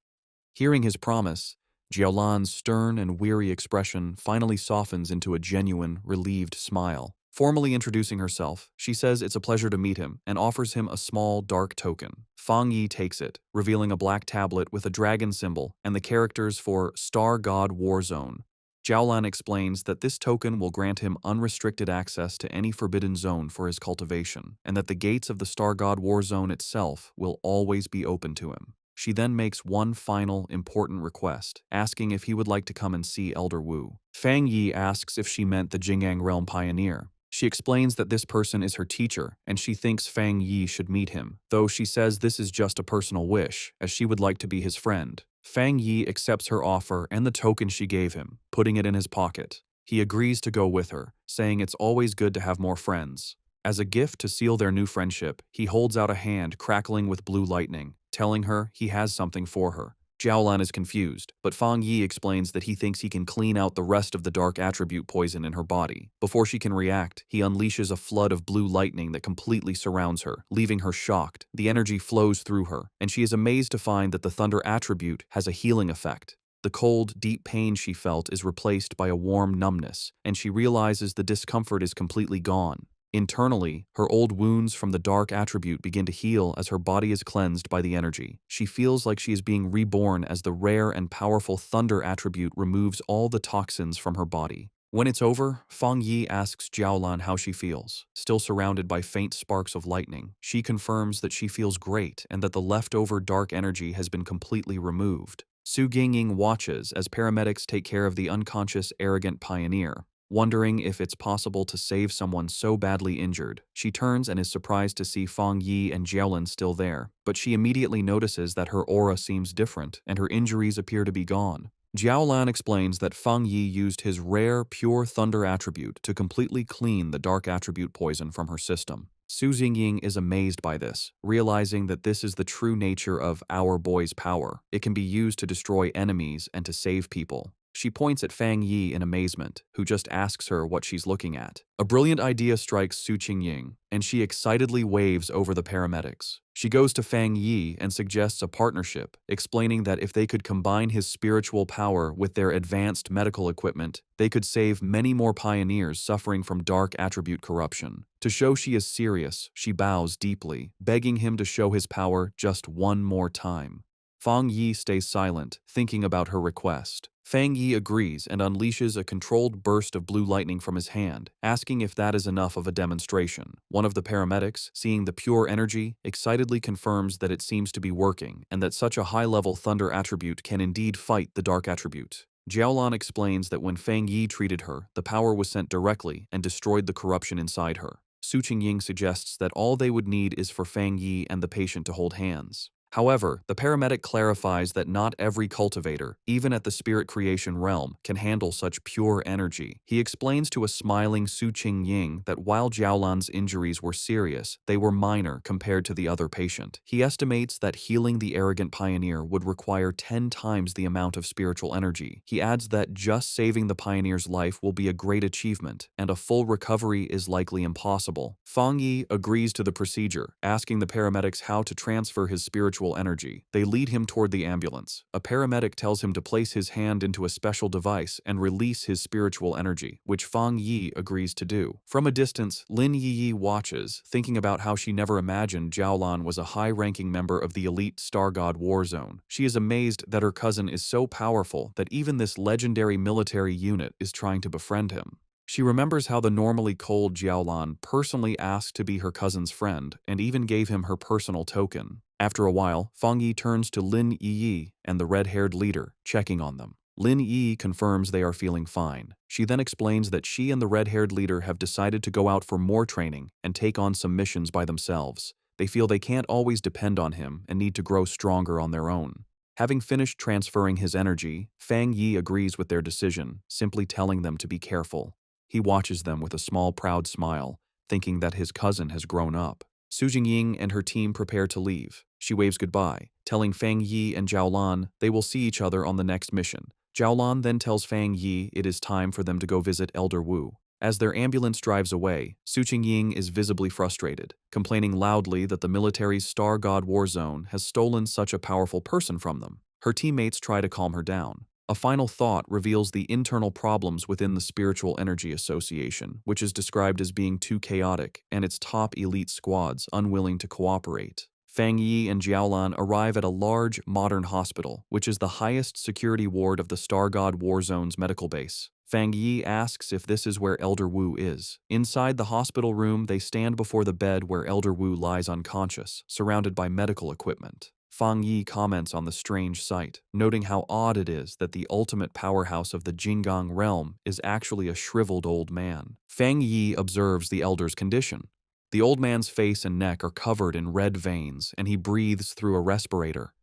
Hearing his promise, Jiaolan's stern and weary expression finally softens into a genuine, relieved smile. Formally introducing herself, she says it's a pleasure to meet him and offers him a small, dark token. Fang Yi takes it, revealing a black tablet with a dragon symbol and the characters for Star God War Zone. Jiaolan explains that this token will grant him unrestricted access to any forbidden zone for his cultivation, and that the gates of the Star God War Zone itself will always be open to him. She then makes one final, important request, asking if he would like to come and see Elder Wu. Fang Yi asks if she meant the Jing'an Realm Pioneer. She explains that this person is her teacher, and she thinks Fang Yi should meet him, though she says this is just a personal wish, as she would like to be his friend. Fang Yi accepts her offer and the token she gave him, putting it in his pocket. He agrees to go with her, saying it's always good to have more friends. As a gift to seal their new friendship, he holds out a hand crackling with blue lightning, telling her he has something for her. Jiaolan is confused, but Fang Yi explains that he thinks he can clean out the rest of the dark attribute poison in her body. Before she can react, he unleashes a flood of blue lightning that completely surrounds her, leaving her shocked. The energy flows through her, and she is amazed to find that the thunder attribute has a healing effect. The cold, deep pain she felt is replaced by a warm numbness, and she realizes the discomfort is completely gone. Internally, her old wounds from the dark attribute begin to heal as her body is cleansed by the energy. She feels like she is being reborn as the rare and powerful thunder attribute removes all the toxins from her body. When it's over, Fang Yi asks Jiaolan how she feels. Still surrounded by faint sparks of lightning, she confirms that she feels great and that the leftover dark energy has been completely removed. Su Jingying watches as paramedics take care of the unconscious, arrogant pioneer. Wondering if it's possible to save someone so badly injured, she turns and is surprised to see Fang Yi and Jiaolan still there, but she immediately notices that her aura seems different and her injuries appear to be gone. Jiaolan explains that Fang Yi used his rare, pure thunder attribute to completely clean the dark attribute poison from her system. Su Jingying is amazed by this, realizing that this is the true nature of our boy's power. It can be used to destroy enemies and to save people. She points at Fang Yi in amazement, who just asks her what she's looking at. A brilliant idea strikes Su Qingying, and she excitedly waves over the paramedics. She goes to Fang Yi and suggests a partnership, explaining that if they could combine his spiritual power with their advanced medical equipment, they could save many more pioneers suffering from dark attribute corruption. To show she is serious, she bows deeply, begging him to show his power just one more time. Fang Yi stays silent, thinking about her request. Fang Yi agrees and unleashes a controlled burst of blue lightning from his hand, asking if that is enough of a demonstration. One of the paramedics, seeing the pure energy, excitedly confirms that it seems to be working and that such a high-level thunder attribute can indeed fight the dark attribute. Jiaolan explains that when Fang Yi treated her, the power was sent directly and destroyed the corruption inside her. Su Qingying suggests that all they would need is for Fang Yi and the patient to hold hands. However, the paramedic clarifies that not every cultivator, even at the spirit creation realm, can handle such pure energy. He explains to a smiling Su Qingying that while Jiaolan's injuries were serious, they were minor compared to the other patient. He estimates that healing the arrogant pioneer would require 10 times the amount of spiritual energy. He adds that just saving the pioneer's life will be a great achievement, and a full recovery is likely impossible. Fang Yi agrees to the procedure, asking the paramedics how to transfer his spiritual energy. They lead him toward the ambulance. A paramedic tells him to place his hand into a special device and release his spiritual energy, which Fang Yi agrees to do. From a distance, Lin Yi watches, thinking about how she never imagined Jiaolan was a high-ranking member of the elite Star God War Zone. She is amazed that her cousin is so powerful that even this legendary military unit is trying to befriend him. She remembers how the normally cold Jiaolan personally asked to be her cousin's friend and even gave him her personal token. After a while, Fang Yi turns to Lin Yi and the red-haired leader, checking on them. Lin Yi confirms they are feeling fine. She then explains that she and the red-haired leader have decided to go out for more training and take on some missions by themselves. They feel they can't always depend on him and need to grow stronger on their own. Having finished transferring his energy, Fang Yi agrees with their decision, simply telling them to be careful. He watches them with a small, proud smile, thinking that his cousin has grown up. Su Jingying and her team prepare to leave. She waves goodbye, telling Fang Yi and Jiaolan they will see each other on the next mission. Jiaolan then tells Fang Yi it is time for them to go visit Elder Wu. As their ambulance drives away, Su Qingying is visibly frustrated, complaining loudly that the military's Star God War Zone has stolen such a powerful person from them. Her teammates try to calm her down. A final thought reveals the internal problems within the Spiritual Energy Association, which is described as being too chaotic, and its top elite squads unwilling to cooperate. Fang Yi and Jiaolan arrive at a large, modern hospital, which is the highest security ward of the Star God War Zone's medical base. Fang Yi asks if this is where Elder Wu is. Inside the hospital room, they stand before the bed where Elder Wu lies unconscious, surrounded by medical equipment. Fang Yi comments on the strange sight, noting how odd it is that the ultimate powerhouse of the Jinggang realm is actually a shriveled old man. Fang Yi observes the elder's condition. The old man's face and neck are covered in red veins, and he breathes through a respirator.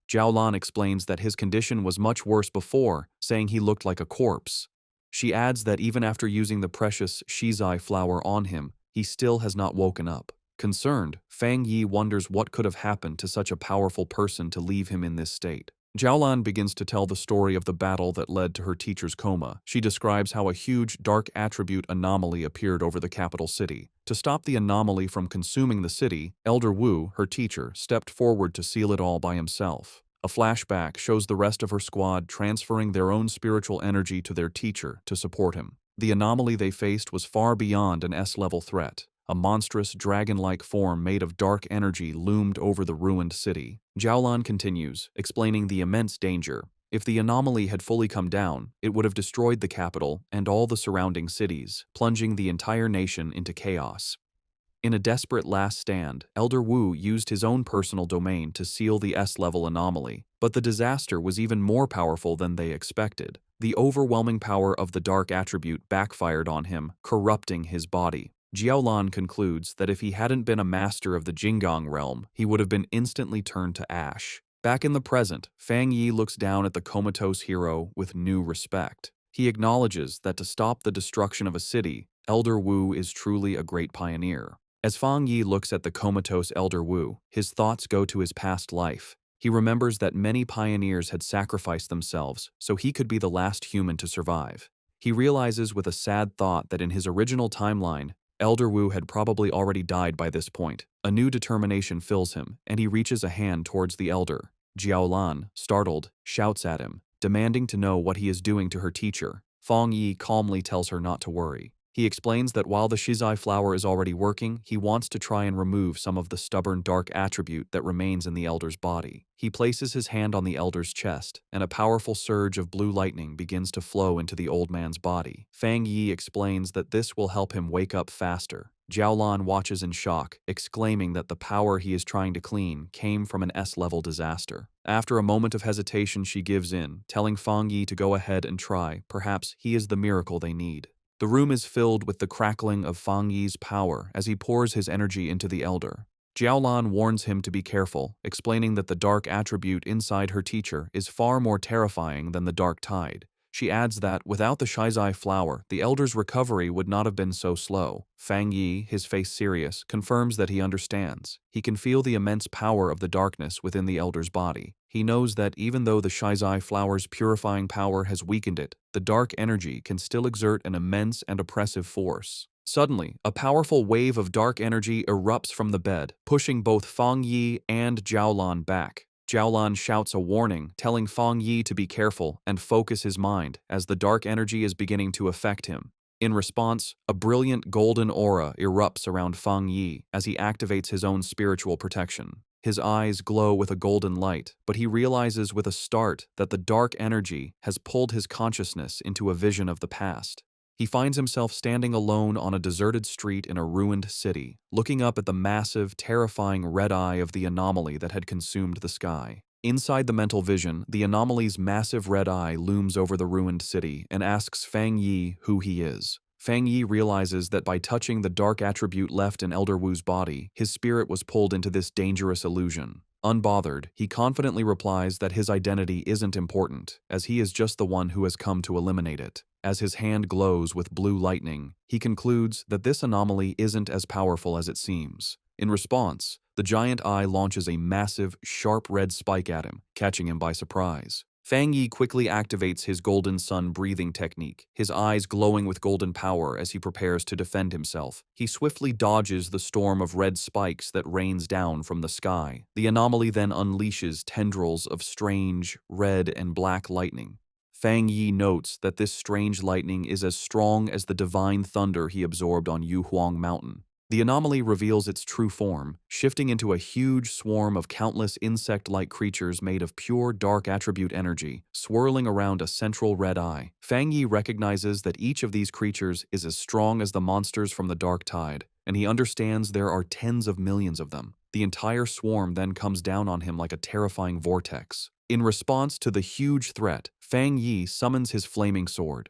Jiaolan explains that his condition was much worse before, saying he looked like a corpse. She adds that even after using the precious shizai flower on him, he still has not woken up. Concerned, Fang Yi wonders what could have happened to such a powerful person to leave him in this state. Jiaolan begins to tell the story of the battle that led to her teacher's coma. She describes how a huge dark attribute anomaly appeared over the capital city. To stop the anomaly from consuming the city, Elder Wu, her teacher, stepped forward to seal it all by himself. A flashback shows the rest of her squad transferring their own spiritual energy to their teacher to support him. The anomaly they faced was far beyond an S-level threat. A monstrous, dragon-like form made of dark energy loomed over the ruined city. Jiaolan continues, explaining the immense danger. If the anomaly had fully come down, it would have destroyed the capital and all the surrounding cities, plunging the entire nation into chaos. In a desperate last stand, Elder Wu used his own personal domain to seal the S-level anomaly, but the disaster was even more powerful than they expected. The overwhelming power of the dark attribute backfired on him, corrupting his body. Jiaolan concludes that if he hadn't been a master of the Jinggang realm, he would have been instantly turned to ash. Back in the present, Fang Yi looks down at the comatose hero with new respect. He acknowledges that to stop the destruction of a city, Elder Wu is truly a great pioneer. As Fang Yi looks at the comatose Elder Wu, his thoughts go to his past life. He remembers that many pioneers had sacrificed themselves so he could be the last human to survive. He realizes with a sad thought that in his original timeline, Elder Wu had probably already died by this point. A new determination fills him, and he reaches a hand towards the elder. Jiaolan, startled, shouts at him, demanding to know what he is doing to her teacher. Fang Yi calmly tells her not to worry. He explains that while the shizai flower is already working, he wants to try and remove some of the stubborn dark attribute that remains in the elder's body. He places his hand on the elder's chest, and a powerful surge of blue lightning begins to flow into the old man's body. Fang Yi explains that this will help him wake up faster. Jiaolan watches in shock, exclaiming that the power he is trying to clean came from an S-level disaster. After a moment of hesitation, she gives in, telling Fang Yi to go ahead and try. Perhaps he is the miracle they need. The room is filled with the crackling of Fang Yi's power as he pours his energy into the elder. Jiaolan warns him to be careful, explaining that the dark attribute inside her teacher is far more terrifying than the dark tide. She adds that, without the shizai flower, the elder's recovery would not have been so slow. Fang Yi, his face serious, confirms that he understands. He can feel the immense power of the darkness within the elder's body. He knows that even though the shizai flower's purifying power has weakened it, the dark energy can still exert an immense and oppressive force. Suddenly, a powerful wave of dark energy erupts from the bed, pushing both Fang Yi and Jiaolan back. Jiaolan shouts a warning, telling Fang Yi to be careful and focus his mind as the dark energy is beginning to affect him. In response, a brilliant golden aura erupts around Fang Yi as he activates his own spiritual protection. His eyes glow with a golden light, but he realizes with a start that the dark energy has pulled his consciousness into a vision of the past. He finds himself standing alone on a deserted street in a ruined city, looking up at the massive, terrifying red eye of the anomaly that had consumed the sky. Inside the mental vision, the anomaly's massive red eye looms over the ruined city and asks Fang Yi who he is. Fang Yi realizes that by touching the dark attribute left in Elder Wu's body, his spirit was pulled into this dangerous illusion. Unbothered, he confidently replies that his identity isn't important, as he is just the one who has come to eliminate it. As his hand glows with blue lightning, he concludes that this anomaly isn't as powerful as it seems. In response, the giant eye launches a massive, sharp red spike at him, catching him by surprise. Fang Yi quickly activates his golden sun breathing technique, his eyes glowing with golden power as he prepares to defend himself. He swiftly dodges the storm of red spikes that rains down from the sky. The anomaly then unleashes tendrils of strange, red and black lightning. Fang Yi notes that this strange lightning is as strong as the divine thunder he absorbed on Yuhuang Mountain. The anomaly reveals its true form, shifting into a huge swarm of countless insect-like creatures made of pure dark attribute energy, swirling around a central red eye. Fang Yi recognizes that each of these creatures is as strong as the monsters from the dark tide, and he understands there are tens of millions of them. The entire swarm then comes down on him like a terrifying vortex. In response to the huge threat, Fang Yi summons his flaming sword.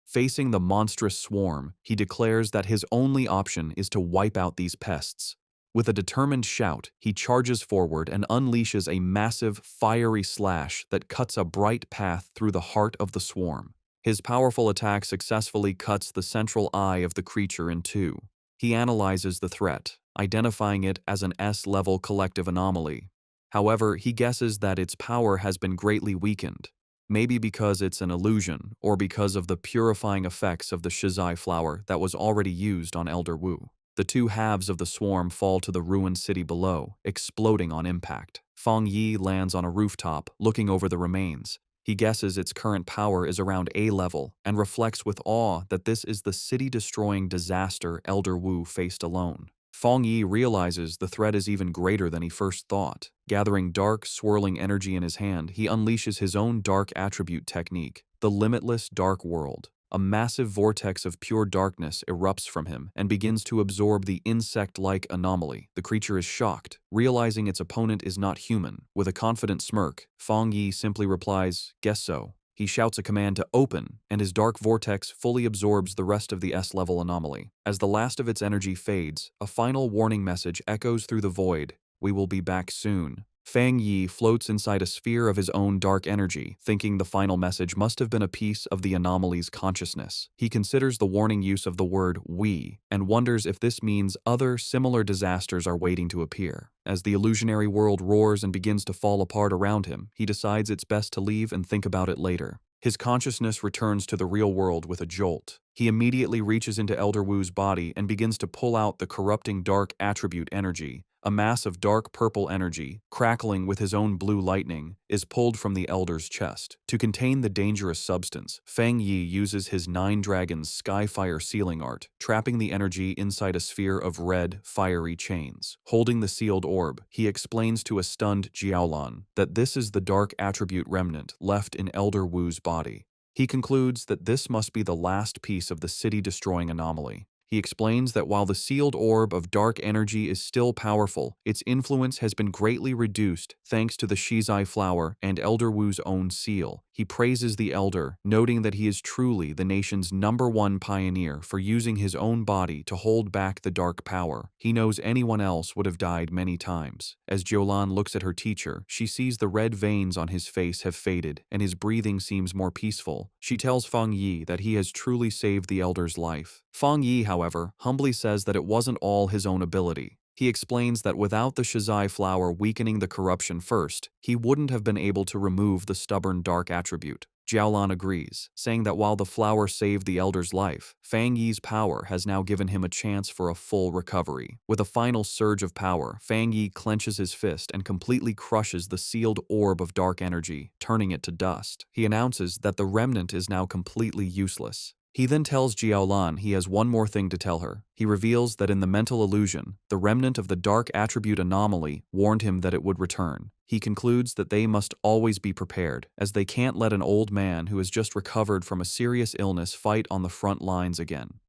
Facing the monstrous swarm, he declares that his only option is to wipe out these pests. With a determined shout, he charges forward and unleashes a massive, fiery slash that cuts a bright path through the heart of the swarm. His powerful attack successfully cuts the central eye of the creature in two. He analyzes the threat, identifying it as an S-level collective anomaly. However, he guesses that its power has been greatly weakened. Maybe because it's an illusion, or because of the purifying effects of the shizai flower that was already used on Elder Wu. The two halves of the swarm fall to the ruined city below, exploding on impact. Fang Yi lands on a rooftop, looking over the remains. He guesses its current power is around A level, and reflects with awe that this is the city-destroying disaster Elder Wu faced alone. Fang Yi realizes the threat is even greater than he first thought. Gathering dark, swirling energy in his hand, he unleashes his own dark attribute technique, the limitless dark world. A massive vortex of pure darkness erupts from him and begins to absorb the insect-like anomaly. The creature is shocked, realizing its opponent is not human. With a confident smirk, Fang Yi simply replies, "Guess so." He shouts a command to open, and his dark vortex fully absorbs the rest of the S-level anomaly. As the last of its energy fades, a final warning message echoes through the void: "We will be back soon." Fang Yi floats inside a sphere of his own dark energy, thinking the final message must have been a piece of the anomaly's consciousness. He considers the warning use of the word "we" and wonders if this means other similar disasters are waiting to appear. As the illusionary world roars and begins to fall apart around him, he decides it's best to leave and think about it later. His consciousness returns to the real world with a jolt. He immediately reaches into Elder Wu's body and begins to pull out the corrupting dark attribute energy. A mass of dark purple energy, crackling with his own blue lightning, is pulled from the Elder's chest. To contain the dangerous substance, Fang Yi uses his Nine Dragons Skyfire sealing art, trapping the energy inside a sphere of red, fiery chains. Holding the sealed orb, he explains to a stunned Jiaolan that this is the dark attribute remnant left in Elder Wu's body. He concludes that this must be the last piece of the city-destroying anomaly. He explains that while the sealed orb of dark energy is still powerful, its influence has been greatly reduced thanks to the Shizai flower and Elder Wu's own seal. He praises the Elder, noting that he is truly the nation's #1 pioneer for using his own body to hold back the dark power. He knows anyone else would have died many times. As Jiolan looks at her teacher, she sees the red veins on his face have faded and his breathing seems more peaceful. She tells Fang Yi that he has truly saved the Elder's life. Fang Yi, however, humbly says that it wasn't all his own ability. He explains that without the Shizai flower weakening the corruption first, he wouldn't have been able to remove the stubborn dark attribute. Jiaolan agrees, saying that while the flower saved the Elder's life, Fang Yi's power has now given him a chance for a full recovery. With a final surge of power, Fang Yi clenches his fist and completely crushes the sealed orb of dark energy, turning it to dust. He announces that the remnant is now completely useless. He then tells Jiaolan he has one more thing to tell her. He reveals that in the mental illusion, the remnant of the dark attribute anomaly warned him that it would return. He concludes that they must always be prepared, as they can't let an old man who has just recovered from a serious illness fight on the front lines again.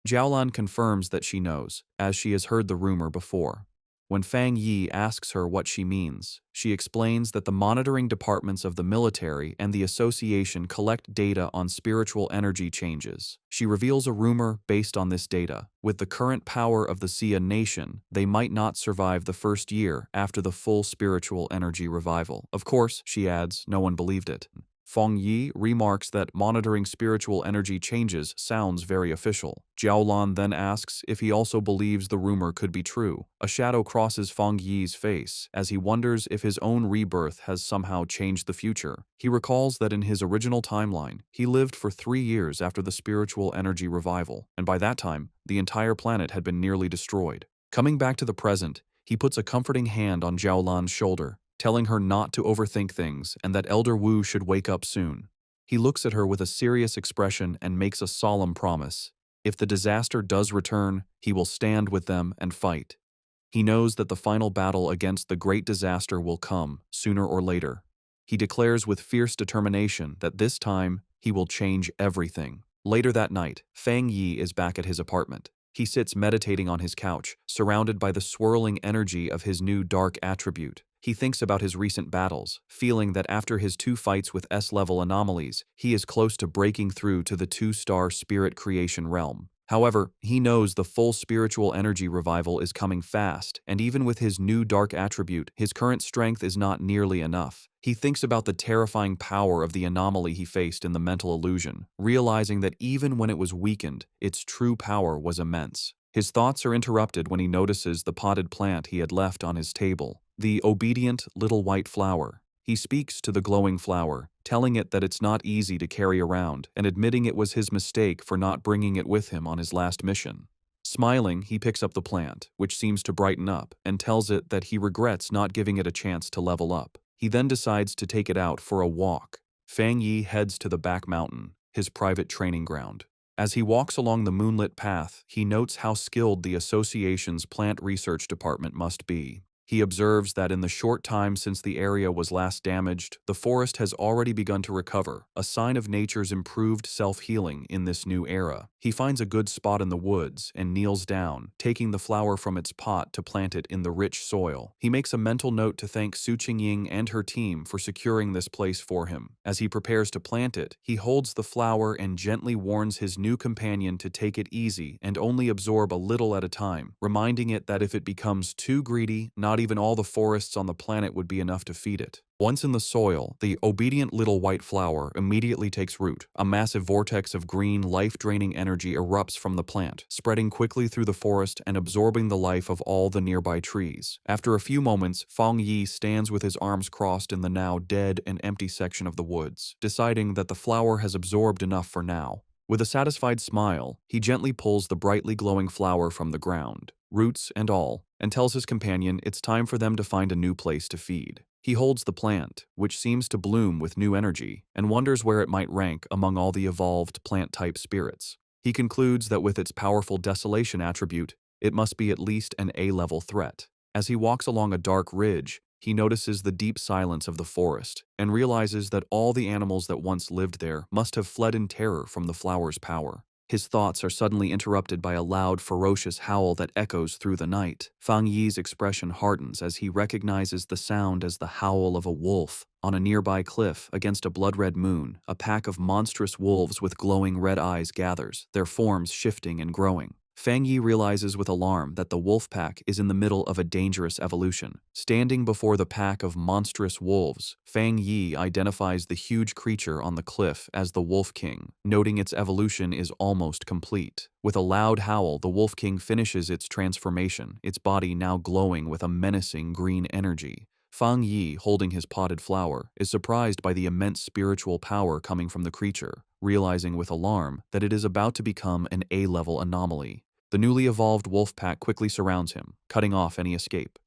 Jiaolan confirms that she knows, as she has heard the rumor before. When Fang Yi asks her what she means, she explains that the monitoring departments of the military and the association collect data on spiritual energy changes. She reveals a rumor based on this data. With the current power of the Xia nation, they might not survive the first year after the full spiritual energy revival. Of course, she adds, no one believed it. Fang Yi remarks that monitoring spiritual energy changes sounds very official. Jiaolan then asks if he also believes the rumor could be true. A shadow crosses Fang Yi's face as he wonders if his own rebirth has somehow changed the future. He recalls that in his original timeline, he lived for 3 years after the spiritual energy revival, and by that time, the entire planet had been nearly destroyed. Coming back to the present, he puts a comforting hand on Jiaolan's shoulder, telling her not to overthink things and that Elder Wu should wake up soon. He looks at her with a serious expression and makes a solemn promise. If the disaster does return, he will stand with them and fight. He knows that the final battle against the great disaster will come, sooner or later. He declares with fierce determination that this time, he will change everything. Later that night, Fang Yi is back at his apartment. He sits meditating on his couch, surrounded by the swirling energy of his new dark attribute. He thinks about his recent battles, feeling that after his 2 fights with S-level anomalies, he is close to breaking through to the 2-star spirit creation realm. However, he knows the full spiritual energy revival is coming fast, and even with his new dark attribute, his current strength is not nearly enough. He thinks about the terrifying power of the anomaly he faced in the mental illusion, realizing that even when it was weakened, its true power was immense. His thoughts are interrupted when he notices the potted plant he had left on his table, the obedient little white flower. He speaks to the glowing flower, telling it that it's not easy to carry around and admitting it was his mistake for not bringing it with him on his last mission. Smiling, he picks up the plant, which seems to brighten up, and tells it that he regrets not giving it a chance to level up. He then decides to take it out for a walk. Fang Yi heads to the back mountain, his private training ground. As he walks along the moonlit path, he notes how skilled the association's plant research department must be. He observes that in the short time since the area was last damaged, the forest has already begun to recover, a sign of nature's improved self-healing in this new era. He finds a good spot in the woods and kneels down, taking the flower from its pot to plant it in the rich soil. He makes a mental note to thank Su Qingying and her team for securing this place for him. As he prepares to plant it, he holds the flower and gently warns his new companion to take it easy and only absorb a little at a time, reminding it that if it becomes too greedy, not not even all the forests on the planet would be enough to feed it. Once in the soil, the obedient little white flower immediately takes root. A massive vortex of green, life-draining energy erupts from the plant, spreading quickly through the forest and absorbing the life of all the nearby trees. After a few moments, Fang Yi stands with his arms crossed in the now dead and empty section of the woods, deciding that the flower has absorbed enough for now. With a satisfied smile, he gently pulls the brightly glowing flower from the ground, roots and all, and tells his companion it's time for them to find a new place to feed. He holds the plant, which seems to bloom with new energy, and wonders where it might rank among all the evolved plant-type spirits. He concludes that with its powerful desolation attribute, it must be at least an A-level threat. As he walks along a dark ridge, he notices the deep silence of the forest and realizes that all the animals that once lived there must have fled in terror from the flower's power. His thoughts are suddenly interrupted by a loud, ferocious howl that echoes through the night. Fang Yi's expression hardens as he recognizes the sound as the howl of a wolf. On a nearby cliff, against a blood-red moon, a pack of monstrous wolves with glowing red eyes gathers, their forms shifting and growing. Fang Yi realizes with alarm that the wolf pack is in the middle of a dangerous evolution. Standing before the pack of monstrous wolves, Fang Yi identifies the huge creature on the cliff as the Wolf King, noting its evolution is almost complete. With a loud howl, the Wolf King finishes its transformation, its body now glowing with a menacing green energy. Fang Yi, holding his potted flower, is surprised by the immense spiritual power coming from the creature, realizing with alarm that it is about to become an A-level anomaly. The newly evolved wolf pack quickly surrounds him, cutting off any escape.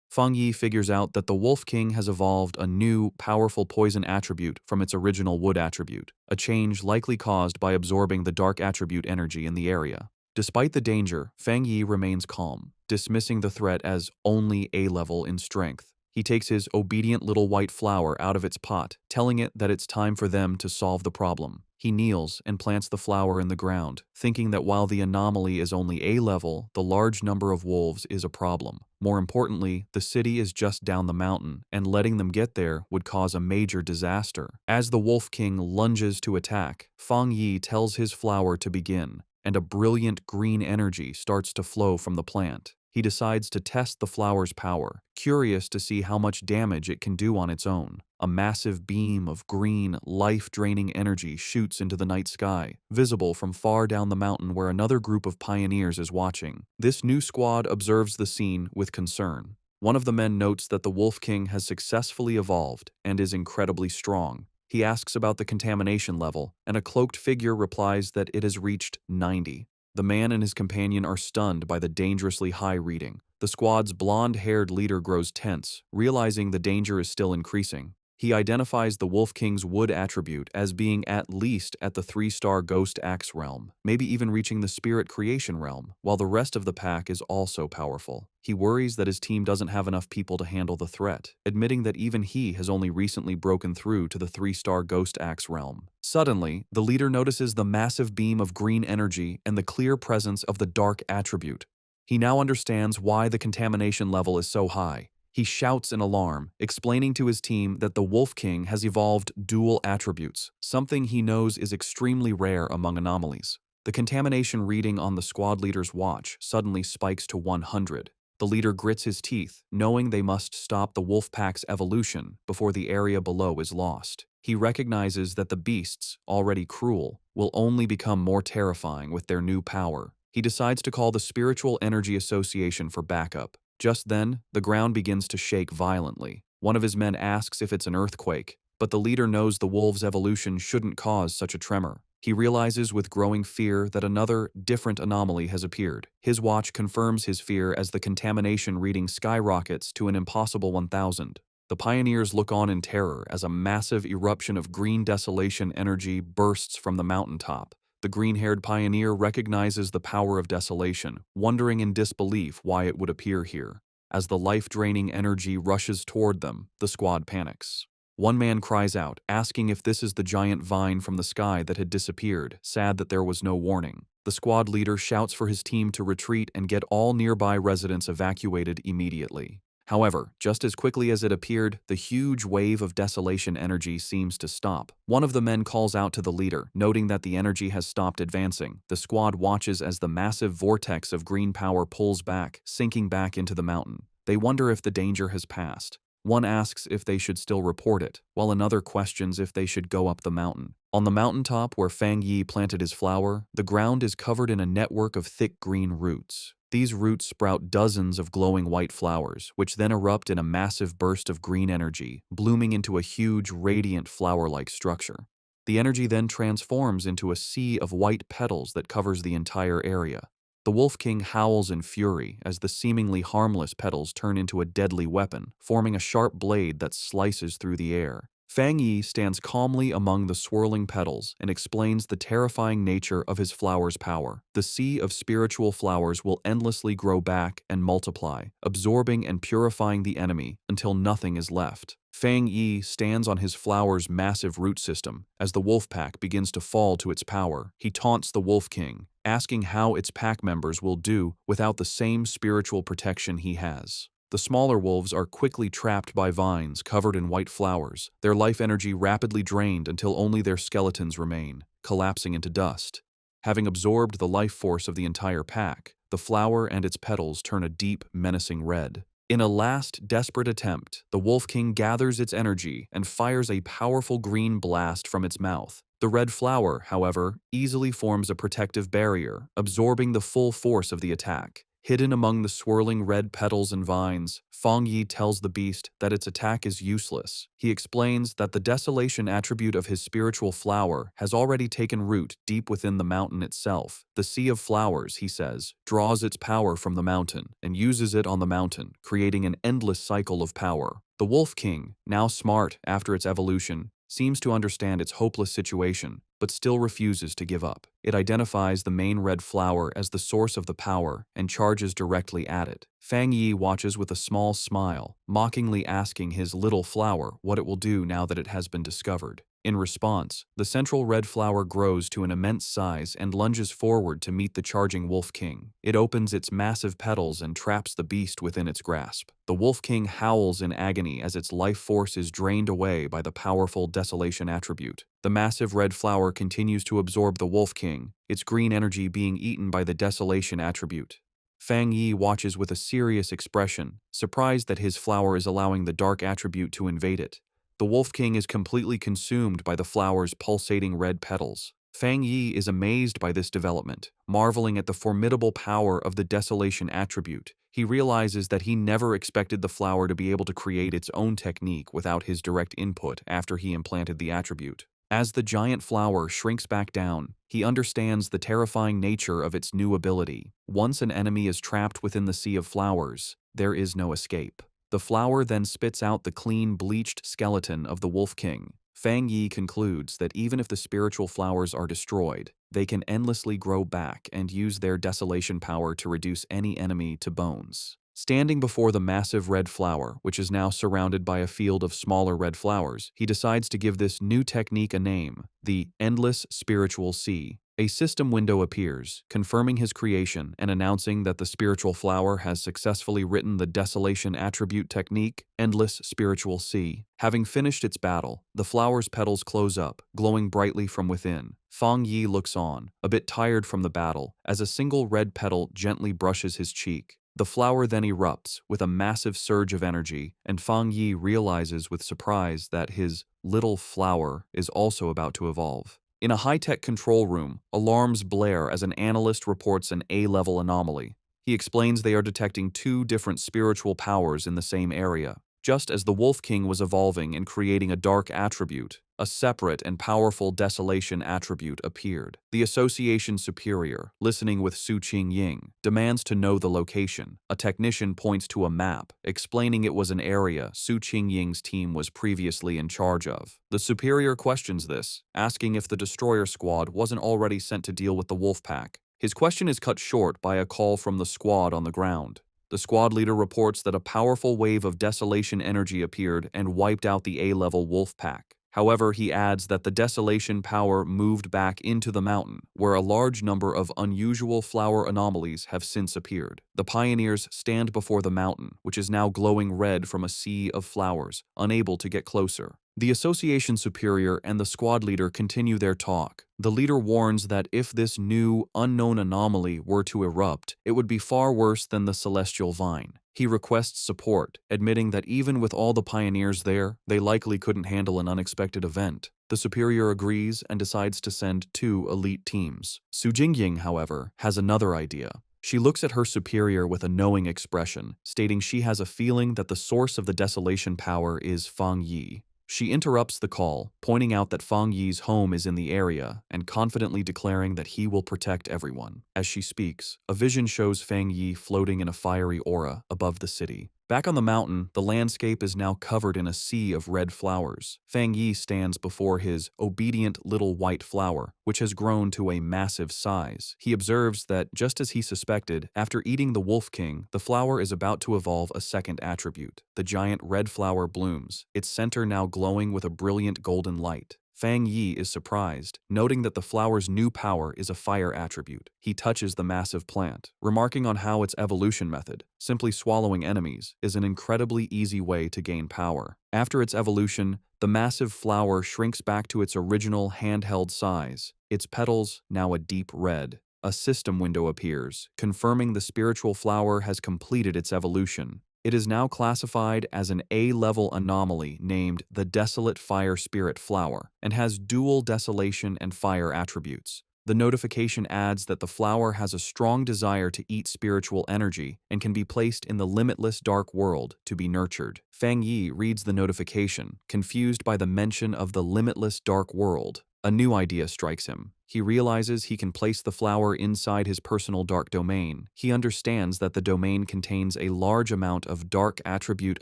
Fang Yi figures out that the Wolf King has evolved a new, powerful poison attribute from its original wood attribute, a change likely caused by absorbing the dark attribute energy in the area. Despite the danger, Fang Yi remains calm, dismissing the threat as only A-level in strength. He takes his obedient little white flower out of its pot, telling it that it's time for them to solve the problem. He kneels and plants the flower in the ground, thinking that while the anomaly is only A-level, the large number of wolves is a problem. More importantly, the city is just down the mountain, and letting them get there would cause a major disaster. As the Wolf King lunges to attack, Fang Yi tells his flower to begin, and a brilliant green energy starts to flow from the plant. He decides to test the flower's power, curious to see how much damage it can do on its own. A massive beam of green, life-draining energy shoots into the night sky, visible from far down the mountain where another group of pioneers is watching. This new squad observes the scene with concern. One of the men notes that the Wolf King has successfully evolved and is incredibly strong. He asks about the contamination level, and a cloaked figure replies that it has reached 90. The man and his companion are stunned by the dangerously high reading. The squad's blonde-haired leader grows tense, realizing the danger is still increasing. He identifies the Wolf King's wood attribute as being at least at the 3-star Ghost Axe realm, maybe even reaching the Spirit Creation realm, while the rest of the pack is also powerful. He worries that his team doesn't have enough people to handle the threat, admitting that even he has only recently broken through to the 3-star Ghost Axe realm. Suddenly, the leader notices the massive beam of green energy and the clear presence of the dark attribute. He now understands why the contamination level is so high. He shouts in alarm, explaining to his team that the Wolf King has evolved dual attributes, something he knows is extremely rare among anomalies. The contamination reading on the squad leader's watch suddenly spikes to 100. The leader grits his teeth, knowing they must stop the wolf pack's evolution before the area below is lost. He recognizes that the beasts, already cruel, will only become more terrifying with their new power. He decides to call the Spiritual Energy Association for backup. Just then, the ground begins to shake violently. One of his men asks if it's an earthquake, but the leader knows the wolf's evolution shouldn't cause such a tremor. He realizes with growing fear that another, different anomaly has appeared. His watch confirms his fear as the contamination reading skyrockets to an impossible 1,000. The pioneers look on in terror as a massive eruption of green desolation energy bursts from the mountaintop. The green-haired pioneer recognizes the power of desolation, wondering in disbelief why it would appear here. As the life-draining energy rushes toward them, the squad panics. One man cries out, asking if this is the giant vine from the sky that had disappeared, sad that there was no warning. The squad leader shouts for his team to retreat and get all nearby residents evacuated immediately. However, just as quickly as it appeared, the huge wave of desolation energy seems to stop. One of the men calls out to the leader, noting that the energy has stopped advancing. The squad watches as the massive vortex of green power pulls back, sinking back into the mountain. They wonder if the danger has passed. One asks if they should still report it, while another questions if they should go up the mountain. On the mountaintop where Fang Yi planted his flower, the ground is covered in a network of thick green roots. These roots sprout dozens of glowing white flowers, which then erupt in a massive burst of green energy, blooming into a huge, radiant flower-like structure. The energy then transforms into a sea of white petals that covers the entire area. The Wolf King howls in fury as the seemingly harmless petals turn into a deadly weapon, forming a sharp blade that slices through the air. Fang Yi stands calmly among the swirling petals and explains the terrifying nature of his flower's power. The sea of spiritual flowers will endlessly grow back and multiply, absorbing and purifying the enemy until nothing is left. Fang Yi stands on his flower's massive root system. As the wolf pack begins to fall to its power, he taunts the Wolf King, asking how its pack members will do without the same spiritual protection he has. The smaller wolves are quickly trapped by vines covered in white flowers, their life energy rapidly drained until only their skeletons remain, collapsing into dust. Having absorbed the life force of the entire pack, the flower and its petals turn a deep, menacing red. In a last, desperate attempt, the Wolf King gathers its energy and fires a powerful green blast from its mouth. The red flower, however, easily forms a protective barrier, absorbing the full force of the attack. Hidden among the swirling red petals and vines, Fang Yi tells the beast that its attack is useless. He explains that the desolation attribute of his spiritual flower has already taken root deep within the mountain itself. The sea of flowers, he says, draws its power from the mountain and uses it on the mountain, creating an endless cycle of power. The Wolf King, now smart after its evolution, seems to understand its hopeless situation, but still refuses to give up. It identifies the main red flower as the source of the power and charges directly at it. Fang Yi watches with a small smile, mockingly asking his little flower what it will do now that it has been discovered. In response, the central red flower grows to an immense size and lunges forward to meet the charging Wolf King. It opens its massive petals and traps the beast within its grasp. The Wolf King howls in agony as its life force is drained away by the powerful desolation attribute. The massive red flower continues to absorb the Wolf King, its green energy being eaten by the desolation attribute. Fang Yi watches with a serious expression, surprised that his flower is allowing the dark attribute to invade it. The Wolf King is completely consumed by the flower's pulsating red petals. Fang Yi is amazed by this development, marveling at the formidable power of the desolation attribute. He realizes that he never expected the flower to be able to create its own technique without his direct input after he implanted the attribute. As the giant flower shrinks back down, he understands the terrifying nature of its new ability. Once an enemy is trapped within the sea of flowers, there is no escape. The flower then spits out the clean, bleached skeleton of the Wolf King. Fang Yi concludes that even if the spiritual flowers are destroyed, they can endlessly grow back and use their desolation power to reduce any enemy to bones. Standing before the massive red flower, which is now surrounded by a field of smaller red flowers, he decides to give this new technique a name, the Endless Spiritual Sea. A system window appears, confirming his creation and announcing that the spiritual flower has successfully written the desolation attribute technique, Endless Spiritual Sea. Having finished its battle, the flower's petals close up, glowing brightly from within. Fang Yi looks on, a bit tired from the battle, as a single red petal gently brushes his cheek. The flower then erupts with a massive surge of energy, and Fang Yi realizes with surprise that his little flower is also about to evolve. In a high-tech control room, alarms blare as an analyst reports an A-level anomaly. He explains they are detecting two different spiritual powers in the same area. Just as the Wolf King was evolving and creating a dark attribute, a separate and powerful desolation attribute appeared. The Association Superior, listening with Su Qingying, demands to know the location. A technician points to a map, explaining it was an area Su Qingying's team was previously in charge of. The Superior questions this, asking if the destroyer squad wasn't already sent to deal with the wolf pack. His question is cut short by a call from the squad on the ground. The squad leader reports that a powerful wave of desolation energy appeared and wiped out the A-level wolf pack. However, he adds that the desolation power moved back into the mountain, where a large number of unusual flower anomalies have since appeared. The pioneers stand before the mountain, which is now glowing red from a sea of flowers, unable to get closer. The Association Superior and the squad leader continue their talk. The leader warns that if this new, unknown anomaly were to erupt, it would be far worse than the celestial vine. He requests support, admitting that even with all the pioneers there, they likely couldn't handle an unexpected event. The superior agrees and decides to send 2 elite teams. Su Jingying, however, has another idea. She looks at her superior with a knowing expression, stating she has a feeling that the source of the desolation power is Fang Yi. She interrupts the call, pointing out that Fang Yi's home is in the area and confidently declaring that he will protect everyone. As she speaks, a vision shows Fang Yi floating in a fiery aura above the city. Back on the mountain, the landscape is now covered in a sea of red flowers. Fang Yi stands before his obedient little white flower, which has grown to a massive size. He observes that, just as he suspected, after eating the Wolf King, the flower is about to evolve a second attribute. The giant red flower blooms, its center now glowing with a brilliant golden light. Fang Yi is surprised, noting that the flower's new power is a fire attribute. He touches the massive plant, remarking on how its evolution method, simply swallowing enemies, is an incredibly easy way to gain power. After its evolution, the massive flower shrinks back to its original handheld size, its petals now a deep red. A system window appears, confirming the spiritual flower has completed its evolution. It is now classified as an A-level anomaly named the Desolate Fire Spirit Flower and has dual desolation and fire attributes. The notification adds that the flower has a strong desire to eat spiritual energy and can be placed in the limitless dark world to be nurtured. Fang Yi reads the notification, confused by the mention of the limitless dark world. A new idea strikes him. He realizes he can place the flower inside his personal dark domain. He understands that the domain contains a large amount of dark attribute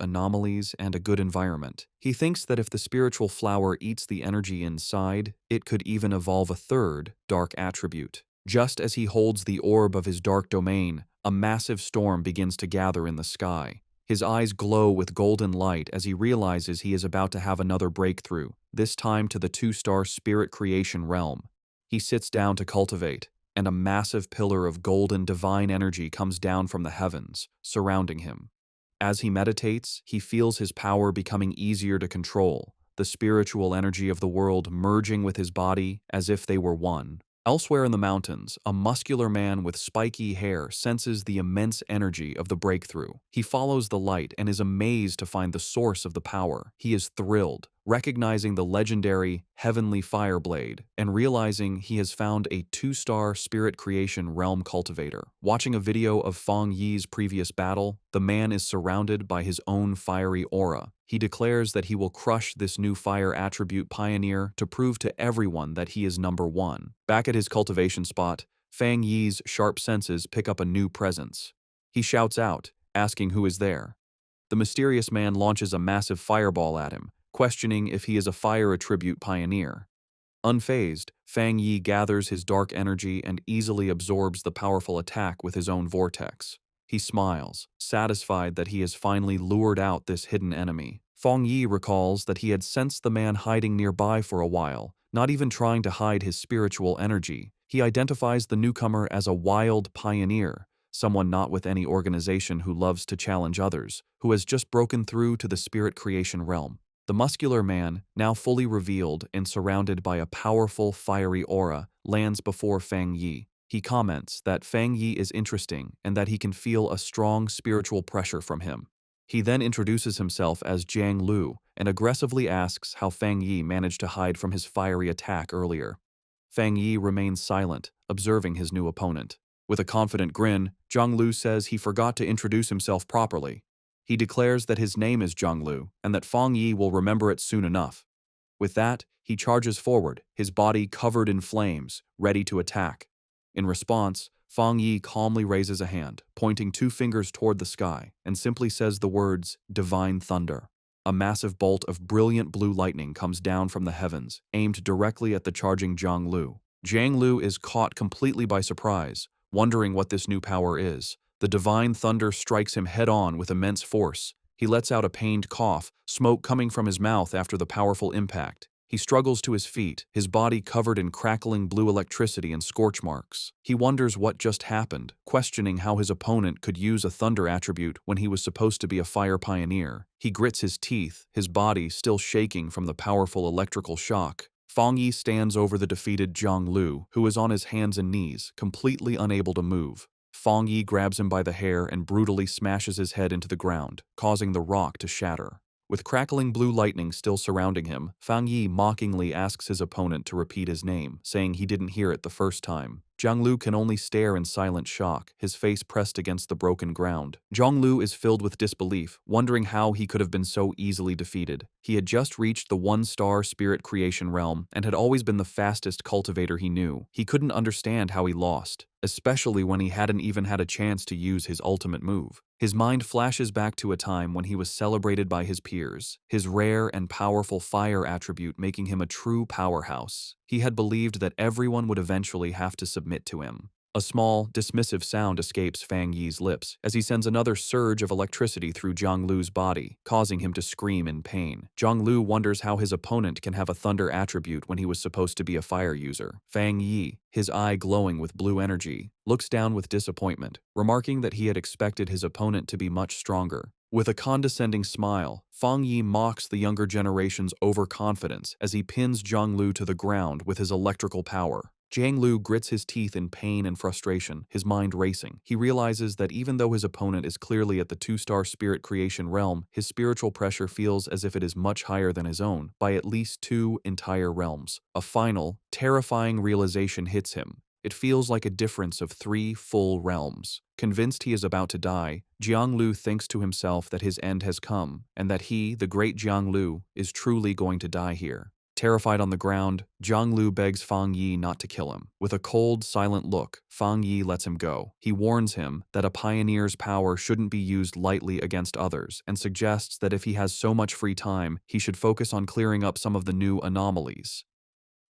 anomalies and a good environment. He thinks that if the spiritual flower eats the energy inside, it could even evolve a third dark attribute. Just as he holds the orb of his dark domain, a massive storm begins to gather in the sky. His eyes glow with golden light as he realizes he is about to have another breakthrough, this time to the 2-star spirit creation realm. He sits down to cultivate, and a massive pillar of golden divine energy comes down from the heavens, surrounding him. As he meditates, he feels his power becoming easier to control, the spiritual energy of the world merging with his body as if they were one. Elsewhere in the mountains, a muscular man with spiky hair senses the immense energy of the breakthrough. He follows the light and is amazed to find the source of the power. He is thrilled, recognizing the legendary Heavenly Fire Blade and realizing he has found a 2-star spirit creation realm cultivator. Watching a video of Fang Yi's previous battle, the man is surrounded by his own fiery aura. He declares that he will crush this new fire attribute pioneer to prove to everyone that he is number 1. Back at his cultivation spot, Fang Yi's sharp senses pick up a new presence. He shouts out, asking who is there. The mysterious man launches a massive fireball at him, questioning if he is a fire attribute pioneer. Unfazed, Fang Yi gathers his dark energy and easily absorbs the powerful attack with his own vortex. He smiles, satisfied that he has finally lured out this hidden enemy. Fang Yi recalls that he had sensed the man hiding nearby for a while, not even trying to hide his spiritual energy. He identifies the newcomer as a wild pioneer, someone not with any organization who loves to challenge others, who has just broken through to the spirit creation realm. The muscular man, now fully revealed and surrounded by a powerful fiery aura, lands before Fang Yi. He comments that Fang Yi is interesting and that he can feel a strong spiritual pressure from him. He then introduces himself as Jiang Lu and aggressively asks how Fang Yi managed to hide from his fiery attack earlier. Fang Yi remains silent, observing his new opponent. With a confident grin, Jiang Lu says he forgot to introduce himself properly. He declares that his name is Jiang Lu and that Fang Yi will remember it soon enough. With that, he charges forward, his body covered in flames, ready to attack. In response, Fang Yi calmly raises a hand, pointing 2 fingers toward the sky, and simply says the words, "Divine Thunder." A massive bolt of brilliant blue lightning comes down from the heavens, aimed directly at the charging Jiang Lu. Jiang Lu is caught completely by surprise, wondering what this new power is. The divine thunder strikes him head-on with immense force. He lets out a pained cough, smoke coming from his mouth after the powerful impact. He struggles to his feet, his body covered in crackling blue electricity and scorch marks. He wonders what just happened, questioning how his opponent could use a thunder attribute when he was supposed to be a fire pioneer. He grits his teeth, his body still shaking from the powerful electrical shock. Fang Yi stands over the defeated Jiang Lu, who is on his hands and knees, completely unable to move. Fang Yi grabs him by the hair and brutally smashes his head into the ground, causing the rock to shatter. With crackling blue lightning still surrounding him, Fang Yi mockingly asks his opponent to repeat his name, saying he didn't hear it the first time. Jianglu can only stare in silent shock, his face pressed against the broken ground. Jianglu is filled with disbelief, wondering how he could have been so easily defeated. He had just reached the one-star spirit creation realm and had always been the fastest cultivator he knew. He couldn't understand how he lost, especially when he hadn't even had a chance to use his ultimate move. His mind flashes back to a time when he was celebrated by his peers, his rare and powerful fire attribute making him a true powerhouse. He had believed that everyone would eventually have to submit to him. A small, dismissive sound escapes Fang Yi's lips as he sends another surge of electricity through Jianglu's body, causing him to scream in pain. Jianglu wonders how his opponent can have a thunder attribute when he was supposed to be a fire user. Fang Yi, his eye glowing with blue energy, looks down with disappointment, remarking that he had expected his opponent to be much stronger. With a condescending smile, Fang Yi mocks the younger generation's overconfidence as he pins Jianglu to the ground with his electrical power. Jianglu grits his teeth in pain and frustration, his mind racing. He realizes that even though his opponent is clearly at the two-star spirit creation realm, his spiritual pressure feels as if it is much higher than his own, by at least 2 entire realms. A final, terrifying realization hits him. It feels like a difference of 3 full realms. Convinced he is about to die, Jianglu thinks to himself that his end has come, and that he, the great Jianglu, is truly going to die here. Terrified on the ground, Jianglu begs Fang Yi not to kill him. With a cold, silent look, Fang Yi lets him go. He warns him that a pioneer's power shouldn't be used lightly against others, and suggests that if he has so much free time, he should focus on clearing up some of the new anomalies.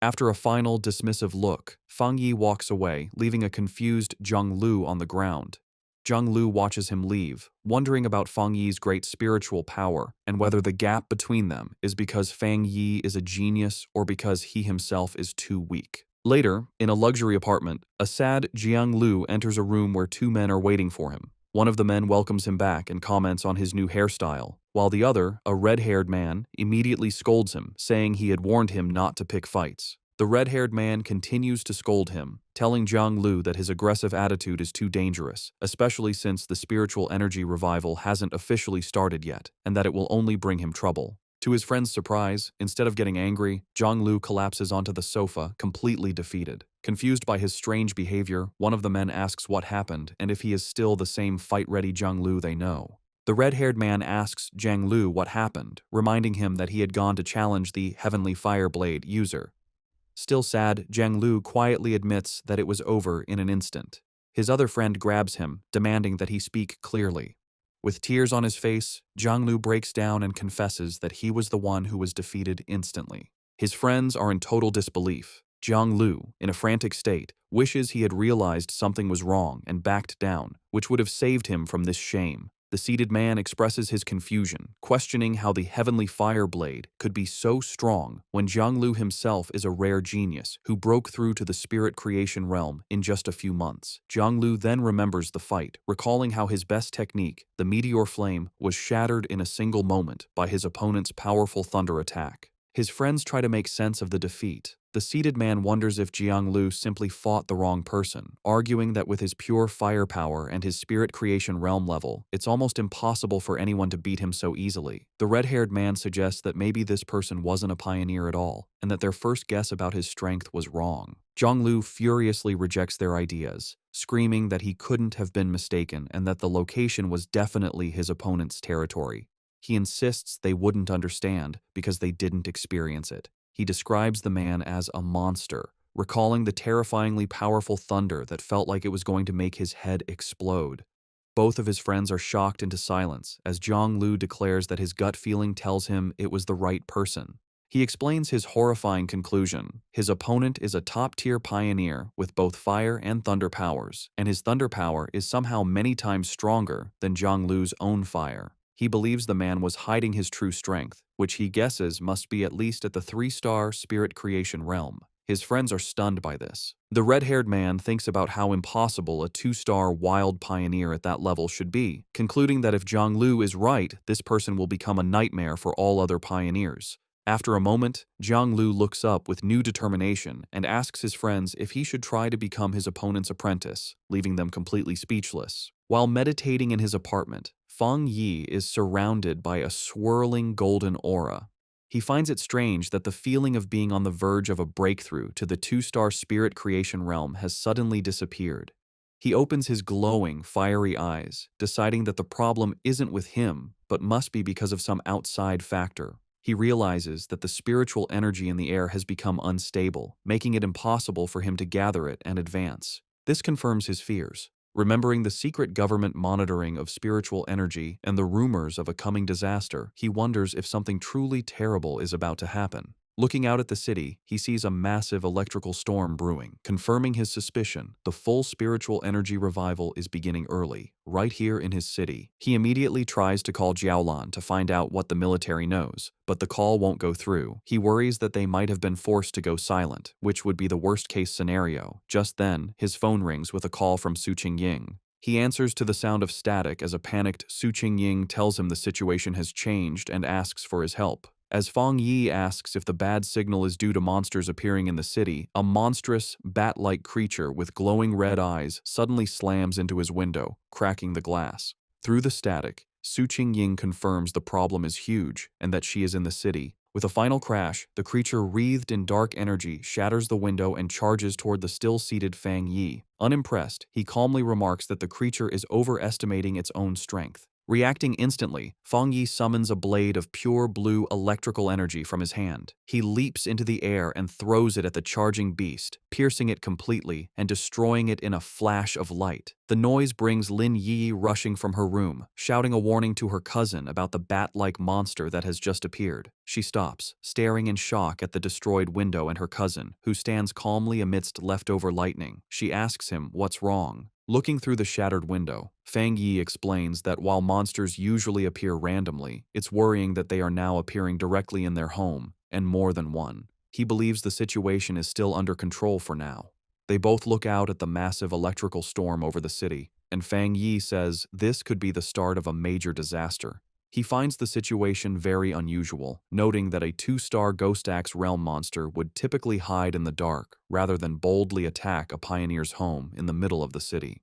After a final, dismissive look, Fang Yi walks away, leaving a confused Jianglu on the ground. Jianglu watches him leave, wondering about Fang Yi's great spiritual power and whether the gap between them is because Fang Yi is a genius or because he himself is too weak. Later, in a luxury apartment, a sad Jianglu enters a room where 2 men are waiting for him. One of the men welcomes him back and comments on his new hairstyle, while the other, a red-haired man, immediately scolds him, saying he had warned him not to pick fights. The red-haired man continues to scold him, telling Jianglu that his aggressive attitude is too dangerous, especially since the spiritual energy revival hasn't officially started yet, and that it will only bring him trouble. To his friend's surprise, instead of getting angry, Jianglu collapses onto the sofa, completely defeated. Confused by his strange behavior, one of the men asks what happened and if he is still the same fight-ready Jianglu they know. The red-haired man asks Jianglu what happened, reminding him that he had gone to challenge the Heavenly Fireblade user. Still sad, Jianglu quietly admits that it was over in an instant. His other friend grabs him, demanding that he speak clearly. With tears on his face, Jianglu breaks down and confesses that he was the one who was defeated instantly. His friends are in total disbelief. Jianglu, in a frantic state, wishes he had realized something was wrong and backed down, which would have saved him from this shame. The seated man expresses his confusion, questioning how the Heavenly Fireblade could be so strong when Jianglu himself is a rare genius who broke through to the spirit creation realm in just a few months. Jianglu then remembers the fight, recalling how his best technique, the meteor flame, was shattered in a single moment by his opponent's powerful thunder attack. His friends try to make sense of the defeat. The seated man wonders if Jianglu simply fought the wrong person, arguing that with his pure firepower and his spirit creation realm level, it's almost impossible for anyone to beat him so easily. The red-haired man suggests that maybe this person wasn't a pioneer at all, and that their first guess about his strength was wrong. Jianglu furiously rejects their ideas, screaming that he couldn't have been mistaken and that the location was definitely his opponent's territory. He insists they wouldn't understand because they didn't experience it. He describes the man as a monster, recalling the terrifyingly powerful thunder that felt like it was going to make his head explode. Both of his friends are shocked into silence as Jianglu declares that his gut feeling tells him it was the right person. He explains his horrifying conclusion. His opponent is a top-tier pioneer with both fire and thunder powers, and his thunder power is somehow many times stronger than Jianglu's own fire. He believes the man was hiding his true strength, which he guesses must be at least at the 3-star spirit creation realm. His friends are stunned by this. The red-haired man thinks about how impossible a 2-star wild pioneer at that level should be, concluding that if Jianglu is right, this person will become a nightmare for all other pioneers. After a moment, Jiang Lu looks up with new determination and asks his friends if he should try to become his opponent's apprentice, leaving them completely speechless. While meditating in his apartment, Feng Yi is surrounded by a swirling golden aura. He finds it strange that the feeling of being on the verge of a breakthrough to the two-star spirit creation realm has suddenly disappeared. He opens his glowing, fiery eyes, deciding that the problem isn't with him, but must be because of some outside factor. He realizes that the spiritual energy in the air has become unstable, making it impossible for him to gather it and advance. This confirms his fears. Remembering the secret government monitoring of spiritual energy and the rumors of a coming disaster, he wonders if something truly terrible is about to happen. Looking out at the city, he sees a massive electrical storm brewing, confirming his suspicion. The full spiritual energy revival is beginning early, right here in his city. He immediately tries to call Jiaolan to find out what the military knows, but the call won't go through. He worries that they might have been forced to go silent, which would be the worst-case scenario. Just then, his phone rings with a call from Su Qingying. He answers to the sound of static as a panicked Su Qingying tells him the situation has changed and asks for his help. As Feng Yi asks if the bad signal is due to monsters appearing in the city, a monstrous, bat-like creature with glowing red eyes suddenly slams into his window, cracking the glass. Through the static, Su Qingying confirms the problem is huge and that she is in the city. With a final crash, the creature wreathed in dark energy shatters the window and charges toward the still-seated Feng Yi. Unimpressed, he calmly remarks that the creature is overestimating its own strength. Reacting instantly, Feng Yi summons a blade of pure blue electrical energy from his hand. He leaps into the air and throws it at the charging beast, piercing it completely and destroying it in a flash of light. The noise brings Lin Yi rushing from her room, shouting a warning to her cousin about the bat-like monster that has just appeared. She stops, staring in shock at the destroyed window and her cousin, who stands calmly amidst leftover lightning. She asks him what's wrong. Looking through the shattered window, Feng Yi explains that while monsters usually appear randomly, it's worrying that they are now appearing directly in their home, and more than one. He believes the situation is still under control for now. They both look out at the massive electrical storm over the city, and Feng Yi says this could be the start of a major disaster. He finds the situation very unusual, noting that a two-star Ghost Axe realm monster would typically hide in the dark rather than boldly attack a pioneer's home in the middle of the city.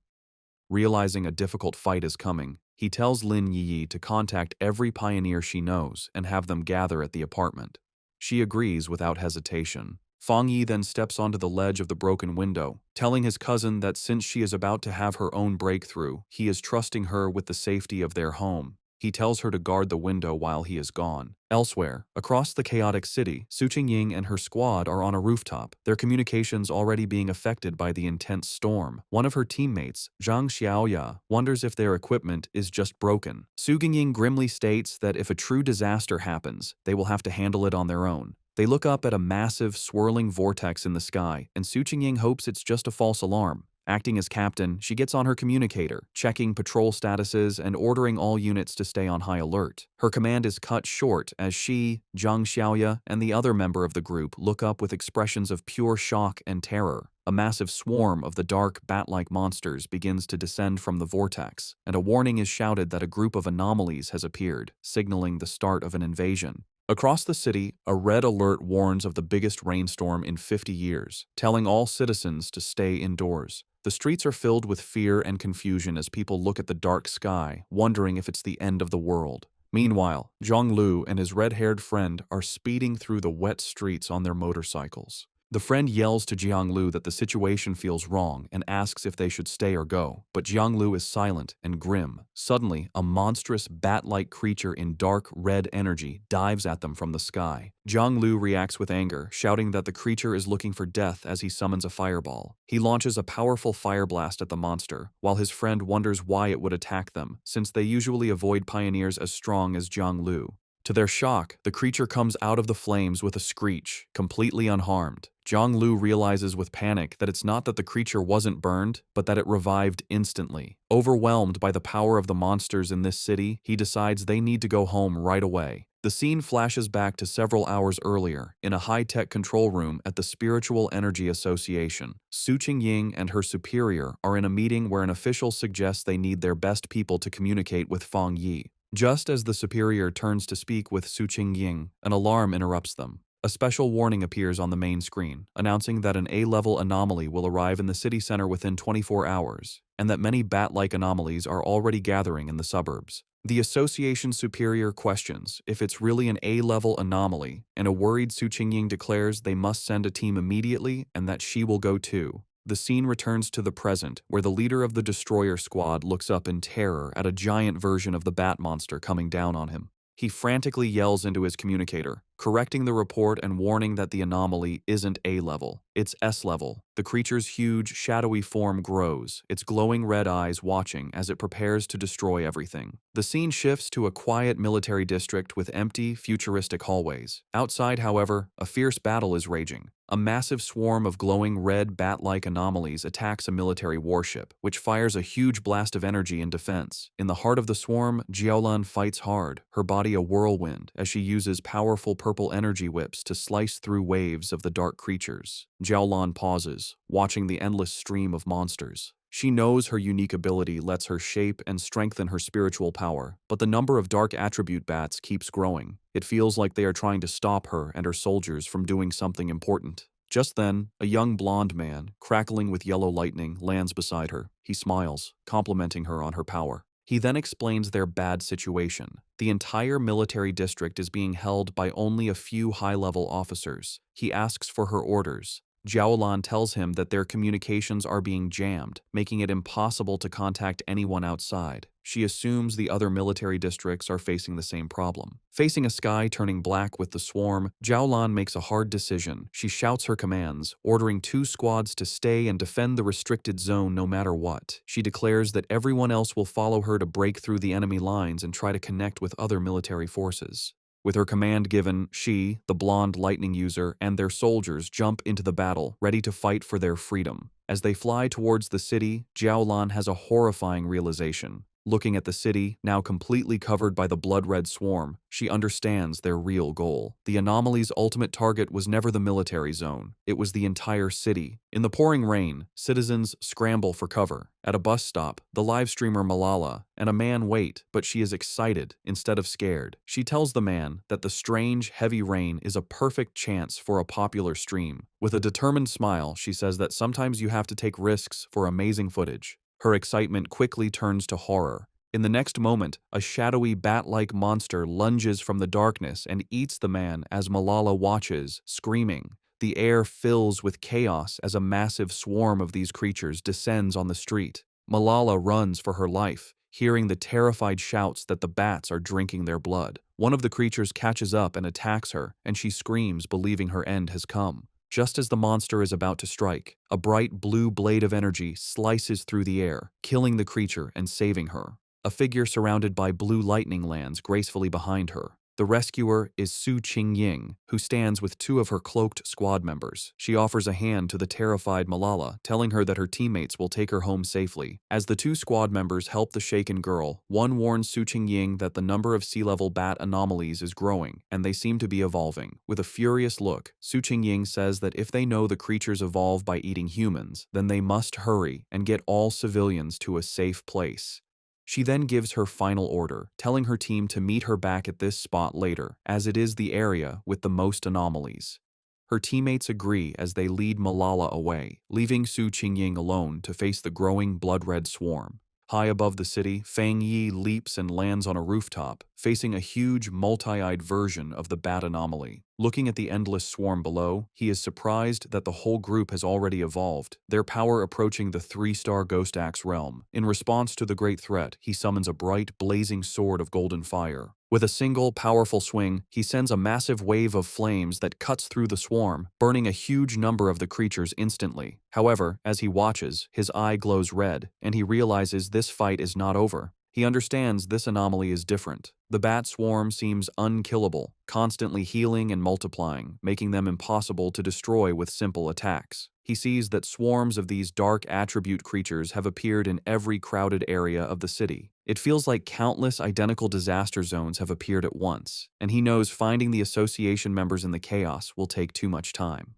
Realizing a difficult fight is coming, he tells Lin Yi to contact every pioneer she knows and have them gather at the apartment. She agrees without hesitation. Feng Yi then steps onto the ledge of the broken window, telling his cousin that since she is about to have her own breakthrough, he is trusting her with the safety of their home. He tells her to guard the window while he is gone. Elsewhere, across the chaotic city, Su Qingying and her squad are on a rooftop, their communications already being affected by the intense storm. One of her teammates, Zhang Xiaoya, wonders if their equipment is just broken. Su Qingying grimly states that if a true disaster happens, they will have to handle it on their own. They look up at a massive, swirling vortex in the sky, and Su Qingying hopes it's just a false alarm. Acting as captain, she gets on her communicator, checking patrol statuses and ordering all units to stay on high alert. Her command is cut short as she, Zhang Xiaoya, and the other member of the group look up with expressions of pure shock and terror. A massive swarm of the dark, bat-like monsters begins to descend from the vortex, and a warning is shouted that a group of anomalies has appeared, signaling the start of an invasion. Across the city, a red alert warns of the biggest rainstorm in 50 years, telling all citizens to stay indoors. The streets are filled with fear and confusion as people look at the dark sky, wondering if it's the end of the world. Meanwhile, Zhang Lu and his red-haired friend are speeding through the wet streets on their motorcycles. The friend yells to Jiang Lu that the situation feels wrong and asks if they should stay or go, but Jiang Lu is silent and grim. Suddenly, a monstrous bat-like creature in dark red energy dives at them from the sky. Jiang Lu reacts with anger, shouting that the creature is looking for death as he summons a fireball. He launches a powerful fire blast at the monster, while his friend wonders why it would attack them, since they usually avoid pioneers as strong as Jiang Lu. To their shock, the creature comes out of the flames with a screech, completely unharmed. Zhang Lu realizes with panic that it's not that the creature wasn't burned, but that it revived instantly. Overwhelmed by the power of the monsters in this city, he decides they need to go home right away. The scene flashes back to several hours earlier, in a high-tech control room at the Spiritual Energy Association. Su Qingying and her superior are in a meeting where an official suggests they need their best people to communicate with Feng Yi. Just as the superior turns to speak with Su Qingying, an alarm interrupts them. A special warning appears on the main screen, announcing that an A-level anomaly will arrive in the city center within 24 hours, and that many bat-like anomalies are already gathering in the suburbs. The association superior questions if it's really an A-level anomaly, and a worried Su Qingying declares they must send a team immediately and that she will go too. The scene returns to the present, where the leader of the destroyer squad looks up in terror at a giant version of the bat monster coming down on him. He frantically yells into his communicator, correcting the report and warning that the anomaly isn't A-level, it's S-level. The creature's huge, shadowy form grows, its glowing red eyes watching as it prepares to destroy everything. The scene shifts to a quiet military district with empty, futuristic hallways. Outside, however, a fierce battle is raging. A massive swarm of glowing red bat-like anomalies attacks a military warship, which fires a huge blast of energy in defense. In the heart of the swarm, Jiaolan fights hard, her body a whirlwind, as she uses powerful purple energy whips to slice through waves of the dark creatures. Jiaolan pauses, watching the endless stream of monsters. She knows her unique ability lets her shape and strengthen her spiritual power, but the number of dark attribute bats keeps growing. It feels like they are trying to stop her and her soldiers from doing something important. Just then, a young blonde man, crackling with yellow lightning, lands beside her. He smiles, complimenting her on her power. He then explains their bad situation. The entire military district is being held by only a few high-level officers. He asks for her orders. Jiaolan tells him that their communications are being jammed, making it impossible to contact anyone outside. She assumes the other military districts are facing the same problem. Facing a sky turning black with the swarm, Jiaolan makes a hard decision. She shouts her commands, ordering 2 squads to stay and defend the restricted zone no matter what. She declares that everyone else will follow her to break through the enemy lines and try to connect with other military forces. With her command given, she, the blonde lightning user, and their soldiers jump into the battle, ready to fight for their freedom. As they fly towards the city, Jiaolan has a horrifying realization. Looking at the city, now completely covered by the blood-red swarm, she understands their real goal. The anomaly's ultimate target was never the military zone. It was the entire city. In the pouring rain, citizens scramble for cover. At a bus stop, the live streamer Malala and a man wait, but she is excited instead of scared. She tells the man that the strange, heavy rain is a perfect chance for a popular stream. With a determined smile, she says that sometimes you have to take risks for amazing footage. Her excitement quickly turns to horror. In the next moment, a shadowy bat-like monster lunges from the darkness and eats the man as Malala watches, screaming. The air fills with chaos as a massive swarm of these creatures descends on the street. Malala runs for her life, hearing the terrified shouts that the bats are drinking their blood. One of the creatures catches up and attacks her, and she screams, believing her end has come. Just as the monster is about to strike, a bright blue blade of energy slices through the air, killing the creature and saving her. A figure surrounded by blue lightning lands gracefully behind her. The rescuer is Su Qingying, who stands with 2 of her cloaked squad members. She offers a hand to the terrified Malala, telling her that her teammates will take her home safely. As the 2 squad members help the shaken girl, one warns Su Qingying that the number of sea-level bat anomalies is growing, and they seem to be evolving. With a furious look, Su Qingying says that if they know the creatures evolve by eating humans, then they must hurry and get all civilians to a safe place. She then gives her final order, telling her team to meet her back at this spot later, as it is the area with the most anomalies. Her teammates agree as they lead Malala away, leaving Su Qingying alone to face the growing blood-red swarm. High above the city, Fang Yi leaps and lands on a rooftop, facing a huge, multi-eyed version of the bat anomaly. Looking at the endless swarm below, he is surprised that the whole group has already evolved, their power approaching the 3-star Ghost Axe realm. In response to the great threat, he summons a bright, blazing sword of golden fire. With a single, powerful swing, he sends a massive wave of flames that cuts through the swarm, burning a huge number of the creatures instantly. However, as he watches, his eye glows red, and he realizes this fight is not over. He understands this anomaly is different. The bat swarm seems unkillable, constantly healing and multiplying, making them impossible to destroy with simple attacks. He sees that swarms of these dark attribute creatures have appeared in every crowded area of the city. It feels like countless identical disaster zones have appeared at once, and he knows finding the association members in the chaos will take too much time.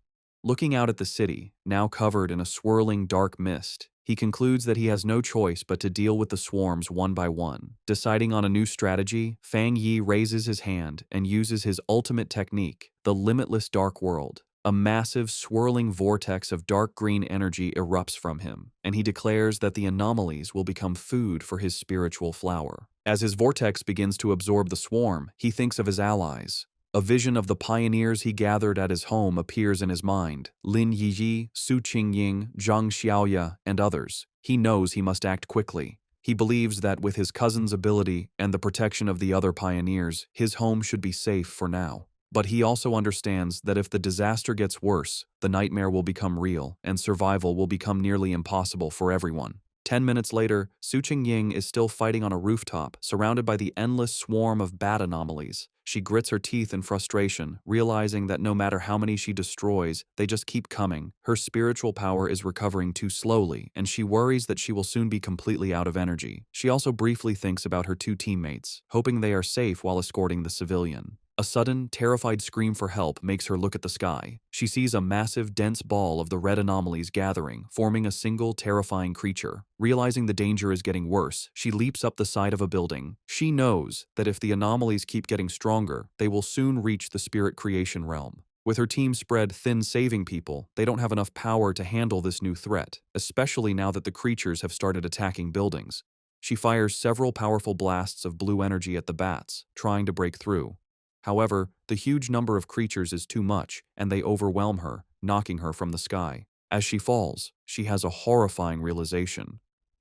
Looking out at the city, now covered in a swirling dark mist, he concludes that he has no choice but to deal with the swarms one by one. Deciding on a new strategy, Fang Yi raises his hand and uses his ultimate technique, the limitless dark world. A massive, swirling vortex of dark green energy erupts from him, and he declares that the anomalies will become food for his spiritual flower. As his vortex begins to absorb the swarm, he thinks of his allies. A vision of the pioneers he gathered at his home appears in his mind: Lin Yiyi, Su Qingying, Zhang Xiaoya, and others. He knows he must act quickly. He believes that with his cousin's ability and the protection of the other pioneers, his home should be safe for now. But he also understands that if the disaster gets worse, the nightmare will become real, and survival will become nearly impossible for everyone. 10 minutes later, Su Qingying is still fighting on a rooftop, surrounded by the endless swarm of bat anomalies. She grits her teeth in frustration, realizing that no matter how many she destroys, they just keep coming. Her spiritual power is recovering too slowly, and she worries that she will soon be completely out of energy. She also briefly thinks about her two teammates, hoping they are safe while escorting the civilian. A sudden, terrified scream for help makes her look at the sky. She sees a massive, dense ball of the red anomalies gathering, forming a single, terrifying creature. Realizing the danger is getting worse, she leaps up the side of a building. She knows that if the anomalies keep getting stronger, they will soon reach the spirit creation realm. With her team spread thin saving people, they don't have enough power to handle this new threat, especially now that the creatures have started attacking buildings. She fires several powerful blasts of blue energy at the bats, trying to break through. However, the huge number of creatures is too much, and they overwhelm her, knocking her from the sky. As she falls, she has a horrifying realization.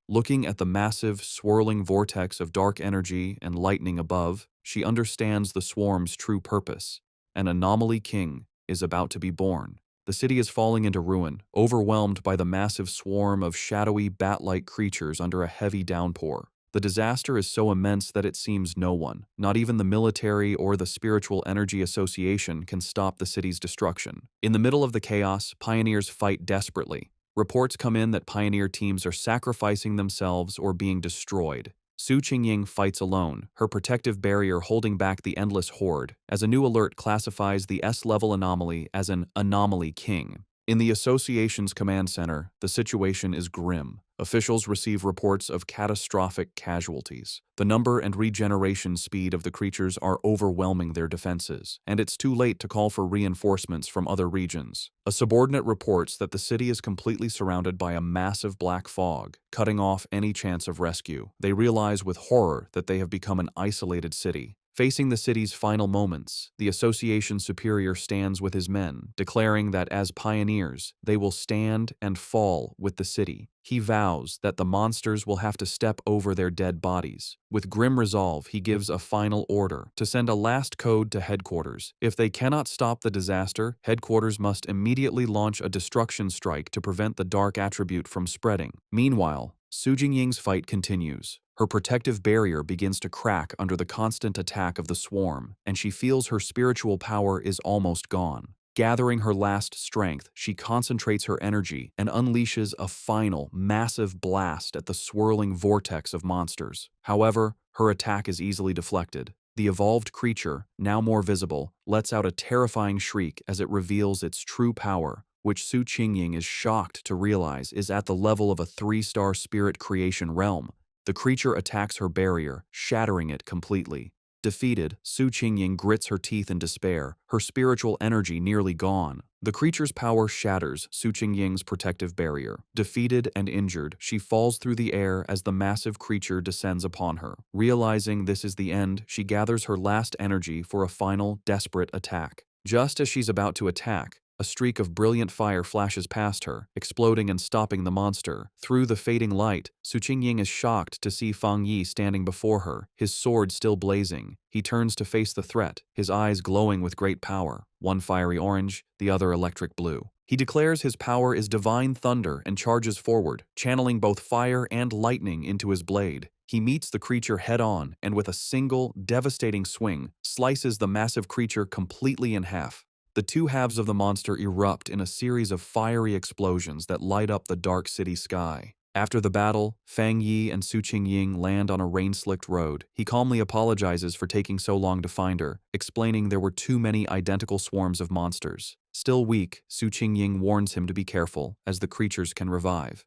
Looking at the massive, swirling vortex of dark energy and lightning above, she understands the swarm's true purpose. An anomaly king is about to be born. The city is falling into ruin, overwhelmed by the massive swarm of shadowy, bat-like creatures under a heavy downpour. The disaster is so immense that it seems no one, not even the military or the Spiritual Energy Association, can stop the city's destruction. In the middle of the chaos, pioneers fight desperately. Reports come in that pioneer teams are sacrificing themselves or being destroyed. Su Qingying fights alone, her protective barrier holding back the endless horde, as a new alert classifies the S-level anomaly as an anomaly king. In the association's command center, the situation is grim. Officials receive reports of catastrophic casualties. The number and regeneration speed of the creatures are overwhelming their defenses, and it's too late to call for reinforcements from other regions. A subordinate reports that the city is completely surrounded by a massive black fog, cutting off any chance of rescue. They realize with horror that they have become an isolated city. Facing the city's final moments, the association superior stands with his men, declaring that as pioneers, they will stand and fall with the city. He vows that the monsters will have to step over their dead bodies. With grim resolve, he gives a final order to send a last code to headquarters. If they cannot stop the disaster, headquarters must immediately launch a destruction strike to prevent the dark attribute from spreading. Meanwhile, Su Jingying's fight continues. Her protective barrier begins to crack under the constant attack of the swarm, and she feels her spiritual power is almost gone. Gathering her last strength, she concentrates her energy and unleashes a final, massive blast at the swirling vortex of monsters. However, her attack is easily deflected. The evolved creature, now more visible, lets out a terrifying shriek as it reveals its true power, which Su Qingying is shocked to realize is at the level of a 3-star spirit creation realm. The creature attacks her barrier, shattering it completely. Defeated, Su Qingying grits her teeth in despair, her spiritual energy nearly gone. The creature's power shatters Su Qingying's protective barrier. Defeated and injured, she falls through the air as the massive creature descends upon her. Realizing this is the end, she gathers her last energy for a final, desperate attack. Just as she's about to attack, a streak of brilliant fire flashes past her, exploding and stopping the monster. Through the fading light, Su Qingying is shocked to see Fang Yi standing before her, his sword still blazing. He turns to face the threat, his eyes glowing with great power, one fiery orange, the other electric blue. He declares his power is divine thunder and charges forward, channeling both fire and lightning into his blade. He meets the creature head-on and with a single, devastating swing, slices the massive creature completely in half. The two halves of the monster erupt in a series of fiery explosions that light up the dark city sky. After the battle, Fang Yi and Su Qingying land on a rain-slicked road. He calmly apologizes for taking so long to find her, explaining there were too many identical swarms of monsters. Still weak, Su Qingying warns him to be careful, as the creatures can revive.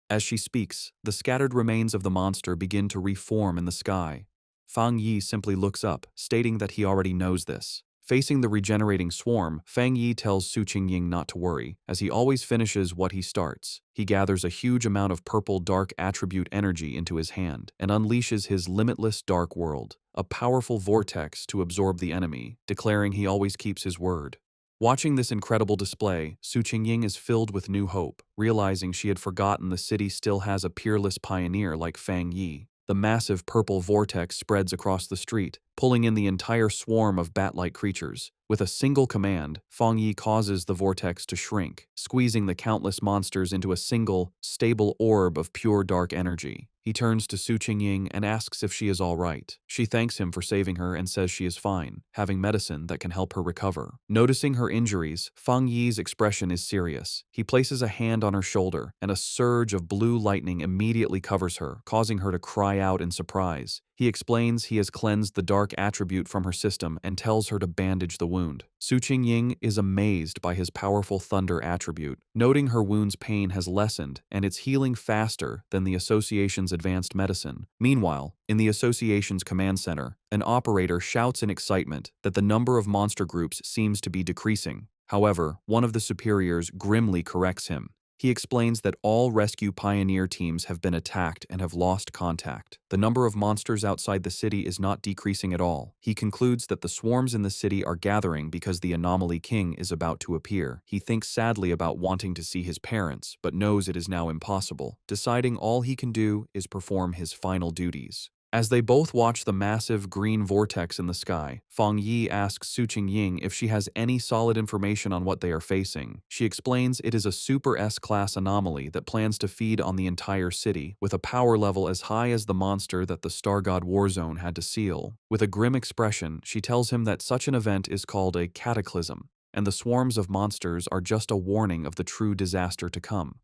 As she speaks, the scattered remains of the monster begin to reform in the sky. Fang Yi simply looks up, stating that he already knows this. Facing the regenerating swarm, Fang Yi tells Su Qingying not to worry, as he always finishes what he starts. He gathers a huge amount of purple dark attribute energy into his hand and unleashes his limitless dark world, a powerful vortex to absorb the enemy, declaring he always keeps his word. Watching this incredible display, Su Qingying is filled with new hope, realizing she had forgotten the city still has a peerless pioneer like Fang Yi. The massive purple vortex spreads across the street, pulling in the entire swarm of bat-like creatures. With a single command, Fang Yi causes the vortex to shrink, squeezing the countless monsters into a single, stable orb of pure dark energy. He turns to Su Qingying and asks if she is all right. She thanks him for saving her and says she is fine, having medicine that can help her recover. Noticing her injuries, Fang Yi's expression is serious. He places a hand on her shoulder, and a surge of blue lightning immediately covers her, causing her to cry out in surprise. He explains he has cleansed the dark attribute from her system and tells her to bandage the wound. Su Qingying is amazed by his powerful thunder attribute, noting her wound's pain has lessened and it's healing faster than the association's advanced medicine. Meanwhile, in the association's command center, an operator shouts in excitement that the number of monster groups seems to be decreasing. However, one of the superiors grimly corrects him. He explains that all rescue pioneer teams have been attacked and have lost contact. The number of monsters outside the city is not decreasing at all. He concludes that the swarms in the city are gathering because the anomaly king is about to appear. He thinks sadly about wanting to see his parents, but knows it is now impossible, deciding all he can do is perform his final duties. As they both watch the massive green vortex in the sky, Fang Yi asks Su Qingying if she has any solid information on what they are facing. She explains it is a Super S-class anomaly that plans to feed on the entire city, with a power level as high as the monster that the Star God Warzone had to seal. With a grim expression, she tells him that such an event is called a cataclysm, and the swarms of monsters are just a warning of the true disaster to come.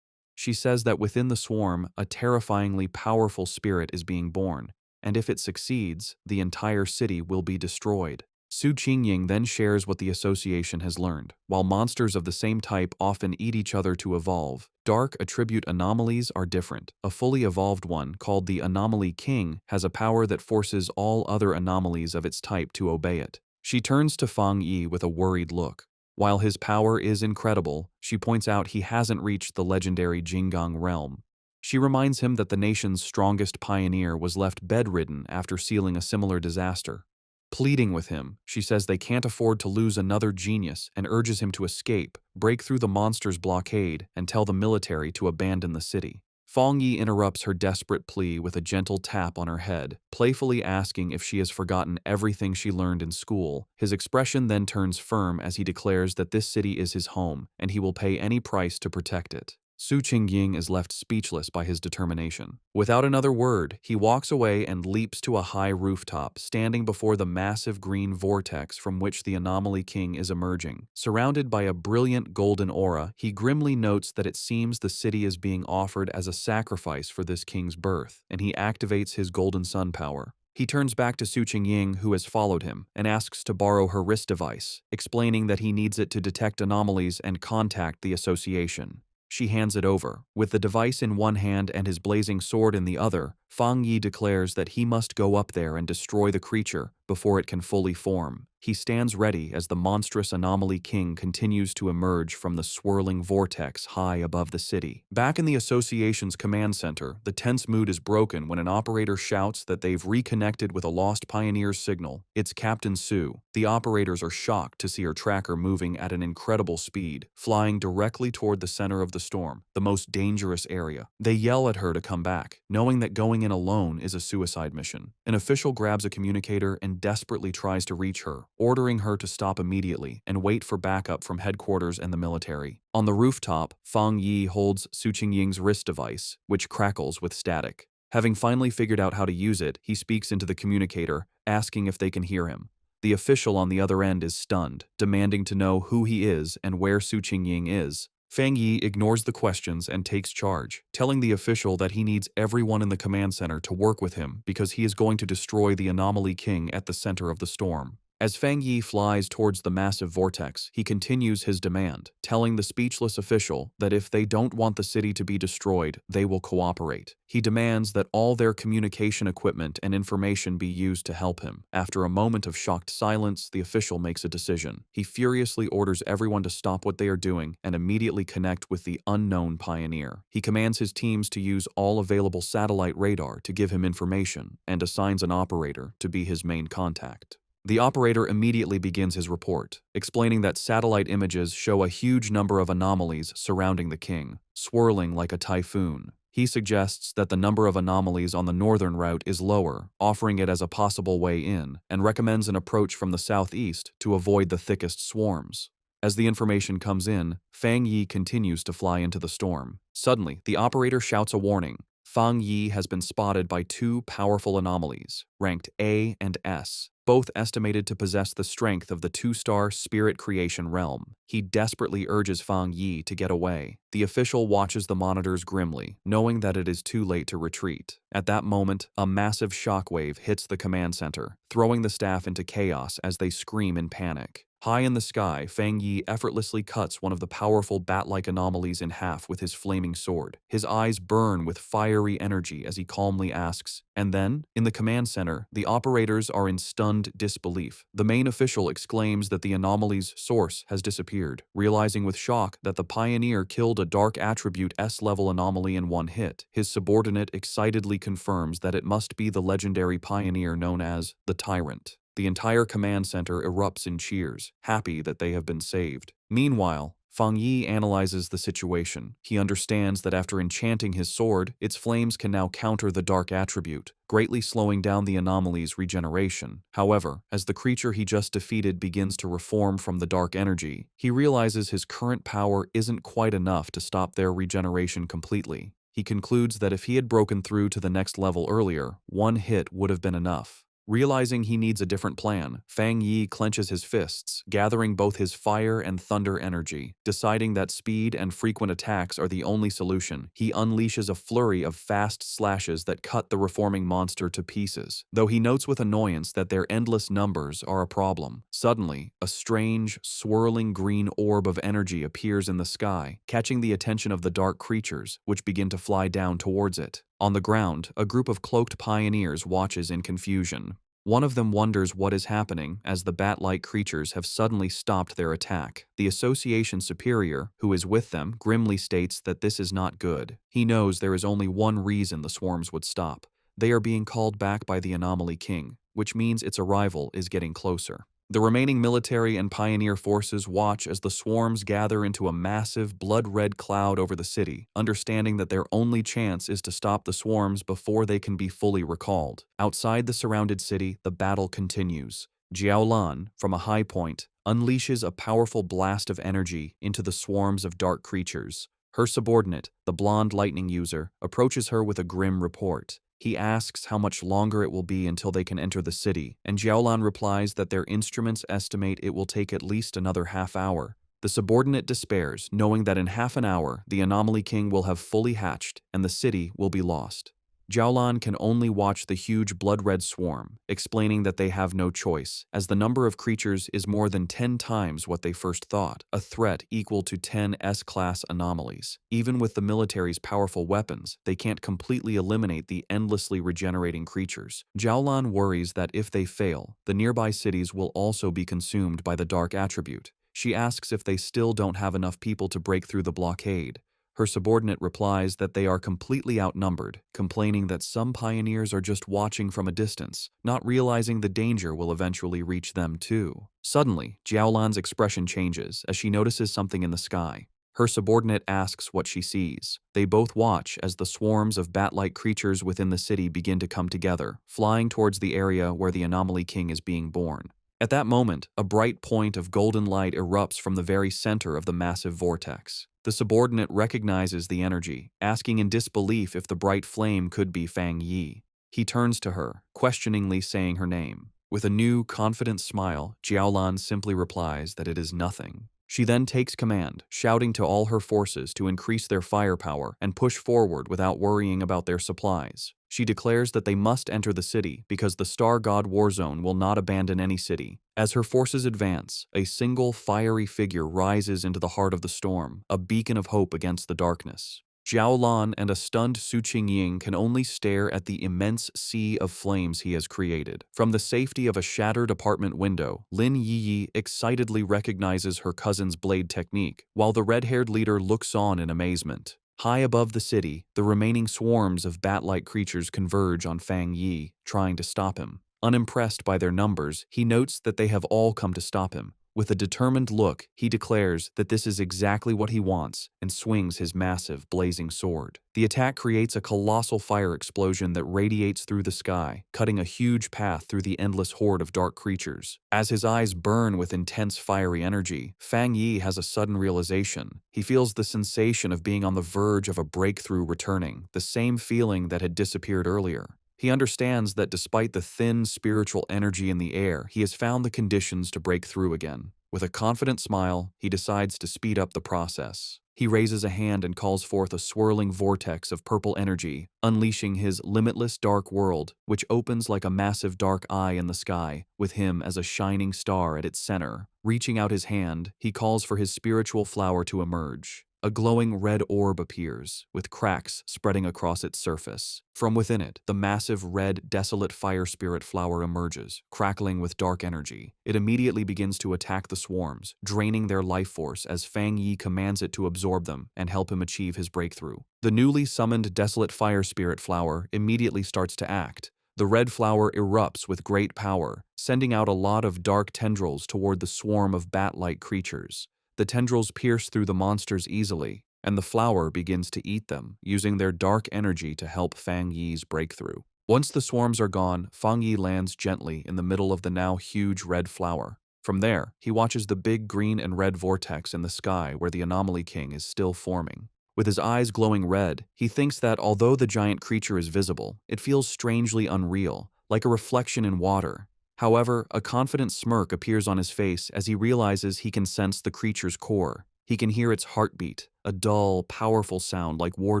She says that within the swarm, a terrifyingly powerful spirit is being born, and if it succeeds, the entire city will be destroyed. Su Qingying then shares what the association has learned. While monsters of the same type often eat each other to evolve, dark attribute anomalies are different. A fully evolved one, called the Anomaly King, has a power that forces all other anomalies of its type to obey it. She turns to Fang Yi with a worried look. While his power is incredible, she points out he hasn't reached the legendary Jinggang realm. She reminds him that the nation's strongest pioneer was left bedridden after sealing a similar disaster. Pleading with him, she says they can't afford to lose another genius and urges him to escape, break through the monster's blockade, and tell the military to abandon the city. Fang Yi interrupts her desperate plea with a gentle tap on her head, playfully asking if she has forgotten everything she learned in school. His expression then turns firm as he declares that this city is his home, and he will pay any price to protect it. Su Qingying is left speechless by his determination. Without another word, he walks away and leaps to a high rooftop, standing before the massive green vortex from which the Anomaly King is emerging. Surrounded by a brilliant golden aura, he grimly notes that it seems the city is being offered as a sacrifice for this king's birth, and he activates his golden sun power. He turns back to Su Qingying, who has followed him, and asks to borrow her wrist device, explaining that he needs it to detect anomalies and contact the association. She hands it over. With the device in one hand and his blazing sword in the other, Fang Yi declares that he must go up there and destroy the creature before it can fully form. He stands ready as the monstrous Anomaly King continues to emerge from the swirling vortex high above the city. Back in the association's command center, the tense mood is broken when an operator shouts that they've reconnected with a lost pioneer's signal. It's Captain Su. The operators are shocked to see her tracker moving at an incredible speed, flying directly toward the center of the storm, the most dangerous area. They yell at her to come back, knowing that going in alone is a suicide mission. An official grabs a communicator and desperately tries to reach her, ordering her to stop immediately and wait for backup from headquarters and the military. On the rooftop, Fang Yi holds Su Qingying's wrist device, which crackles with static. Having finally figured out how to use it, he speaks into the communicator, asking if they can hear him. The official on the other end is stunned, demanding to know who he is and where Su Qingying is. Fang Yi ignores the questions and takes charge, telling the official that he needs everyone in the command center to work with him because he is going to destroy the Anomaly King at the center of the storm. As Fang Yi flies towards the massive vortex, he continues his demand, telling the speechless official that if they don't want the city to be destroyed, they will cooperate. He demands that all their communication equipment and information be used to help him. After a moment of shocked silence, the official makes a decision. He furiously orders everyone to stop what they are doing and immediately connect with the unknown pioneer. He commands his teams to use all available satellite radar to give him information and assigns an operator to be his main contact. The operator immediately begins his report, explaining that satellite images show a huge number of anomalies surrounding the king, swirling like a typhoon. He suggests that the number of anomalies on the northern route is lower, offering it as a possible way in, and recommends an approach from the southeast to avoid the thickest swarms. As the information comes in, Fang Yi continues to fly into the storm. Suddenly, the operator shouts a warning. Fang Yi has been spotted by two powerful anomalies, ranked A and S, both estimated to possess the strength of the two-star spirit creation realm. He desperately urges Fang Yi to get away. The official watches the monitors grimly, knowing that it is too late to retreat. At that moment, a massive shockwave hits the command center, throwing the staff into chaos as they scream in panic. High in the sky, Fang Yi effortlessly cuts one of the powerful bat-like anomalies in half with his flaming sword. His eyes burn with fiery energy as he calmly asks, and then, in the command center, the operators are in stunned disbelief. The main official exclaims that the anomaly's source has disappeared, realizing with shock that the pioneer killed a dark attribute S-level anomaly in one hit. His subordinate excitedly confirms that it must be the legendary pioneer known as the Tyrant. The entire command center erupts in cheers, happy that they have been saved. Meanwhile, Fang Yi analyzes the situation. He understands that after enchanting his sword, its flames can now counter the dark attribute, greatly slowing down the anomaly's regeneration. However, as the creature he just defeated begins to reform from the dark energy, he realizes his current power isn't quite enough to stop their regeneration completely. He concludes that if he had broken through to the next level earlier, one hit would have been enough. Realizing he needs a different plan, Fang Yi clenches his fists, gathering both his fire and thunder energy. Deciding that speed and frequent attacks are the only solution, he unleashes a flurry of fast slashes that cut the reforming monster to pieces, though he notes with annoyance that their endless numbers are a problem. Suddenly, a strange, swirling green orb of energy appears in the sky, catching the attention of the dark creatures, which begin to fly down towards it. On the ground, a group of cloaked pioneers watches in confusion. One of them wonders what is happening as the bat-like creatures have suddenly stopped their attack. The association superior, who is with them, grimly states that this is not good. He knows there is only one reason the swarms would stop. They are being called back by the Anomaly King, which means its arrival is getting closer. The remaining military and pioneer forces watch as the swarms gather into a massive, blood-red cloud over the city, understanding that their only chance is to stop the swarms before they can be fully recalled. Outside the surrounded city, the battle continues. Jiaolan, from a high point, unleashes a powerful blast of energy into the swarms of dark creatures. Her subordinate, the blonde lightning user, approaches her with a grim report. He asks how much longer it will be until they can enter the city, and Jiaolan replies that their instruments estimate it will take at least another half hour. The subordinate despairs, knowing that in half an hour, the Anomaly King will have fully hatched and the city will be lost. Jiaolan can only watch the huge blood-red swarm, explaining that they have no choice, as the number of creatures is more than 10 times what they first thought, a threat equal to 10 S-class anomalies. Even with the military's powerful weapons, they can't completely eliminate the endlessly regenerating creatures. Jiaolan worries that if they fail, the nearby cities will also be consumed by the dark attribute. She asks if they still don't have enough people to break through the blockade. Her subordinate replies that they are completely outnumbered, complaining that some pioneers are just watching from a distance, not realizing the danger will eventually reach them too. Suddenly, Jiaolan's expression changes as she notices something in the sky. Her subordinate asks what she sees. They both watch as the swarms of bat-like creatures within the city begin to come together, flying towards the area where the Anomaly King is being born. At that moment, a bright point of golden light erupts from the very center of the massive vortex. The subordinate recognizes the energy, asking in disbelief if the bright flame could be Fang Yi. He turns to her, questioningly saying her name. With a new, confident smile, Jiaolan simply replies that it is nothing. She then takes command, shouting to all her forces to increase their firepower and push forward without worrying about their supplies. She declares that they must enter the city because the Star God Warzone will not abandon any city. As her forces advance, a single fiery figure rises into the heart of the storm, a beacon of hope against the darkness. Jiaolan and a stunned Su Qingying can only stare at the immense sea of flames he has created. From the safety of a shattered apartment window, Lin Yiyi excitedly recognizes her cousin's blade technique, while the red-haired leader looks on in amazement. High above the city, the remaining swarms of bat-like creatures converge on Fang Yi, trying to stop him. Unimpressed by their numbers, he notes that they have all come to stop him. With a determined look, he declares that this is exactly what he wants and swings his massive, blazing sword. The attack creates a colossal fire explosion that radiates through the sky, cutting a huge path through the endless horde of dark creatures. As his eyes burn with intense fiery energy, Fang Yi has a sudden realization. He feels the sensation of being on the verge of a breakthrough returning, the same feeling that had disappeared earlier. He understands that despite the thin spiritual energy in the air, he has found the conditions to break through again. With a confident smile, he decides to speed up the process. He raises a hand and calls forth a swirling vortex of purple energy, unleashing his limitless dark world, which opens like a massive dark eye in the sky, with him as a shining star at its center. Reaching out his hand, he calls for his spiritual flower to emerge. A glowing red orb appears, with cracks spreading across its surface. From within it, the massive red, desolate fire spirit flower emerges, crackling with dark energy. It immediately begins to attack the swarms, draining their life force as Fang Yi commands it to absorb them and help him achieve his breakthrough. The newly summoned desolate fire spirit flower immediately starts to act. The red flower erupts with great power, sending out a lot of dark tendrils toward the swarm of bat-like creatures. The tendrils pierce through the monsters easily, and the flower begins to eat them, using their dark energy to help Fang Yi's breakthrough. Once the swarms are gone, Fang Yi lands gently in the middle of the now huge red flower. From there, he watches the big green and red vortex in the sky where the Anomaly King is still forming. With his eyes glowing red, he thinks that although the giant creature is visible, it feels strangely unreal, like a reflection in water. However, a confident smirk appears on his face as he realizes he can sense the creature's core. He can hear its heartbeat, a dull, powerful sound like war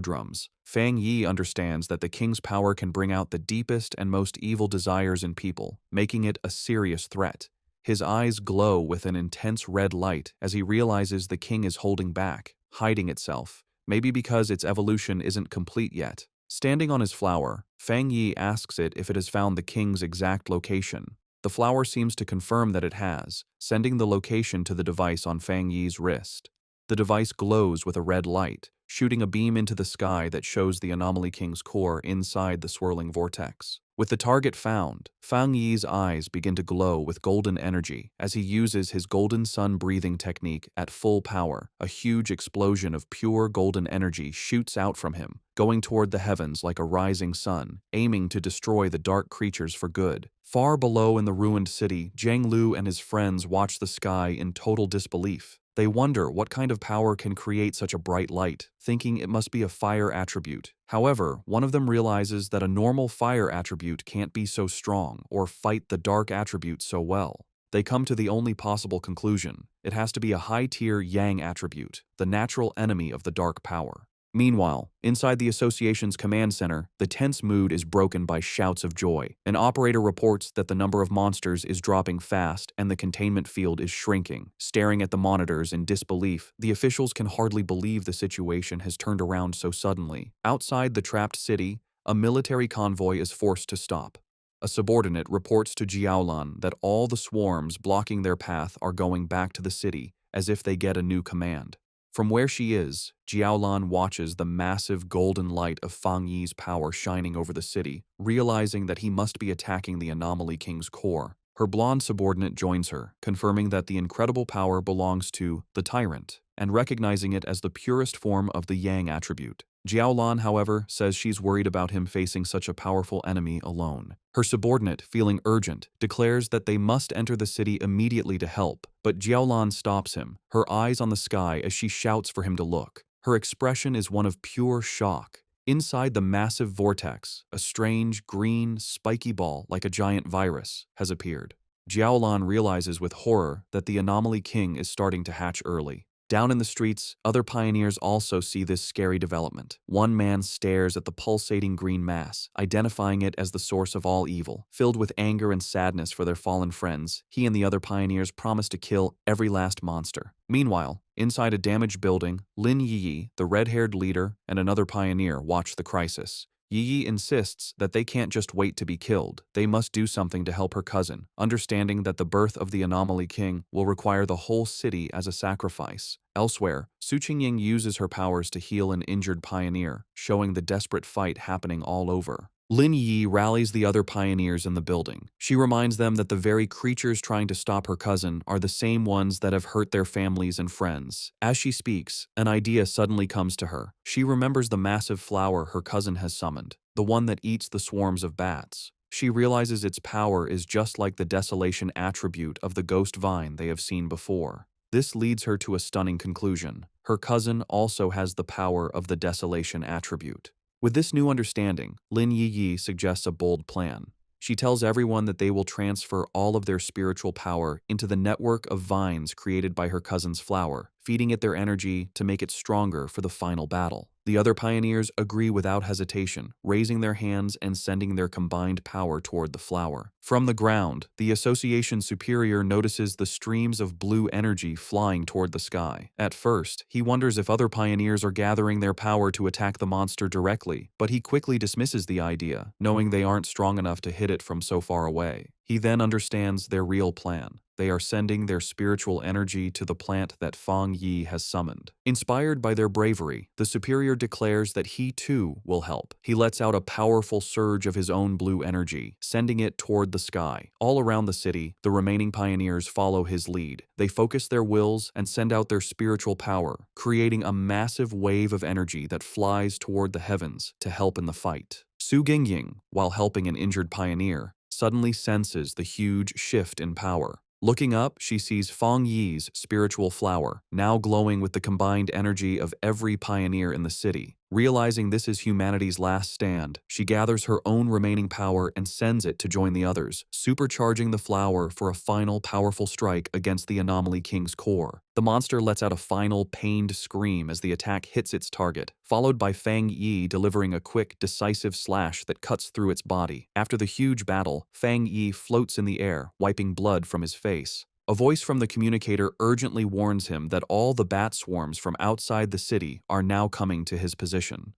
drums. Fang Yi understands that the king's power can bring out the deepest and most evil desires in people, making it a serious threat. His eyes glow with an intense red light as he realizes the king is holding back, hiding itself, maybe because its evolution isn't complete yet. Standing on his flower, Fang Yi asks it if it has found the king's exact location. The flower seems to confirm that it has, sending the location to the device on Fang Yi's wrist. The device glows with a red light, shooting a beam into the sky that shows the Anomaly King's core inside the swirling vortex. With the target found, Fang Yi's eyes begin to glow with golden energy as he uses his golden sun breathing technique at full power. A huge explosion of pure golden energy shoots out from him, going toward the heavens like a rising sun, aiming to destroy the dark creatures for good. Far below in the ruined city, Zhang Lu and his friends watch the sky in total disbelief. They wonder what kind of power can create such a bright light, thinking it must be a fire attribute. However, one of them realizes that a normal fire attribute can't be so strong or fight the dark attribute so well. They come to the only possible conclusion: it has to be a high-tier yang attribute, the natural enemy of the dark power. Meanwhile, inside the association's command center, the tense mood is broken by shouts of joy. An operator reports that the number of monsters is dropping fast and the containment field is shrinking. Staring at the monitors in disbelief, the officials can hardly believe the situation has turned around so suddenly. Outside the trapped city, a military convoy is forced to stop. A subordinate reports to Jiaolan that all the swarms blocking their path are going back to the city, as if they get a new command. From where she is, Jiaolan watches the massive golden light of Fang Yi's power shining over the city, realizing that he must be attacking the Anomaly King's core. Her blonde subordinate joins her, confirming that the incredible power belongs to the Tyrant, and recognizing it as the purest form of the Yang attribute. Jiaolan, however, says she's worried about him facing such a powerful enemy alone. Her subordinate, feeling urgent, declares that they must enter the city immediately to help, but Jiaolan stops him, her eyes on the sky as she shouts for him to look. Her expression is one of pure shock. Inside the massive vortex, a strange, green, spiky ball like a giant virus has appeared. Jiaolan realizes with horror that the Anomaly King is starting to hatch early. Down in the streets, other pioneers also see this scary development. One man stares at the pulsating green mass, identifying it as the source of all evil. Filled with anger and sadness for their fallen friends, he and the other pioneers promise to kill every last monster. Meanwhile, inside a damaged building, Lin Yi, the red-haired leader, and another pioneer watch the crisis. Yi insists that they can't just wait to be killed. They must do something to help her cousin, understanding that the birth of the Anomaly King will require the whole city as a sacrifice. Elsewhere, Su Qingying uses her powers to heal an injured pioneer, showing the desperate fight happening all over. Lin Yi rallies the other pioneers in the building. She reminds them that the very creatures trying to stop her cousin are the same ones that have hurt their families and friends. As she speaks, an idea suddenly comes to her. She remembers the massive flower her cousin has summoned, the one that eats the swarms of bats. She realizes its power is just like the desolation attribute of the ghost vine they have seen before. This leads her to a stunning conclusion. Her cousin also has the power of the desolation attribute. With this new understanding, Lin Yi suggests a bold plan. She tells everyone that they will transfer all of their spiritual power into the network of vines created by her cousin's flower, feeding it their energy to make it stronger for the final battle. The other pioneers agree without hesitation, raising their hands and sending their combined power toward the flower. From the ground, the Association Superior notices the streams of blue energy flying toward the sky. At first, he wonders if other pioneers are gathering their power to attack the monster directly, but he quickly dismisses the idea, knowing they aren't strong enough to hit it from so far away. He then understands their real plan. They are sending their spiritual energy to the plant that Fang Yi has summoned. Inspired by their bravery, the superior declares that he too will help. He lets out a powerful surge of his own blue energy, sending it toward the sky. All around the city, the remaining pioneers follow his lead. They focus their wills and send out their spiritual power, creating a massive wave of energy that flies toward the heavens to help in the fight. Su Gingying, while helping an injured pioneer, suddenly senses the huge shift in power. Looking up, she sees Fang Yi's spiritual flower, now glowing with the combined energy of every pioneer in the city. Realizing this is humanity's last stand, she gathers her own remaining power and sends it to join the others, supercharging the flower for a final powerful strike against the Anomaly King's core. The monster lets out a final pained scream as the attack hits its target, followed by Fang Yi delivering a quick, decisive slash that cuts through its body. After the huge battle, Fang Yi floats in the air, wiping blood from his face. A voice from the communicator urgently warns him that all the bat swarms from outside the city are now coming to his position.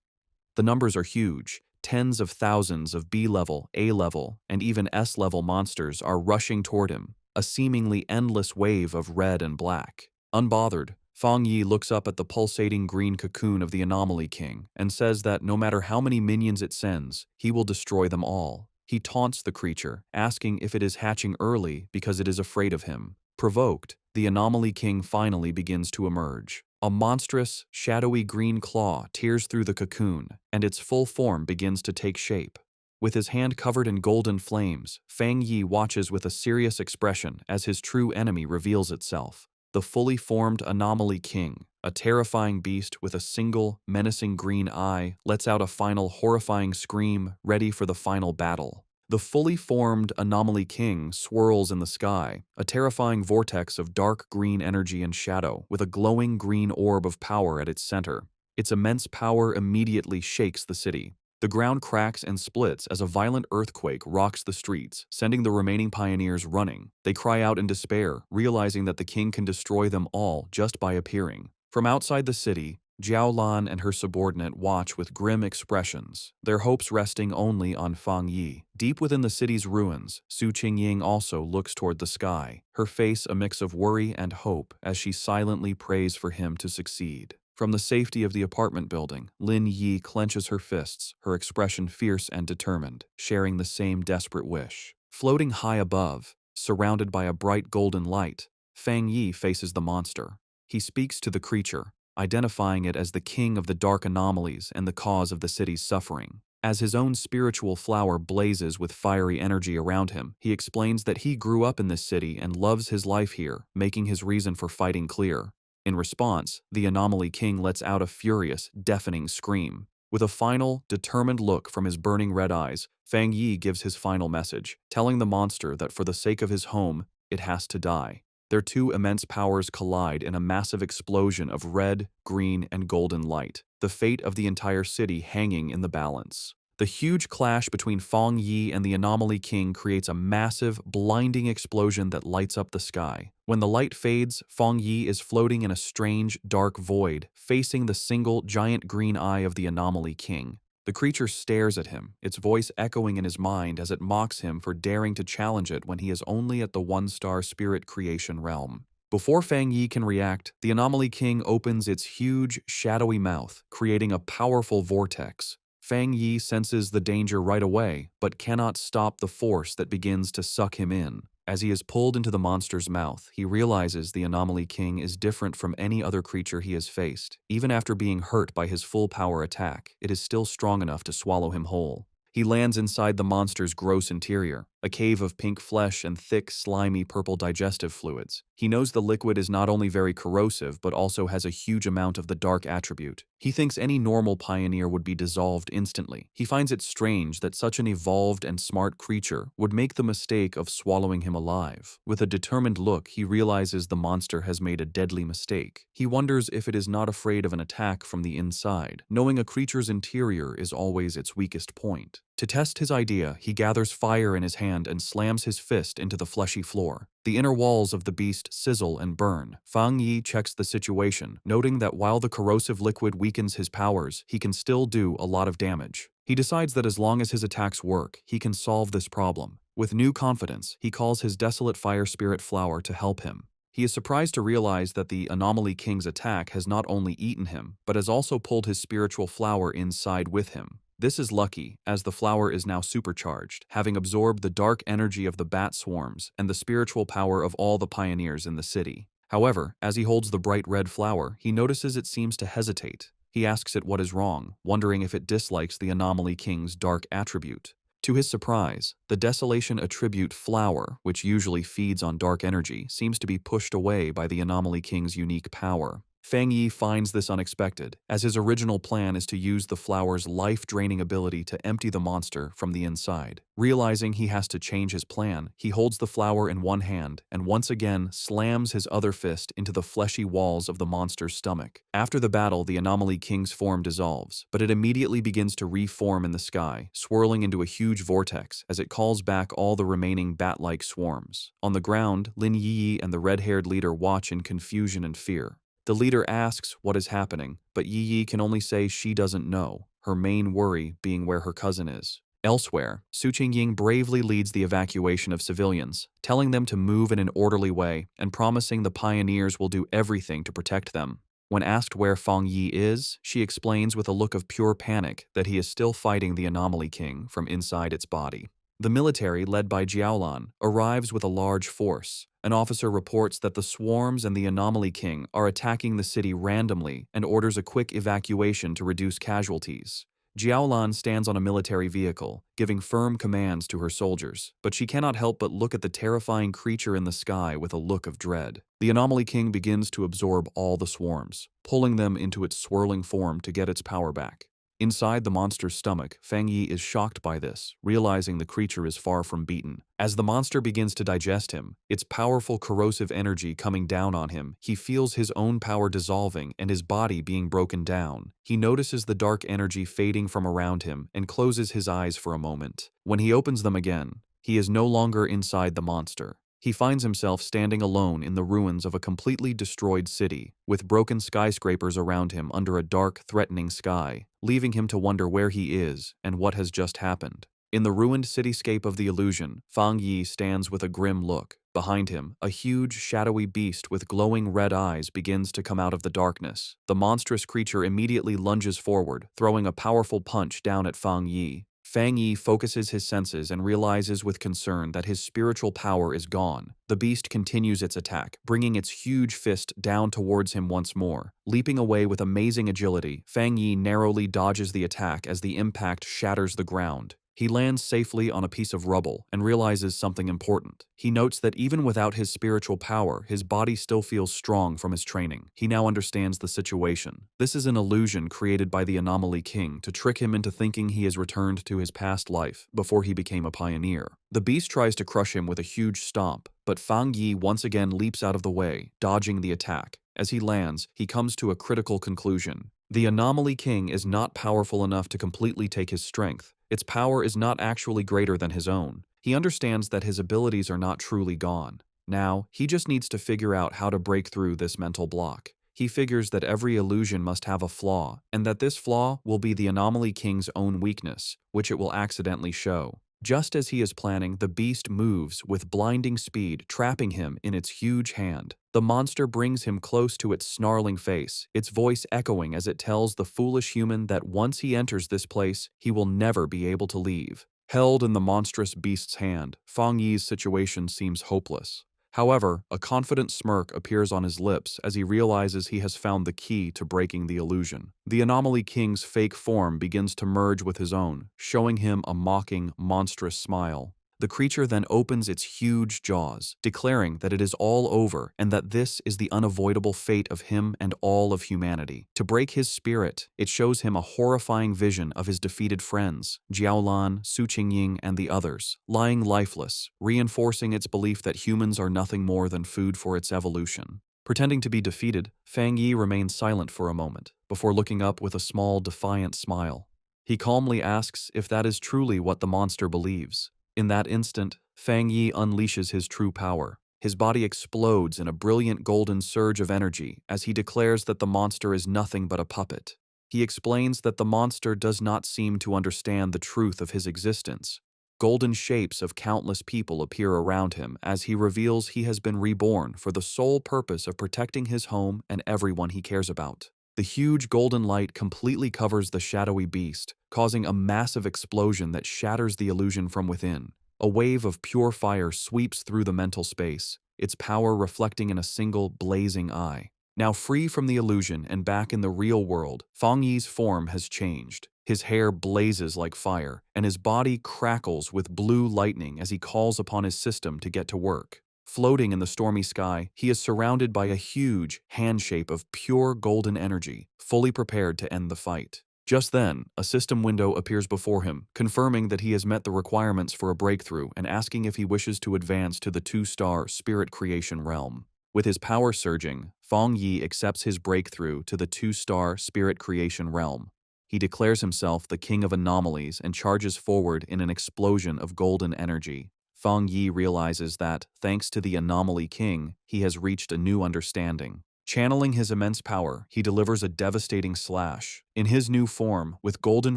The numbers are huge. Tens of thousands of B-level, A-level, and even S-level monsters are rushing toward him, a seemingly endless wave of red and black. Unbothered, Fang Yi looks up at the pulsating green cocoon of the Anomaly King and says that no matter how many minions it sends, he will destroy them all. He taunts the creature, asking if it is hatching early because it is afraid of him. Provoked, the Anomaly King finally begins to emerge. A monstrous, shadowy green claw tears through the cocoon, and its full form begins to take shape. With his hand covered in golden flames, Fang Yi watches with a serious expression as his true enemy reveals itself. The fully formed Anomaly King, a terrifying beast with a single, menacing green eye, lets out a final horrifying scream, ready for the final battle. The fully formed Anomaly King swirls in the sky, a terrifying vortex of dark green energy and shadow, with a glowing green orb of power at its center. Its immense power immediately shakes the city. The ground cracks and splits as a violent earthquake rocks the streets, sending the remaining pioneers running. They cry out in despair, realizing that the king can destroy them all just by appearing. From outside the city, Jiaolan and her subordinate watch with grim expressions, their hopes resting only on Fang Yi. Deep within the city's ruins, Su Qingying also looks toward the sky, her face a mix of worry and hope as she silently prays for him to succeed. From the safety of the apartment building, Lin Yi clenches her fists, her expression fierce and determined, sharing the same desperate wish. Floating high above, surrounded by a bright golden light, Fang Yi faces the monster. He speaks to the creature, identifying it as the king of the dark anomalies and the cause of the city's suffering. As his own spiritual flower blazes with fiery energy around him, he explains that he grew up in this city and loves his life here, making his reason for fighting clear. In response, the Anomaly King lets out a furious, deafening scream. With a final, determined look from his burning red eyes, Fang Yi gives his final message, telling the monster that for the sake of his home, it has to die. Their two immense powers collide in a massive explosion of red, green, and golden light, the fate of the entire city hanging in the balance. The huge clash between Fang Yi and the Anomaly King creates a massive, blinding explosion that lights up the sky. When the light fades, Fang Yi is floating in a strange, dark void, facing the single, giant green eye of the Anomaly King. The creature stares at him, its voice echoing in his mind as it mocks him for daring to challenge it when he is only at the one-star spirit creation realm. Before Fang Yi can react, the Anomaly King opens its huge, shadowy mouth, creating a powerful vortex. Fang Yi senses the danger right away, but cannot stop the force that begins to suck him in. As he is pulled into the monster's mouth, he realizes the Anomaly King is different from any other creature he has faced. Even after being hurt by his full power attack, it is still strong enough to swallow him whole. He lands inside the monster's gross interior, a cave of pink flesh and thick, slimy purple digestive fluids. He knows the liquid is not only very corrosive, but also has a huge amount of the dark attribute. He thinks any normal pioneer would be dissolved instantly. He finds it strange that such an evolved and smart creature would make the mistake of swallowing him alive. With a determined look, he realizes the monster has made a deadly mistake. He wonders if it is not afraid of an attack from the inside, knowing a creature's interior is always its weakest point. To test his idea, he gathers fire in his hand and slams his fist into the fleshy floor. The inner walls of the beast sizzle and burn. Fang Yi checks the situation, noting that while the corrosive liquid weakens his powers, he can still do a lot of damage. He decides that as long as his attacks work, he can solve this problem. With new confidence, he calls his desolate fire spirit flower to help him. He is surprised to realize that the Anomaly King's attack has not only eaten him, but has also pulled his spiritual flower inside with him. This is lucky, as the flower is now supercharged, having absorbed the dark energy of the bat swarms and the spiritual power of all the pioneers in the city. However, as he holds the bright red flower, he notices it seems to hesitate. He asks it what is wrong, wondering if it dislikes the Anomaly King's dark attribute. To his surprise, the Desolation attribute flower, which usually feeds on dark energy, seems to be pushed away by the Anomaly King's unique power. Fang Yi finds this unexpected, as his original plan is to use the flower's life-draining ability to empty the monster from the inside. Realizing he has to change his plan, he holds the flower in one hand and once again slams his other fist into the fleshy walls of the monster's stomach. After the battle, the Anomaly King's form dissolves, but it immediately begins to reform in the sky, swirling into a huge vortex as it calls back all the remaining bat-like swarms. On the ground, Lin Yi and the red-haired leader watch in confusion and fear. The leader asks what is happening, but Yi can only say she doesn't know, her main worry being where her cousin is. Elsewhere, Su Qingying bravely leads the evacuation of civilians, telling them to move in an orderly way and promising the pioneers will do everything to protect them. When asked where Fang Yi is, she explains with a look of pure panic that he is still fighting the Anomaly King from inside its body. The military, led by Jiaolan, arrives with a large force. An officer reports that the swarms and the Anomaly King are attacking the city randomly and orders a quick evacuation to reduce casualties. Jiaolan stands on a military vehicle, giving firm commands to her soldiers, but she cannot help but look at the terrifying creature in the sky with a look of dread. The Anomaly King begins to absorb all the swarms, pulling them into its swirling form to get its power back. Inside the monster's stomach, Fang Yi is shocked by this, realizing the creature is far from beaten. As the monster begins to digest him, its powerful corrosive energy coming down on him, he feels his own power dissolving and his body being broken down. He notices the dark energy fading from around him and closes his eyes for a moment. When he opens them again, he is no longer inside the monster. He finds himself standing alone in the ruins of a completely destroyed city, with broken skyscrapers around him under a dark, threatening sky, leaving him to wonder where he is and what has just happened. In the ruined cityscape of the illusion, Fang Yi stands with a grim look. Behind him, a huge, shadowy beast with glowing red eyes begins to come out of the darkness. The monstrous creature immediately lunges forward, throwing a powerful punch down at Fang Yi. Fang Yi focuses his senses and realizes with concern that his spiritual power is gone. The beast continues its attack, bringing its huge fist down towards him once more. Leaping away with amazing agility, Fang Yi narrowly dodges the attack as the impact shatters the ground. He lands safely on a piece of rubble and realizes something important. He notes that even without his spiritual power, his body still feels strong from his training. He now understands the situation. This is an illusion created by the Anomaly King to trick him into thinking he has returned to his past life before he became a pioneer. The beast tries to crush him with a huge stomp, but Fang Yi once again leaps out of the way, dodging the attack. As he lands, he comes to a critical conclusion. The Anomaly King is not powerful enough to completely take his strength. Its power is not actually greater than his own. He understands that his abilities are not truly gone. Now, he just needs to figure out how to break through this mental block. He figures that every illusion must have a flaw, and that this flaw will be the Anomaly King's own weakness, which it will accidentally show. Just as he is planning, the beast moves with blinding speed, trapping him in its huge hand. The monster brings him close to its snarling face, its voice echoing as it tells the foolish human that once he enters this place, he will never be able to leave. Held in the monstrous beast's hand, Fang Yi's situation seems hopeless. However, a confident smirk appears on his lips as he realizes he has found the key to breaking the illusion. The Anomaly King's fake form begins to merge with his own, showing him a mocking, monstrous smile. The creature then opens its huge jaws, declaring that it is all over and that this is the unavoidable fate of him and all of humanity. To break his spirit, it shows him a horrifying vision of his defeated friends, Jiaolan, Su Qingying, and the others, lying lifeless, reinforcing its belief that humans are nothing more than food for its evolution. Pretending to be defeated, Fang Yi remains silent for a moment, before looking up with a small, defiant smile. He calmly asks if that is truly what the monster believes. In that instant, Fang Yi unleashes his true power. His body explodes in a brilliant golden surge of energy as he declares that the monster is nothing but a puppet. He explains that the monster does not seem to understand the truth of his existence. Golden shapes of countless people appear around him as he reveals he has been reborn for the sole purpose of protecting his home and everyone he cares about. The huge golden light completely covers the shadowy beast, causing a massive explosion that shatters the illusion from within. A wave of pure fire sweeps through the mental space, its power reflecting in a single blazing eye. Now free from the illusion and back in the real world, Fang Yi's form has changed. His hair blazes like fire, and his body crackles with blue lightning as he calls upon his system to get to work. Floating in the stormy sky, he is surrounded by a huge handshape of pure golden energy, fully prepared to end the fight. Just then, a system window appears before him, confirming that he has met the requirements for a breakthrough and asking if he wishes to advance to the 2-star spirit creation realm. With his power surging, Fang Yi accepts his breakthrough to the 2-star spirit creation realm. He declares himself the king of anomalies and charges forward in an explosion of golden energy. Fang Yi realizes that, thanks to the Anomaly King, he has reached a new understanding. Channeling his immense power, he delivers a devastating slash. In his new form, with golden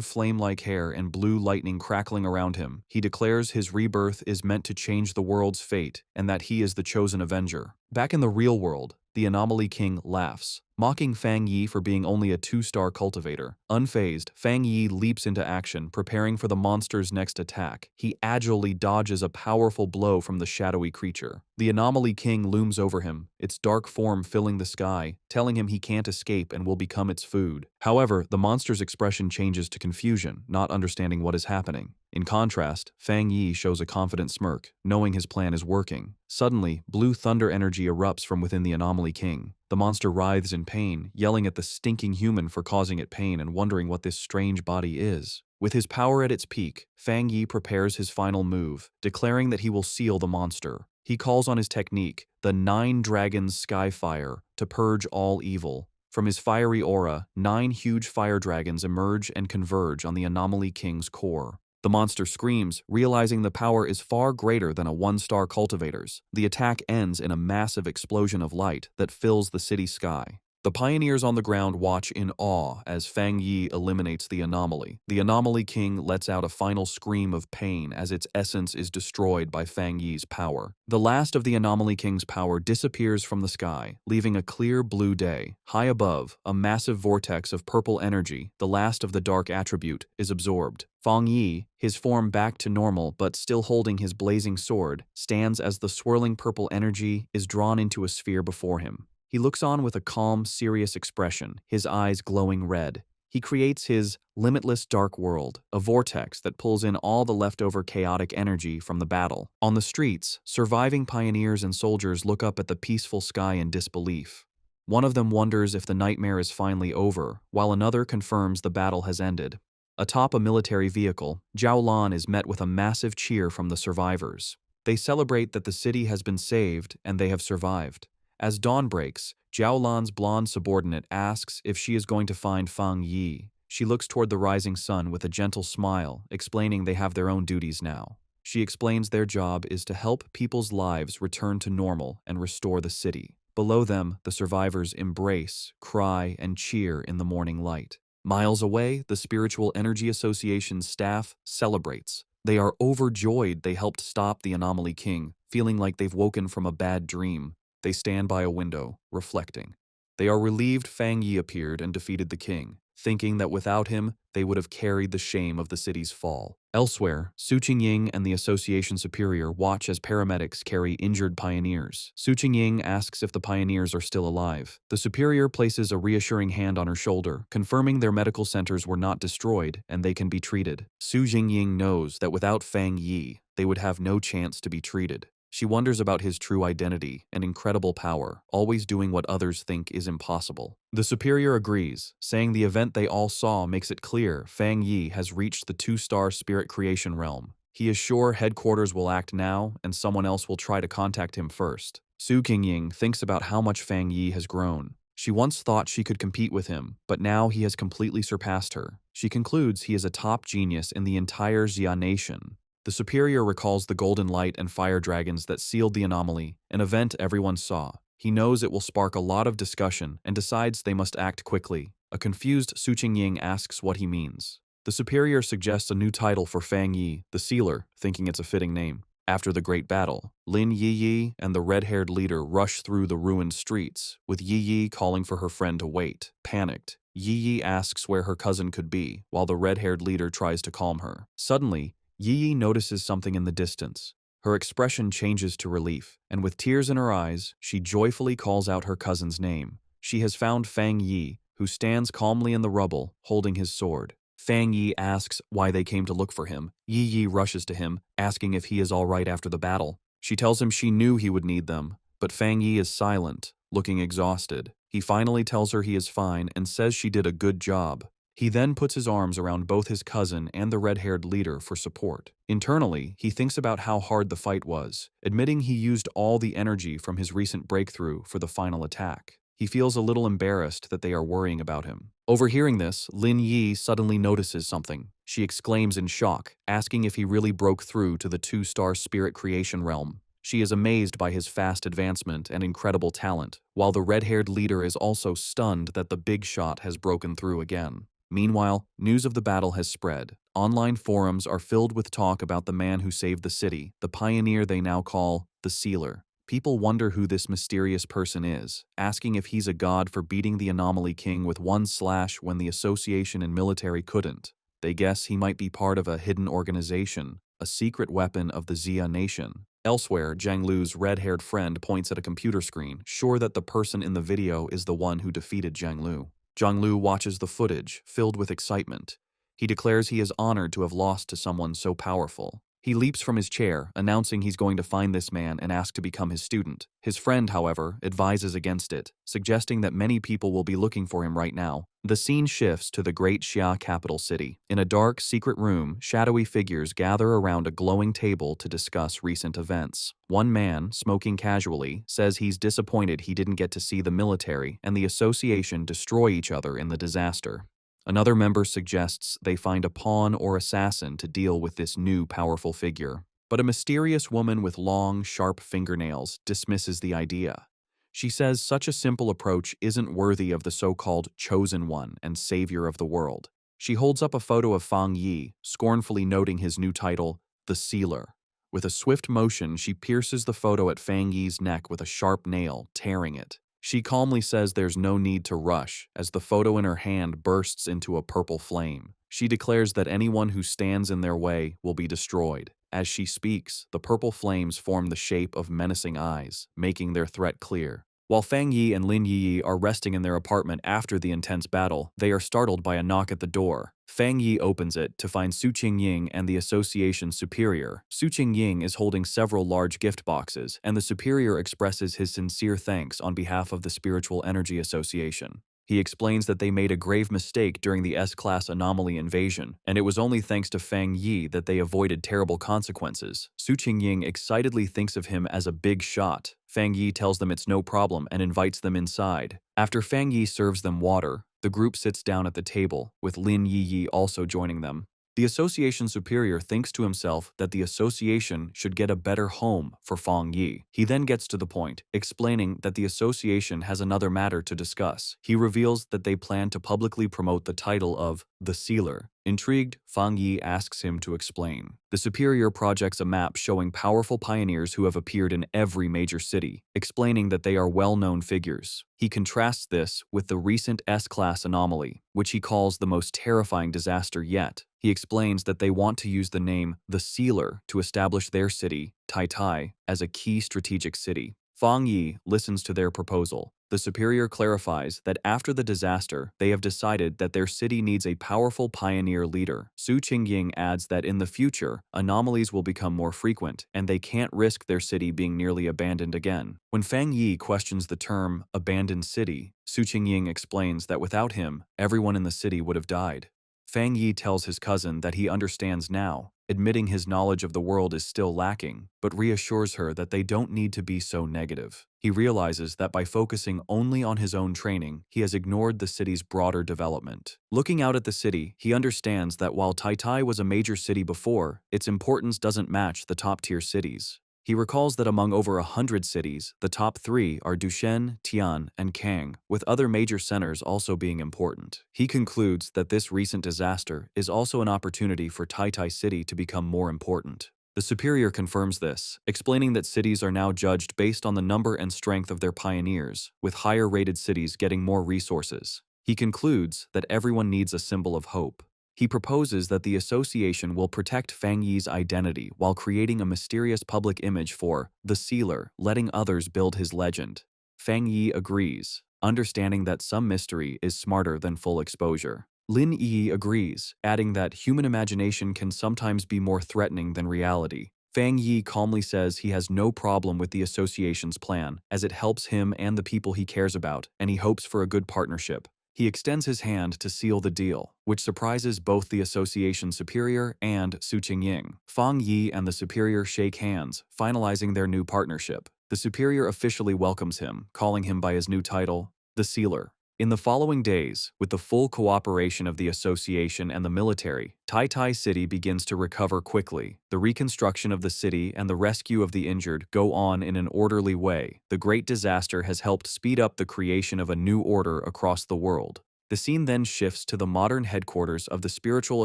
flame-like hair and blue lightning crackling around him, he declares his rebirth is meant to change the world's fate and that he is the chosen avenger. Back in the real world, the Anomaly King laughs, mocking Fang Yi for being only a 2-star cultivator. Unfazed, Fang Yi leaps into action, preparing for the monster's next attack. He agilely dodges a powerful blow from the shadowy creature. The Anomaly King looms over him, its dark form filling the sky, telling him he can't escape and will become its food. However, the monster's expression changes to confusion, not understanding what is happening. In contrast, Fang Yi shows a confident smirk, knowing his plan is working. Suddenly, blue thunder energy erupts from within the Anomaly King. The monster writhes in pain, yelling at the stinking human for causing it pain and wondering what this strange body is. With his power at its peak, Fang Yi prepares his final move, declaring that he will seal the monster. He calls on his technique, the 9 Dragons Skyfire, to purge all evil. From his fiery aura, 9 huge fire dragons emerge and converge on the Anomaly King's core. The monster screams, realizing the power is far greater than a 1-star cultivator's. The attack ends in a massive explosion of light that fills the city sky. The pioneers on the ground watch in awe as Fang Yi eliminates the anomaly. The Anomaly King lets out a final scream of pain as its essence is destroyed by Fang Yi's power. The last of the Anomaly King's power disappears from the sky, leaving a clear blue day. High above, a massive vortex of purple energy, the last of the dark attribute, is absorbed. Fang Yi, his form back to normal but still holding his blazing sword, stands as the swirling purple energy is drawn into a sphere before him. He looks on with a calm, serious expression, his eyes glowing red. He creates his limitless dark world, a vortex that pulls in all the leftover chaotic energy from the battle. On the streets, surviving pioneers and soldiers look up at the peaceful sky in disbelief. One of them wonders if the nightmare is finally over, while another confirms the battle has ended. Atop a military vehicle, Zhao Lan is met with a massive cheer from the survivors. They celebrate that the city has been saved and they have survived. As dawn breaks, Zhao Lan's blonde subordinate asks if she is going to find Fang Yi. She looks toward the rising sun with a gentle smile, explaining they have their own duties now. She explains their job is to help people's lives return to normal and restore the city. Below them, the survivors embrace, cry, and cheer in the morning light. Miles away, the Spiritual Energy Association's staff celebrates. They are overjoyed they helped stop the Anomaly King, feeling like they've woken from a bad dream. They stand by a window, reflecting. They are relieved Fang Yi appeared and defeated the king, thinking that without him, they would have carried the shame of the city's fall. Elsewhere, Su Qingying and the association superior watch as paramedics carry injured pioneers. Su Qingying asks if the pioneers are still alive. The superior places a reassuring hand on her shoulder, confirming their medical centers were not destroyed and they can be treated. Su Qingying knows that without Fang Yi, they would have no chance to be treated. She wonders about his true identity and incredible power, always doing what others think is impossible. The superior agrees, saying the event they all saw makes it clear Fang Yi has reached the 2-star spirit creation realm. He is sure headquarters will act now, and someone else will try to contact him first. Su Qingying thinks about how much Fang Yi has grown. She once thought she could compete with him, but now he has completely surpassed her. She concludes he is a top genius in the entire Xia nation. The superior recalls the golden light and fire dragons that sealed the anomaly, an event everyone saw. He knows it will spark a lot of discussion and decides they must act quickly. A confused Su Qingying asks what he means. The superior suggests a new title for Fang Yi, the Sealer, thinking it's a fitting name. After the great battle, Lin Yi and the red-haired leader rush through the ruined streets, with Yi calling for her friend to wait. Panicked, Yi asks where her cousin could be, while the red-haired leader tries to calm her. Suddenly, Yi notices something in the distance. Her expression changes to relief, and with tears in her eyes, she joyfully calls out her cousin's name. She has found Fang Yi, who stands calmly in the rubble, holding his sword. Fang Yi asks why they came to look for him. Yi rushes to him, asking if he is all right after the battle. She tells him she knew he would need them, but Fang Yi is silent, looking exhausted. He finally tells her he is fine and says she did a good job. He then puts his arms around both his cousin and the red-haired leader for support. Internally, he thinks about how hard the fight was, admitting he used all the energy from his recent breakthrough for the final attack. He feels a little embarrassed that they are worrying about him. Overhearing this, Lin Yi suddenly notices something. She exclaims in shock, asking if he really broke through to the 2-star spirit creation realm. She is amazed by his fast advancement and incredible talent, while the red-haired leader is also stunned that the big shot has broken through again. Meanwhile, news of the battle has spread. Online forums are filled with talk about the man who saved the city, the pioneer they now call the Sealer. People wonder who this mysterious person is, asking if he's a god for beating the Anomaly King with one slash when the association and military couldn't. They guess he might be part of a hidden organization, a secret weapon of the Xia nation. Elsewhere, Zhang Lu's red-haired friend points at a computer screen, sure that the person in the video is the one who defeated Zhang Lu. Zhang Lu watches the footage, filled with excitement. He declares he is honored to have lost to someone so powerful. He leaps from his chair, announcing he's going to find this man and ask to become his student. His friend, however, advises against it, suggesting that many people will be looking for him right now. The scene shifts to the great Xia capital city. In a dark, secret room, shadowy figures gather around a glowing table to discuss recent events. One man, smoking casually, says he's disappointed he didn't get to see the military and the association destroy each other in the disaster. Another member suggests they find a pawn or assassin to deal with this new powerful figure. But a mysterious woman with long, sharp fingernails dismisses the idea. She says such a simple approach isn't worthy of the so-called chosen one and savior of the world. She holds up a photo of Fang Yi, scornfully noting his new title, the Sealer. With a swift motion, she pierces the photo at Fang Yi's neck with a sharp nail, tearing it. She calmly says there's no need to rush, as the photo in her hand bursts into a purple flame. She declares that anyone who stands in their way will be destroyed. As she speaks, the purple flames form the shape of menacing eyes, making their threat clear. While Fang Yi and Lin Yi are resting in their apartment after the intense battle, they are startled by a knock at the door. Fang Yi opens it to find Su Qingying and the association's superior. Su Qingying is holding several large gift boxes, and the superior expresses his sincere thanks on behalf of the Spiritual Energy Association. He explains that they made a grave mistake during the S-class anomaly invasion, and it was only thanks to Fang Yi that they avoided terrible consequences. Su Qingying excitedly thinks of him as a big shot. Fang Yi tells them it's no problem and invites them inside. After Fang Yi serves them water, the group sits down at the table, with Lin Yi also joining them. The association superior thinks to himself that the association should get a better home for Fang Yi. He then gets to the point, explaining that the association has another matter to discuss. He reveals that they plan to publicly promote the title of the Sealer. Intrigued, Fang Yi asks him to explain. The superior projects a map showing powerful pioneers who have appeared in every major city, explaining that they are well-known figures. He contrasts this with the recent S-class anomaly, which he calls the most terrifying disaster yet. He explains that they want to use the name the Sealer to establish their city, Tai, as a key strategic city. Fang Yi listens to their proposal. The superior clarifies that after the disaster, they have decided that their city needs a powerful pioneer leader. Su Qingying adds that in the future, anomalies will become more frequent, and they can't risk their city being nearly abandoned again. When Fang Yi questions the term abandoned city, Su Qingying explains that without him, everyone in the city would have died. Fang Yi tells his cousin that he understands now, admitting his knowledge of the world is still lacking, but reassures her that they don't need to be so negative. He realizes that by focusing only on his own training, he has ignored the city's broader development. Looking out at the city, he understands that while Tai was a major city before, its importance doesn't match the top-tier cities. He recalls that among over 100 cities, the top 3 are Dushen, Tian, and Kang, with other major centers also being important. He concludes that this recent disaster is also an opportunity for Tai City to become more important. The superior confirms this, explaining that cities are now judged based on the number and strength of their pioneers, with higher-rated cities getting more resources. He concludes that everyone needs a symbol of hope. He proposes that the association will protect Fang Yi's identity while creating a mysterious public image for the Sealer, letting others build his legend. Fang Yi agrees, understanding that some mystery is smarter than full exposure. Lin Yi agrees, adding that human imagination can sometimes be more threatening than reality. Fang Yi calmly says he has no problem with the association's plan, as it helps him and the people he cares about, and he hopes for a good partnership. He extends his hand to seal the deal, which surprises both the association superior and Su Qingying. Fang Yi and the superior shake hands, finalizing their new partnership. The superior officially welcomes him, calling him by his new title, the Sealer. In the following days, with the full cooperation of the association and the military, Tai City begins to recover quickly. The reconstruction of the city and the rescue of the injured go on in an orderly way. The great disaster has helped speed up the creation of a new order across the world. The scene then shifts to the modern headquarters of the Spiritual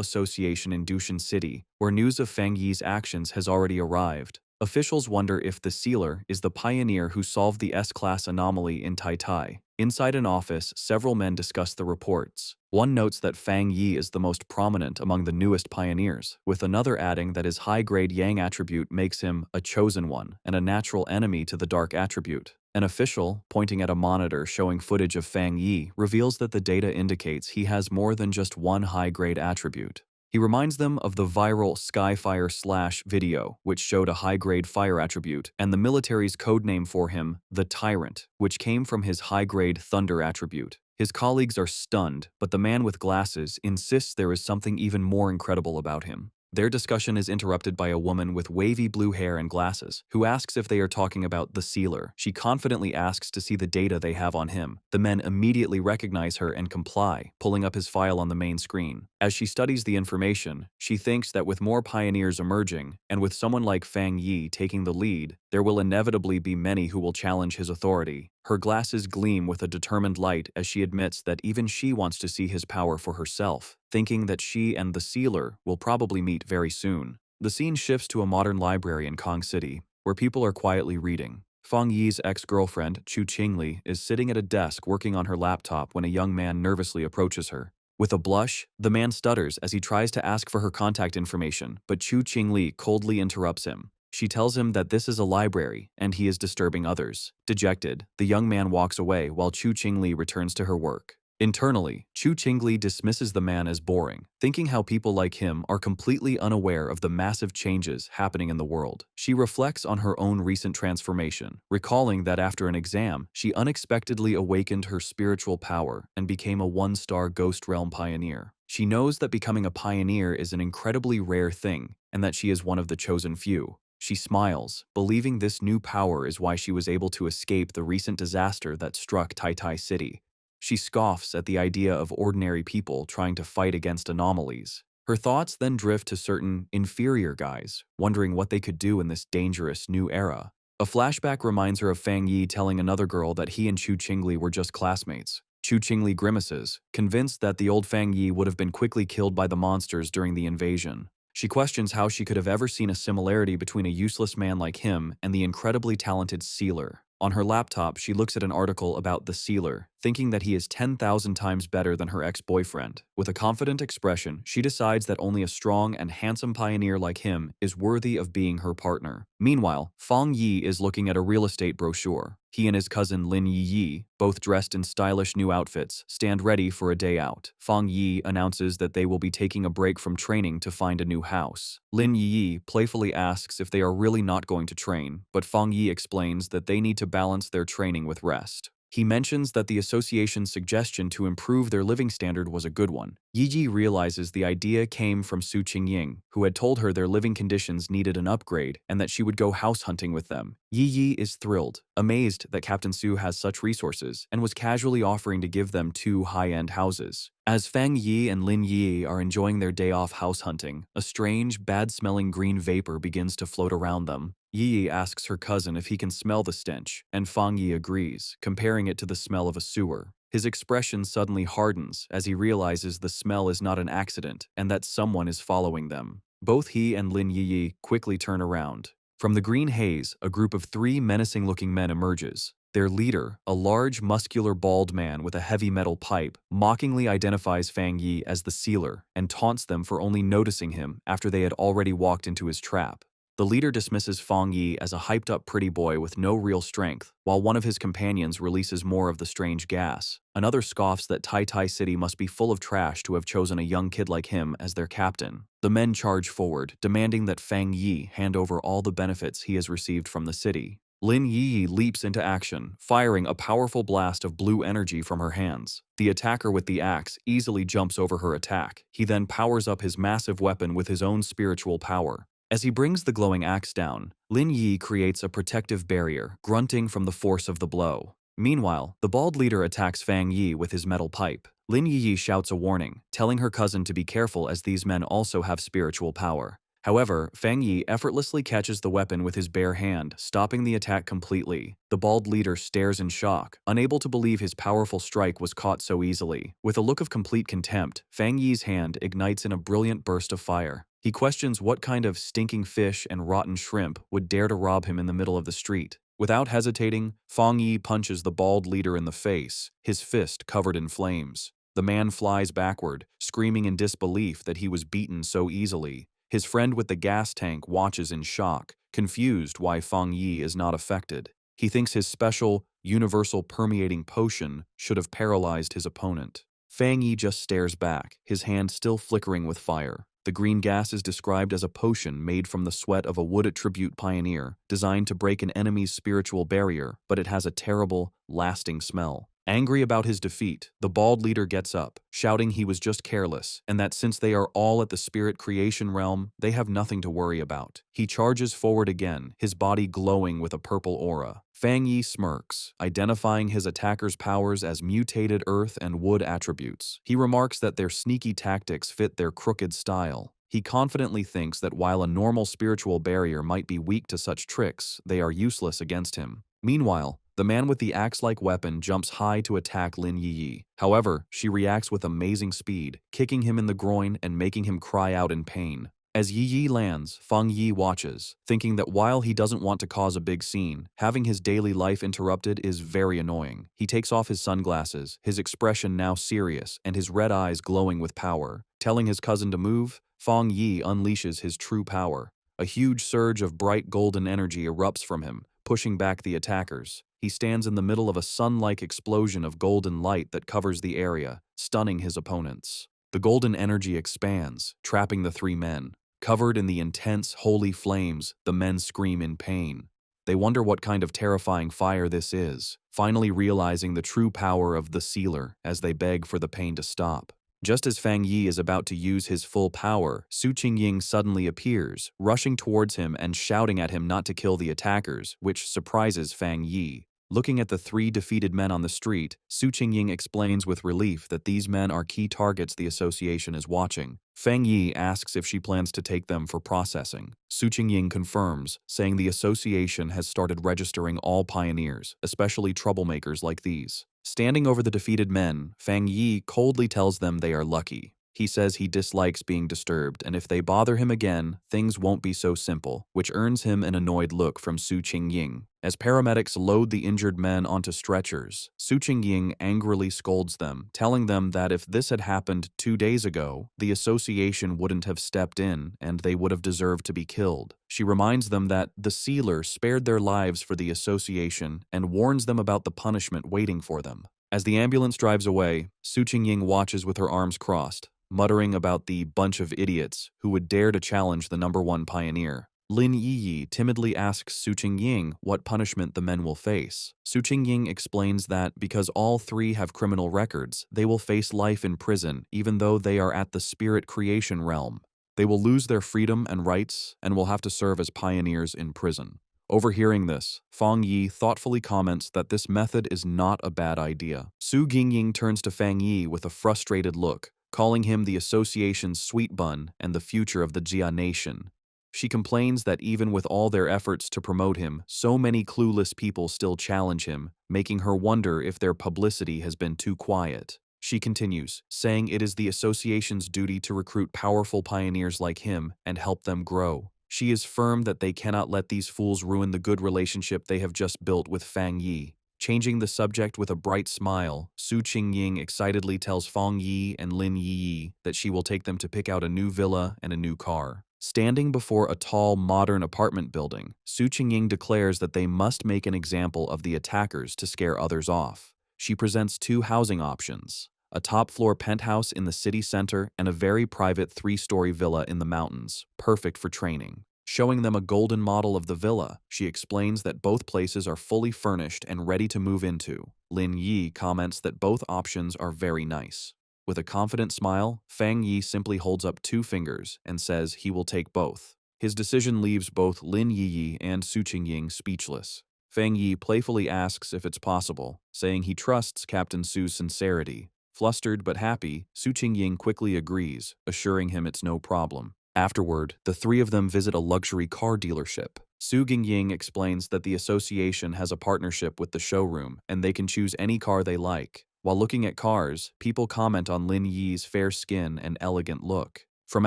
Association in Dushan City, where news of Fang Yi's actions has already arrived. Officials wonder if the Sealer is the pioneer who solved the S-class anomaly in Tai. Inside an office, several men discuss the reports. One notes that Fang Yi is the most prominent among the newest pioneers, with another adding that his high-grade Yang attribute makes him a chosen one and a natural enemy to the dark attribute. An official, pointing at a monitor showing footage of Fang Yi, reveals that the data indicates he has more than just one high-grade attribute. He reminds them of the viral Skyfire Slash video, which showed a high-grade fire attribute, and the military's codename for him, the Tyrant, which came from his high-grade Thunder attribute. His colleagues are stunned, but the man with glasses insists there is something even more incredible about him. Their discussion is interrupted by a woman with wavy blue hair and glasses, who asks if they are talking about the Sealer. She confidently asks to see the data they have on him. The men immediately recognize her and comply, pulling up his file on the main screen. As she studies the information, she thinks that with more pioneers emerging, and with someone like Fang Yi taking the lead, there will inevitably be many who will challenge his authority. Her glasses gleam with a determined light as she admits that even she wants to see his power for herself, thinking that she and the Sealer will probably meet very soon. The scene shifts to a modern library in Kong City, where people are quietly reading. Fang Yi's ex-girlfriend, Chu Qingli, is sitting at a desk working on her laptop when a young man nervously approaches her. With a blush, the man stutters as he tries to ask for her contact information, but Chu Qingli coldly interrupts him. She tells him that this is a library and he is disturbing others. Dejected, the young man walks away while Chu Qingli returns to her work. Internally, Chu Qingli dismisses the man as boring, thinking how people like him are completely unaware of the massive changes happening in the world. She reflects on her own recent transformation, recalling that after an exam, she unexpectedly awakened her spiritual power and became a one-star Ghost Realm pioneer. She knows that becoming a pioneer is an incredibly rare thing and that she is one of the chosen few. She smiles, believing this new power is why she was able to escape the recent disaster that struck Tai Tai City. She scoffs at the idea of ordinary people trying to fight against anomalies. Her thoughts then drift to certain inferior guys, wondering what they could do in this dangerous new era. A flashback reminds her of Fang Yi telling another girl that he and Chu Qingli were just classmates. Chu Qingli grimaces, convinced that the old Fang Yi would have been quickly killed by the monsters during the invasion. She questions how she could have ever seen a similarity between a useless man like him and the incredibly talented Sealer. On her laptop, she looks at an article about the Sealer, thinking that he is 10,000 times better than her ex-boyfriend. With a confident expression, she decides that only a strong and handsome pioneer like him is worthy of being her partner. Meanwhile, Fang Yi is looking at a real estate brochure. He and his cousin Lin Yi, both dressed in stylish new outfits, stand ready for a day out. Fang Yi announces that they will be taking a break from training to find a new house. Lin Yi playfully asks if they are really not going to train, but Fang Yi explains that they need to balance their training with rest. He mentions that the association's suggestion to improve their living standard was a good one. Yi realizes the idea came from Su Qingying, who had told her their living conditions needed an upgrade and that she would go house hunting with them. Yi is thrilled, amazed that Captain Su has such resources, and was casually offering to give them 2 high-end houses. As Fang Yi and Lin Yi are enjoying their day off house hunting, a strange, bad-smelling green vapor begins to float around them. Yi asks her cousin if he can smell the stench, and Fang Yi agrees, comparing it to the smell of a sewer. His expression suddenly hardens as he realizes the smell is not an accident and that someone is following them. Both he and Lin Yi quickly turn around. From the green haze, a group of 3 menacing-looking men emerges. Their leader, a large, muscular, bald man with a heavy metal pipe, mockingly identifies Fang Yi as the Sealer and taunts them for only noticing him after they had already walked into his trap. The leader dismisses Fang Yi as a hyped-up pretty boy with no real strength, while one of his companions releases more of the strange gas. Another scoffs that Tai Tai City must be full of trash to have chosen a young kid like him as their captain. The men charge forward, demanding that Fang Yi hand over all the benefits he has received from the city. Lin Yi leaps into action, firing a powerful blast of blue energy from her hands. The attacker with the axe easily jumps over her attack. He then powers up his massive weapon with his own spiritual power. As he brings the glowing axe down, Lin Yi creates a protective barrier, grunting from the force of the blow. Meanwhile, the bald leader attacks Fang Yi with his metal pipe. Lin Yi shouts a warning, telling her cousin to be careful as these men also have spiritual power. However, Fang Yi effortlessly catches the weapon with his bare hand, stopping the attack completely. The bald leader stares in shock, unable to believe his powerful strike was caught so easily. With a look of complete contempt, Fang Yi's hand ignites in a brilliant burst of fire. He questions what kind of stinking fish and rotten shrimp would dare to rob him in the middle of the street. Without hesitating, Fang Yi punches the bald leader in the face, his fist covered in flames. The man flies backward, screaming in disbelief that he was beaten so easily. His friend with the gas tank watches in shock, confused why Fang Yi is not affected. He thinks his special, universal permeating potion should have paralyzed his opponent. Fang Yi just stares back, his hand still flickering with fire. The green gas is described as a potion made from the sweat of a wood attribute pioneer, designed to break an enemy's spiritual barrier, but it has a terrible, lasting smell. Angry about his defeat, the bald leader gets up, shouting he was just careless, and that since they are all at the spirit creation realm, they have nothing to worry about. He charges forward again, his body glowing with a purple aura. Fang Yi smirks, identifying his attacker's powers as mutated earth and wood attributes. He remarks that their sneaky tactics fit their crooked style. He confidently thinks that while a normal spiritual barrier might be weak to such tricks, they are useless against him. Meanwhile, the man with the axe-like weapon jumps high to attack Lin Yi. However, she reacts with amazing speed, kicking him in the groin and making him cry out in pain. As Yi lands, Fang Yi watches, thinking that while he doesn't want to cause a big scene, having his daily life interrupted is very annoying. He takes off his sunglasses, his expression now serious and his red eyes glowing with power. Telling his cousin to move, Fang Yi unleashes his true power. A huge surge of bright golden energy erupts from him, pushing back the attackers. He stands in the middle of a sun-like explosion of golden light that covers the area, stunning his opponents. The golden energy expands, trapping the three men. Covered in the intense, holy flames, the men scream in pain. They wonder what kind of terrifying fire this is, finally realizing the true power of the sealer as they beg for the pain to stop. Just as Fang Yi is about to use his full power, Su Qingying suddenly appears, rushing towards him and shouting at him not to kill the attackers, which surprises Fang Yi. Looking at the three defeated men on the street, Su Qingying explains with relief that these men are key targets the association is watching. Fang Yi asks if she plans to take them for processing. Su Qingying confirms, saying the association has started registering all pioneers, especially troublemakers like these. Standing over the defeated men, Fang Yi coldly tells them they are lucky. He says he dislikes being disturbed, and if they bother him again, things won't be so simple, which earns him an annoyed look from Su Qingying. As paramedics load the injured men onto stretchers, Su Qingying angrily scolds them, telling them that if this had happened 2 days ago, the association wouldn't have stepped in and they would have deserved to be killed. She reminds them that the sealer spared their lives for the association and warns them about the punishment waiting for them. As the ambulance drives away, Su Qingying watches with her arms crossed, muttering about the bunch of idiots who would dare to challenge the #1 pioneer. Lin Yiyi timidly asks Su Qingying what punishment the men will face. Su Qingying explains that because all three have criminal records, they will face life in prison even though they are at the spirit creation realm. They will lose their freedom and rights and will have to serve as pioneers in prison. Overhearing this, Fang Yi thoughtfully comments that this method is not a bad idea. Su Qingying turns to Fang Yi with a frustrated look, calling him the association's sweet bun and the future of the Jia nation. She complains that even with all their efforts to promote him, so many clueless people still challenge him, making her wonder if their publicity has been too quiet. She continues, saying it is the association's duty to recruit powerful pioneers like him and help them grow. She is firm that they cannot let these fools ruin the good relationship they have just built with Fang Yi. Changing the subject with a bright smile, Su Qingying excitedly tells Fang Yi and Lin Yiyi that she will take them to pick out a new villa and a new car. Standing before a tall, modern apartment building, Su Qingying declares that they must make an example of the attackers to scare others off. She presents 2 housing options: a top-floor penthouse in the city center and a very private 3-story villa in the mountains, perfect for training. Showing them a golden model of the villa, she explains that both places are fully furnished and ready to move into. Lin Yi comments that both options are very nice. With a confident smile, Fang Yi simply holds up 2 fingers and says he will take both. His decision leaves both Lin Yiyi and Su Qingying speechless. Fang Yi playfully asks if it's possible, saying he trusts Captain Su's sincerity. Flustered but happy, Su Qingying quickly agrees, assuring him it's no problem. Afterward, the 3 of them visit a luxury car dealership. Su Qingying explains that the association has a partnership with the showroom and they can choose any car they like. While looking at cars, people comment on Lin Yi's fair skin and elegant look. From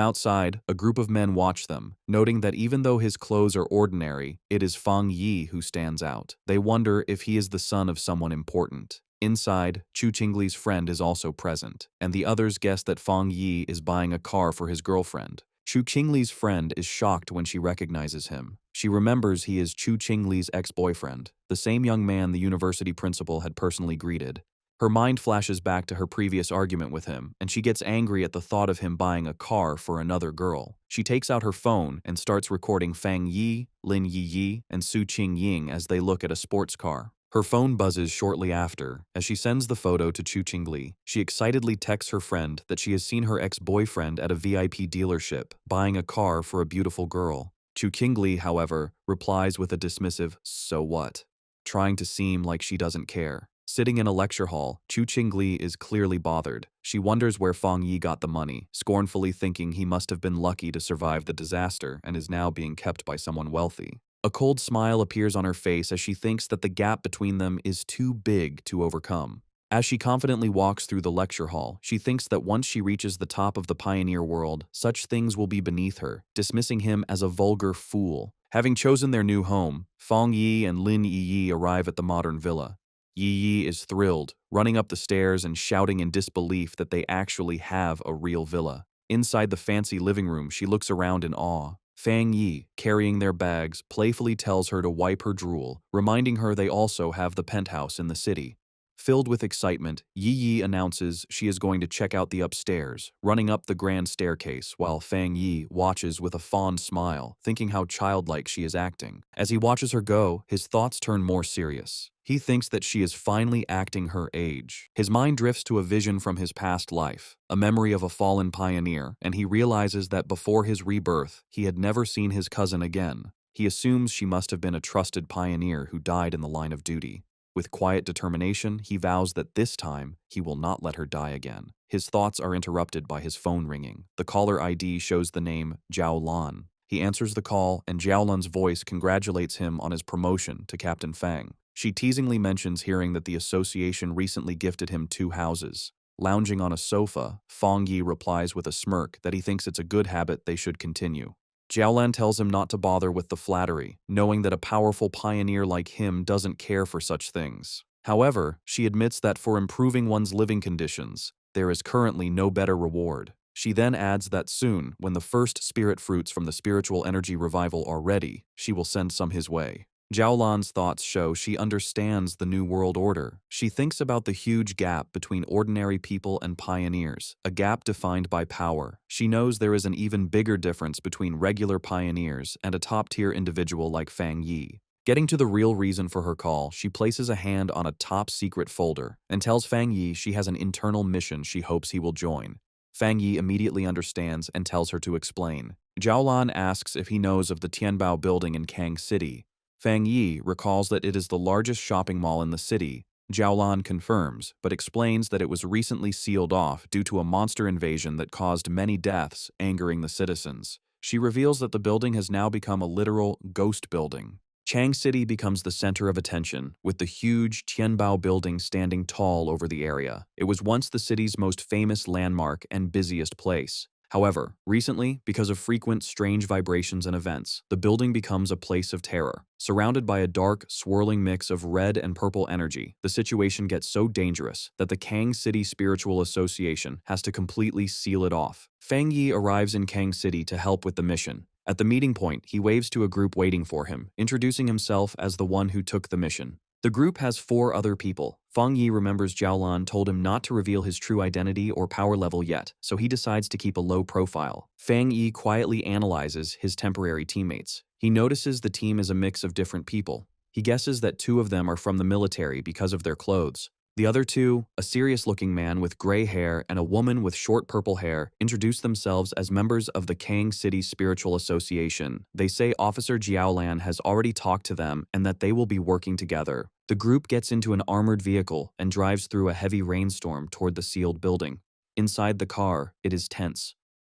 outside, a group of men watch them, noting that even though his clothes are ordinary, it is Fang Yi who stands out. They wonder if he is the son of someone important. Inside, Chu Qingli's friend is also present, and the others guess that Fang Yi is buying a car for his girlfriend. Chu Qingli's friend is shocked when she recognizes him. She remembers he is Chu Qingli's ex-boyfriend, the same young man the university principal had personally greeted. Her mind flashes back to her previous argument with him, and she gets angry at the thought of him buying a car for another girl. She takes out her phone and starts recording Fang Yi, Lin Yiyi, and Su Qingying as they look at a sports car. Her phone buzzes shortly after. As she sends the photo to Chu Qingli, she excitedly texts her friend that she has seen her ex-boyfriend at a VIP dealership, buying a car for a beautiful girl. Chu Qingli, however, replies with a dismissive, "So what?" trying to seem like she doesn't care. Sitting in a lecture hall, Chu Qingli is clearly bothered. She wonders where Fang Yi got the money, scornfully thinking he must have been lucky to survive the disaster and is now being kept by someone wealthy. A cold smile appears on her face as she thinks that the gap between them is too big to overcome. As she confidently walks through the lecture hall, she thinks that once she reaches the top of the pioneer world, such things will be beneath her, dismissing him as a vulgar fool. Having chosen their new home, Fang Yi and Lin Yiyi arrive at the modern villa. Yiyi is thrilled, running up the stairs and shouting in disbelief that they actually have a real villa. Inside the fancy living room, she looks around in awe. Fang Yi, carrying their bags, playfully tells her to wipe her drool, reminding her they also have the penthouse in the city. Filled with excitement, Yi Yi announces she is going to check out the upstairs, running up the grand staircase while Fang Yi watches with a fond smile, thinking how childlike she is acting. As he watches her go, his thoughts turn more serious. He thinks that she is finally acting her age. His mind drifts to a vision from his past life, a memory of a fallen pioneer, and he realizes that before his rebirth, he had never seen his cousin again. He assumes she must have been a trusted pioneer who died in the line of duty. With quiet determination, he vows that this time, he will not let her die again. His thoughts are interrupted by his phone ringing. The caller ID shows the name Zhao Lan. He answers the call, and Zhao Lan's voice congratulates him on his promotion to Captain Fang. She teasingly mentions hearing that the association recently gifted him 2 houses. Lounging on a sofa, Fang Yi replies with a smirk that he thinks it's a good habit they should continue. Jiaolan tells him not to bother with the flattery, knowing that a powerful pioneer like him doesn't care for such things. However, she admits that for improving one's living conditions, there is currently no better reward. She then adds that soon, when the first spirit fruits from the spiritual energy revival are ready, she will send some his way. Jiaolan's thoughts show she understands the New World Order. She thinks about the huge gap between ordinary people and pioneers, a gap defined by power. She knows there is an even bigger difference between regular pioneers and a top-tier individual like Fang Yi. Getting to the real reason for her call, she places a hand on a top-secret folder and tells Fang Yi she has an internal mission she hopes he will join. Fang Yi immediately understands and tells her to explain. Jiaolan asks if he knows of the Tianbao building in Kang City. Fang Yi recalls that it is the largest shopping mall in the city. Jiaolan confirms, but explains that it was recently sealed off due to a monster invasion that caused many deaths, angering the citizens. She reveals that the building has now become a literal ghost building. Chang City becomes the center of attention, with the huge Tianbao building standing tall over the area. It was once the city's most famous landmark and busiest place. However, recently, because of frequent strange vibrations and events, the building becomes a place of terror. Surrounded by a dark, swirling mix of red and purple energy, the situation gets so dangerous that the Kang City Spiritual Association has to completely seal it off. Fang Yi arrives in Kang City to help with the mission. At the meeting point, he waves to a group waiting for him, introducing himself as the one who took the mission. The group has 4 other people. Fang Yi remembers Jiaolan told him not to reveal his true identity or power level yet, so he decides to keep a low profile. Fang Yi quietly analyzes his temporary teammates. He notices the team is a mix of different people. He guesses that 2 of them are from the military because of their clothes. The other 2, a serious-looking man with gray hair and a woman with short purple hair, introduce themselves as members of the Kang City Spiritual Association. They say Officer Jiaolan has already talked to them and that they will be working together. The group gets into an armored vehicle and drives through a heavy rainstorm toward the sealed building. Inside the car, it is tense.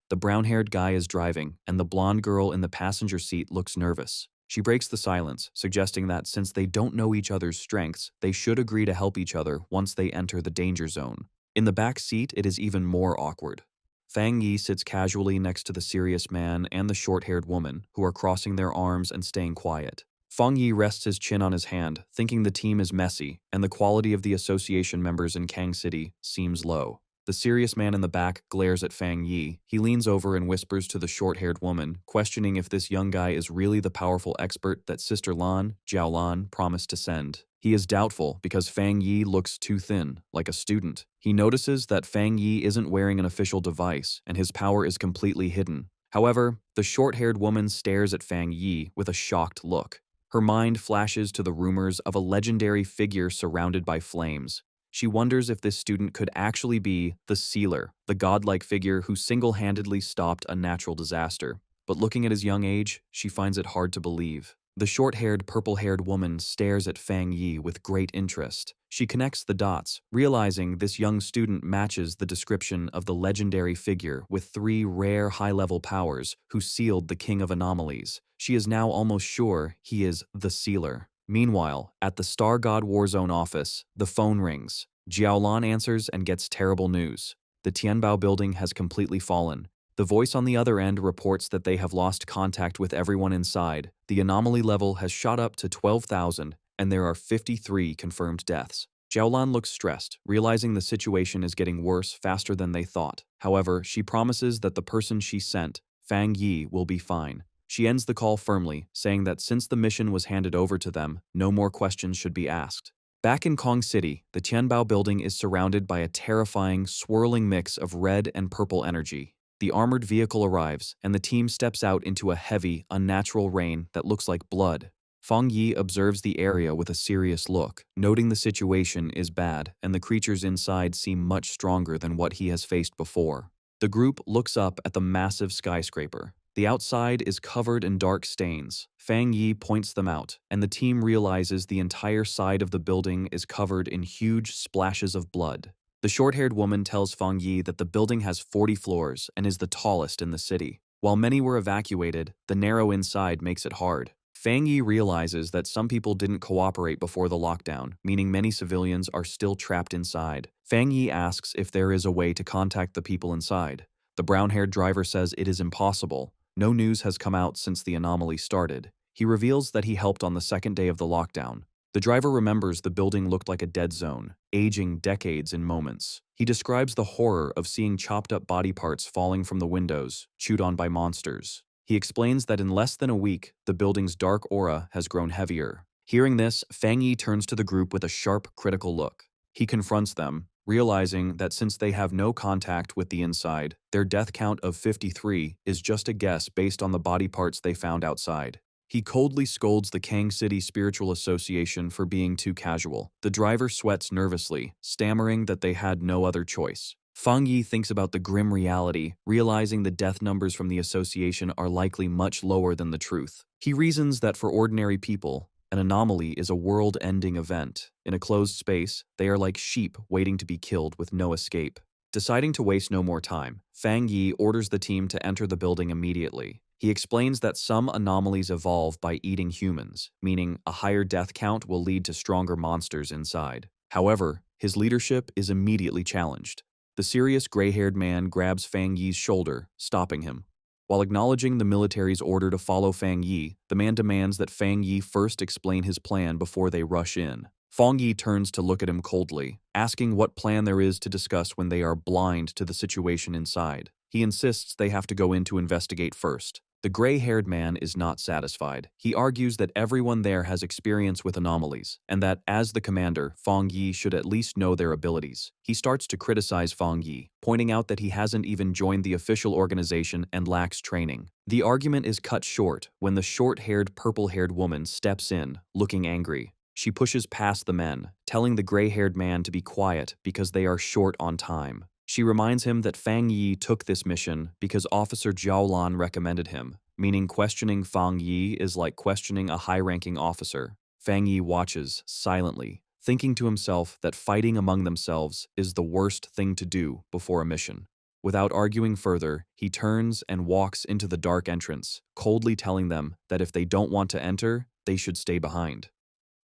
The brown-haired guy is driving, and the blonde girl in the passenger seat looks nervous. She breaks the silence, suggesting that since they don't know each other's strengths, they should agree to help each other once they enter the danger zone. In the back seat, it is even more awkward. Fang Yi sits casually next to the serious man and the short-haired woman, who are crossing their arms and staying quiet. Fang Yi rests his chin on his hand, thinking the team is messy, and the quality of the association members in Kang City seems low. The serious man in the back glares at Fang Yi. He leans over and whispers to the short-haired woman, questioning if this young guy is really the powerful expert that Sister Lan, Jiao Lan, promised to send. He is doubtful because Fang Yi looks too thin, like a student. He notices that Fang Yi isn't wearing an official device, and his power is completely hidden. However, the short-haired woman stares at Fang Yi with a shocked look. Her mind flashes to the rumors of a legendary figure surrounded by flames. She wonders if this student could actually be the Sealer, the godlike figure who single-handedly stopped a natural disaster. But looking at his young age, she finds it hard to believe. The short-haired, purple-haired woman stares at Fang Yi with great interest. She connects the dots, realizing this young student matches the description of the legendary figure with 3 rare high-level powers who sealed the King of Anomalies. She is now almost sure he is the Sealer. Meanwhile, at the Star God Warzone office, the phone rings. Jiaolan answers and gets terrible news. The Tianbao building has completely fallen. The voice on the other end reports that they have lost contact with everyone inside. The anomaly level has shot up to 12,000, and there are 53 confirmed deaths. Jiaolan looks stressed, realizing the situation is getting worse faster than they thought. However, she promises that the person she sent, Fang Yi, will be fine. She ends the call firmly, saying that since the mission was handed over to them, no more questions should be asked. Back in Kong City, the Tianbao building is surrounded by a terrifying, swirling mix of red and purple energy. The armored vehicle arrives, and the team steps out into a heavy, unnatural rain that looks like blood. Fang Yi observes the area with a serious look, noting the situation is bad and the creatures inside seem much stronger than what he has faced before. The group looks up at the massive skyscraper. The outside is covered in dark stains. Fang Yi points them out, and the team realizes the entire side of the building is covered in huge splashes of blood. The short-haired woman tells Fang Yi that the building has 40 floors and is the tallest in the city. While many were evacuated, the narrow inside makes it hard. Fang Yi realizes that some people didn't cooperate before the lockdown, meaning many civilians are still trapped inside. Fang Yi asks if there is a way to contact the people inside. The brown-haired driver says it is impossible. No news has come out since the anomaly started. He reveals that he helped on the second day of the lockdown. The driver remembers the building looked like a dead zone, aging decades in moments. He describes the horror of seeing chopped-up body parts falling from the windows, chewed on by monsters. He explains that in less than a week, the building's dark aura has grown heavier. Hearing this, Fang Yi turns to the group with a sharp, critical look. He confronts them, realizing that since they have no contact with the inside, their death count of 53 is just a guess based on the body parts they found outside. He coldly scolds the Kang City Spiritual Association for being too casual. The driver sweats nervously, stammering that they had no other choice. Fang Yi thinks about the grim reality, realizing the death numbers from the association are likely much lower than the truth. He reasons that for ordinary people, an anomaly is a world-ending event. In a closed space, they are like sheep waiting to be killed with no escape. Deciding to waste no more time, Fang Yi orders the team to enter the building immediately. He explains that some anomalies evolve by eating humans, meaning a higher death count will lead to stronger monsters inside. However, his leadership is immediately challenged. The serious gray-haired man grabs Fang Yi's shoulder, stopping him. While acknowledging the military's order to follow Fang Yi, the man demands that Fang Yi first explain his plan before they rush in. Fang Yi turns to look at him coldly, asking what plan there is to discuss when they are blind to the situation inside. He insists they have to go in to investigate first. The gray-haired man is not satisfied. He argues that everyone there has experience with anomalies, and that, as the commander, Fang Yi should at least know their abilities. He starts to criticize Fang Yi, pointing out that he hasn't even joined the official organization and lacks training. The argument is cut short when the short-haired, purple-haired woman steps in, looking angry. She pushes past the men, telling the gray-haired man to be quiet because they are short on time. She reminds him that Fang Yi took this mission because Officer Zhao Lan recommended him, meaning questioning Fang Yi is like questioning a high-ranking officer. Fang Yi watches, silently, thinking to himself that fighting among themselves is the worst thing to do before a mission. Without arguing further, he turns and walks into the dark entrance, coldly telling them that if they don't want to enter, they should stay behind.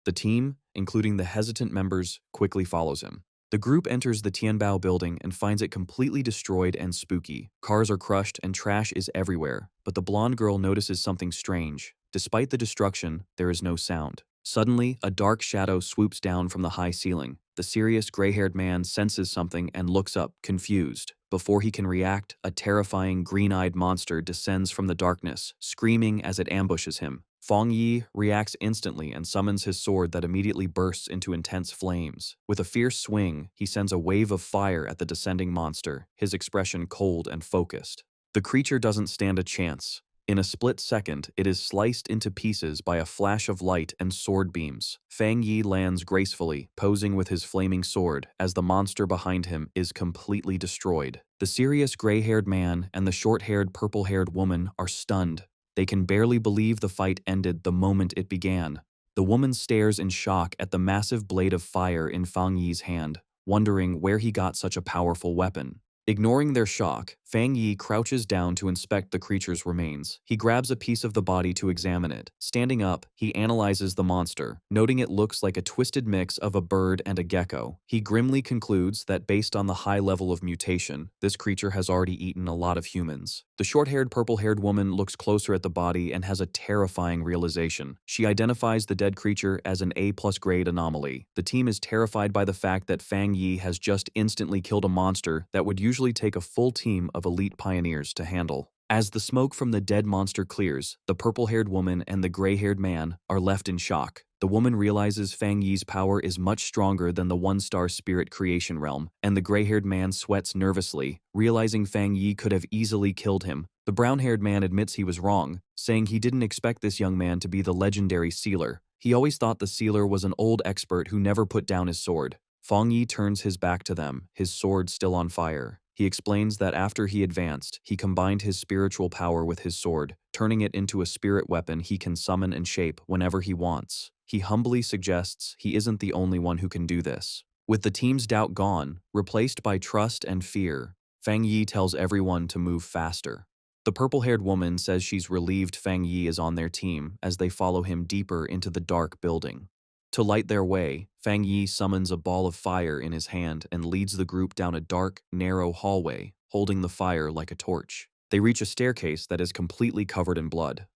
The team, including the hesitant members, quickly follows him. The group enters the Tianbao building and finds it completely destroyed and spooky. Cars are crushed and trash is everywhere, but the blonde girl notices something strange. Despite the destruction, there is no sound. Suddenly, a dark shadow swoops down from the high ceiling. The serious gray-haired man senses something and looks up, confused. Before he can react, a terrifying green-eyed monster descends from the darkness, screaming as it ambushes him. Fang Yi reacts instantly and summons his sword that immediately bursts into intense flames. With a fierce swing, he sends a wave of fire at the descending monster, his expression cold and focused. The creature doesn't stand a chance. In a split second, it is sliced into pieces by a flash of light and sword beams. Fang Yi lands gracefully, posing with his flaming sword, as the monster behind him is completely destroyed. The serious gray-haired man and the short-haired, purple-haired woman are stunned. They can barely believe the fight ended the moment it began. The woman stares in shock at the massive blade of fire in Fang Yi's hand, wondering where he got such a powerful weapon. Ignoring their shock, Fang Yi crouches down to inspect the creature's remains. He grabs a piece of the body to examine it. Standing up, he analyzes the monster, noting it looks like a twisted mix of a bird and a gecko. He grimly concludes that based on the high level of mutation, this creature has already eaten a lot of humans. The short-haired, purple-haired woman looks closer at the body and has a terrifying realization. She identifies the dead creature as an A+ grade anomaly. The team is terrified by the fact that Fang Yi has just instantly killed a monster that would usually take a full team of elite pioneers to handle. As the smoke from the dead monster clears, the purple-haired woman and the gray-haired man are left in shock. The woman realizes Fang Yi's power is much stronger than the one-star spirit creation realm, and the gray-haired man sweats nervously, realizing Fang Yi could have easily killed him. The brown-haired man admits he was wrong, saying he didn't expect this young man to be the legendary sealer. He always thought the sealer was an old expert who never put down his sword. Fang Yi turns his back to them, his sword still on fire. He explains that after he advanced, he combined his spiritual power with his sword, turning it into a spirit weapon he can summon and shape whenever he wants. He humbly suggests he isn't the only one who can do this. With the team's doubt gone, replaced by trust and fear, Fang Yi tells everyone to move faster. The purple-haired woman says she's relieved Fang Yi is on their team as they follow him deeper into the dark building. To light their way, Fang Yi summons a ball of fire in his hand and leads the group down a dark, narrow hallway, holding the fire like a torch. They reach a staircase that is completely covered in blood.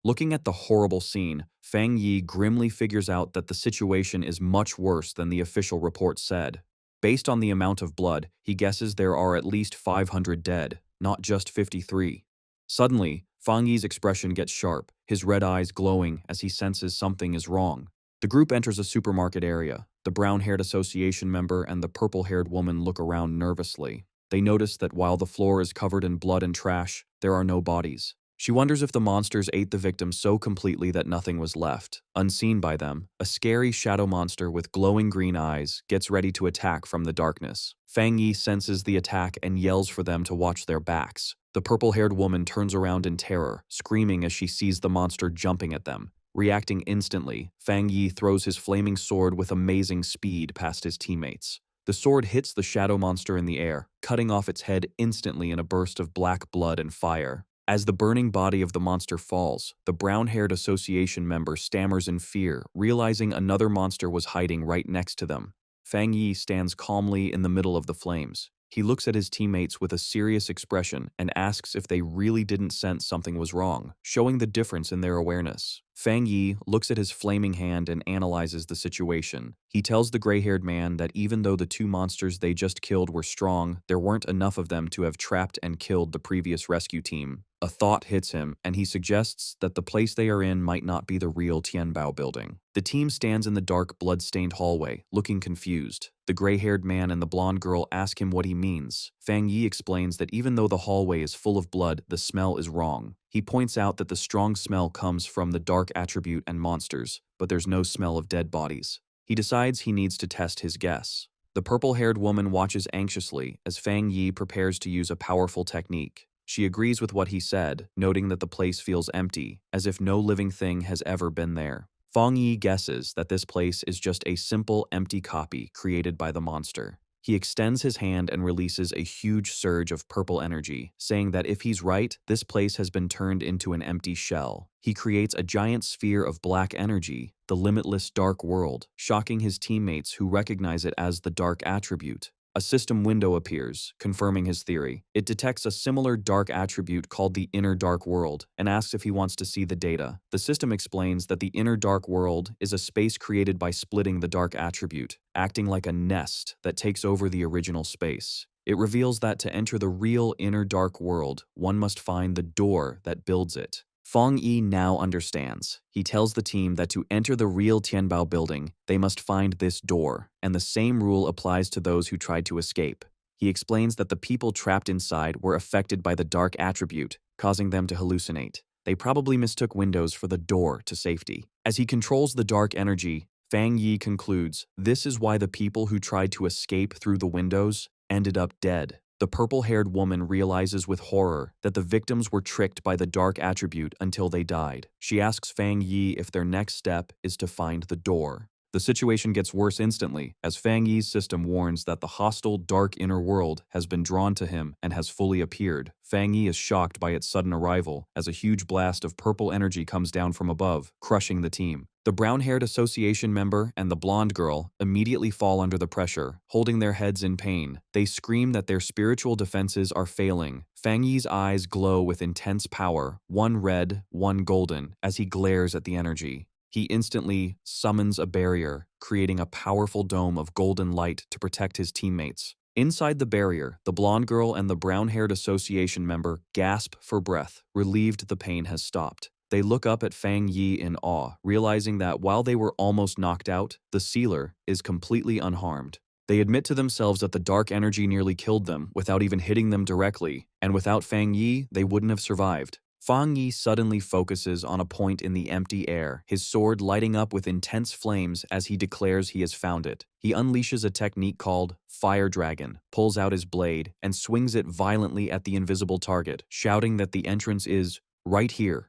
Looking at the horrible scene, Fang Yi grimly figures out that the situation is much worse than the official report said. Based on the amount of blood, he guesses there are at least 500 dead, not just 53. Suddenly, Fang Yi's expression gets sharp, his red eyes glowing as he senses something is wrong. The group enters a supermarket area. The brown-haired association member and the purple-haired woman look around nervously. They notice that while the floor is covered in blood and trash, there are no bodies. She wonders if the monsters ate the victims so completely that nothing was left. Unseen by them, a scary shadow monster with glowing green eyes gets ready to attack from the darkness. Fang Yi senses the attack and yells for them to watch their backs. The purple-haired woman turns around in terror, screaming as she sees the monster jumping at them. Reacting instantly, Fang Yi throws his flaming sword with amazing speed past his teammates. The sword hits the shadow monster in the air, cutting off its head instantly in a burst of black blood and fire. As the burning body of the monster falls, the brown-haired association member stammers in fear, realizing another monster was hiding right next to them. Fang Yi stands calmly in the middle of the flames. He looks at his teammates with a serious expression and asks if they really didn't sense something was wrong, showing the difference in their awareness. Fang Yi looks at his flaming hand and analyzes the situation. He tells the gray-haired man that even though the two monsters they just killed were strong, there weren't enough of them to have trapped and killed the previous rescue team. A thought hits him, and he suggests that the place they are in might not be the real Tianbao building. The team stands in the dark, blood-stained hallway, looking confused. The gray-haired man and the blonde girl ask him what he means. Fang Yi explains that even though the hallway is full of blood, the smell is wrong. He points out that the strong smell comes from the dark attribute and monsters, but there's no smell of dead bodies. He decides he needs to test his guess. The purple-haired woman watches anxiously as Fang Yi prepares to use a powerful technique. She agrees with what he said, noting that the place feels empty, as if no living thing has ever been there. Fang Yi guesses that this place is just a simple, empty copy created by the monster. He extends his hand and releases a huge surge of purple energy, saying that if he's right, this place has been turned into an empty shell. He creates a giant sphere of black energy, the limitless dark world, shocking his teammates who recognize it as the dark attribute. A system window appears, confirming his theory. It detects a similar dark attribute called the inner dark world and asks if he wants to see the data. The system explains that the inner dark world is a space created by splitting the dark attribute, acting like a nest that takes over the original space. It reveals that to enter the real inner dark world, one must find the door that builds it. Fang Yi now understands. He tells the team that to enter the real Tianbao building, they must find this door, and the same rule applies to those who tried to escape. He explains that the people trapped inside were affected by the dark attribute, causing them to hallucinate. They probably mistook windows for the door to safety. As he controls the dark energy, Fang Yi concludes this is why the people who tried to escape through the windows ended up dead. The purple-haired woman realizes with horror that the victims were tricked by the dark attribute until they died. She asks Fang Yi if their next step is to find the door. The situation gets worse instantly, as Fang Yi's system warns that the hostile, dark inner world has been drawn to him and has fully appeared. Fang Yi is shocked by its sudden arrival, as a huge blast of purple energy comes down from above, crushing the team. The brown-haired association member and the blonde girl immediately fall under the pressure, holding their heads in pain. They scream that their spiritual defenses are failing. Fang Yi's eyes glow with intense power, one red, one golden, as he glares at the energy. He instantly summons a barrier, creating a powerful dome of golden light to protect his teammates. Inside the barrier, the blonde girl and the brown-haired association member gasp for breath, relieved the pain has stopped. They look up at Fang Yi in awe, realizing that while they were almost knocked out, the sealer is completely unharmed. They admit to themselves that the dark energy nearly killed them without even hitting them directly, and without Fang Yi, they wouldn't have survived. Fang Yi suddenly focuses on a point in the empty air, his sword lighting up with intense flames as he declares he has found it. He unleashes a technique called Fire Dragon, pulls out his blade, and swings it violently at the invisible target, shouting that the entrance is right here.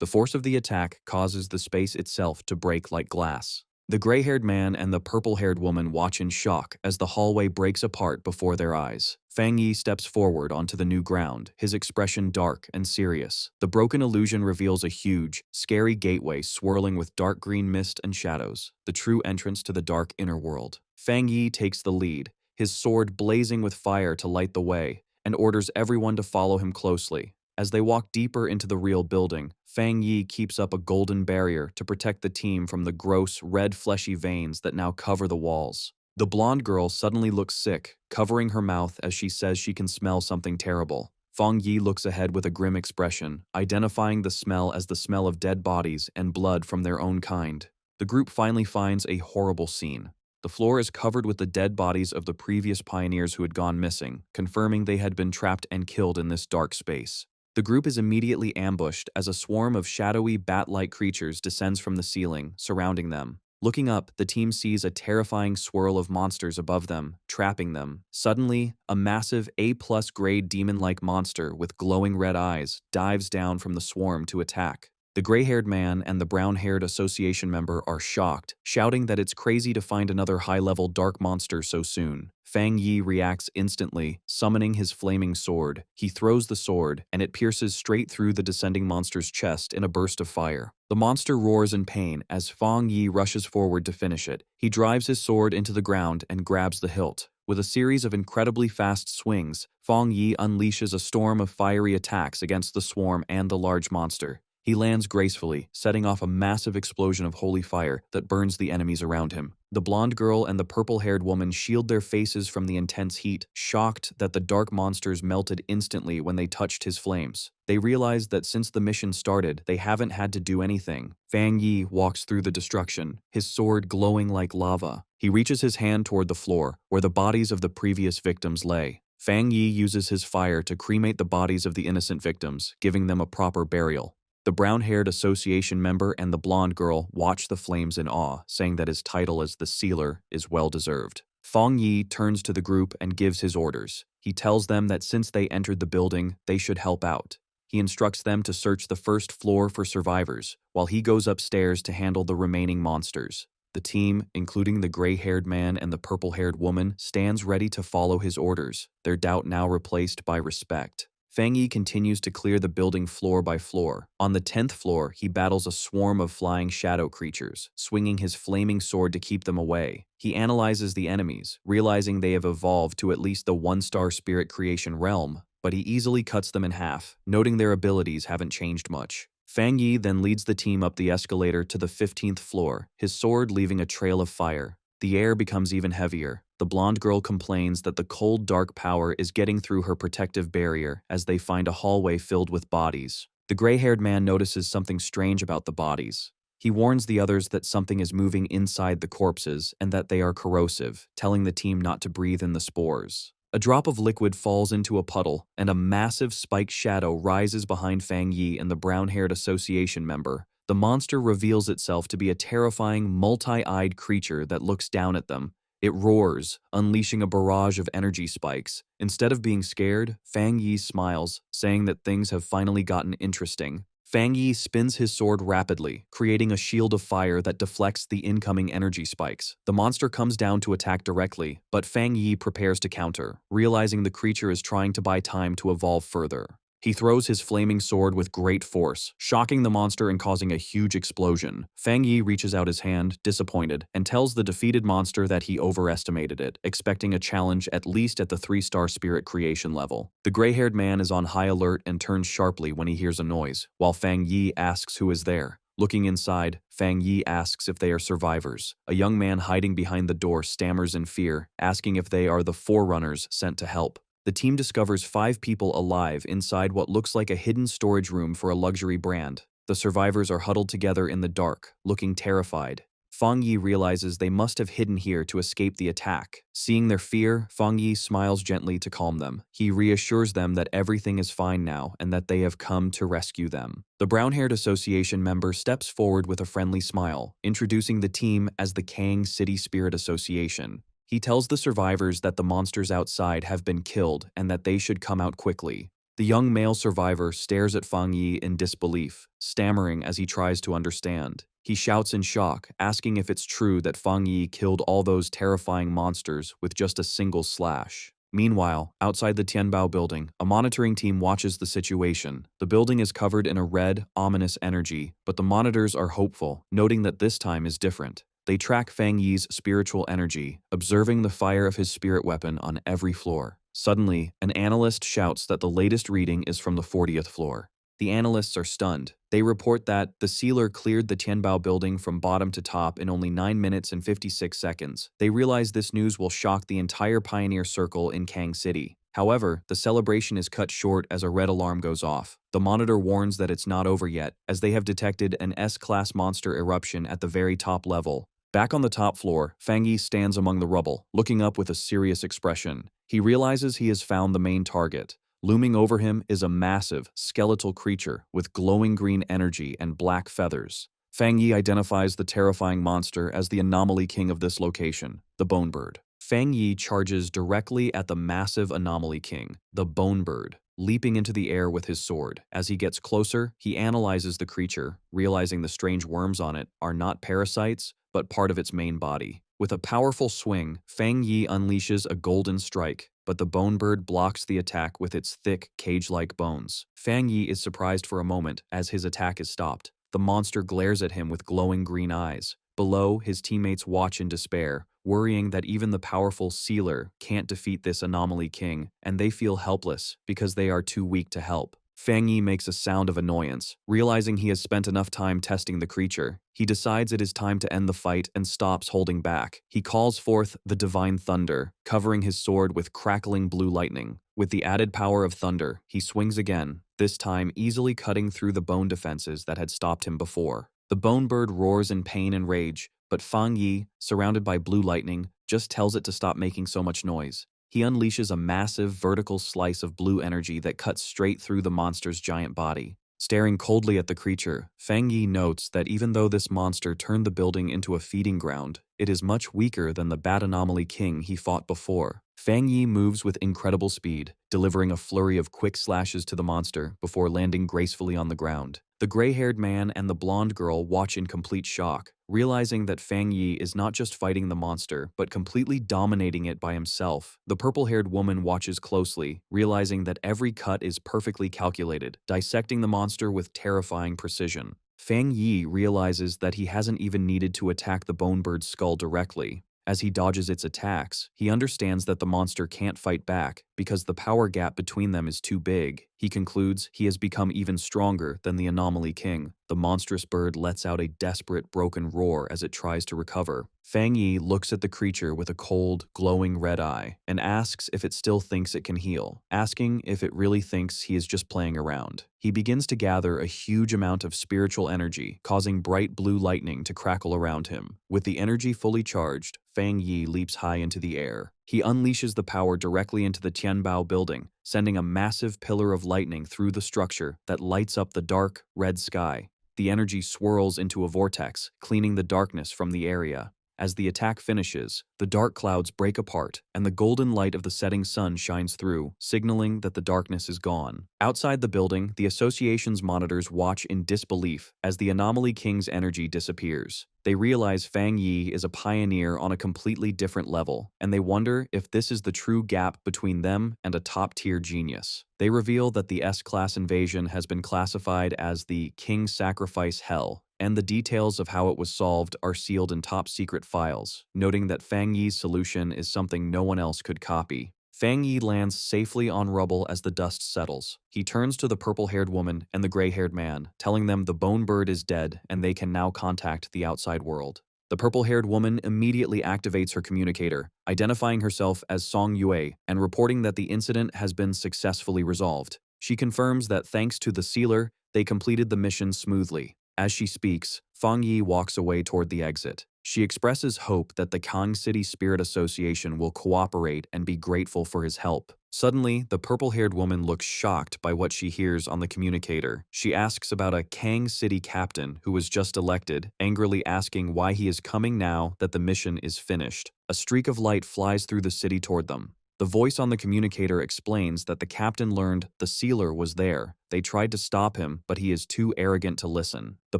The force of the attack causes the space itself to break like glass. The gray-haired man and the purple-haired woman watch in shock as the hallway breaks apart before their eyes. Fang Yi steps forward onto the new ground, his expression dark and serious. The broken illusion reveals a huge, scary gateway swirling with dark green mist and shadows, the true entrance to the dark inner world. Fang Yi takes the lead, his sword blazing with fire to light the way, and orders everyone to follow him closely. As they walk deeper into the real building, Fang Yi keeps up a golden barrier to protect the team from the gross, red fleshy veins that now cover the walls. The blonde girl suddenly looks sick, covering her mouth as she says she can smell something terrible. Fang Yi looks ahead with a grim expression, identifying the smell as the smell of dead bodies and blood from their own kind. The group finally finds a horrible scene. The floor is covered with the dead bodies of the previous pioneers who had gone missing, confirming they had been trapped and killed in this dark space. The group is immediately ambushed as a swarm of shadowy, bat-like creatures descends from the ceiling, surrounding them. Looking up, the team sees a terrifying swirl of monsters above them, trapping them. Suddenly, a massive A+ grade demon-like monster with glowing red eyes dives down from the swarm to attack. The gray-haired man and the brown-haired association member are shocked, shouting that it's crazy to find another high-level dark monster so soon. Fang Yi reacts instantly, summoning his flaming sword. He throws the sword, and it pierces straight through the descending monster's chest in a burst of fire. The monster roars in pain as Fang Yi rushes forward to finish it. He drives his sword into the ground and grabs the hilt. With a series of incredibly fast swings, Fang Yi unleashes a storm of fiery attacks against the swarm and the large monster. He lands gracefully, setting off a massive explosion of holy fire that burns the enemies around him. The blonde girl and the purple-haired woman shield their faces from the intense heat, shocked that the dark monsters melted instantly when they touched his flames. They realize that since the mission started, they haven't had to do anything. Fang Yi walks through the destruction, his sword glowing like lava. He reaches his hand toward the floor, where the bodies of the previous victims lay. Fang Yi uses his fire to cremate the bodies of the innocent victims, giving them a proper burial. The brown-haired association member and the blonde girl watch the flames in awe, saying that his title as the Sealer is well-deserved. Fang Yi turns to the group and gives his orders. He tells them that since they entered the building, they should help out. He instructs them to search the first floor for survivors, while he goes upstairs to handle the remaining monsters. The team, including the gray-haired man and the purple-haired woman, stands ready to follow his orders, their doubt now replaced by respect. Fang Yi continues to clear the building floor by floor. On the 10th floor, he battles a swarm of flying shadow creatures, swinging his flaming sword to keep them away. He analyzes the enemies, realizing they have evolved to at least the 1-star spirit creation realm, but he easily cuts them in half, noting their abilities haven't changed much. Fang Yi then leads the team up the escalator to the 15th floor, his sword leaving a trail of fire. The air becomes even heavier. The blonde girl complains that the cold, dark power is getting through her protective barrier as they find a hallway filled with bodies. The gray-haired man notices something strange about the bodies. He warns the others that something is moving inside the corpses and that they are corrosive, telling the team not to breathe in the spores. A drop of liquid falls into a puddle, and a massive spiked shadow rises behind Fang Yi and the brown-haired association member. The monster reveals itself to be a terrifying, multi-eyed creature that looks down at them. It roars, unleashing a barrage of energy spikes. Instead of being scared, Fang Yi smiles, saying that things have finally gotten interesting. Fang Yi spins his sword rapidly, creating a shield of fire that deflects the incoming energy spikes. The monster comes down to attack directly, but Fang Yi prepares to counter, realizing the creature is trying to buy time to evolve further. He throws his flaming sword with great force, shocking the monster and causing a huge explosion. Fang Yi reaches out his hand, disappointed, and tells the defeated monster that he overestimated it, expecting a challenge at least at the 3-star spirit creation level. The gray-haired man is on high alert and turns sharply when he hears a noise, while Fang Yi asks who is there. Looking inside, Fang Yi asks if they are survivors. A young man hiding behind the door stammers in fear, asking if they are the forerunners sent to help. The team discovers 5 people alive inside what looks like a hidden storage room for a luxury brand. The survivors are huddled together in the dark, looking terrified. Fang Yi realizes they must have hidden here to escape the attack. Seeing their fear, Fang Yi smiles gently to calm them. He reassures them that everything is fine now and that they have come to rescue them. The brown-haired association member steps forward with a friendly smile, introducing the team as the Kang City Spirit Association. He tells the survivors that the monsters outside have been killed and that they should come out quickly. The young male survivor stares at Fang Yi in disbelief, stammering as he tries to understand. He shouts in shock, asking if it's true that Fang Yi killed all those terrifying monsters with just a single slash. Meanwhile, outside the Tianbao building, a monitoring team watches the situation. The building is covered in a red, ominous energy, but the monitors are hopeful, noting that this time is different. They track Fang Yi's spiritual energy, observing the fire of his spirit weapon on every floor. Suddenly, an analyst shouts that the latest reading is from the 40th floor. The analysts are stunned. They report that the sealer cleared the Tianbao building from bottom to top in only 9 minutes and 56 seconds. They realize this news will shock the entire Pioneer Circle in Kang City. However, the celebration is cut short as a red alarm goes off. The monitor warns that it's not over yet, as they have detected an S-class monster eruption at the very top level. Back on the top floor, Fang Yi stands among the rubble, looking up with a serious expression. He realizes he has found the main target. Looming over him is a massive, skeletal creature with glowing green energy and black feathers. Fang Yi identifies the terrifying monster as the anomaly king of this location, the Bone Bird. Fang Yi charges directly at the massive anomaly king, the Bone Bird, leaping into the air with his sword. As he gets closer, he analyzes the creature, realizing the strange worms on it are not parasites, but part of its main body. With a powerful swing, Fang Yi unleashes a golden strike, but the Bone Bird blocks the attack with its thick, cage-like bones. Fang Yi is surprised for a moment as his attack is stopped. The monster glares at him with glowing green eyes. Below, his teammates watch in despair, worrying that even the powerful Sealer can't defeat this anomaly king, and they feel helpless because they are too weak to help. Fang Yi makes a sound of annoyance, realizing he has spent enough time testing the creature. He decides it is time to end the fight and stops holding back. He calls forth the Divine Thunder, covering his sword with crackling blue lightning. With the added power of thunder, he swings again, this time easily cutting through the bone defenses that had stopped him before. The Bone Bird roars in pain and rage, but Fang Yi, surrounded by blue lightning, just tells it to stop making so much noise. He unleashes a massive vertical slice of blue energy that cuts straight through the monster's giant body. Staring coldly at the creature, Fang Yi notes that even though this monster turned the building into a feeding ground, it is much weaker than the Bat Anomaly King he fought before. Fang Yi moves with incredible speed, delivering a flurry of quick slashes to the monster before landing gracefully on the ground. The gray-haired man and the blonde girl watch in complete shock, realizing that Fang Yi is not just fighting the monster, but completely dominating it by himself. The purple-haired woman watches closely, realizing that every cut is perfectly calculated, dissecting the monster with terrifying precision. Fang Yi realizes that he hasn't even needed to attack the Bone Bird's skull directly. As he dodges its attacks, he understands that the monster can't fight back because the power gap between them is too big. He concludes he has become even stronger than the Anomaly King. The monstrous bird lets out a desperate, broken roar as it tries to recover. Fang Yi looks at the creature with a cold, glowing red eye and asks if it still thinks it can heal, asking if it really thinks he is just playing around. He begins to gather a huge amount of spiritual energy, causing bright blue lightning to crackle around him. With the energy fully charged, Fang Yi leaps high into the air. He unleashes the power directly into the Tianbao building, sending a massive pillar of lightning through the structure that lights up the dark, red sky. The energy swirls into a vortex, cleaning the darkness from the area. As the attack finishes, the dark clouds break apart, and the golden light of the setting sun shines through, signaling that the darkness is gone. Outside the building, the association's monitors watch in disbelief as the Anomaly King's energy disappears. They realize Fang Yi is a pioneer on a completely different level, and they wonder if this is the true gap between them and a top-tier genius. They reveal that the S-class invasion has been classified as the King Sacrifice Hell, and the details of how it was solved are sealed in top-secret files, noting that Fang Yi's solution is something no one else could copy. Fang Yi lands safely on rubble as the dust settles. He turns to the purple-haired woman and the gray-haired man, telling them the bone bird is dead and they can now contact the outside world. The purple-haired woman immediately activates her communicator, identifying herself as Song Yue and reporting that the incident has been successfully resolved. She confirms that thanks to the sealer, they completed the mission smoothly. As she speaks, Fang Yi walks away toward the exit. She expresses hope that the Kang City Spirit Association will cooperate and be grateful for his help. Suddenly, the purple-haired woman looks shocked by what she hears on the communicator. She asks about a Kang City captain who was just elected, angrily asking why he is coming now that the mission is finished. A streak of light flies through the city toward them. The voice on the communicator explains that the captain learned the sealer was there. They tried to stop him, but he is too arrogant to listen. The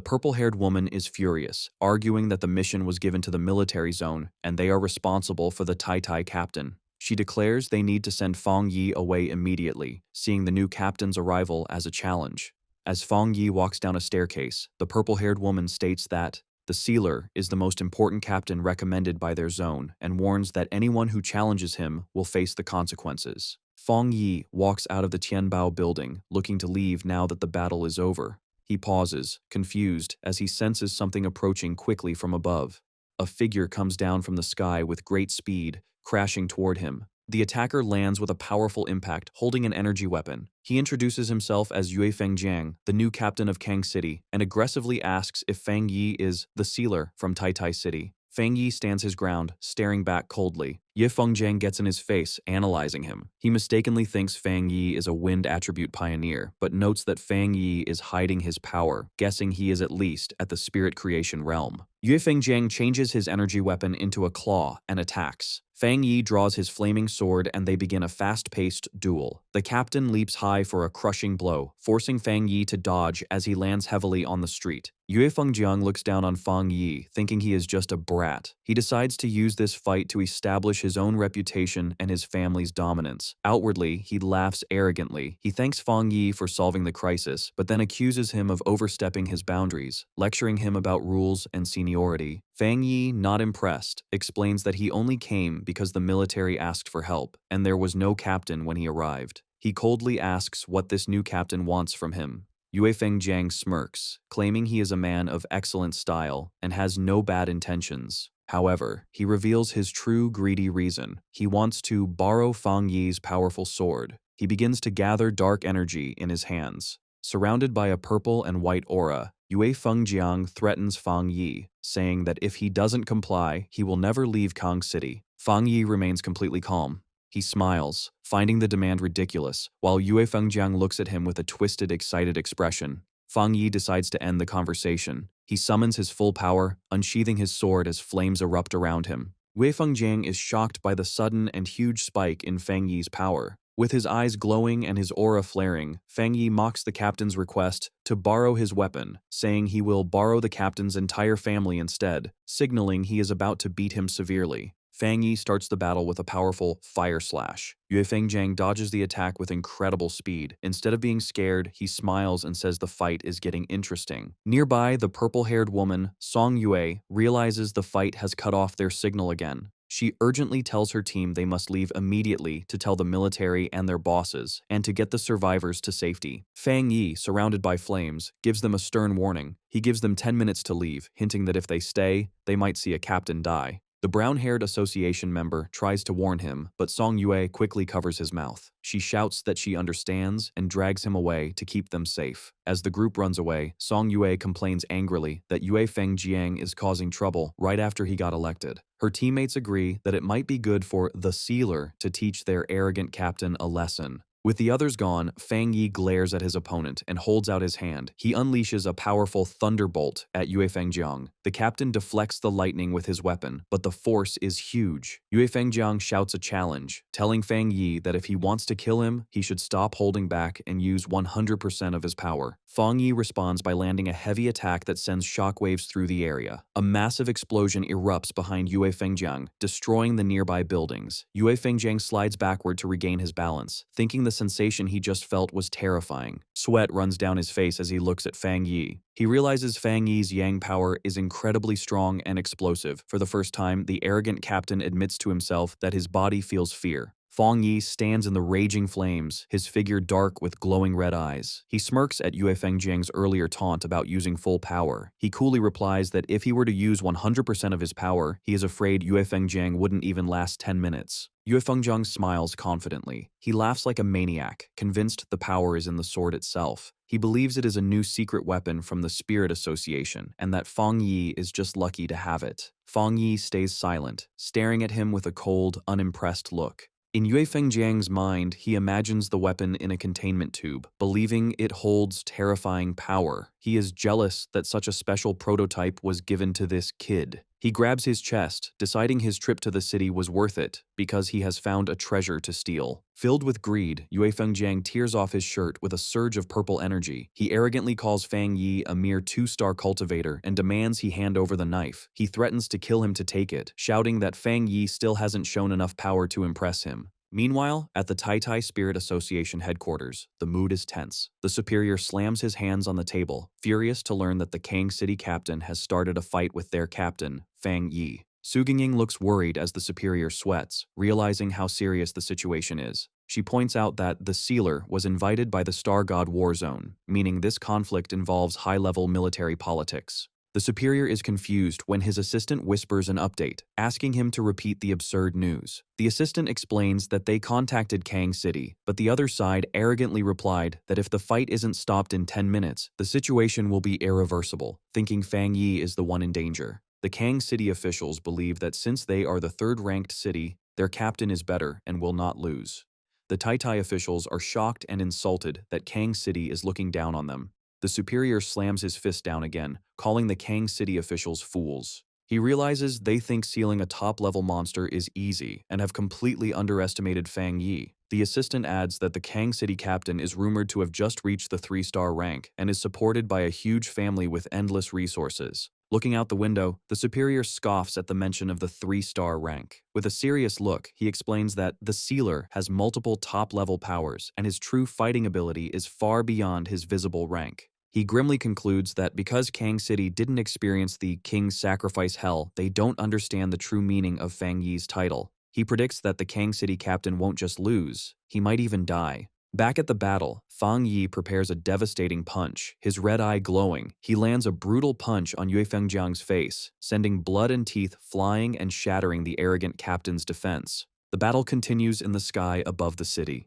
purple-haired woman is furious, arguing that the mission was given to the military zone and they are responsible for the Tai captain. She declares they need to send Fang Yi away immediately, seeing the new captain's arrival as a challenge. As Fang Yi walks down a staircase, the purple-haired woman states that the sealer is the most important captain recommended by their zone and warns that anyone who challenges him will face the consequences. Fang Yi walks out of the Tianbao building, looking to leave now that the battle is over. He pauses, confused, as he senses something approaching quickly from above. A figure comes down from the sky with great speed, crashing toward him. The attacker lands with a powerful impact, holding an energy weapon. He introduces himself as Yue Fengjiang, the new captain of Kang City, and aggressively asks if Fang Yi is the sealer from Tai City. Fang Yi stands his ground, staring back coldly. Ye Fengjiang gets in his face, analyzing him. He mistakenly thinks Fang Yi is a wind attribute pioneer, but notes that Fang Yi is hiding his power, guessing he is at least at the spirit creation realm. Yue Fengjiang changes his energy weapon into a claw and attacks. Fang Yi draws his flaming sword and they begin a fast-paced duel. The captain leaps high for a crushing blow, forcing Fang Yi to dodge as he lands heavily on the street. Yue Fengjiang looks down on Fang Yi, thinking he is just a brat. He decides to use this fight to establish his own reputation and his family's dominance. Outwardly, he laughs arrogantly. He thanks Fang Yi for solving the crisis, but then accuses him of overstepping his boundaries, lecturing him about rules and seniority. Fang Yi, not impressed, explains that he only came because the military asked for help, and there was no captain when he arrived. He coldly asks what this new captain wants from him. Yue Fengjiang smirks, claiming he is a man of excellent style and has no bad intentions. However, he reveals his true greedy reason. He wants to borrow Fang Yi's powerful sword. He begins to gather dark energy in his hands. Surrounded by a purple and white aura, Yue Fengjiang threatens Fang Yi, saying that if he doesn't comply, he will never leave Kang City. Fang Yi remains completely calm. He smiles, finding the demand ridiculous, while Yue Fengjiang looks at him with a twisted, excited expression. Fang Yi decides to end the conversation. He summons his full power, unsheathing his sword as flames erupt around him. Yue Fengjiang is shocked by the sudden and huge spike in Fang Yi's power. With his eyes glowing and his aura flaring, Fang Yi mocks the captain's request to borrow his weapon, saying he will borrow the captain's entire family instead, signaling he is about to beat him severely. Fang Yi starts the battle with a powerful fire slash. Yue Fengjiang dodges the attack with incredible speed. Instead of being scared, he smiles and says the fight is getting interesting. Nearby, the purple-haired woman, Song Yue, realizes the fight has cut off their signal again. She urgently tells her team they must leave immediately to tell the military and their bosses, and to get the survivors to safety. Fang Yi, surrounded by flames, gives them a stern warning. He gives them 10 minutes to leave, hinting that if they stay, they might see a captain die. The brown-haired association member tries to warn him, but Song Yue quickly covers his mouth. She shouts that she understands and drags him away to keep them safe. As the group runs away, Song Yue complains angrily that Yue Fengjiang is causing trouble right after he got elected. Her teammates agree that it might be good for the sealer to teach their arrogant captain a lesson. With the others gone, Fang Yi glares at his opponent and holds out his hand. He unleashes a powerful thunderbolt at Yue Fengjiang. The captain deflects the lightning with his weapon, but the force is huge. Yue Fengjiang shouts a challenge, telling Fang Yi that if he wants to kill him, he should stop holding back and use 100% of his power. Fang Yi responds by landing a heavy attack that sends shockwaves through the area. A massive explosion erupts behind Yue Fengjiang, destroying the nearby buildings. Yue Fengjiang slides backward to regain his balance, thinking the sensation he just felt was terrifying. Sweat runs down his face as he looks at Fang Yi. He realizes Fang Yi's yang power is incredibly strong and explosive. For the first time, the arrogant captain admits to himself that his body feels fear. Fang Yi stands in the raging flames, his figure dark with glowing red eyes. He smirks at Yue Fengjiang's earlier taunt about using full power. He coolly replies that if he were to use 100% of his power, he is afraid Yue Fengjiang wouldn't even last 10 minutes. Yue Fengjiang smiles confidently. He laughs like a maniac, convinced the power is in the sword itself. He believes it is a new secret weapon from the Spirit Association, and that Fang Yi is just lucky to have it. Fang Yi stays silent, staring at him with a cold, unimpressed look. In Yue Fengjiang's mind, he imagines the weapon in a containment tube, believing it holds terrifying power. He is jealous that such a special prototype was given to this kid. He grabs his chest, deciding his trip to the city was worth it because he has found a treasure to steal. Filled with greed, Yue Fengjiang tears off his shirt with a surge of purple energy. He arrogantly calls Fang Yi a mere 2-star cultivator and demands he hand over the knife. He threatens to kill him to take it, shouting that Fang Yi still hasn't shown enough power to impress him. Meanwhile, at the Tai Tai Spirit Association headquarters, the mood is tense. The superior slams his hands on the table, furious to learn that the Kang City captain has started a fight with their captain, Fang Yi. Su Gingying looks worried as the superior sweats, realizing how serious the situation is. She points out that the Sealer was invited by the Star God War Zone, meaning this conflict involves high-level military politics. The superior is confused when his assistant whispers an update, asking him to repeat the absurd news. The assistant explains that they contacted Kang City, but the other side arrogantly replied that if the fight isn't stopped in 10 minutes, the situation will be irreversible, thinking Fang Yi is the one in danger. The Kang City officials believe that since they are the third-ranked city, their captain is better and will not lose. The Tai Tai officials are shocked and insulted that Kang City is looking down on them. The superior slams his fist down again, calling the Kang City officials fools. He realizes they think sealing a top-level monster is easy and have completely underestimated Fang Yi. The assistant adds that the Kang City captain is rumored to have just reached the 3-star rank and is supported by a huge family with endless resources. Looking out the window, the superior scoffs at the mention of the 3-star rank. With a serious look, he explains that the Sealer has multiple top-level powers and his true fighting ability is far beyond his visible rank. He grimly concludes that because Kang City didn't experience the King's Sacrifice Hell, they don't understand the true meaning of Fang Yi's title. He predicts that the Kang City captain won't just lose, he might even die. Back at the battle, Fang Yi prepares a devastating punch, his red eye glowing. He lands a brutal punch on Yue Fengjiang's face, sending blood and teeth flying and shattering the arrogant captain's defense. The battle continues in the sky above the city.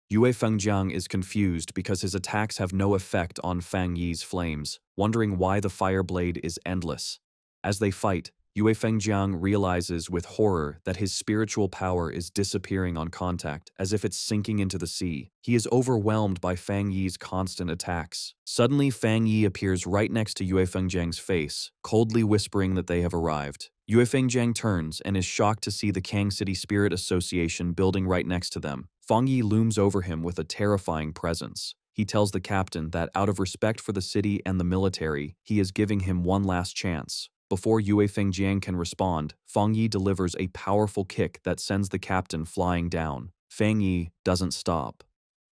Yue Fengjiang is confused because his attacks have no effect on Fang Yi's flames, wondering why the fire blade is endless. As they fight, Yue Fengjiang realizes with horror that his spiritual power is disappearing on contact, as if it's sinking into the sea. He is overwhelmed by Fang Yi's constant attacks. Suddenly, Fang Yi appears right next to Yue Fengjiang's face, coldly whispering that they have arrived. Yue Fengjiang turns and is shocked to see the Kang City Spirit Association building right next to them. Fang Yi looms over him with a terrifying presence. He tells the captain that out of respect for the city and the military, he is giving him one last chance. Before Yue Fengjiang can respond, Fang Yi delivers a powerful kick that sends the captain flying down. Fang Yi doesn't stop.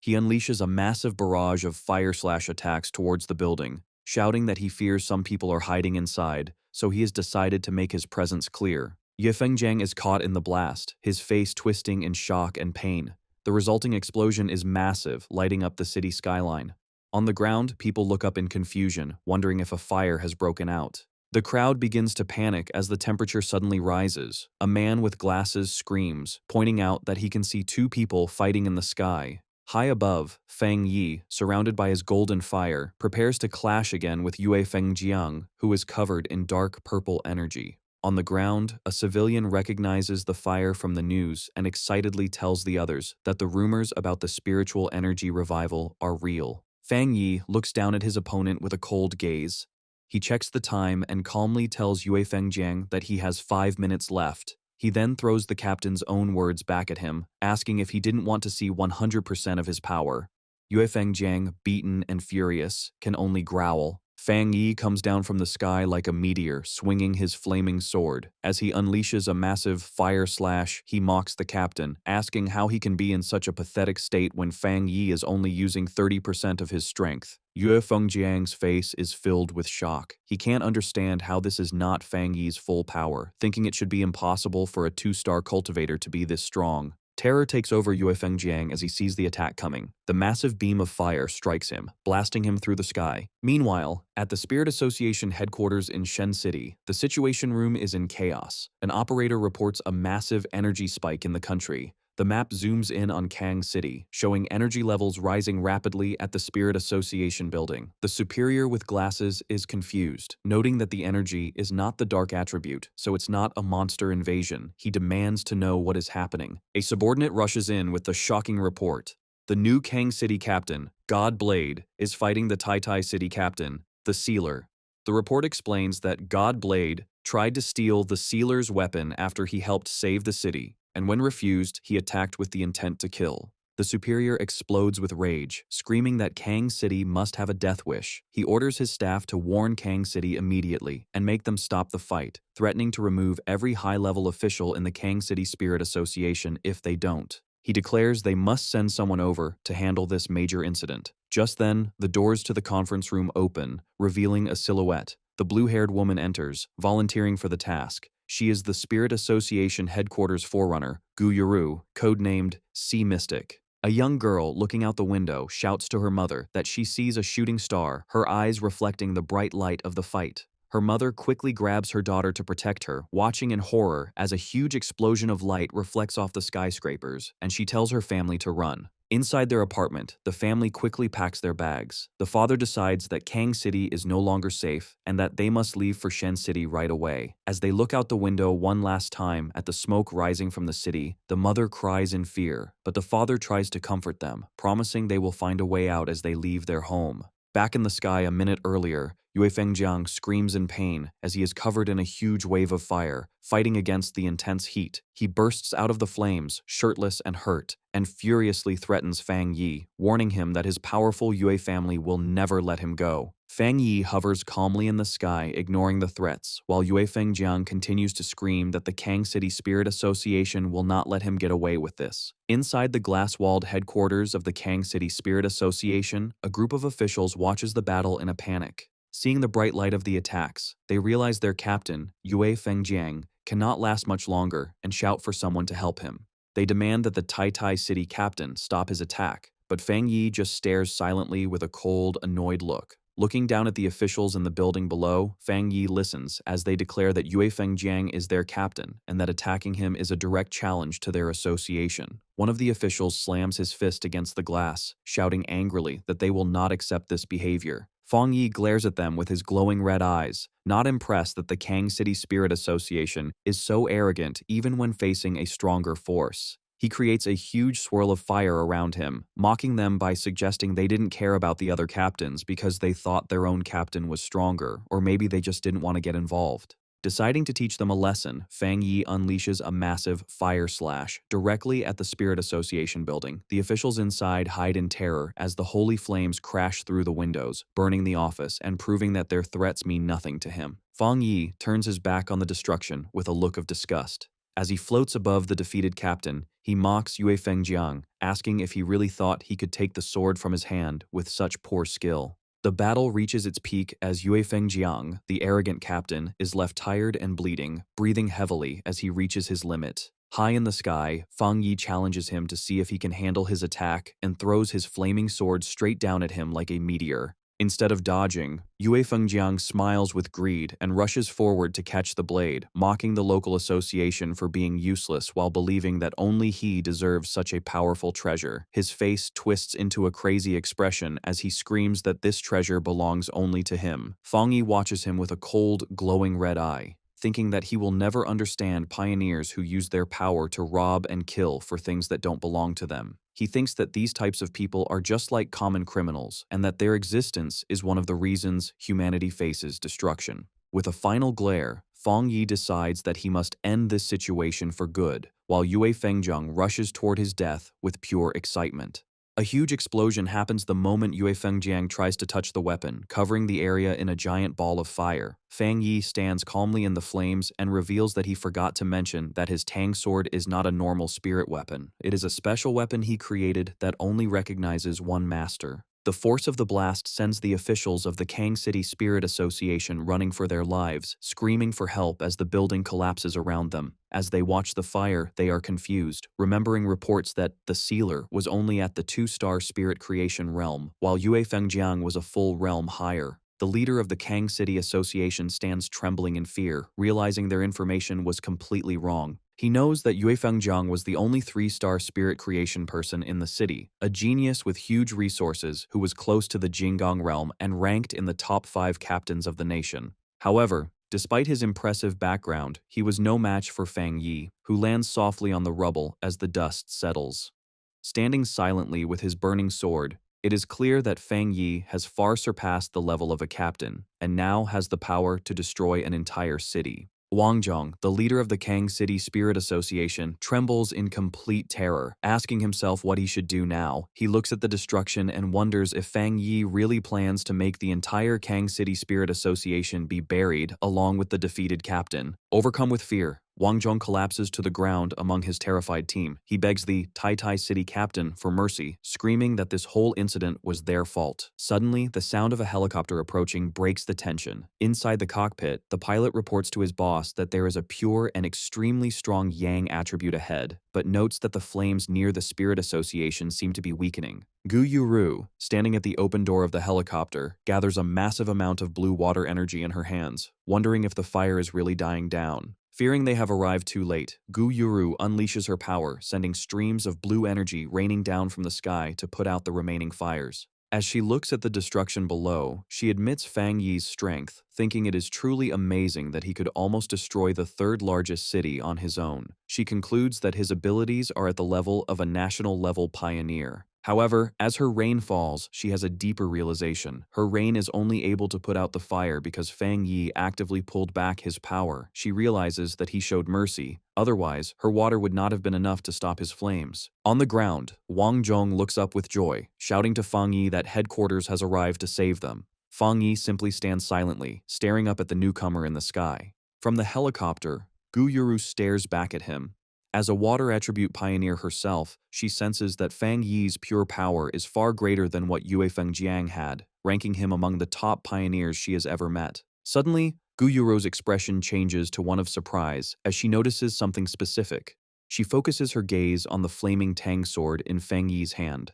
He unleashes a massive barrage of fire-slash attacks towards the building, shouting that he fears some people are hiding inside, so he has decided to make his presence clear. Yue Fengjiang is caught in the blast, his face twisting in shock and pain. The resulting explosion is massive, lighting up the city skyline. On the ground, people look up in confusion, wondering if a fire has broken out. The crowd begins to panic as the temperature suddenly rises. A man with glasses screams, pointing out that he can see 2 people fighting in the sky. High above, Fang Yi, surrounded by his golden fire, prepares to clash again with Yue Fengjiang, who is covered in dark purple energy. On the ground, a civilian recognizes the fire from the news and excitedly tells the others that the rumors about the spiritual energy revival are real. Fang Yi looks down at his opponent with a cold gaze. He checks the time and calmly tells Yue Fengjiang that he has 5 minutes left. He then throws the captain's own words back at him, asking if he didn't want to see 100% of his power. Yue Fengjiang, beaten and furious, can only growl. Fang Yi comes down from the sky like a meteor, swinging his flaming sword. As he unleashes a massive fire slash, he mocks the captain, asking how he can be in such a pathetic state when Fang Yi is only using 30% of his strength. Yue Fengjiang's face is filled with shock. He can't understand how this is not Fang Yi's full power, thinking it should be impossible for a 2-star cultivator to be this strong. Terror takes over Yue Fengjiang as he sees the attack coming. The massive beam of fire strikes him, blasting him through the sky. Meanwhile, at the Spirit Association headquarters in Shen City, the Situation Room is in chaos. An operator reports a massive energy spike in the country. The map zooms in on Kang City, showing energy levels rising rapidly at the Spirit Association building. The superior with glasses is confused, noting that the energy is not the dark attribute, so it's not a monster invasion. He demands to know what is happening. A subordinate rushes in with the shocking report. The new Kang City captain, God Blade, is fighting the Tai Tai City captain, the Sealer. The report explains that God Blade tried to steal the Sealer's weapon after he helped save the city, and when refused, he attacked with the intent to kill. The superior explodes with rage, screaming that Kang City must have a death wish. He orders his staff to warn Kang City immediately and make them stop the fight, threatening to remove every high-level official in the Kang City Spirit Association if they don't. He declares they must send someone over to handle this major incident. Just then, the doors to the conference room open, revealing a silhouette. The blue-haired woman enters, volunteering for the task. She is the Spirit Association headquarters forerunner, Gu Yuru, codenamed Sea Mystic. A young girl looking out the window shouts to her mother that she sees a shooting star, her eyes reflecting the bright light of the fight. Her mother quickly grabs her daughter to protect her, watching in horror as a huge explosion of light reflects off the skyscrapers, and she tells her family to run. Inside their apartment, the family quickly packs their bags. The father decides that Kang City is no longer safe and that they must leave for Shen City right away. As they look out the window one last time at the smoke rising from the city, the mother cries in fear, but the father tries to comfort them, promising they will find a way out as they leave their home. Back in the sky a minute earlier, Yue Fengjiang screams in pain as he is covered in a huge wave of fire, fighting against the intense heat. He bursts out of the flames, shirtless and hurt, and furiously threatens Fang Yi, warning him that his powerful Yue family will never let him go. Fang Yi hovers calmly in the sky, ignoring the threats, while Yue Fengjiang continues to scream that the Kang City Spirit Association will not let him get away with this. Inside the glass-walled headquarters of the Kang City Spirit Association, a group of officials watches the battle in a panic. Seeing the bright light of the attacks, they realize their captain, Yue Fengjiang, cannot last much longer and shout for someone to help him. They demand that the Tai Tai City captain stop his attack, but Fang Yi just stares silently with a cold, annoyed look. Looking down at the officials in the building below, Fang Yi listens as they declare that Yue Fengjiang is their captain and that attacking him is a direct challenge to their association. One of the officials slams his fist against the glass, shouting angrily that they will not accept this behavior. Fang Yi glares at them with his glowing red eyes, not impressed that the Kang City Spirit Association is so arrogant even when facing a stronger force. He creates a huge swirl of fire around him, mocking them by suggesting they didn't care about the other captains because they thought their own captain was stronger, or maybe they just didn't want to get involved. Deciding to teach them a lesson, Fang Yi unleashes a massive fire slash directly at the Spirit Association building. The officials inside hide in terror as the holy flames crash through the windows, burning the office and proving that their threats mean nothing to him. Fang Yi turns his back on the destruction with a look of disgust. As he floats above the defeated captain, he mocks Yue Fengjiang, asking if he really thought he could take the sword from his hand with such poor skill. The battle reaches its peak as Yue Fengjiang, the arrogant captain, is left tired and bleeding, breathing heavily as he reaches his limit. High in the sky, Fang Yi challenges him to see if he can handle his attack and throws his flaming sword straight down at him like a meteor. Instead of dodging, Yue Fengjiang smiles with greed and rushes forward to catch the blade, mocking the local association for being useless while believing that only he deserves such a powerful treasure. His face twists into a crazy expression as he screams that this treasure belongs only to him. Fang Yi watches him with a cold, glowing red eye, thinking that he will never understand pioneers who use their power to rob and kill for things that don't belong to them. He thinks that these types of people are just like common criminals and that their existence is one of the reasons humanity faces destruction. With a final glare, Fang Yi decides that he must end this situation for good, while Yue Fengjiang rushes toward his death with pure excitement. A huge explosion happens the moment Yue Fengjiang tries to touch the weapon, covering the area in a giant ball of fire. Fang Yi stands calmly in the flames and reveals that he forgot to mention that his Tang sword is not a normal spirit weapon. It is a special weapon he created that only recognizes one master. The force of the blast sends the officials of the Kang City Spirit Association running for their lives, screaming for help as the building collapses around them. As they watch the fire, they are confused, remembering reports that the sealer was only at the 2-star spirit creation realm, while Yue Fengjiang was a full realm higher. The leader of the Kang City Association stands trembling in fear, realizing their information was completely wrong. He knows that Yue Fengjiang was the only 3-star spirit creation person in the city, a genius with huge resources who was close to the Jinggang realm and ranked in the top 5 captains of the nation. However, despite his impressive background, he was no match for Fang Yi, who lands softly on the rubble as the dust settles. Standing silently with his burning sword, it is clear that Fang Yi has far surpassed the level of a captain, and now has the power to destroy an entire city. Wang Zhong, the leader of the Kang City Spirit Association, trembles in complete terror, asking himself what he should do now. He looks at the destruction and wonders if Fang Yi really plans to make the entire Kang City Spirit Association be buried along with the defeated captain. Overcome with fear, Wang Zhong collapses to the ground among his terrified team. He begs the Tai City captain for mercy, screaming that this whole incident was their fault. Suddenly, the sound of a helicopter approaching breaks the tension. Inside the cockpit, the pilot reports to his boss that there is a pure and extremely strong Yang attribute ahead, but notes that the flames near the Spirit Association seem to be weakening. Gu Yuru, standing at the open door of the helicopter, gathers a massive amount of blue water energy in her hands, wondering if the fire is really dying down. Fearing they have arrived too late, Gu Yuru unleashes her power, sending streams of blue energy raining down from the sky to put out the remaining fires. As she looks at the destruction below, she admits Fang Yi's strength, thinking it is truly amazing that he could almost destroy the 3rd largest city on his own. She concludes that his abilities are at the level of a national-level pioneer. However, as her rain falls, she has a deeper realization. Her rain is only able to put out the fire because Fang Yi actively pulled back his power. She realizes that he showed mercy. Otherwise, her water would not have been enough to stop his flames. On the ground, Wang Zhong looks up with joy, shouting to Fang Yi that headquarters has arrived to save them. Fang Yi simply stands silently, staring up at the newcomer in the sky. From the helicopter, Gu Yuru stares back at him. As a water attribute pioneer herself, she senses that Fang Yi's pure power is far greater than what Yue Fengjiang had, ranking him among the top pioneers she has ever met. Suddenly, Gu Yuru's expression changes to one of surprise as she notices something specific. She focuses her gaze on the flaming Tang sword in Fang Yi's hand.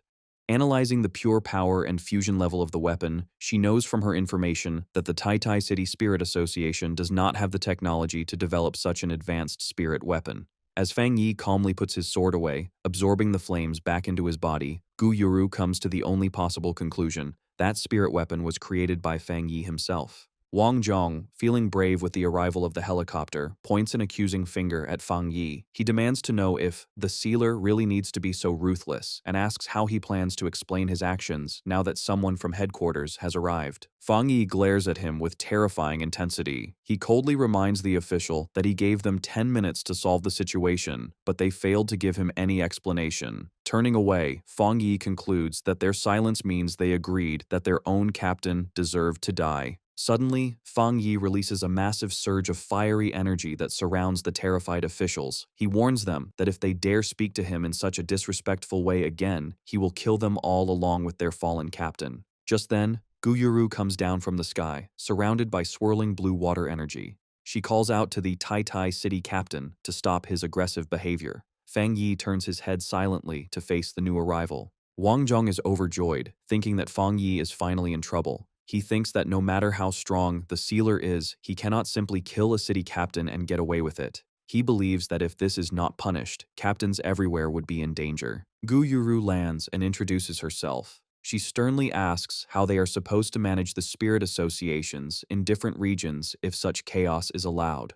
Analyzing the pure power and fusion level of the weapon, she knows from her information that the Tai City Spirit Association does not have the technology to develop such an advanced spirit weapon. As Fang Yi calmly puts his sword away, absorbing the flames back into his body, Gu Yuru comes to the only possible conclusion: that spirit weapon was created by Fang Yi himself. Wang Zhong, feeling brave with the arrival of the helicopter, points an accusing finger at Fang Yi. He demands to know if the sealer really needs to be so ruthless, and asks how he plans to explain his actions now that someone from headquarters has arrived. Fang Yi glares at him with terrifying intensity. He coldly reminds the official that he gave them 10 minutes to solve the situation, but they failed to give him any explanation. Turning away, Fang Yi concludes that their silence means they agreed that their own captain deserved to die. Suddenly, Fang Yi releases a massive surge of fiery energy that surrounds the terrified officials. He warns them that if they dare speak to him in such a disrespectful way again, he will kill them all along with their fallen captain. Just then, Gu Yuru comes down from the sky, surrounded by swirling blue water energy. She calls out to the Tai City captain to stop his aggressive behavior. Fang Yi turns his head silently to face the new arrival. Wang Zhong is overjoyed, thinking that Fang Yi is finally in trouble. He thinks that no matter how strong the sealer is, he cannot simply kill a city captain and get away with it. He believes that if this is not punished, captains everywhere would be in danger. Gu Yuru lands and introduces herself. She sternly asks how they are supposed to manage the spirit associations in different regions if such chaos is allowed.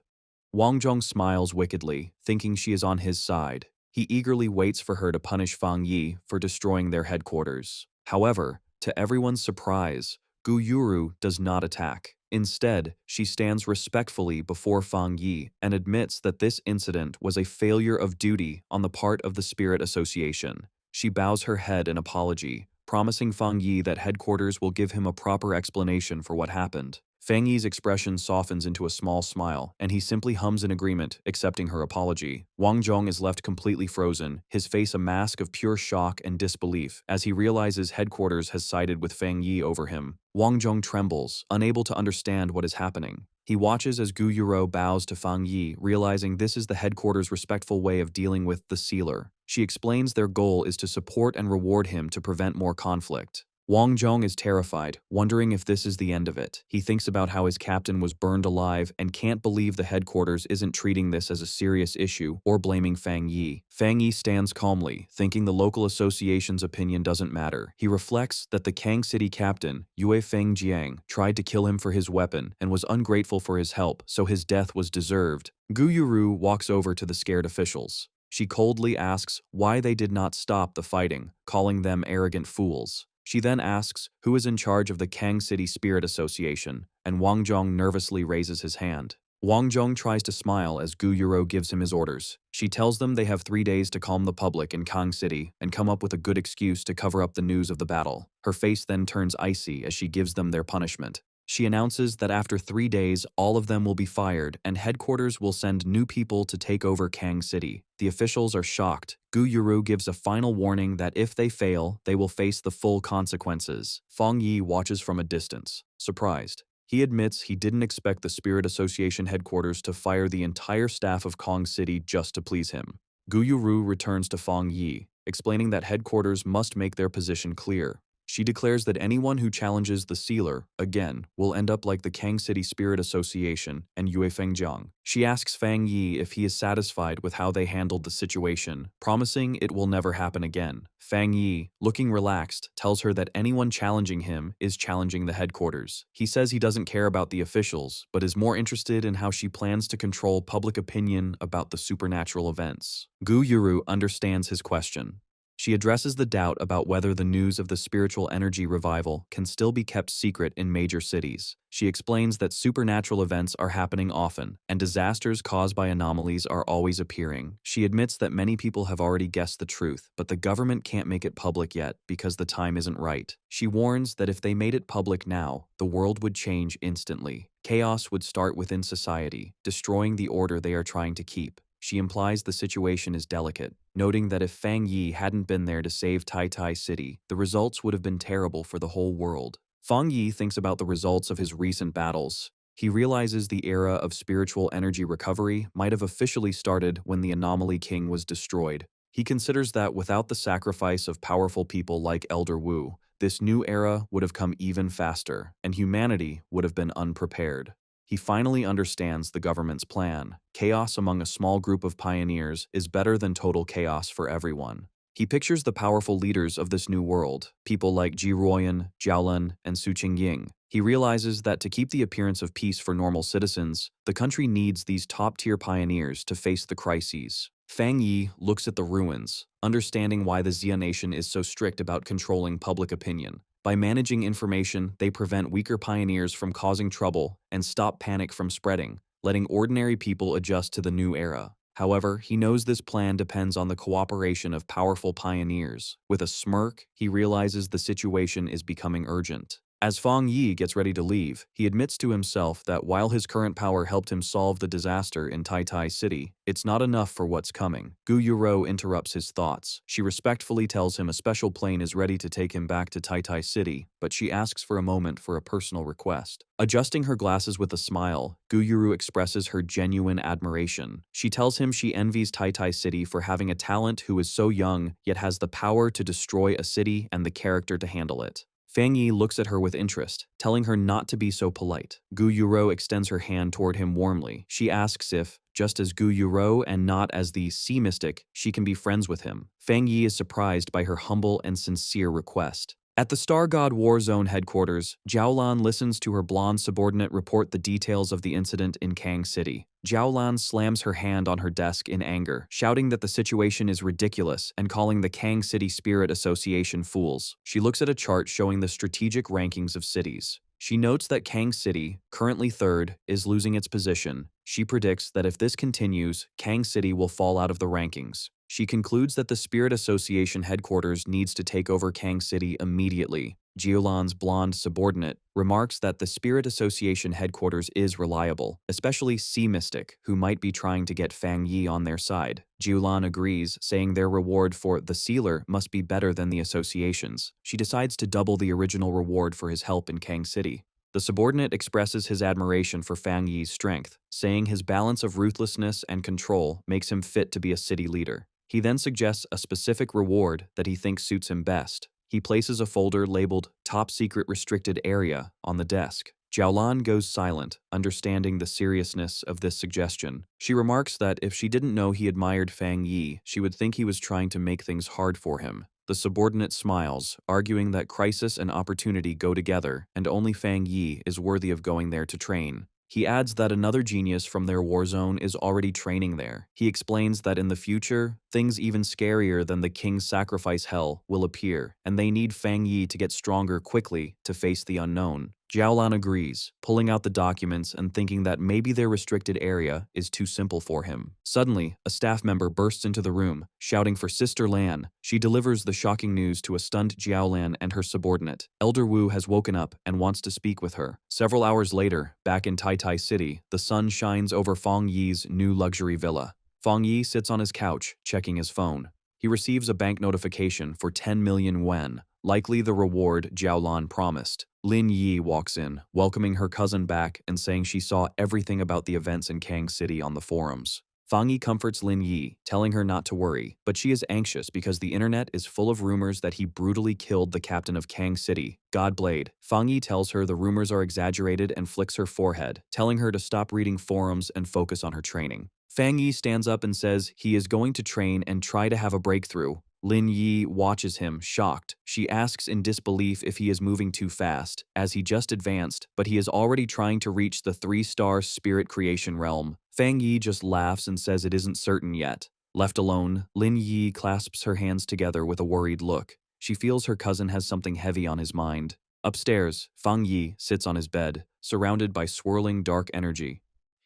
Wang Zhong smiles wickedly, thinking she is on his side. He eagerly waits for her to punish Fang Yi for destroying their headquarters. However, to everyone's surprise, Gu Yuru does not attack. Instead, she stands respectfully before Fang Yi and admits that this incident was a failure of duty on the part of the Spirit Association. She bows her head in apology, promising Fang Yi that headquarters will give him a proper explanation for what happened. Fang Yi's expression softens into a small smile, and he simply hums in agreement, accepting her apology. Wang Zhong is left completely frozen, his face a mask of pure shock and disbelief, as he realizes headquarters has sided with Fang Yi over him. Wang Zhong trembles, unable to understand what is happening. He watches as Gu Yuro bows to Fang Yi, realizing this is the headquarters' respectful way of dealing with the sealer. She explains their goal is to support and reward him to prevent more conflict. Wang Zhong is terrified, wondering if this is the end of it. He thinks about how his captain was burned alive and can't believe the headquarters isn't treating this as a serious issue or blaming Fang Yi. Fang Yi stands calmly, thinking the local association's opinion doesn't matter. He reflects that the Kang City captain, Yue Feng Jiang, tried to kill him for his weapon and was ungrateful for his help, so his death was deserved. Gu Yuru walks over to the scared officials. She coldly asks why they did not stop the fighting, calling them arrogant fools. She then asks who is in charge of the Kang City Spirit Association, and Wang Zhong nervously raises his hand. Wang Zhong tries to smile as Gu Yuro gives him his orders. She tells them they have 3 days to calm the public in Kang City and come up with a good excuse to cover up the news of the battle. Her face then turns icy as she gives them their punishment. She announces that after 3 days, all of them will be fired and headquarters will send new people to take over Kang City. The officials are shocked. Gu Yuru gives a final warning that if they fail, they will face the full consequences. Fang Yi watches from a distance, surprised. He admits he didn't expect the Spirit Association headquarters to fire the entire staff of Kang City just to please him. Gu Yuru returns to Fang Yi, explaining that headquarters must make their position clear. She declares that anyone who challenges the sealer, again, will end up like the Kang City Spirit Association and Yue Fengjiang. She asks Fang Yi if he is satisfied with how they handled the situation, promising it will never happen again. Fang Yi, looking relaxed, tells her that anyone challenging him is challenging the headquarters. He says he doesn't care about the officials, but is more interested in how she plans to control public opinion about the supernatural events. Gu Yuru understands his question. She addresses the doubt about whether the news of the spiritual energy revival can still be kept secret in major cities. She explains that supernatural events are happening often, and disasters caused by anomalies are always appearing. She admits that many people have already guessed the truth, but the government can't make it public yet because the time isn't right. She warns that if they made it public now, the world would change instantly. Chaos would start within society, destroying the order they are trying to keep. She implies the situation is delicate, noting that if Fang Yi hadn't been there to save Tai Tai City, the results would have been terrible for the whole world. Fang Yi thinks about the results of his recent battles. He realizes the era of spiritual energy recovery might have officially started when the Anomaly King was destroyed. He considers that without the sacrifice of powerful people like Elder Wu, this new era would have come even faster, and humanity would have been unprepared. He finally understands the government's plan. Chaos among a small group of pioneers is better than total chaos for everyone. He pictures the powerful leaders of this new world, people like Ji Ruoyan, Jiaolun, and Su Qingying. He realizes that to keep the appearance of peace for normal citizens, the country needs these top-tier pioneers to face the crises. Fang Yi looks at the ruins, understanding why the Xia nation is so strict about controlling public opinion. By managing information, they prevent weaker pioneers from causing trouble and stop panic from spreading, letting ordinary people adjust to the new era. However, he knows this plan depends on the cooperation of powerful pioneers. With a smirk, he realizes the situation is becoming urgent. As Fang Yi gets ready to leave, he admits to himself that while his current power helped him solve the disaster in Tai Tai City, it's not enough for what's coming. Gu Yuro interrupts his thoughts. She respectfully tells him a special plane is ready to take him back to Tai Tai City, but she asks for a moment for a personal request. Adjusting her glasses with a smile, Gu Yuru expresses her genuine admiration. She tells him she envies Tai Tai City for having a talent who is so young, yet has the power to destroy a city and the character to handle it. Fang Yi looks at her with interest, telling her not to be so polite. Gu Yuro extends her hand toward him warmly. She asks if, just as Gu Yuro and not as the sea mystic, she can be friends with him. Fang Yi is surprised by her humble and sincere request. At the Star God War Zone headquarters, Jiaolan listens to her blonde subordinate report the details of the incident in Kang City. Jiaolan slams her hand on her desk in anger, shouting that the situation is ridiculous and calling the Kang City Spirit Association fools. She looks at a chart showing the strategic rankings of cities. She notes that Kang City, currently third, is losing its position. She predicts that if this continues, Kang City will fall out of the rankings. She concludes that the Spirit Association headquarters needs to take over Kang City immediately. Jiulan's blonde subordinate remarks that the Spirit Association headquarters is reliable, especially Sea Mystic, who might be trying to get Fang Yi on their side. Jiulan agrees, saying their reward for the Sealer must be better than the association's. She decides to double the original reward for his help in Kang City. The subordinate expresses his admiration for Fang Yi's strength, saying his balance of ruthlessness and control makes him fit to be a city leader. He then suggests a specific reward that he thinks suits him best. He places a folder labeled Top Secret Restricted Area on the desk. Jiaolan goes silent, understanding the seriousness of this suggestion. She remarks that if she didn't know he admired Fang Yi, she would think he was trying to make things hard for him. The subordinate smiles, arguing that crisis and opportunity go together, and only Fang Yi is worthy of going there to train. He adds that another genius from their war zone is already training there. He explains that in the future, things even scarier than the king's sacrifice hell will appear, and they need Fang Yi to get stronger quickly to face the unknown. Jiaolan agrees, pulling out the documents and thinking that maybe their restricted area is too simple for him. Suddenly, a staff member bursts into the room, shouting for Sister Lan. She delivers the shocking news to a stunned Jiaolan and her subordinate. Elder Wu has woken up and wants to speak with her. Several hours later, back in Tai Tai City, the sun shines over Fang Yi's new luxury villa. Fang Yi sits on his couch, checking his phone. He receives a bank notification for 10 million yuan, likely the reward Jiaolan promised. Lin Yi walks in, welcoming her cousin back and saying she saw everything about the events in Kang City on the forums. Fang Yi comforts Lin Yi, telling her not to worry, but she is anxious because the internet is full of rumors that he brutally killed the captain of Kang City, Godblade. Fang Yi tells her the rumors are exaggerated and flicks her forehead, telling her to stop reading forums and focus on her training. Fang Yi stands up and says he is going to train and try to have a breakthrough. Lin Yi watches him, shocked. She asks in disbelief if he is moving too fast, as he just advanced, but he is already trying to reach the 3-star spirit creation realm. Fang Yi just laughs and says it isn't certain yet. Left alone, Lin Yi clasps her hands together with a worried look. She feels her cousin has something heavy on his mind. Upstairs, Fang Yi sits on his bed, surrounded by swirling dark energy.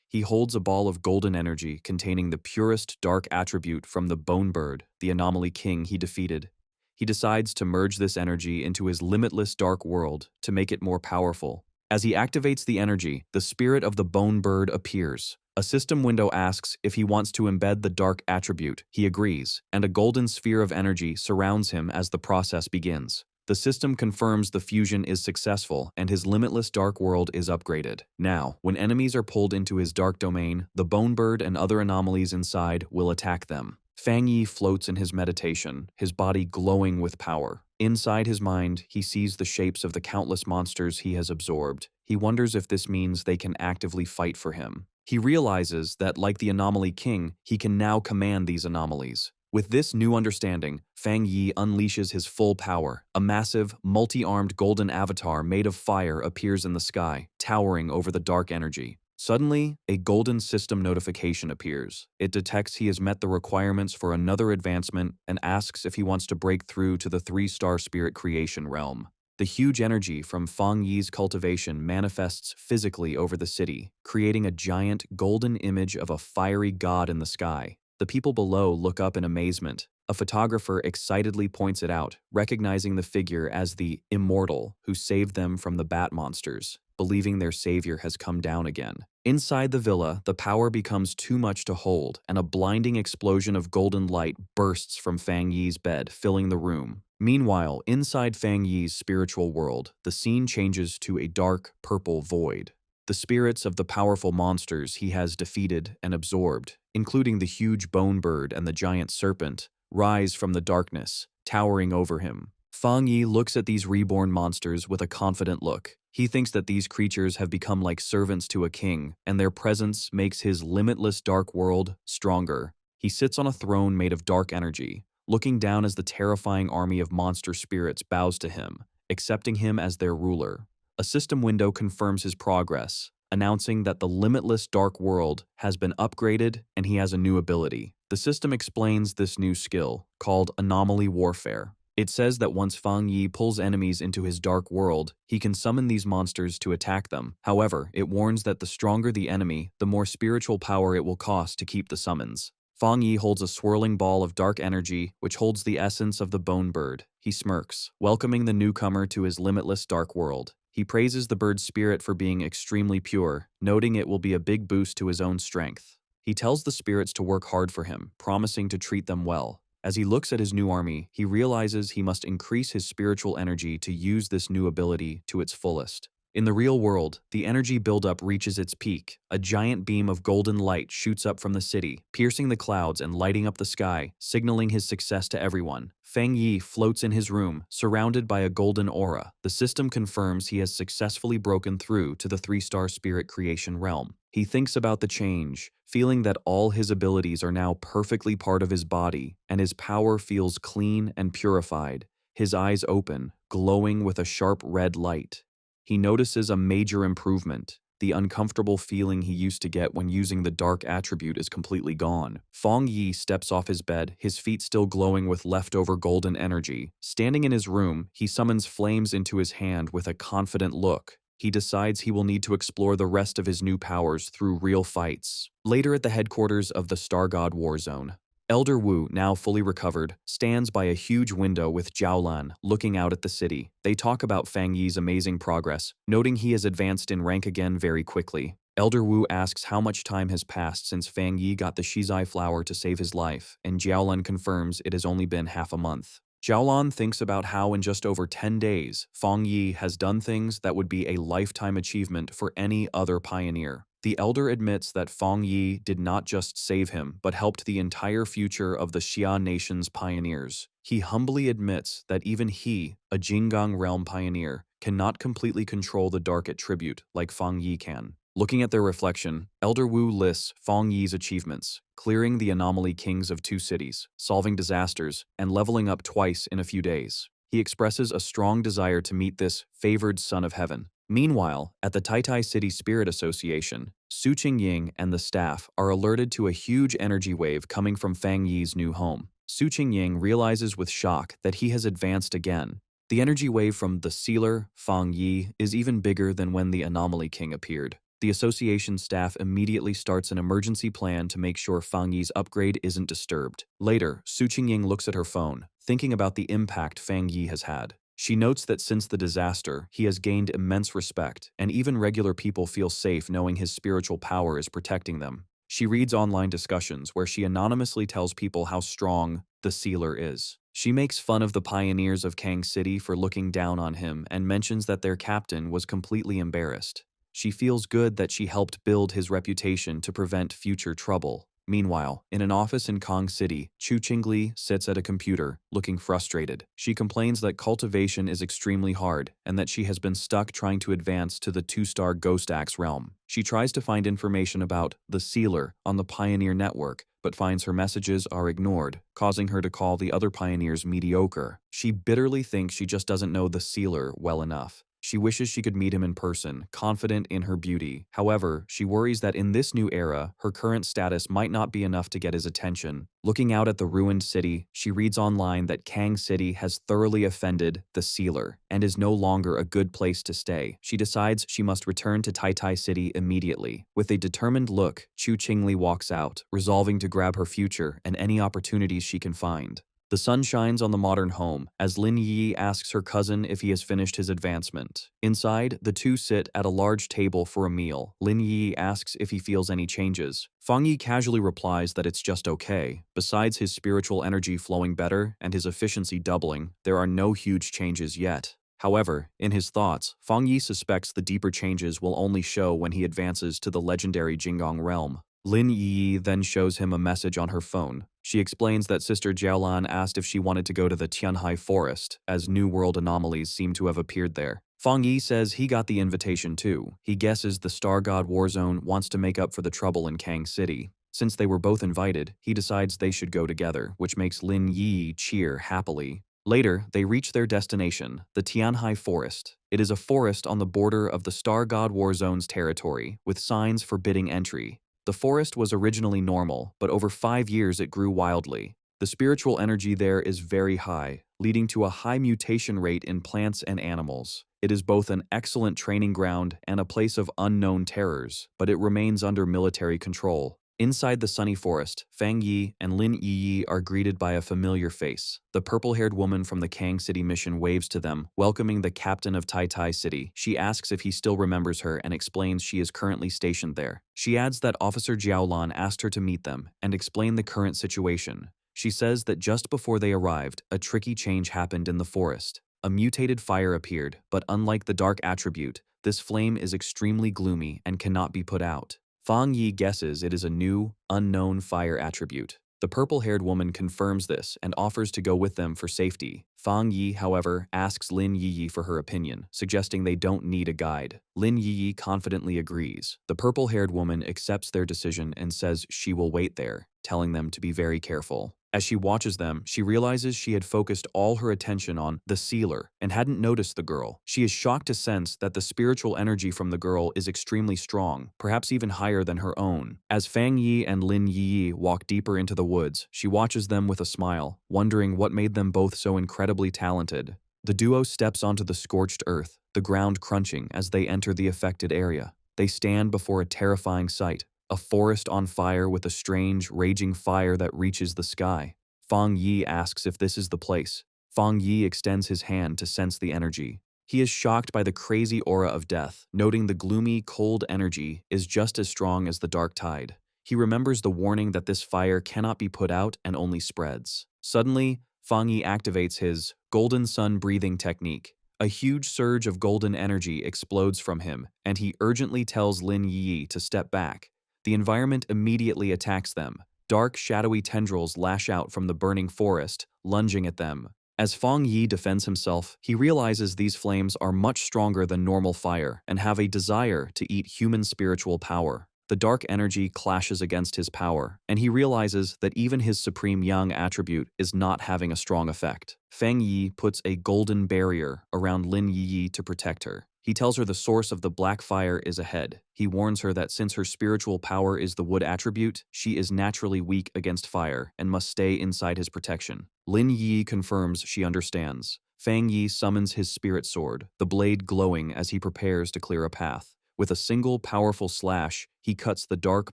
He holds a ball of golden energy containing the purest dark attribute from the Bone Bird, the anomaly king he defeated. He decides to merge this energy into his limitless dark world to make it more powerful. As he activates the energy, the spirit of the Bone Bird appears. A system window asks if he wants to embed the dark attribute. He agrees, and a golden sphere of energy surrounds him as the process begins. The system confirms the fusion is successful and his limitless dark world is upgraded. Now, when enemies are pulled into his dark domain, the Bone Bird and other anomalies inside will attack them. Fang Yi floats in his meditation, his body glowing with power. Inside his mind, he sees the shapes of the countless monsters he has absorbed. He wonders if this means they can actively fight for him. He realizes that, like the Anomaly King, he can now command these anomalies. With this new understanding, Fang Yi unleashes his full power. A massive, multi-armed golden avatar made of fire appears in the sky, towering over the dark energy. Suddenly, a golden system notification appears. It detects he has met the requirements for another advancement and asks if he wants to break through to the 3-star spirit creation realm. The huge energy from Fang Yi's cultivation manifests physically over the city, creating a giant golden image of a fiery god in the sky. The people below look up in amazement. A photographer excitedly points it out, recognizing the figure as the Immortal who saved them from the bat monsters, believing their savior has come down again. Inside the villa, the power becomes too much to hold, and a blinding explosion of golden light bursts from Fang Yi's bed, filling the room. Meanwhile, inside Fang Yi's spiritual world, the scene changes to a dark, purple void. The spirits of the powerful monsters he has defeated and absorbed, including the huge bone bird and the giant serpent, rise from the darkness, towering over him. Fang Yi looks at these reborn monsters with a confident look. He thinks that these creatures have become like servants to a king, and their presence makes his limitless dark world stronger. He sits on a throne made of dark energy, looking down as the terrifying army of monster spirits bows to him, accepting him as their ruler. A system window confirms his progress, announcing that the limitless dark world has been upgraded and he has a new ability. The system explains this new skill, called Anomaly Warfare. It says that once Fang Yi pulls enemies into his dark world, he can summon these monsters to attack them. However, it warns that the stronger the enemy, the more spiritual power it will cost to keep the summons. Fang Yi holds a swirling ball of dark energy, which holds the essence of the bone bird. He smirks, welcoming the newcomer to his limitless dark world. He praises the bird's spirit for being extremely pure, noting it will be a big boost to his own strength. He tells the spirits to work hard for him, promising to treat them well. As he looks at his new army, he realizes he must increase his spiritual energy to use this new ability to its fullest. In the real world, the energy buildup reaches its peak. A giant beam of golden light shoots up from the city, piercing the clouds and lighting up the sky, signaling his success to everyone. Fang Yi floats in his room, surrounded by a golden aura. The system confirms he has successfully broken through to the 3-star spirit creation realm. He thinks about the change, feeling that all his abilities are now perfectly part of his body, and his power feels clean and purified. His eyes open, glowing with a sharp red light. He notices a major improvement. The uncomfortable feeling he used to get when using the dark attribute is completely gone. Fang Yi steps off his bed, his feet still glowing with leftover golden energy. Standing in his room, he summons flames into his hand with a confident look. He decides he will need to explore the rest of his new powers through real fights. Later at the headquarters of the Star God War Zone, Elder Wu, now fully recovered, stands by a huge window with Jiaolan, looking out at the city. They talk about Fang Yi's amazing progress, noting he has advanced in rank again very quickly. Elder Wu asks how much time has passed since Fang Yi got the Shizai flower to save his life, and Jiaolan confirms it has only been half a month. Jiaolan thinks about how in just over 10 days, Fang Yi has done things that would be a lifetime achievement for any other pioneer. The elder admits that Fang Yi did not just save him, but helped the entire future of the Xia nation's pioneers. He humbly admits that even he, a Jinggang realm pioneer, cannot completely control the dark attribute like Fang Yi can. Looking at their reflection, Elder Wu lists Fang Yi's achievements, clearing the anomaly kings of 2 cities, solving disasters, and leveling up twice in a few days. He expresses a strong desire to meet this favored son of heaven. Meanwhile, at the Taitai City Spirit Association, Su Qingying and the staff are alerted to a huge energy wave coming from Fang Yi's new home. Su Qingying realizes with shock that he has advanced again. The energy wave from the sealer, Fang Yi, is even bigger than when the Anomaly King appeared. The association staff immediately starts an emergency plan to make sure Fang Yi's upgrade isn't disturbed. Later, Su Qingying looks at her phone, thinking about the impact Fang Yi has had. She notes that since the disaster, he has gained immense respect, and even regular people feel safe knowing his spiritual power is protecting them. She reads online discussions where she anonymously tells people how strong the sealer is. She makes fun of the pioneers of Kang City for looking down on him and mentions that their captain was completely embarrassed. She feels good that she helped build his reputation to prevent future trouble. Meanwhile, in an office in Kong City, Chu Qingli sits at a computer, looking frustrated. She complains that cultivation is extremely hard and that she has been stuck trying to advance to the 2-star Ghost Axe realm. She tries to find information about the Sealer on the Pioneer Network, but finds her messages are ignored, causing her to call the other pioneers mediocre. She bitterly thinks she just doesn't know the Sealer well enough. She wishes she could meet him in person, confident in her beauty. However, she worries that in this new era, her current status might not be enough to get his attention. Looking out at the ruined city, she reads online that Kang City has thoroughly offended the Sealer and is no longer a good place to stay. She decides she must return to Taitai City immediately. With a determined look, Chu Qingli walks out, resolving to grab her future and any opportunities she can find. The sun shines on the modern home as Lin Yi asks her cousin if he has finished his advancement. Inside, the two sit at a large table for a meal. Lin Yi asks if he feels any changes. Fang Yi casually replies that it's just okay. Besides his spiritual energy flowing better and his efficiency doubling, there are no huge changes yet. However, in his thoughts, Fang Yi suspects the deeper changes will only show when he advances to the legendary Jinggang realm. Lin Yi then shows him a message on her phone. She explains that Sister Jiaolan asked if she wanted to go to the Tianhai forest, as New World anomalies seem to have appeared there. Fang Yi says he got the invitation too. He guesses the Star God Warzone wants to make up for the trouble in Kang City. Since they were both invited, he decides they should go together, which makes Lin Yi cheer happily. Later, they reach their destination, the Tianhai Forest. It is a forest on the border of the Star God Warzone's territory, with signs forbidding entry. The forest was originally normal, but over 5 years it grew wildly. The spiritual energy there is very high, leading to a high mutation rate in plants and animals. It is both an excellent training ground and a place of unknown terrors, but it remains under military control. Inside the sunny forest, Fang Yi and Lin Yi are greeted by a familiar face. The purple-haired woman from the Kang City mission waves to them, welcoming the captain of Tai Tai City. She asks if he still remembers her and explains she is currently stationed there. She adds that Officer Jiaolan asked her to meet them and explain the current situation. She says that just before they arrived, a tricky change happened in the forest. A mutated fire appeared, but unlike the dark attribute, this flame is extremely gloomy and cannot be put out. Fang Yi guesses it is a new, unknown fire attribute. The purple-haired woman confirms this and offers to go with them for safety. Fang Yi, however, asks Lin Yi for her opinion, suggesting they don't need a guide. Lin Yi confidently agrees. The purple-haired woman accepts their decision and says she will wait there, telling them to be very careful. As she watches them, she realizes she had focused all her attention on the sealer and hadn't noticed the girl. She is shocked to sense that the spiritual energy from the girl is extremely strong, perhaps even higher than her own. As Fang Yi and Lin Yi walk deeper into the woods, she watches them with a smile, wondering what made them both so incredibly talented. The duo steps onto the scorched earth, the ground crunching as they enter the affected area. They stand before a terrifying sight. A forest on fire with a strange, raging fire that reaches the sky. Fang Yi asks if this is the place. Fang Yi extends his hand to sense the energy. He is shocked by the crazy aura of death, noting the gloomy, cold energy is just as strong as the dark tide. He remembers the warning that this fire cannot be put out and only spreads. Suddenly, Fang Yi activates his golden sun breathing technique. A huge surge of golden energy explodes from him, and he urgently tells Lin Yi to step back. The environment immediately attacks them. Dark, shadowy tendrils lash out from the burning forest, lunging at them. As Fang Yi defends himself, he realizes these flames are much stronger than normal fire and have a desire to eat human spiritual power. The dark energy clashes against his power, and he realizes that even his supreme yang attribute is not having a strong effect. Fang Yi puts a golden barrier around Lin Yi to protect her. He tells her the source of the black fire is ahead. He warns her that since her spiritual power is the wood attribute, she is naturally weak against fire and must stay inside his protection. Lin Yi confirms she understands. Fang Yi summons his spirit sword, the blade glowing as he prepares to clear a path. With a single powerful slash, he cuts the dark,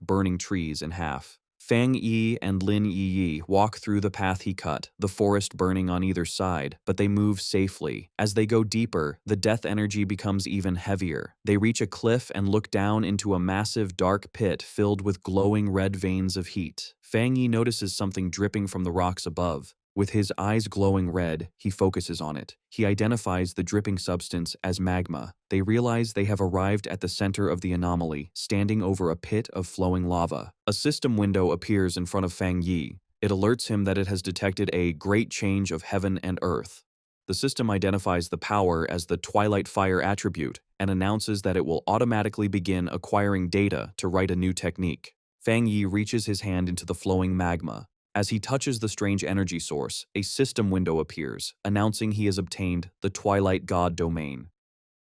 burning trees in half. Fang Yi and Lin Yi walk through the path he cut, the forest burning on either side, but they move safely. As they go deeper, the death energy becomes even heavier. They reach a cliff and look down into a massive dark pit filled with glowing red veins of heat. Fang Yi notices something dripping from the rocks above. With his eyes glowing red, he focuses on it. He identifies the dripping substance as magma. They realize they have arrived at the center of the anomaly, standing over a pit of flowing lava. A system window appears in front of Fang Yi. It alerts him that it has detected a great change of heaven and earth. The system identifies the power as the Twilight Fire attribute and announces that it will automatically begin acquiring data to write a new technique. Fang Yi reaches his hand into the flowing magma. As he touches the strange energy source, a system window appears, announcing he has obtained the Twilight God domain.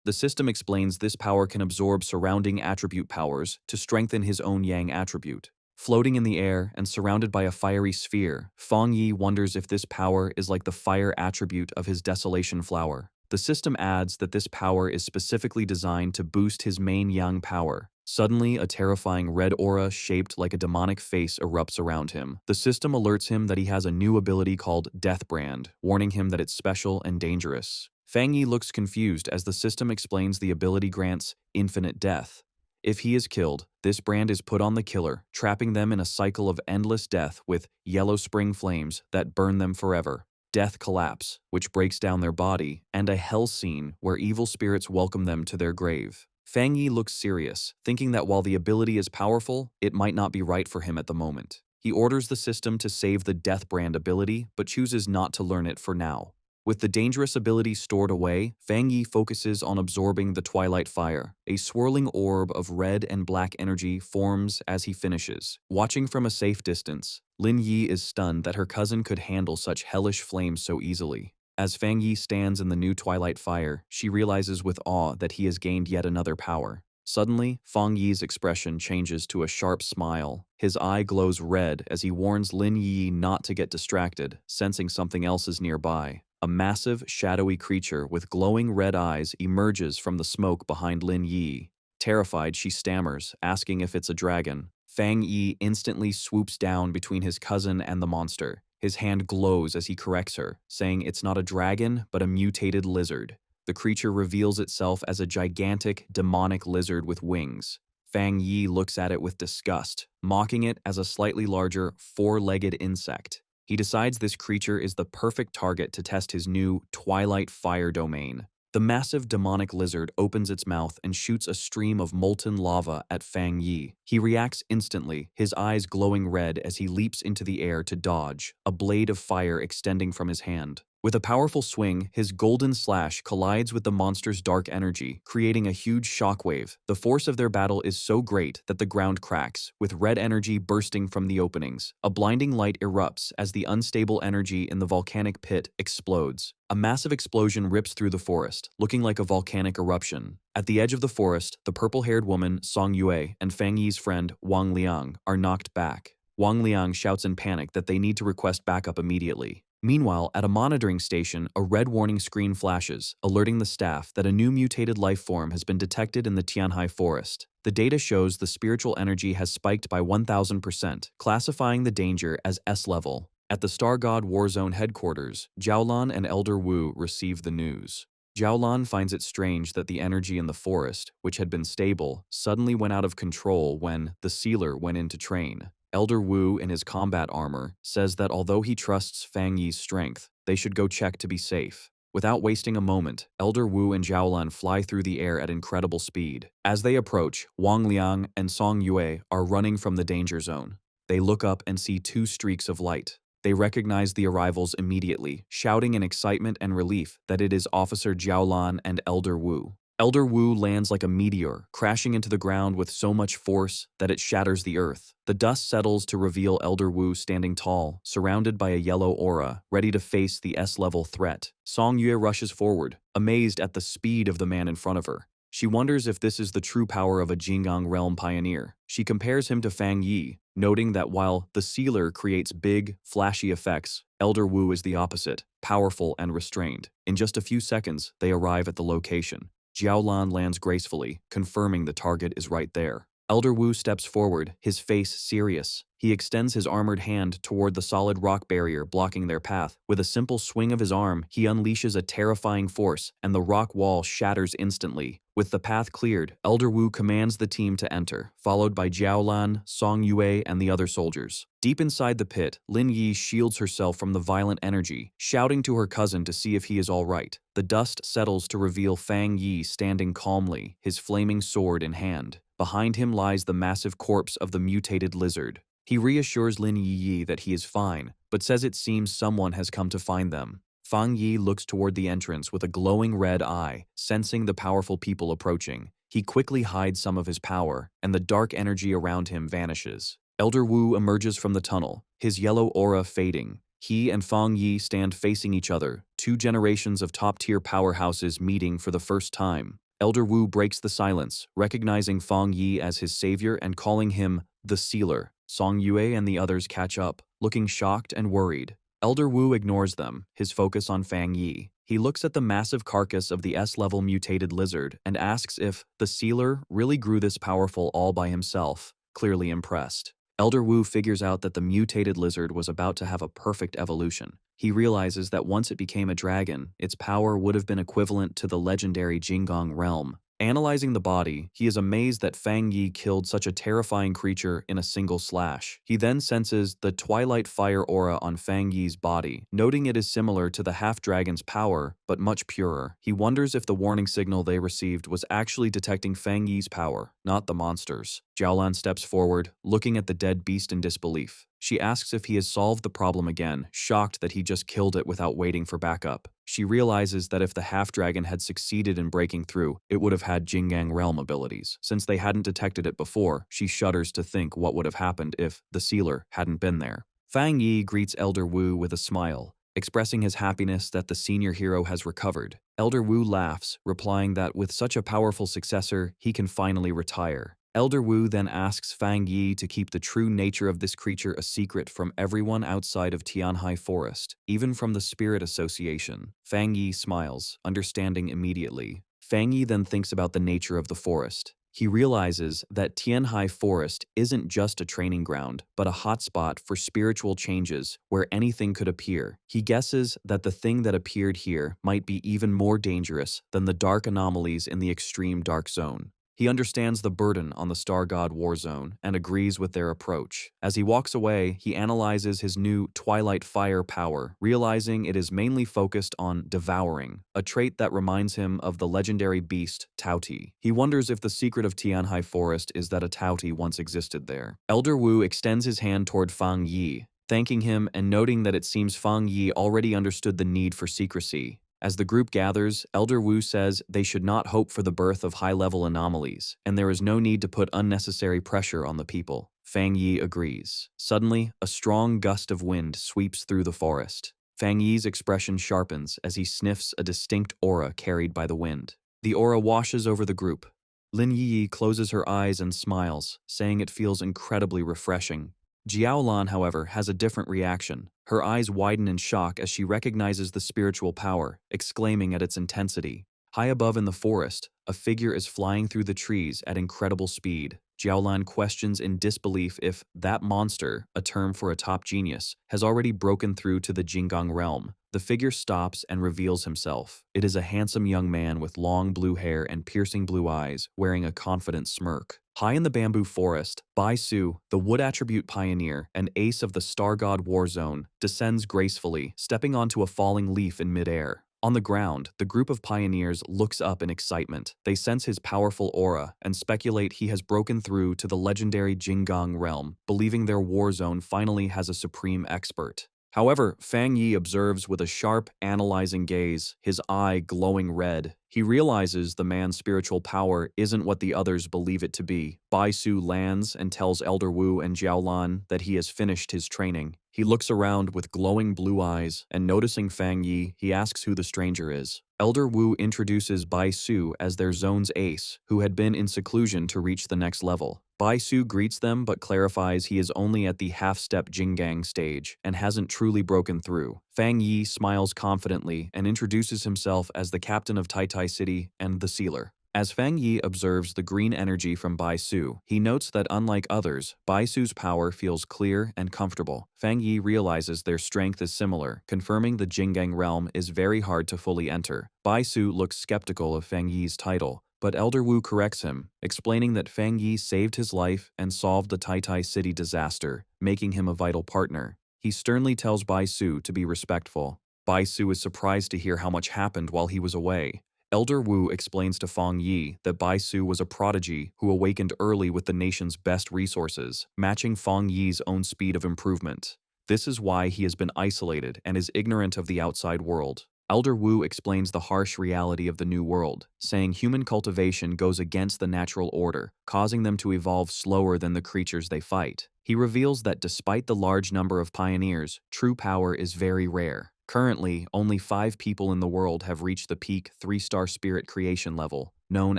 The system explains this power can absorb surrounding attribute powers to strengthen his own Yang attribute. Floating in the air and surrounded by a fiery sphere, Fang Yi wonders if this power is like the fire attribute of his Desolation Flower. The system adds that this power is specifically designed to boost his main Yang power. Suddenly, a terrifying red aura shaped like a demonic face erupts around him. The system alerts him that he has a new ability called Death Brand, warning him that it's special and dangerous. Fang Yi looks confused as the system explains the ability grants infinite death. If he is killed, this brand is put on the killer, trapping them in a cycle of endless death with yellow spring flames that burn them forever. Death collapse, which breaks down their body, and a hell scene where evil spirits welcome them to their grave. Fang Yi looks serious, thinking that while the ability is powerful, it might not be right for him at the moment. He orders the system to save the Death Brand ability, but chooses not to learn it for now. With the dangerous ability stored away, Fang Yi focuses on absorbing the Twilight Fire. A swirling orb of red and black energy forms as he finishes. Watching from a safe distance, Lin Yi is stunned that her cousin could handle such hellish flames so easily. As Fang Yi stands in the new Twilight Fire, she realizes with awe that he has gained yet another power. Suddenly, Fang Yi's expression changes to a sharp smile. His eye glows red as he warns Lin Yi not to get distracted, sensing something else is nearby. A massive, shadowy creature with glowing red eyes emerges from the smoke behind Lin Yi. Terrified, she stammers, asking if it's a dragon. Fang Yi instantly swoops down between his cousin and the monster. His hand glows as he corrects her, saying it's not a dragon, but a mutated lizard. The creature reveals itself as a gigantic, demonic lizard with wings. Fang Yi looks at it with disgust, mocking it as a slightly larger, four-legged insect. He decides this creature is the perfect target to test his new Twilight Fire domain. The massive demonic lizard opens its mouth and shoots a stream of molten lava at Fang Yi. He reacts instantly, his eyes glowing red as he leaps into the air to dodge, a blade of fire extending from his hand. With a powerful swing, his golden slash collides with the monster's dark energy, creating a huge shockwave. The force of their battle is so great that the ground cracks, with red energy bursting from the openings. A blinding light erupts as the unstable energy in the volcanic pit explodes. A massive explosion rips through the forest, looking like a volcanic eruption. At the edge of the forest, the purple-haired woman, Song Yue, and Fang Yi's friend, Wang Liang, are knocked back. Wang Liang shouts in panic that they need to request backup immediately. Meanwhile, at a monitoring station, a red warning screen flashes, alerting the staff that a new mutated life form has been detected in the Tianhai forest. The data shows the spiritual energy has spiked by 1000%, classifying the danger as S-level. At the Star God Warzone headquarters, Jiaolan and Elder Wu receive the news. Jiaolan finds it strange that the energy in the forest, which had been stable, suddenly went out of control when the sealer went in to train. Elder Wu, in his combat armor, says that although he trusts Fang Yi's strength, they should go check to be safe. Without wasting a moment, Elder Wu and Jiaolan fly through the air at incredible speed. As they approach, Wang Liang and Song Yue are running from the danger zone. They look up and see two streaks of light. They recognize the arrivals immediately, shouting in excitement and relief that it is Officer Jiaolan and Elder Wu. Elder Wu lands like a meteor, crashing into the ground with so much force that it shatters the earth. The dust settles to reveal Elder Wu standing tall, surrounded by a yellow aura, ready to face the S-level threat. Song Yue rushes forward, amazed at the speed of the man in front of her. She wonders if this is the true power of a Jinggang realm pioneer. She compares him to Fang Yi, noting that while the sealer creates big, flashy effects, Elder Wu is the opposite, powerful and restrained. In just a few seconds, they arrive at the location. Jiaolan lands gracefully, confirming the target is right there. Elder Wu steps forward, his face serious. He extends his armored hand toward the solid rock barrier blocking their path. With a simple swing of his arm, he unleashes a terrifying force, and the rock wall shatters instantly. With the path cleared, Elder Wu commands the team to enter, followed by Jiaolan, Song Yue, and the other soldiers. Deep inside the pit, Lin Yi shields herself from the violent energy, shouting to her cousin to see if he is all right. The dust settles to reveal Fang Yi standing calmly, his flaming sword in hand. Behind him lies the massive corpse of the mutated lizard. He reassures Lin Yi that he is fine, but says it seems someone has come to find them. Fang Yi looks toward the entrance with a glowing red eye, sensing the powerful people approaching. He quickly hides some of his power, and the dark energy around him vanishes. Elder Wu emerges from the tunnel, his yellow aura fading. He and Fang Yi stand facing each other, two generations of top-tier powerhouses meeting for the first time. Elder Wu breaks the silence, recognizing Fang Yi as his savior and calling him the Sealer. Song Yue and the others catch up, looking shocked and worried. Elder Wu ignores them, his focus on Fang Yi. He looks at the massive carcass of the S-level mutated lizard and asks if the Sealer really grew this powerful all by himself, clearly impressed. Elder Wu figures out that the mutated lizard was about to have a perfect evolution. He realizes that once it became a dragon, its power would have been equivalent to the legendary Jinggang realm. Analyzing the body, he is amazed that Fang Yi killed such a terrifying creature in a single slash. He then senses the Twilight Fire aura on Fang Yi's body, noting it is similar to the half-dragon's power, but much purer. He wonders if the warning signal they received was actually detecting Fang Yi's power, not the monster's. Jiaolan steps forward, looking at the dead beast in disbelief. She asks if he has solved the problem again, shocked that he just killed it without waiting for backup. She realizes that if the half-dragon had succeeded in breaking through, it would have had Jinggang realm abilities. Since they hadn't detected it before, she shudders to think what would have happened if the Sealer hadn't been there. Fang Yi greets Elder Wu with a smile, expressing his happiness that the senior hero has recovered. Elder Wu laughs, replying that with such a powerful successor, he can finally retire. Elder Wu then asks Fang Yi to keep the true nature of this creature a secret from everyone outside of Tianhai Forest, even from the Spirit Association. Fang Yi smiles, understanding immediately. Fang Yi then thinks about the nature of the forest. He realizes that Tianhai Forest isn't just a training ground, but a hotspot for spiritual changes where anything could appear. He guesses that the thing that appeared here might be even more dangerous than the dark anomalies in the extreme dark zone. He understands the burden on the Star God War Zone and agrees with their approach. As he walks away, he analyzes his new Twilight Fire power, realizing it is mainly focused on devouring, a trait that reminds him of the legendary beast Tauti. He wonders if the secret of Tianhai Forest is that a Tauti once existed there. Elder Wu extends his hand toward Fang Yi, thanking him and noting that it seems Fang Yi already understood the need for secrecy. As the group gathers, Elder Wu says they should not hope for the birth of high-level anomalies, and there is no need to put unnecessary pressure on the people. Fang Yi agrees. Suddenly, a strong gust of wind sweeps through the forest. Fang Yi's expression sharpens as he sniffs a distinct aura carried by the wind. The aura washes over the group. Lin Yi closes her eyes and smiles, saying it feels incredibly refreshing. Jiaolan, however, has a different reaction. Her eyes widen in shock as she recognizes the spiritual power, exclaiming at its intensity. High above in the forest, a figure is flying through the trees at incredible speed. Jiaolan questions in disbelief if that monster, a term for a top genius, has already broken through to the Jinggang realm. The figure stops and reveals himself. It is a handsome young man with long blue hair and piercing blue eyes, wearing a confident smirk. High in the bamboo forest, Bai Su, the wood attribute pioneer and ace of the Star God War Zone, descends gracefully, stepping onto a falling leaf in midair. On the ground, the group of pioneers looks up in excitement. They sense his powerful aura and speculate he has broken through to the legendary Jinggang realm, believing their war zone finally has a supreme expert. However, Fang Yi observes with a sharp, analyzing gaze, his eye glowing red. He realizes the man's spiritual power isn't what the others believe it to be. Bai Su lands and tells Elder Wu and Jiaolan that he has finished his training. He looks around with glowing blue eyes, and noticing Fang Yi, he asks who the stranger is. Elder Wu introduces Bai Su as their zone's ace, who had been in seclusion to reach the next level. Bai Su greets them but clarifies he is only at the half-step Jinggang stage and hasn't truly broken through. Fang Yi smiles confidently and introduces himself as the captain of Tai City and the Sealer. As Fang Yi observes the green energy from Bai Su, he notes that unlike others, Bai Su's power feels clear and comfortable. Fang Yi realizes their strength is similar, confirming the Jinggang realm is very hard to fully enter. Bai Su looks skeptical of Fang Yi's title, but Elder Wu corrects him, explaining that Fang Yi saved his life and solved the Tai City disaster, making him a vital partner. He sternly tells Bai Su to be respectful. Bai Su is surprised to hear how much happened while he was away. Elder Wu explains to Fang Yi that Bai Su was a prodigy who awakened early with the nation's best resources, matching Fang Yi's own speed of improvement. This is why he has been isolated and is ignorant of the outside world. Elder Wu explains the harsh reality of the new world, saying human cultivation goes against the natural order, causing them to evolve slower than the creatures they fight. He reveals that despite the large number of pioneers, true power is very rare. Currently, only 5 people in the world have reached the peak 3-star spirit creation level, known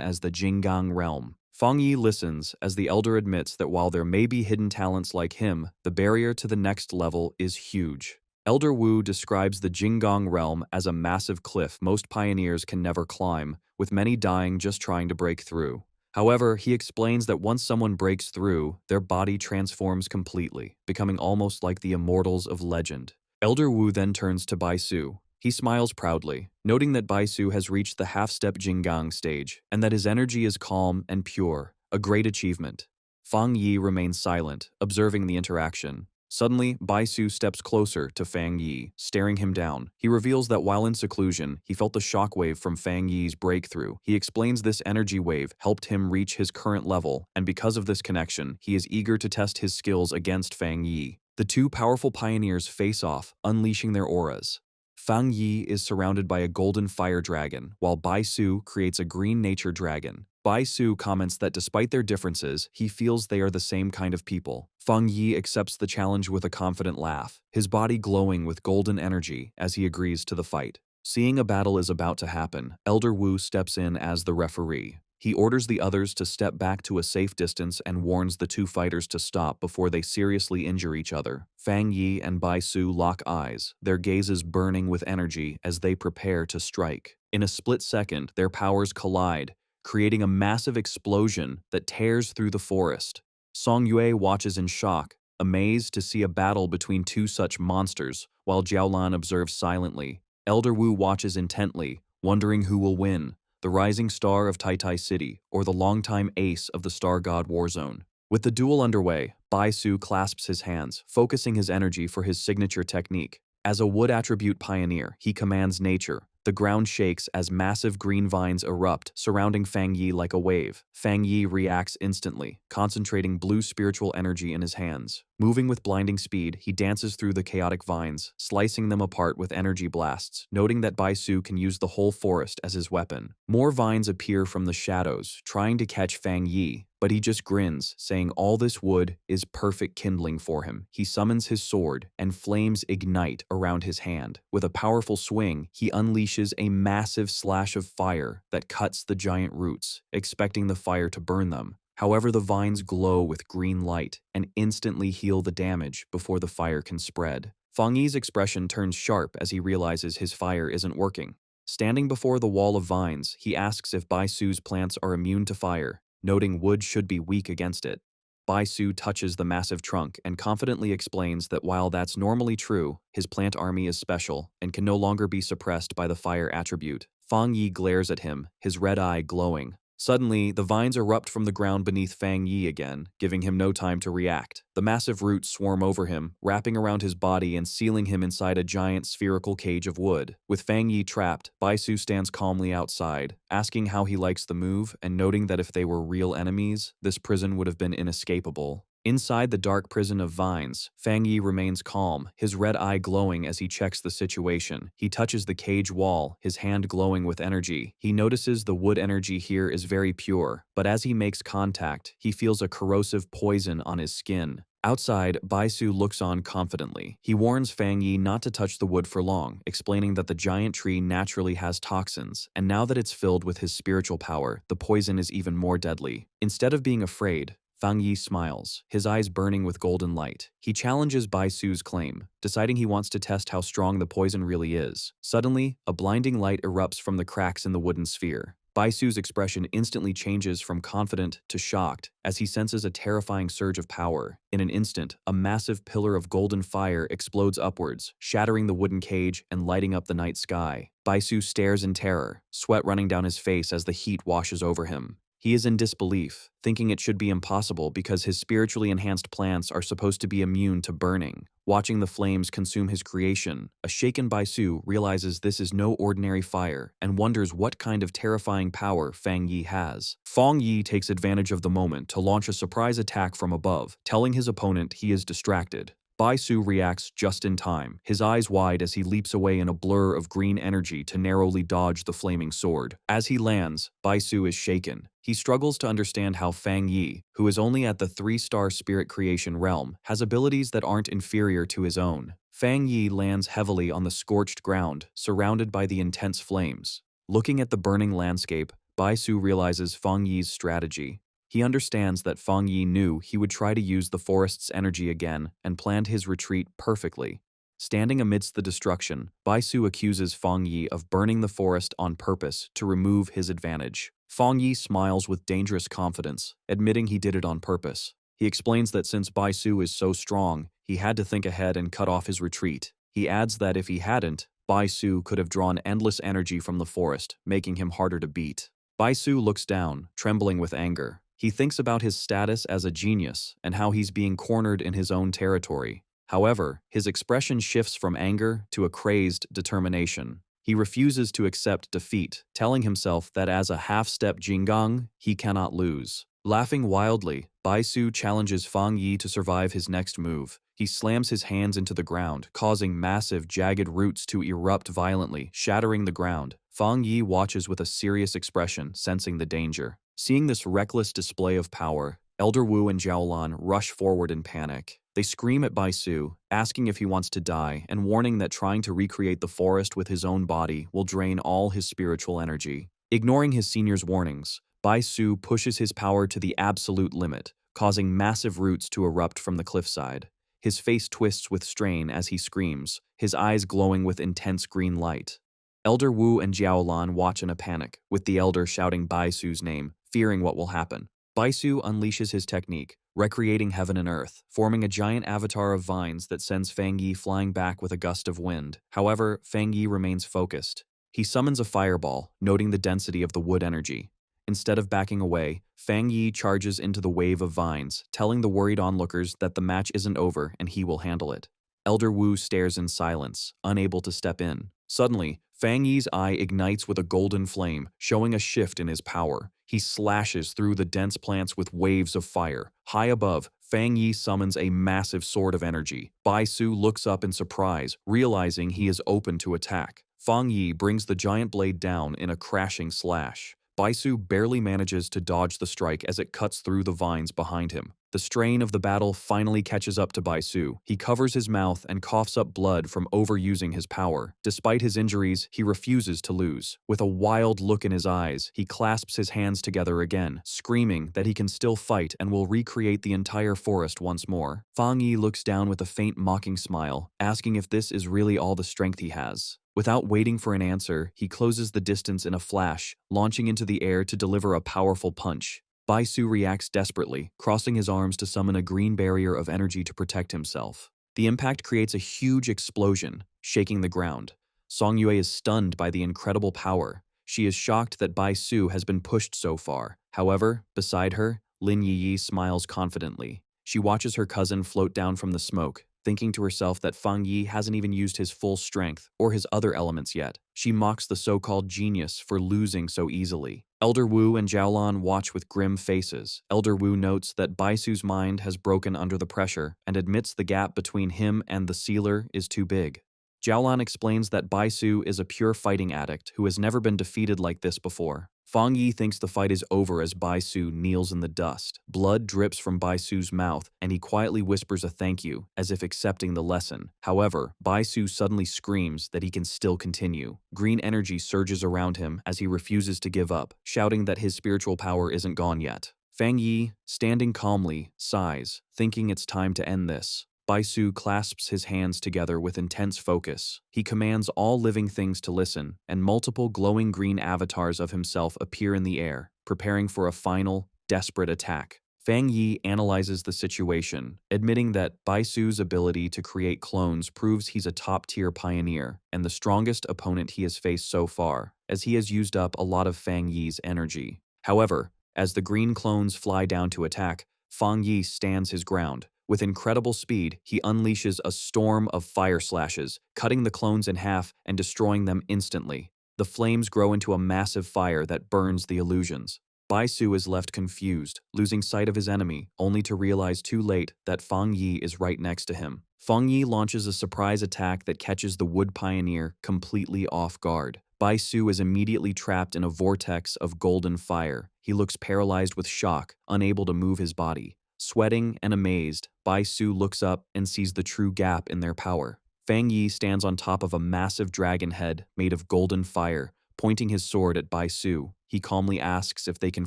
as the Jinggang realm. Fang Yi listens as the elder admits that while there may be hidden talents like him, the barrier to the next level is huge. Elder Wu describes the Jinggang realm as a massive cliff most pioneers can never climb, with many dying just trying to break through. However, he explains that once someone breaks through, their body transforms completely, becoming almost like the immortals of legend. Elder Wu then turns to Bai Su. He smiles proudly, noting that Bai Su has reached the half-step Jinggang stage, and that his energy is calm and pure, a great achievement. Fang Yi remains silent, observing the interaction. Suddenly, Bai Su steps closer to Fang Yi, staring him down. He reveals that while in seclusion, he felt the shockwave from Fang Yi's breakthrough. He explains this energy wave helped him reach his current level, and because of this connection, he is eager to test his skills against Fang Yi. The two powerful pioneers face off, unleashing their auras. Fang Yi is surrounded by a golden fire dragon, while Bai Su creates a green nature dragon. Bai Su comments that despite their differences, he feels they are the same kind of people. Fang Yi accepts the challenge with a confident laugh, his body glowing with golden energy as he agrees to the fight. Seeing a battle is about to happen, Elder Wu steps in as the referee. He orders the others to step back to a safe distance and warns the two fighters to stop before they seriously injure each other. Fang Yi and Bai Su lock eyes, their gazes burning with energy as they prepare to strike. In a split second, their powers collide, creating a massive explosion that tears through the forest. Song Yue watches in shock, amazed to see a battle between two such monsters, while Jiaolan observes silently. Elder Wu watches intently, wondering who will win, the rising star of Tai City or the longtime ace of the Star God Warzone. With the duel underway, Bai Su clasps his hands, focusing his energy for his signature technique. As a wood attribute pioneer, he commands nature. The ground shakes as massive green vines erupt, surrounding Fang Yi like a wave. Fang Yi reacts instantly, concentrating blue spiritual energy in his hands. Moving with blinding speed, he dances through the chaotic vines, slicing them apart with energy blasts, noting that Bai Su can use the whole forest as his weapon. More vines appear from the shadows, trying to catch Fang Yi, but he just grins, saying all this wood is perfect kindling for him. He summons his sword, and flames ignite around his hand. With a powerful swing, he unleashes a massive slash of fire that cuts the giant roots, expecting the fire to burn them. However, the vines glow with green light and instantly heal the damage before the fire can spread. Fang Yi's expression turns sharp as he realizes his fire isn't working. Standing before the wall of vines, he asks if Bai Su's plants are immune to fire, noting wood should be weak against it. Bai Su touches the massive trunk and confidently explains that while that's normally true, his plant army is special and can no longer be suppressed by the fire attribute. Fang Yi glares at him, his red eye glowing. Suddenly, the vines erupt from the ground beneath Fang Yi again, giving him no time to react. The massive roots swarm over him, wrapping around his body and sealing him inside a giant spherical cage of wood. With Fang Yi trapped, Bai Su stands calmly outside, asking how he likes the move and noting that if they were real enemies, this prison would have been inescapable. Inside the dark prison of vines, Fang Yi remains calm, his red eye glowing as he checks the situation. He touches the cage wall, his hand glowing with energy. He notices the wood energy here is very pure, but as he makes contact, he feels a corrosive poison on his skin. Outside, Bai Su looks on confidently. He warns Fang Yi not to touch the wood for long, explaining that the giant tree naturally has toxins, and now that it's filled with his spiritual power, the poison is even more deadly. Instead of being afraid, Fang Yi smiles, his eyes burning with golden light. He challenges Bai Su's claim, deciding he wants to test how strong the poison really is. Suddenly, a blinding light erupts from the cracks in the wooden sphere. Bai Su's expression instantly changes from confident to shocked as he senses a terrifying surge of power. In an instant, a massive pillar of golden fire explodes upwards, shattering the wooden cage and lighting up the night sky. Bai Su stares in terror, sweat running down his face as the heat washes over him. He is in disbelief, thinking it should be impossible because his spiritually enhanced plants are supposed to be immune to burning. Watching the flames consume his creation, a shaken Bai Su realizes this is no ordinary fire and wonders what kind of terrifying power Fang Yi has. Fang Yi takes advantage of the moment to launch a surprise attack from above, telling his opponent he is distracted. Bai Su reacts just in time, his eyes wide as he leaps away in a blur of green energy to narrowly dodge the flaming sword. As he lands, Bai Su is shaken. He struggles to understand how Fang Yi, who is only at the 3-star spirit creation realm, has abilities that aren't inferior to his own. Fang Yi lands heavily on the scorched ground, surrounded by the intense flames. Looking at the burning landscape, Bai Su realizes Fang Yi's strategy. He understands that Fang Yi knew he would try to use the forest's energy again and planned his retreat perfectly. Standing amidst the destruction, Bai Su accuses Fang Yi of burning the forest on purpose to remove his advantage. Fang Yi smiles with dangerous confidence, admitting he did it on purpose. He explains that since Bai Su is so strong, he had to think ahead and cut off his retreat. He adds that if he hadn't, Bai Su could have drawn endless energy from the forest, making him harder to beat. Bai Su looks down, trembling with anger. He thinks about his status as a genius and how he's being cornered in his own territory. However, his expression shifts from anger to a crazed determination. He refuses to accept defeat, telling himself that as a half-step Jinggang, he cannot lose. Laughing wildly, Bai Su challenges Fang Yi to survive his next move. He slams his hands into the ground, causing massive, jagged roots to erupt violently, shattering the ground. Fang Yi watches with a serious expression, sensing the danger. Seeing this reckless display of power, Elder Wu and Jiaolan rush forward in panic. They scream at Bai Su, asking if he wants to die and warning that trying to recreate the forest with his own body will drain all his spiritual energy. Ignoring his senior's warnings, Bai Su pushes his power to the absolute limit, causing massive roots to erupt from the cliffside. His face twists with strain as he screams, his eyes glowing with intense green light. Elder Wu and Jiaolan watch in a panic, with the elder shouting Bai Su's name, fearing what will happen. Bai Su unleashes his technique, recreating heaven and earth, forming a giant avatar of vines that sends Fang Yi flying back with a gust of wind. However, Fang Yi remains focused. He summons a fireball, noting the density of the wood energy. Instead of backing away, Fang Yi charges into the wave of vines, telling the worried onlookers that the match isn't over and he will handle it. Elder Wu stares in silence, unable to step in. Suddenly, Fang Yi's eye ignites with a golden flame, showing a shift in his power. He slashes through the dense plants with waves of fire. High above, Fang Yi summons a massive sword of energy. Bai Su looks up in surprise, realizing he is open to attack. Fang Yi brings the giant blade down in a crashing slash. Bai Su barely manages to dodge the strike as it cuts through the vines behind him. The strain of the battle finally catches up to Bai Su. He covers his mouth and coughs up blood from overusing his power. Despite his injuries, he refuses to lose. With a wild look in his eyes, he clasps his hands together again, screaming that he can still fight and will recreate the entire forest once more. Fang Yi looks down with a faint mocking smile, asking if this is really all the strength he has. Without waiting for an answer, he closes the distance in a flash, launching into the air to deliver a powerful punch. Bai Su reacts desperately, crossing his arms to summon a green barrier of energy to protect himself. The impact creates a huge explosion, shaking the ground. Song Yue is stunned by the incredible power. She is shocked that Bai Su has been pushed so far. However, beside her, Lin Yi smiles confidently. She watches her cousin float down from the smoke, thinking to herself that Fang Yi hasn't even used his full strength or his other elements yet. She mocks the so-called genius for losing so easily. Elder Wu and Jiaolan watch with grim faces. Elder Wu notes that Bai Su's mind has broken under the pressure and admits the gap between him and the sealer is too big. Jiaolan explains that Bai Su is a pure fighting addict who has never been defeated like this before. Fang Yi thinks the fight is over as Bai Su kneels in the dust. Blood drips from Bai Su's mouth, and he quietly whispers a thank you, as if accepting the lesson. However, Bai Su suddenly screams that he can still continue. Green energy surges around him as he refuses to give up, shouting that his spiritual power isn't gone yet. Fang Yi, standing calmly, sighs, thinking it's time to end this. Bai Su clasps his hands together with intense focus. He commands all living things to listen, and multiple glowing green avatars of himself appear in the air, preparing for a final, desperate attack. Fang Yi analyzes the situation, admitting that Bai Su's ability to create clones proves he's a top-tier pioneer and the strongest opponent he has faced so far, as he has used up a lot of Fang Yi's energy. However, as the green clones fly down to attack, Fang Yi stands his ground. With incredible speed, he unleashes a storm of fire slashes, cutting the clones in half and destroying them instantly. The flames grow into a massive fire that burns the illusions. Bai Su is left confused, losing sight of his enemy, only to realize too late that Fang Yi is right next to him. Fang Yi launches a surprise attack that catches the wood pioneer completely off guard. Bai Su is immediately trapped in a vortex of golden fire. He looks paralyzed with shock, unable to move his body. Sweating and amazed, Bai Su looks up and sees the true gap in their power. Fang Yi stands on top of a massive dragon head made of golden fire, pointing his sword at Bai Su. He calmly asks if they can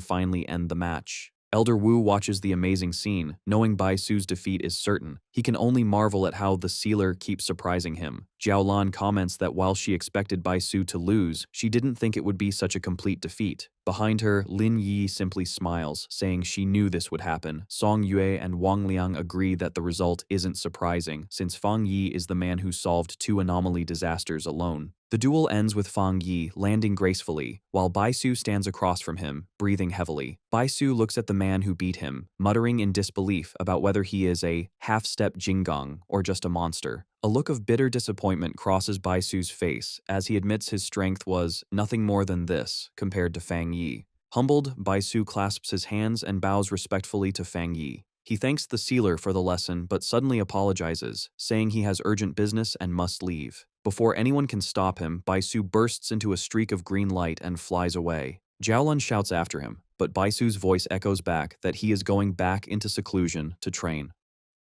finally end the match. Elder Wu watches the amazing scene, knowing Bai Su's defeat is certain. He can only marvel at how the sealer keeps surprising him. Jiaolan comments that while she expected Bai Su to lose, she didn't think it would be such a complete defeat. Behind her, Lin Yi simply smiles, saying she knew this would happen. Song Yue and Wang Liang agree that the result isn't surprising, since Fang Yi is the man who solved 2 anomaly disasters alone. The duel ends with Fang Yi landing gracefully, while Bai Su stands across from him, breathing heavily. Bai Su looks at the man who beat him, muttering in disbelief about whether he is a half-step Jinggang or just a monster. A look of bitter disappointment crosses Bai Su's face as he admits his strength was nothing more than this compared to Fang Yi. Humbled, Bai Su clasps his hands and bows respectfully to Fang Yi. He thanks the sealer for the lesson but suddenly apologizes, saying he has urgent business and must leave. Before anyone can stop him, Bai Su bursts into a streak of green light and flies away. Jiaolan shouts after him, but Bai Su's voice echoes back that he is going back into seclusion to train.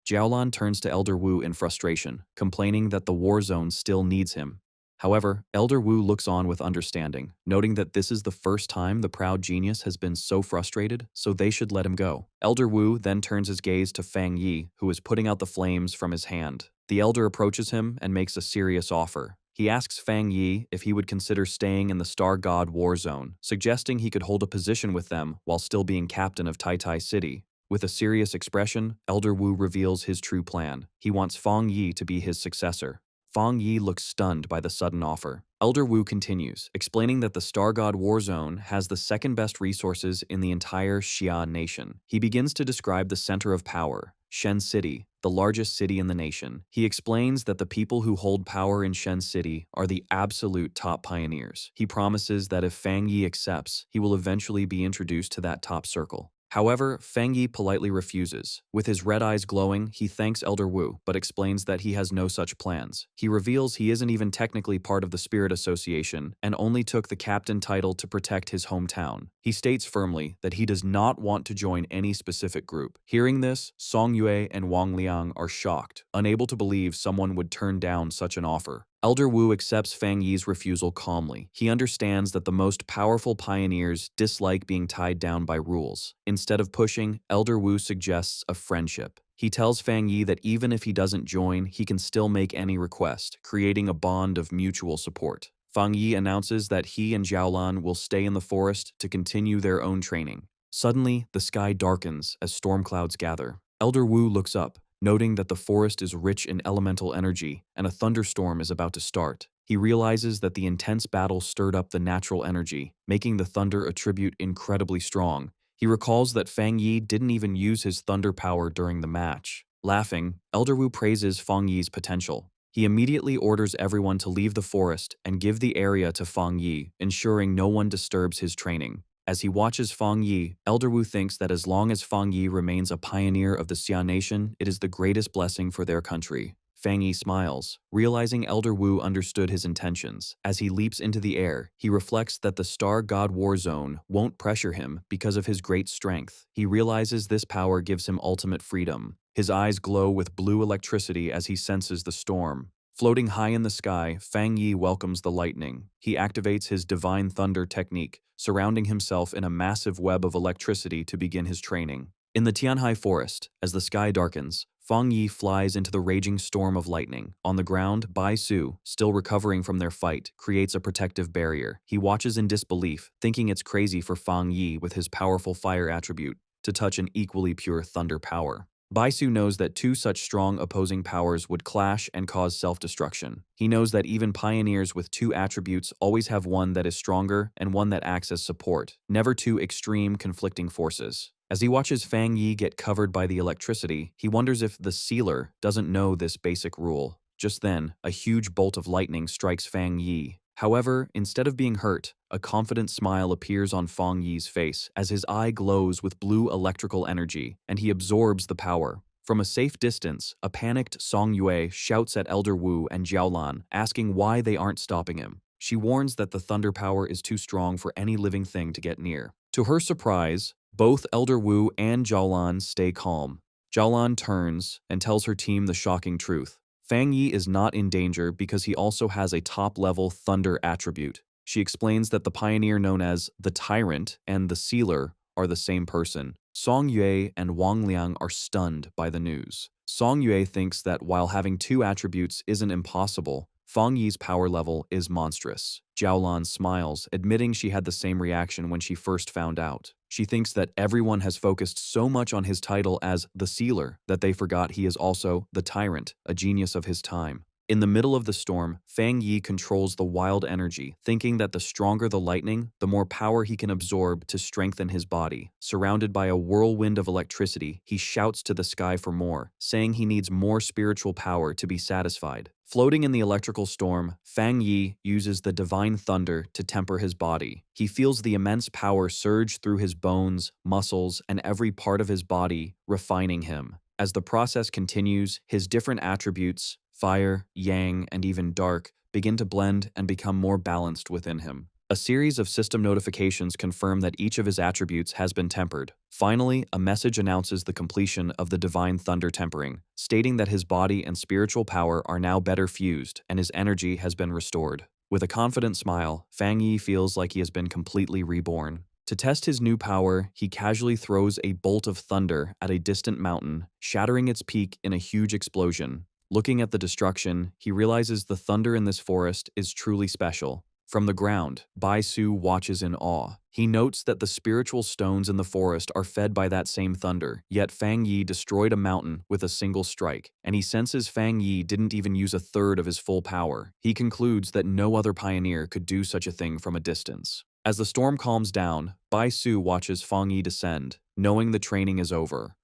Jiaolan turns to Elder Wu in frustration, complaining that the war zone still needs him. However, Elder Wu looks on with understanding, noting that this is the first time the proud genius has been so frustrated, so they should let him go. Elder Wu then turns his gaze to Fang Yi, who is putting out the flames from his hand. The elder approaches him and makes a serious offer. He asks Fang Yi if he would consider staying in the Star God War Zone, suggesting he could hold a position with them while still being captain of Tai Tai City. With a serious expression, Elder Wu reveals his true plan. He wants Fang Yi to be his successor. Fang Yi looks stunned by the sudden offer. Elder Wu continues, explaining that the Star God War Zone has the second best resources in the entire Xia nation. He begins to describe the center of power, Shen City, the largest city in the nation. He explains that the people who hold power in Shen City are the absolute top pioneers. He promises that if Fang Yi accepts, he will eventually be introduced to that top circle. However, Fang Yi politely refuses. With his red eyes glowing, he thanks Elder Wu, but explains that he has no such plans. He reveals he isn't even technically part of the Spirit Association and only took the captain title to protect his hometown. He states firmly that he does not want to join any specific group. Hearing this, Song Yue and Wang Liang are shocked, unable to believe someone would turn down such an offer. Elder Wu accepts Fang Yi's refusal calmly. He understands that the most powerful pioneers dislike being tied down by rules. Instead of pushing, Elder Wu suggests a friendship. He tells Fang Yi that even if he doesn't join, he can still make any request, creating a bond of mutual support. Fang Yi announces that he and Jiaolan will stay in the forest to continue their own training. Suddenly, the sky darkens as storm clouds gather. Elder Wu looks up, noting that the forest is rich in elemental energy and a thunderstorm is about to start. He realizes that the intense battle stirred up the natural energy, making the thunder attribute incredibly strong. He recalls that Fang Yi didn't even use his thunder power during the match. Laughing, Elder Wu praises Fang Yi's potential. He immediately orders everyone to leave the forest and give the area to Fang Yi, ensuring no one disturbs his training. As he watches Fang Yi, Elder Wu thinks that as long as Fang Yi remains a pioneer of the Xia Nation, it is the greatest blessing for their country. Fang Yi smiles, realizing Elder Wu understood his intentions. As he leaps into the air, he reflects that the Star God War Zone won't pressure him because of his great strength. He realizes this power gives him ultimate freedom. His eyes glow with blue electricity as he senses the storm. Floating high in the sky, Fang Yi welcomes the lightning. He activates his Divine Thunder technique, surrounding himself in a massive web of electricity to begin his training. In the Tianhai forest, as the sky darkens, Fang Yi flies into the raging storm of lightning. On the ground, Bai Su, still recovering from their fight, creates a protective barrier. He watches in disbelief, thinking it's crazy for Fang Yi with his powerful fire attribute to touch an equally pure thunder power. Baisu knows that two such strong opposing powers would clash and cause self-destruction. He knows that even pioneers with two attributes always have one that is stronger and one that acts as support, never two extreme conflicting forces. As he watches Fang Yi get covered by the electricity, he wonders if the Sealer doesn't know this basic rule. Just then, a huge bolt of lightning strikes Fang Yi. However, instead of being hurt, a confident smile appears on Fang Yi's face as his eye glows with blue electrical energy, and he absorbs the power. From a safe distance, a panicked Song Yue shouts at Elder Wu and Jiaolan, asking why they aren't stopping him. She warns that the thunder power is too strong for any living thing to get near. To her surprise, both Elder Wu and Jiaolan stay calm. Jiaolan turns and tells her team the shocking truth. Fang Yi is not in danger because he also has a top-level thunder attribute. She explains that the pioneer known as the Tyrant and the Sealer are the same person. Song Yue and Wang Liang are stunned by the news. Song Yue thinks that while having two attributes isn't impossible, Fang Yi's power level is monstrous. Jiaolan smiles, admitting she had the same reaction when she first found out. She thinks that everyone has focused so much on his title as the Sealer that they forgot he is also the Tyrant, a genius of his time. In the middle of the storm, Fang Yi controls the wild energy, thinking that the stronger the lightning, the more power he can absorb to strengthen his body. Surrounded by a whirlwind of electricity, he shouts to the sky for more, saying he needs more spiritual power to be satisfied. Floating in the electrical storm, Fang Yi uses the divine thunder to temper his body. He feels the immense power surge through his bones, muscles, and every part of his body, refining him. As the process continues, his different attributes, fire, yang, and even dark, begin to blend and become more balanced within him. A series of system notifications confirm that each of his attributes has been tempered. Finally, a message announces the completion of the divine thunder tempering, stating that his body and spiritual power are now better fused and his energy has been restored. With a confident smile, Fang Yi feels like he has been completely reborn. To test his new power, he casually throws a bolt of thunder at a distant mountain, shattering its peak in a huge explosion. Looking at the destruction, he realizes the thunder in this forest is truly special. From the ground, Bai Su watches in awe. He notes that the spiritual stones in the forest are fed by that same thunder, yet Fang Yi destroyed a mountain with a single strike, and he senses Fang Yi didn't even use a third of his full power. He concludes that no other pioneer could do such a thing from a distance. As the storm calms down, Bai Su watches Fang Yi descend, knowing the training is over.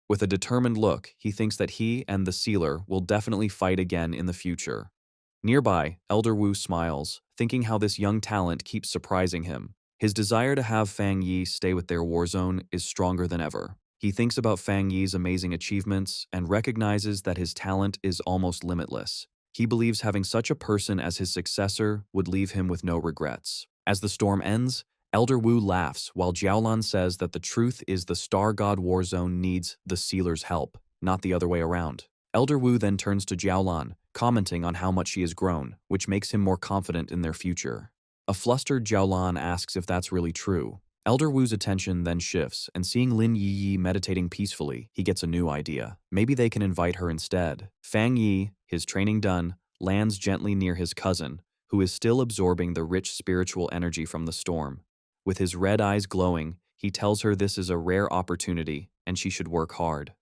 With a determined look, he thinks that he and the sealer will definitely fight again in the future. Nearby, Elder Wu smiles, thinking how this young talent keeps surprising him. His desire to have Fang Yi stay with their war zone is stronger than ever. He thinks about Fang Yi's amazing achievements and recognizes that his talent is almost limitless. He believes having such a person as his successor would leave him with no regrets. As the storm ends, Elder Wu laughs while Jiaolan says that the truth is the Star God War Zone needs the Sealer's help, not the other way around. Elder Wu then turns to Jiaolan, commenting on how much she has grown, which makes him more confident in their future. A flustered Jiaolan asks if that's really true. Elder Wu's attention then shifts, and seeing Lin Yi meditating peacefully, he gets a new idea. Maybe they can invite her instead. Fang Yi, his training done, lands gently near his cousin, who is still absorbing the rich spiritual energy from the storm. With his red eyes glowing, he tells her this is a rare opportunity and she should work hard.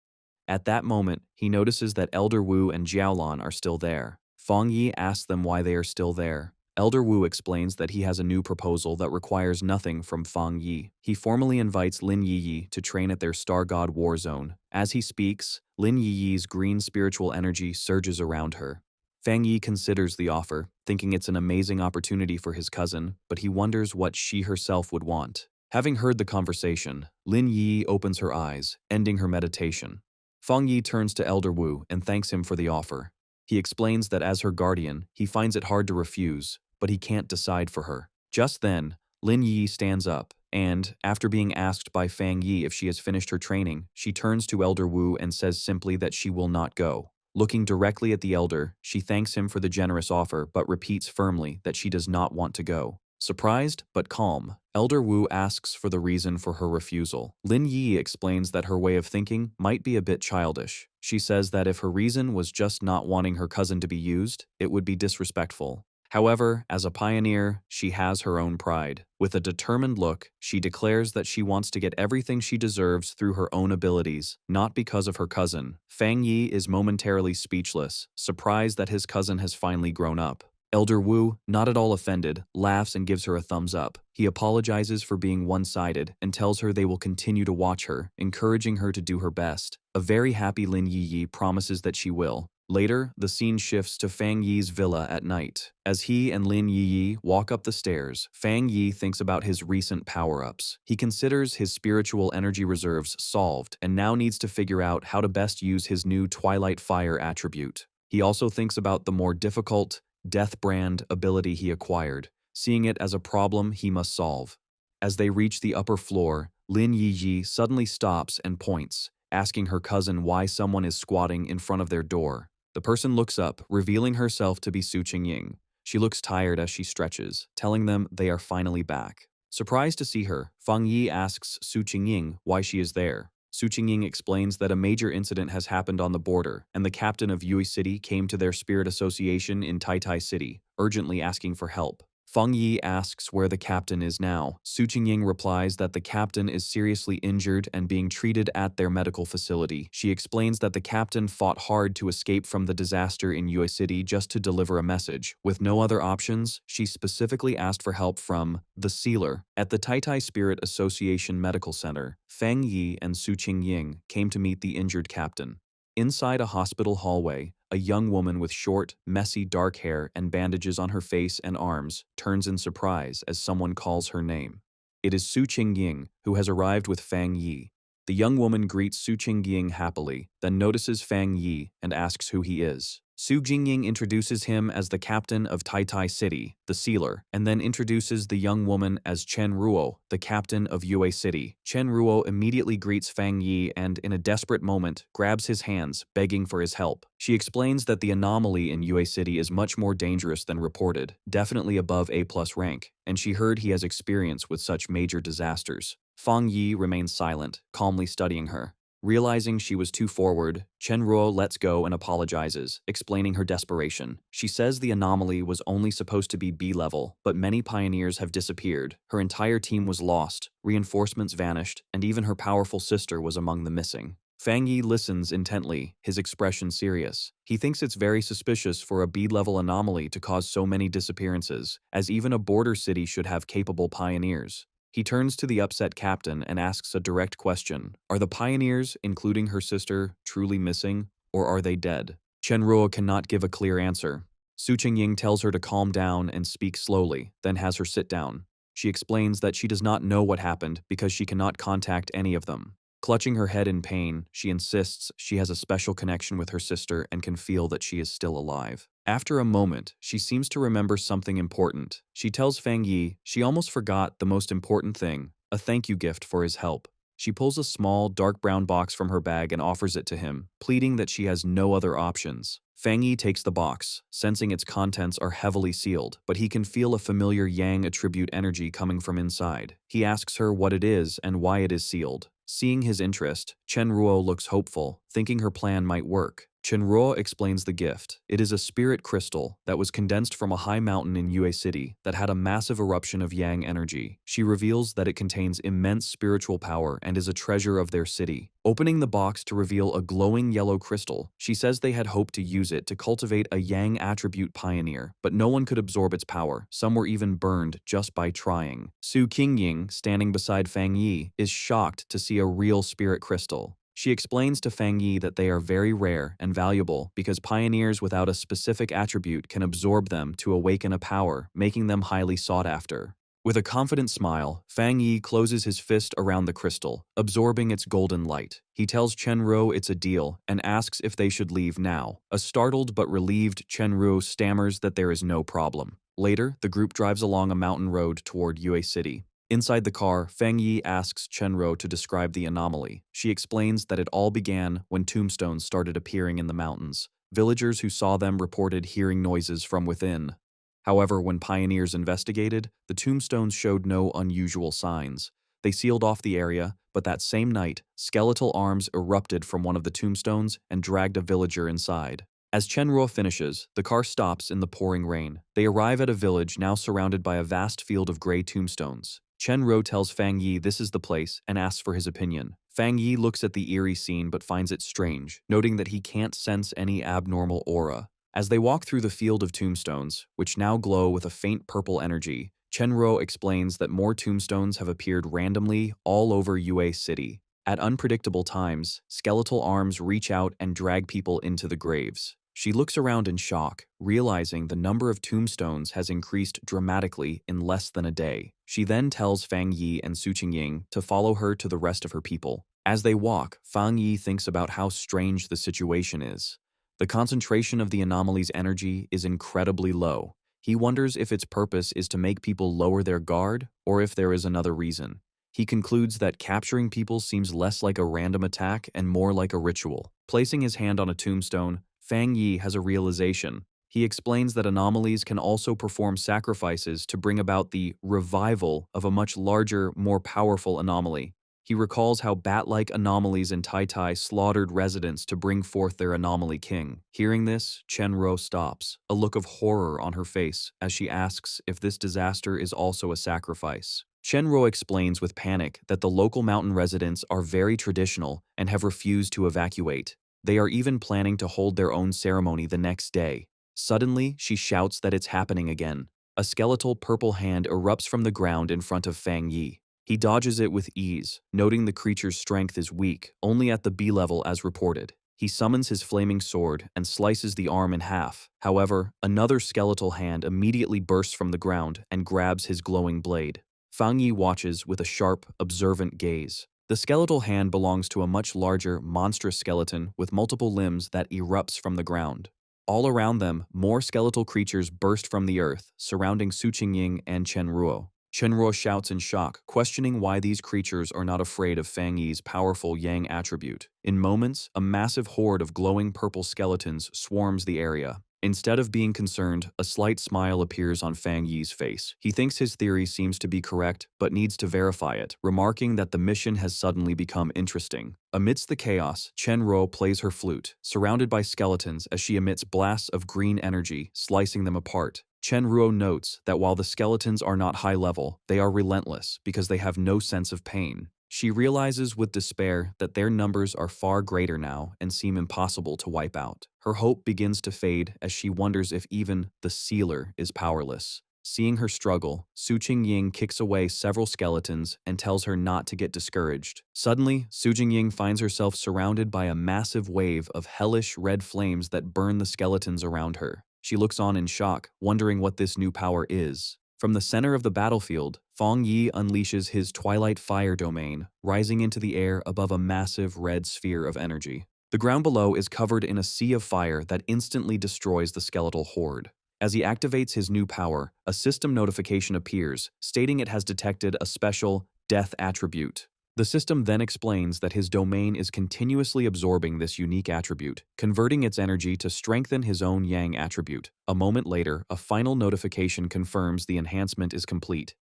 At that moment, he notices that Elder Wu and Jiaolan are still there. Fang Yi asks them why they are still there. Elder Wu explains that he has a new proposal that requires nothing from Fang Yi. He formally invites Lin Yi to train at their Star God War Zone. As he speaks, Lin Yi's green spiritual energy surges around her. Fang Yi considers the offer, thinking it's an amazing opportunity for his cousin, but he wonders what she herself would want. Having heard the conversation, Lin Yi opens her eyes, ending her meditation. Fang Yi turns to Elder Wu and thanks him for the offer. He explains that as her guardian, he finds it hard to refuse, but he can't decide for her. Just then, Lin Yi stands up, and, after being asked by Fang Yi if she has finished her training, she turns to Elder Wu and says simply that she will not go. Looking directly at the elder, she thanks him for the generous offer but repeats firmly that she does not want to go. Surprised but calm, Elder Wu asks for the reason for her refusal. Lin Yi explains that her way of thinking might be a bit childish. She says that if her reason was just not wanting her cousin to be used, it would be disrespectful. However, as a pioneer, she has her own pride. With a determined look, she declares that she wants to get everything she deserves through her own abilities, not because of her cousin. Fang Yi is momentarily speechless, surprised that his cousin has finally grown up. Elder Wu, not at all offended, laughs and gives her a thumbs up. He apologizes for being one-sided and tells her they will continue to watch her, encouraging her to do her best. A very happy Lin Yi promises that she will. Later, the scene shifts to Fang Yi's villa at night. As he and Lin Yi walk up the stairs, Fang Yi thinks about his recent power-ups. He considers his spiritual energy reserves solved and now needs to figure out how to best use his new Twilight Fire attribute. He also thinks about the more difficult, Death Brand ability he acquired, seeing it as a problem he must solve. As they reach the upper floor, Lin Yi suddenly stops and points, asking her cousin why someone is squatting in front of their door. The person looks up, revealing herself to be Su Qingying. She looks tired as she stretches, telling them they are finally back. Surprised to see her, Fang Yi asks Su Qingying why she is there. Su Qingying explains that a major incident has happened on the border, and the captain of Yue City came to their spirit association in Tai City, urgently asking for help. Fang Yi asks where the captain is now. Su Qingying replies that the captain is seriously injured and being treated at their medical facility. She explains that the captain fought hard to escape from the disaster in Yue City just to deliver a message. With no other options, she specifically asked for help from the sealer. At the Tai Spirit Association Medical Center, Fang Yi and Su Qingying came to meet the injured captain. Inside a hospital hallway, a young woman with short, messy dark hair and bandages on her face and arms turns in surprise as someone calls her name. It is Su Qingying, who has arrived with Fang Yi. The young woman greets Su Qingying happily, then notices Fang Yi and asks who he is. Su Qingying introduces him as the captain of Tai City, the sealer, and then introduces the young woman as Chen Ruo, the captain of Yue City. Chen Ruo immediately greets Fang Yi and, in a desperate moment, grabs his hands, begging for his help. She explains that the anomaly in Yue City is much more dangerous than reported, definitely above A+ rank, and she heard he has experience with such major disasters. Fang Yi remains silent, calmly studying her. Realizing she was too forward, Chenruo lets go and apologizes, explaining her desperation. She says the anomaly was only supposed to be B-level, but many pioneers have disappeared. Her entire team was lost, reinforcements vanished, and even her powerful sister was among the missing. Fang Yi listens intently, his expression serious. He thinks it's very suspicious for a B-level anomaly to cause so many disappearances, as even a border city should have capable pioneers. He turns to the upset captain and asks a direct question. Are the pioneers, including her sister, truly missing, or are they dead? Chenruo cannot give a clear answer. Su Qingying tells her to calm down and speak slowly, then has her sit down. She explains that she does not know what happened because she cannot contact any of them. Clutching her head in pain, she insists she has a special connection with her sister and can feel that she is still alive. After a moment, she seems to remember something important. She tells Fang Yi she almost forgot the most important thing, a thank you gift for his help. She pulls a small, dark brown box from her bag and offers it to him, pleading that she has no other options. Fang Yi takes the box, sensing its contents are heavily sealed, but he can feel a familiar Yang attribute energy coming from inside. He asks her what it is and why it is sealed. Seeing his interest, Chenruo looks hopeful, thinking her plan might work. Chenruo explains the gift. It is a spirit crystal that was condensed from a high mountain in Yue City that had a massive eruption of Yang energy. She reveals that it contains immense spiritual power and is a treasure of their city. Opening the box to reveal a glowing yellow crystal, she says they had hoped to use it to cultivate a Yang attribute pioneer, but no one could absorb its power. Some were even burned just by trying. Su Qingying, standing beside Fang Yi, is shocked to see a real spirit crystal. She explains to Fang Yi that they are very rare and valuable because pioneers without a specific attribute can absorb them to awaken a power, making them highly sought after. With a confident smile, Fang Yi closes his fist around the crystal, absorbing its golden light. He tells Chenruo it's a deal and asks if they should leave now. A startled but relieved Chenruo stammers that there is no problem. Later, the group drives along a mountain road toward Yue City. Inside the car, Fang Yi asks Chenruo to describe the anomaly. She explains that it all began when tombstones started appearing in the mountains. Villagers who saw them reported hearing noises from within. However, when pioneers investigated, the tombstones showed no unusual signs. They sealed off the area, but that same night, skeletal arms erupted from one of the tombstones and dragged a villager inside. As Chenruo finishes, the car stops in the pouring rain. They arrive at a village now surrounded by a vast field of gray tombstones. Chenruo tells Fang Yi this is the place and asks for his opinion. Fang Yi looks at the eerie scene but finds it strange, noting that he can't sense any abnormal aura. As they walk through the field of tombstones, which now glow with a faint purple energy, Chenruo explains that more tombstones have appeared randomly all over Yue City. At unpredictable times, skeletal arms reach out and drag people into the graves. She looks around in shock, realizing the number of tombstones has increased dramatically in less than a day. She then tells Fang Yi and Su Qingying to follow her to the rest of her people. As they walk, Fang Yi thinks about how strange the situation is. The concentration of the anomaly's energy is incredibly low. He wonders if its purpose is to make people lower their guard or if there is another reason. He concludes that capturing people seems less like a random attack and more like a ritual. Placing his hand on a tombstone, Fang Yi has a realization. He explains that anomalies can also perform sacrifices to bring about the revival of a much larger, more powerful anomaly. He recalls how bat-like anomalies in Tai Tai slaughtered residents to bring forth their anomaly king. Hearing this, Chenruo stops, a look of horror on her face as she asks if this disaster is also a sacrifice. Chenruo explains with panic that the local mountain residents are very traditional and have refused to evacuate. They are even planning to hold their own ceremony the next day. Suddenly, she shouts that it's happening again. A skeletal purple hand erupts from the ground in front of Fang Yi. He dodges it with ease, noting the creature's strength is weak, only at the B level as reported. He summons his flaming sword and slices the arm in half. However, another skeletal hand immediately bursts from the ground and grabs his glowing blade. Fang Yi watches with a sharp, observant gaze. The skeletal hand belongs to a much larger, monstrous skeleton with multiple limbs that erupts from the ground. All around them, more skeletal creatures burst from the earth, surrounding Su Qingying and Chenruo. Chenruo shouts in shock, questioning why these creatures are not afraid of Fang Yi's powerful Yang attribute. In moments, a massive horde of glowing purple skeletons swarms the area. Instead of being concerned, a slight smile appears on Fang Yi's face. He thinks his theory seems to be correct, but needs to verify it, remarking that the mission has suddenly become interesting. Amidst the chaos, Chen Ro plays her flute, surrounded by skeletons as she emits blasts of green energy, slicing them apart. Chen Ruo notes that while the skeletons are not high level, they are relentless because they have no sense of pain. She realizes with despair that their numbers are far greater now and seem impossible to wipe out. Her hope begins to fade as she wonders if even the sealer is powerless. Seeing her struggle, Su Qingying kicks away several skeletons and tells her not to get discouraged. Suddenly, Su Qingying finds herself surrounded by a massive wave of hellish red flames that burn the skeletons around her. She looks on in shock, wondering what this new power is. From the center of the battlefield, Fang Yi unleashes his Twilight Fire domain, rising into the air above a massive red sphere of energy. The ground below is covered in a sea of fire that instantly destroys the skeletal horde. As he activates his new power, a system notification appears, stating it has detected a special death attribute. The system then explains that his domain is continuously absorbing this unique attribute, converting its energy to strengthen his own Yang attribute. A moment later, a final notification confirms the enhancement is complete.